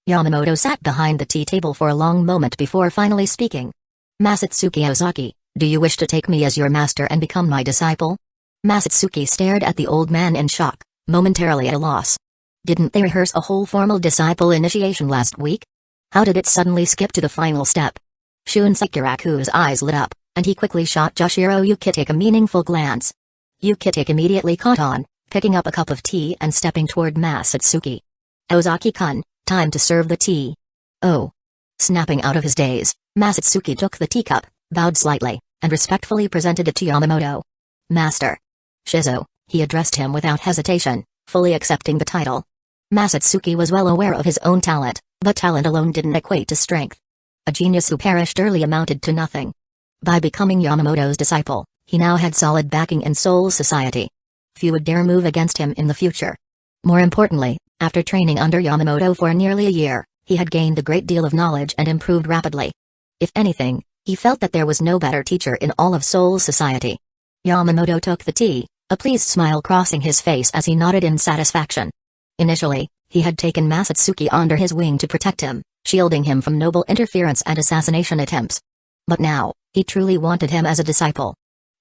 Yamamoto sat behind the tea table for a long moment before finally speaking. Masatsuki Ozaki, do you wish to take me as your master and become my disciple? Masatsuki stared at the old man in shock, momentarily at a loss. Didn't they rehearse a whole formal disciple initiation last week? How did it suddenly skip to the final step? Kyoraku's eyes lit up, and he quickly shot Joshiro Ukitake a meaningful glance. Ukitake immediately caught on, picking up a cup of tea and stepping toward Masatsuki. Ozaki-kun, time to serve the tea. Oh. Snapping out of his daze, Masatsuki took the teacup, bowed slightly, and respectfully presented it to Yamamoto. Master. Shizo, he addressed him without hesitation, fully accepting the title. Masatsuki was well aware of his own talent, but talent alone didn't equate to strength. A genius who perished early amounted to nothing. By becoming Yamamoto's disciple, he now had solid backing in Soul Society. Few would dare move against him in the future. More importantly, after training under Yamamoto for nearly a year, he had gained a great deal of knowledge and improved rapidly. If anything, he felt that there was no better teacher in all of Soul Society. Yamamoto took the tea, a pleased smile crossing his face as he nodded in satisfaction. Initially, he had taken Masatsuki under his wing to protect him, shielding him from noble interference and assassination attempts. But now, he truly wanted him as a disciple.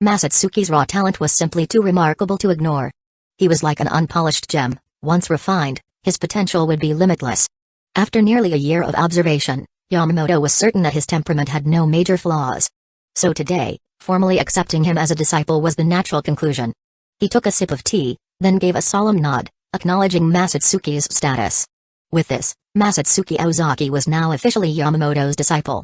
Masatsuki's raw talent was simply too remarkable to ignore. He was like an unpolished gem, once refined, his potential would be limitless. After nearly a year of observation, Yamamoto was certain that his temperament had no major flaws. So today, formally accepting him as a disciple was the natural conclusion. He took a sip of tea, then gave a solemn nod, acknowledging Masatsuki's status. With this, Masatsuki Ozaki was now officially Yamamoto's disciple.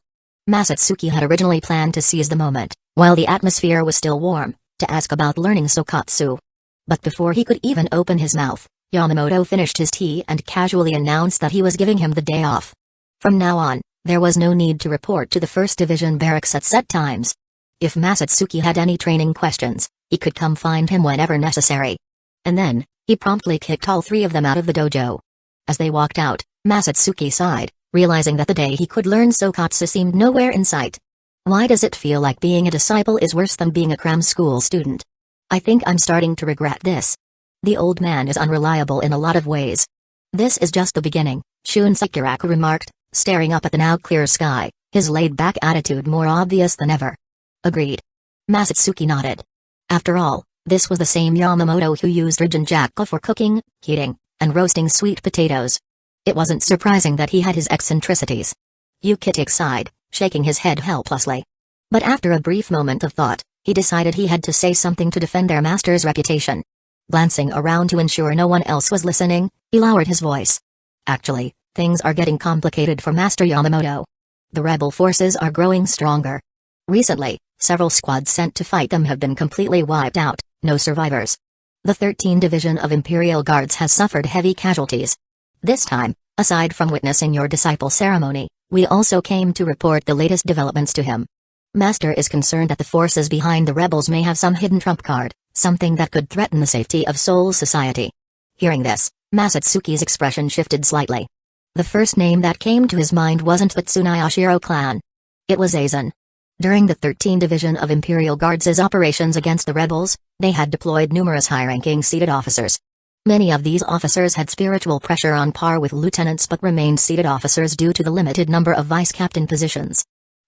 Masatsuki had originally planned to seize the moment, while the atmosphere was still warm, to ask about learning Sokatsu. But before he could even open his mouth, Yamamoto finished his tea and casually announced that he was giving him the day off. From now on, there was no need to report to the 1st Division barracks at set times. If Masatsuki had any training questions, he could come find him whenever necessary. And then, he promptly kicked all 3 of them out of the dojo. As they walked out, Masatsuki sighed, realizing that the day he could learn Sokatsu seemed nowhere in sight. Why does it feel like being a disciple is worse than being a cram school student? I think I'm starting to regret this. The old man is unreliable in a lot of ways. This is just the beginning, Kyoraku remarked, staring up at the now clear sky, his laid-back attitude more obvious than ever. Agreed. Masatsuki nodded. After all, this was the same Yamamoto who used Rijinjaku for cooking, heating, and roasting sweet potatoes. It wasn't surprising that he had his eccentricities. Ukitake sighed, shaking his head helplessly. But after a brief moment of thought, he decided he had to say something to defend their master's reputation. Glancing around to ensure no one else was listening, he lowered his voice. Actually, things are getting complicated for Master Yamamoto. The rebel forces are growing stronger. Recently, several squads sent to fight them have been completely wiped out, no survivors. The 13th Division of Imperial Guards has suffered heavy casualties. This time, aside from witnessing your disciple ceremony, we also came to report the latest developments to him. Master is concerned that the forces behind the rebels may have some hidden trump card, something that could threaten the safety of Soul Society. Hearing this, Masatsuki's expression shifted slightly. The first name that came to his mind wasn't the Tsunayashiro clan. It was Aizen. During the 13th Division of Imperial Guards' operations against the rebels, they had deployed numerous high-ranking seated officers. Many of these officers had spiritual pressure on par with lieutenants but remained seated officers due to the limited number of vice-captain positions.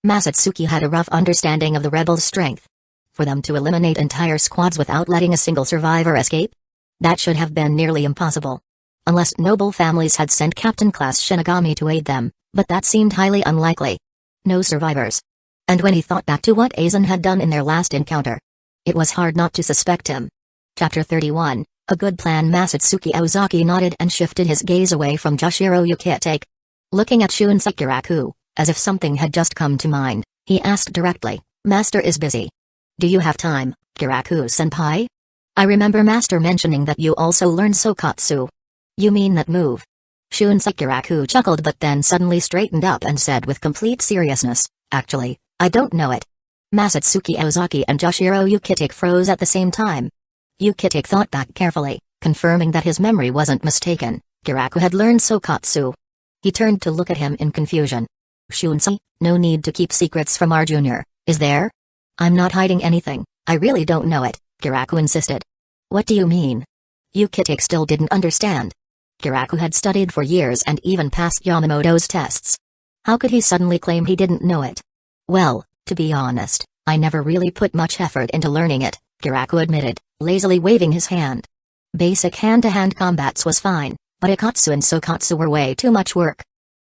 Masatsuki had a rough understanding of the rebels' strength. For them to eliminate entire squads without letting a single survivor escape? That should have been nearly impossible. Unless noble families had sent captain-class Shinigami to aid them, But that seemed highly unlikely. No survivors. And when he thought back to what Aizen had done in their last encounter, it was hard not to suspect him. Chapter 31, A Good Plan. Masatsuki Ozaki nodded and shifted his gaze away from Jushiro Ukitake. Looking at Shunsei Kyoraku, as if something had just come to mind, he asked directly, "Master is busy. Do you have time, Kyoraku-senpai? I remember Master mentioning that you also learn Sokatsu. You mean that move?" Shunsei Kyoraku chuckled but then suddenly straightened up and said with complete seriousness, "Actually, I don't know it." Masatsuki Ozaki and Jushiro Ukitake froze at the same time. Ukitake thought back carefully, confirming that his memory wasn't mistaken. Kyoraku had learned Sokatsu. He turned to look at him in confusion. "Shunsei, no need to keep secrets from our junior, is there?" "I'm not hiding anything, I really don't know it," Kyoraku insisted. "What do you mean?" Ukitake still didn't understand. Kyoraku had studied for years and even passed Yamamoto's tests. How could he suddenly claim he didn't know it? "Well, to be honest, I never really put much effort into learning it," Kyoraku admitted, lazily waving his hand. "Basic hand-to-hand combats was fine, but Ikatsu and Sokatsu were way too much work.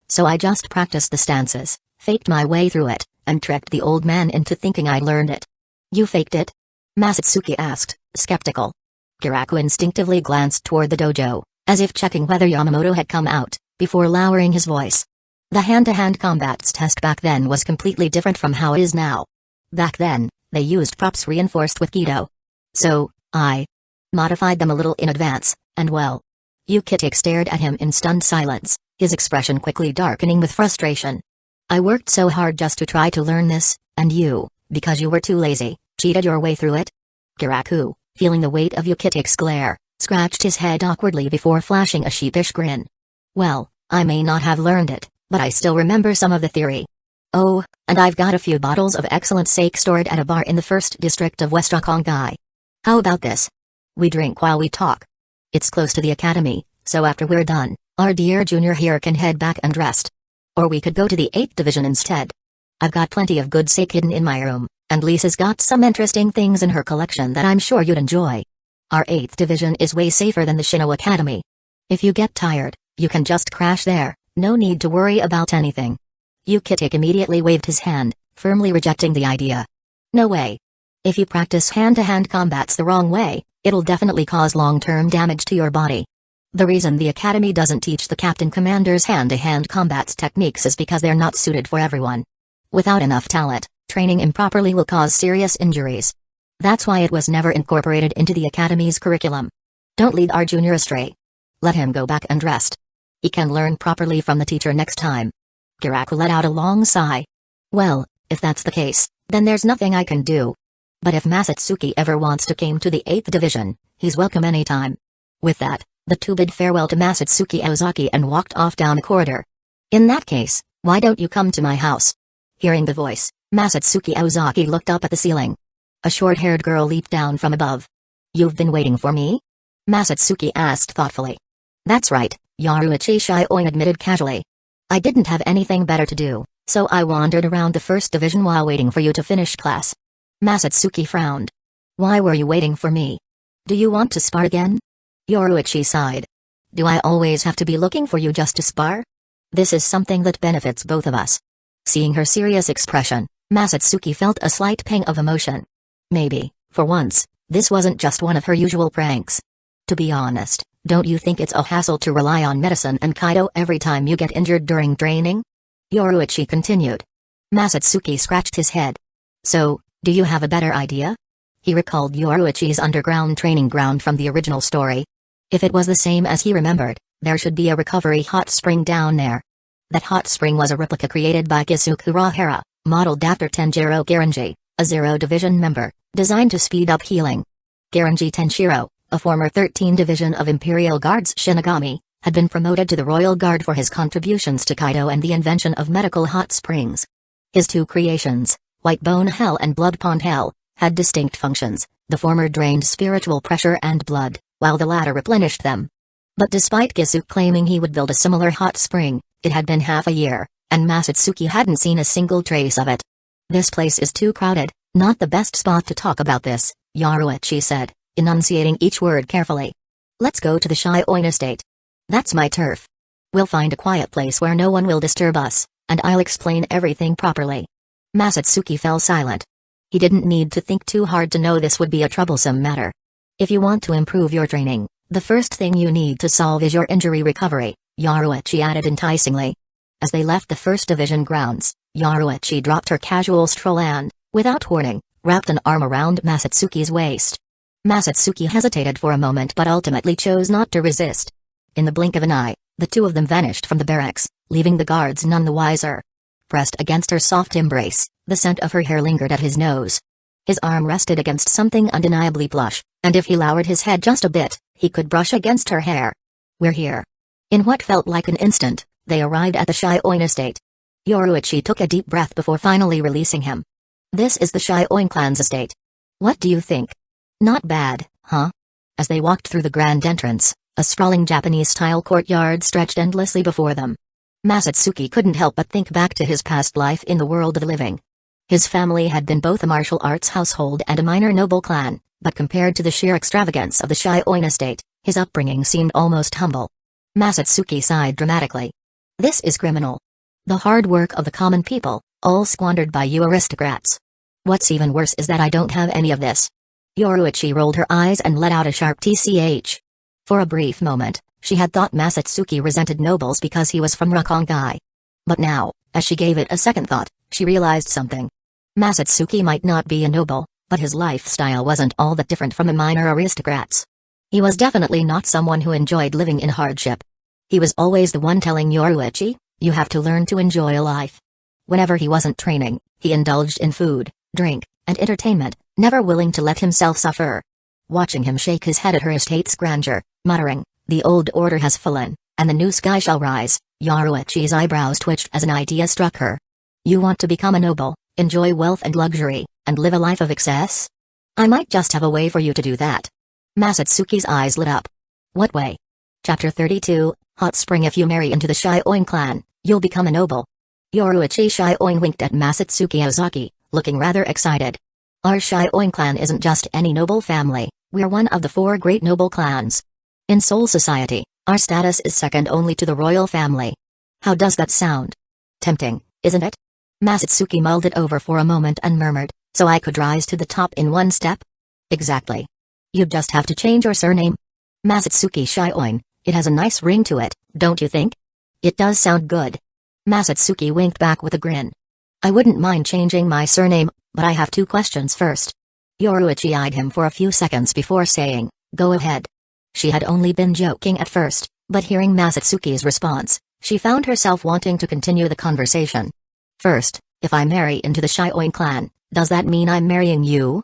So I just practiced the stances, faked my way through it, and tricked the old man into thinking I learned it." "You faked it?" Masatsuki asked, skeptical. Kyoraku instinctively glanced toward the dojo, as if checking whether Yamamoto had come out, before lowering his voice. The hand-to-hand combats test back then was completely different from how it is now. Back then, they used props reinforced with Kido. So, I modified them a little in advance, and well. Ukitake stared at him in stunned silence, his expression quickly darkening with frustration. "I worked so hard just to try to learn this, and you, because you were too lazy, cheated your way through it?" Kyoraku, feeling the weight of Ukitake's glare, scratched his head awkwardly before flashing a sheepish grin. "Well, I may not have learned it, but I still remember some of the theory. Oh, and I've got a few bottles of excellent sake stored at a bar in the 1st district of West Rukongai. How about this? We drink while we talk. It's close to the academy, so after we're done, our dear junior here can head back and rest. Or we could go to the 8th division instead. I've got plenty of good sake hidden in my room, and Lisa's got some interesting things in her collection that I'm sure you'd enjoy. Our 8th division is way safer than the Shino Academy. If you get tired, you can just crash there, no need to worry about anything." Ukitake immediately waved his hand, firmly rejecting the idea. "No way. If you practice hand-to-hand combats the wrong way, it'll definitely cause long-term damage to your body. The reason the academy doesn't teach the captain commander's hand-to-hand combats techniques is because they're not suited for everyone. Without enough talent, training improperly will cause serious injuries. That's why it was never incorporated into the academy's curriculum. Don't lead our junior astray. Let him go back and rest. He can learn properly from the teacher next time." Kyoraku let out a long sigh. "Well, if that's the case, then there's nothing I can do. But if Masatsuki ever wants to come to the 8th division, he's welcome anytime." With that, the two bid farewell to Masatsuki Ozaki and walked off down the corridor. "In that case, why don't you come to my house?" Hearing the voice, Masatsuki Ozaki looked up at the ceiling. A short-haired girl leaped down from above. "You've been waiting for me?" Masatsuki asked thoughtfully. "That's right," Yaruichi Shion admitted casually. "I didn't have anything better to do, so I wandered around the 1st division while waiting for you to finish class." Masatsuki frowned. "Why were you waiting for me? Do you want to spar again?" Yaruichi sighed. "Do I always have to be looking for you just to spar? This is something that benefits both of us." Seeing her serious expression, Masatsuki felt a slight pang of emotion. Maybe, for once, this wasn't just one of her usual pranks. "To be honest, don't you think it's a hassle to rely on medicine and Kaido every time you get injured during training?" Yoruichi continued. Masatsuki scratched his head. "So, do you have a better idea?" He recalled Yoruichi's underground training ground from the original story. If it was the same as he remembered, there should be a recovery hot spring down there. That hot spring was a replica created by Kisukura, modeled after Tenjiro Garanji, a 0 Division member, designed to speed up healing. Garanji Tenshiro, a former 13 Division of Imperial Guard's Shinigami, had been promoted to the Royal Guard for his contributions to Kaido and the invention of medical hot springs. His two creations, White Bone Hell and Blood Pond Hell, had distinct functions. The former drained spiritual pressure and blood, while the latter replenished them. But despite Gisu claiming he would build a similar hot spring, it had been half a year, and Masatsuki hadn't seen a single trace of it. "This place is too crowded, not the best spot to talk about this," Yaruichi said, enunciating each word carefully. "Let's go to the Shion estate. That's my turf." We'll find a quiet place where no one will disturb us, and I'll explain everything properly." Masatsuki fell silent. He didn't need to think too hard to know this would be a troublesome matter. "If you want to improve your training, the first thing you need to solve is your injury recovery," Yoruichi added enticingly. As they left the First Division grounds, Yoruichi dropped her casual stroll and, without warning, wrapped an arm around Masatsuki's waist. Masatsuki hesitated for a moment but ultimately chose not to resist. In the blink of an eye, the two of them vanished from the barracks, leaving the guards none the wiser. Pressed against her soft embrace, the scent of her hair lingered at his nose. His arm rested against something undeniably plush, and if he lowered his head just a bit, he could brush against her hair. "We're here." In what felt like an instant, they arrived at the Shioin estate. Yoruichi took a deep breath before finally releasing him. "This is the Shioin clan's estate. What do you think? Not bad, huh?" As they walked through the grand entrance, a sprawling Japanese-style courtyard stretched endlessly before them. Masatsuki couldn't help but think back to his past life in the world of the living. His family had been both a martial arts household and a minor noble clan, but compared to the sheer extravagance of the Shioin estate, his upbringing seemed almost humble. Masatsuki sighed dramatically. "This is criminal. The hard work of the common people, all squandered by you aristocrats. What's even worse is that I don't have any of this." Yoruichi rolled her eyes and let out a sharp tch. For a brief moment, she had thought Masatsuki resented nobles because he was from Rukongai. But now, as she gave it a second thought, she realized something. Masatsuki might not be a noble, but his lifestyle wasn't all that different from a minor aristocrat's. He was definitely not someone who enjoyed living in hardship. He was always the one telling Yoruichi, "You have to learn to enjoy life." Whenever he wasn't training, he indulged in food, drink, and entertainment, never willing to let himself suffer. Watching him shake his head at her estate's grandeur, muttering, "The old order has fallen, and the new sky shall rise," Yoruichi's eyebrows twitched as an idea struck her. "You want to become a noble, enjoy wealth and luxury, and live a life of excess? I might just have a way for you to do that." Masatsuki's eyes lit up. "What way?" Chapter 32, Hot Spring. "If you marry into the Shioin clan, you'll become a noble." Yoruichi Shioin winked at Masatsuki Ozaki, looking rather excited. "Our Shioin clan isn't just any noble family, we're one of the 4 great noble clans. In Soul Society, our status is second only to the royal family. How does that sound? Tempting, isn't it?" Masatsuki mulled it over for a moment and murmured, "So I could rise to the top in one step?" "Exactly. You'd just have to change your surname." Masatsuki Shioin, it has a nice ring to it, don't you think? "It does sound good." Masatsuki winked back with a grin. "I wouldn't mind changing my surname, but I have 2 questions first." Yoruichi eyed him for a few seconds before saying, "Go ahead." She had only been joking at first, but hearing Masatsuki's response, she found herself wanting to continue the conversation. "First, if I marry into the Shioin clan, does that mean I'm marrying you?"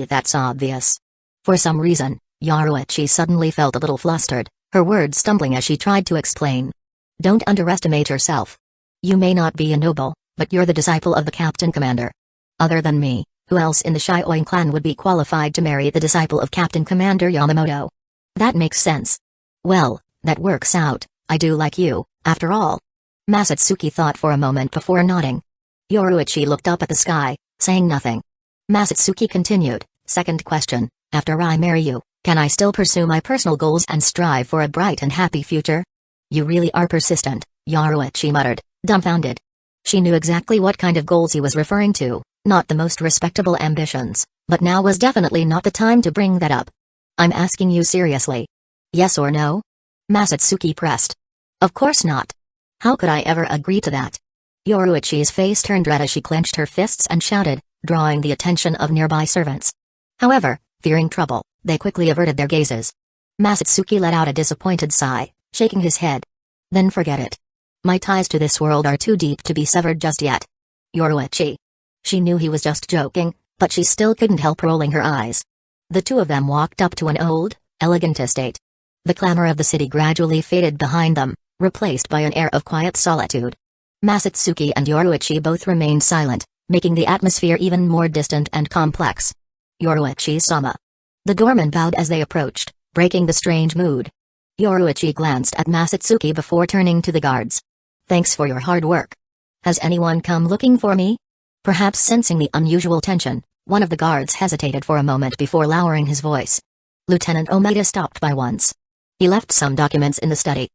That's obvious." For some reason, Yoruichi suddenly felt a little flustered, her words stumbling as she tried to explain. "Don't underestimate yourself. You may not be a noble, but you're the disciple of the Captain Commander. Other than me, who else in the Shioin clan would be qualified to marry the disciple of Captain Commander Yamamoto? That makes sense." "Well, that works out, I do like you, after all." Masatsuki thought for a moment before nodding. Yoruichi looked up at the sky, saying nothing. Masatsuki continued, "Second question, after I marry you, can I still pursue my personal goals and strive for a bright and happy future?" "You really are persistent," Yoruichi muttered, dumbfounded. She knew exactly what kind of goals he was referring to, not the most respectable ambitions, but now was definitely not the time to bring that up. "I'm asking you seriously. Yes or no?" Masatsuki pressed. "Of course not. How could I ever agree to that?" Yoruichi's face turned red as she clenched her fists and shouted, drawing the attention of nearby servants. However, fearing trouble, they quickly averted their gazes. Masatsuki let out a disappointed sigh, shaking his head. "Then forget it. My ties to this world are too deep to be severed just yet." Yoruichi. She knew he was just joking, but she still couldn't help rolling her eyes. The two of them walked up to an old, elegant estate. The clamor of the city gradually faded behind them, replaced by an air of quiet solitude. Masatsuki and Yoruichi both remained silent, making the atmosphere even more distant and complex. "Yoruichi-sama." The doorman bowed as they approached, breaking the strange mood. Yoruichi glanced at Masatsuki before turning to the guards. "Thanks for your hard work. Has anyone come looking for me?" Perhaps sensing the unusual tension, one of the guards hesitated for a moment before lowering his voice. "Lieutenant Omeda stopped by once. He left some documents in the study."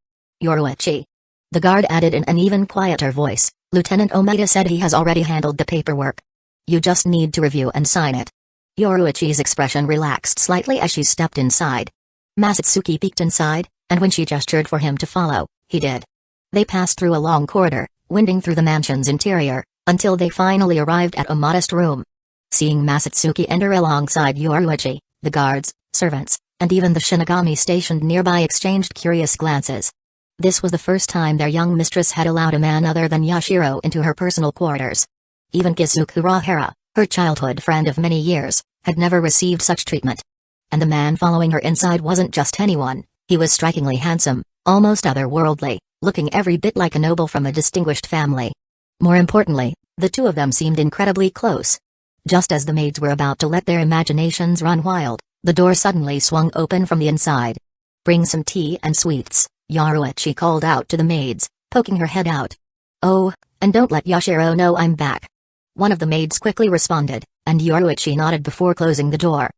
"Yoruichi." The guard added in an even quieter voice, Lieutenant Omeda said he has already handled the paperwork. You just need to review and sign it. Yoruichi's expression relaxed slightly as she stepped inside. Masatsuki peeked inside, and when she gestured for him to follow, he did. They passed through a long corridor, winding through the mansion's interior, until they finally arrived at a modest room. Seeing Masatsuki enter alongside Yoruichi, the guards, servants, and even the Shinigami stationed nearby exchanged curious glances. This was the first time their young mistress had allowed a man other than Yashiro into her personal quarters. Even Kizukurahara, her childhood friend of many years, had never received such treatment. And the man following her inside wasn't just anyone, he was strikingly handsome, almost otherworldly, looking every bit like a noble from a distinguished family. More importantly, the two of them seemed incredibly close. Just as the maids were about to let their imaginations run wild, the door suddenly swung open from the inside. Bring some tea and sweets, Yoruichi called out to the maids, poking her head out. Oh, and don't let Yashiro know I'm back. One of the maids quickly responded, and Yoruichi nodded before closing the door.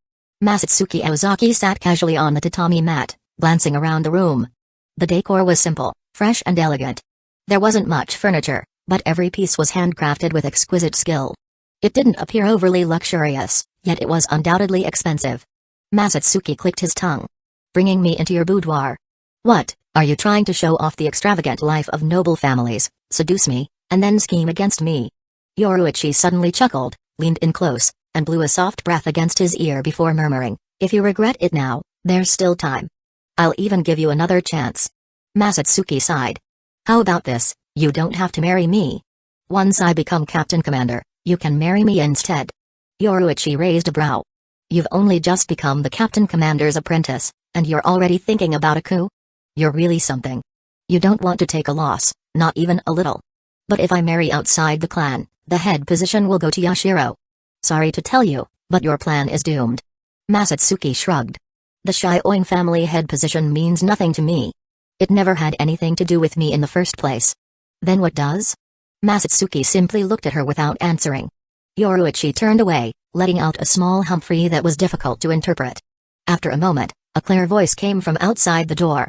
Masatsuki Ozaki sat casually on the tatami mat, glancing around the room. The decor was simple, fresh and elegant. There wasn't much furniture, but every piece was handcrafted with exquisite skill. It didn't appear overly luxurious, yet it was undoubtedly expensive. Masatsuki clicked his tongue. Bringing me into your boudoir. What, are you trying to show off the extravagant life of noble families, seduce me, and then scheme against me? Yoruichi suddenly chuckled, leaned in close, and blew a soft breath against his ear before murmuring, if you regret it now, there's still time. I'll even give you another chance. Masatsuki sighed. How about this, you don't have to marry me. Once I become Captain Commander, you can marry me instead. Yoruichi raised a brow. You've only just become the Captain Commander's apprentice, and you're already thinking about a coup? You're really something. You don't want to take a loss, not even a little. But if I marry outside the clan, the head position will go to Yashiro. Sorry to tell you, but your plan is doomed. Masatsuki shrugged. The Shioing family head position means nothing to me. It never had anything to do with me in the first place. Then what does? Masatsuki simply looked at her without answering. Yoruichi turned away, letting out a small humphrey that was difficult to interpret. After a moment, a clear voice came from outside the door.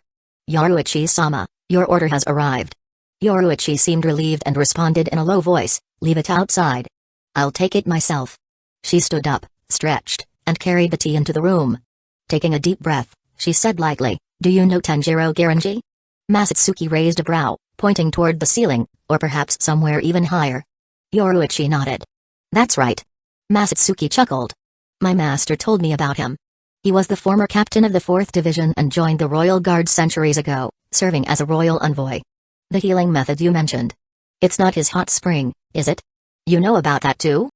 Yoruichi-sama, your order has arrived. Yoruichi seemed relieved and responded in a low voice, leave it outside. I'll take it myself. She stood up, stretched, and carried the tea into the room. Taking a deep breath, she said lightly, do you know Tanjiro Garanji? Masatsuki raised a brow, pointing toward the ceiling, or perhaps somewhere even higher. Yoruichi nodded. That's right. Masatsuki chuckled. My master told me about him. He was the former captain of the 4th Division and joined the Royal Guard centuries ago, serving as a royal envoy. The healing method you mentioned. It's not his hot spring, is it? You know about that too?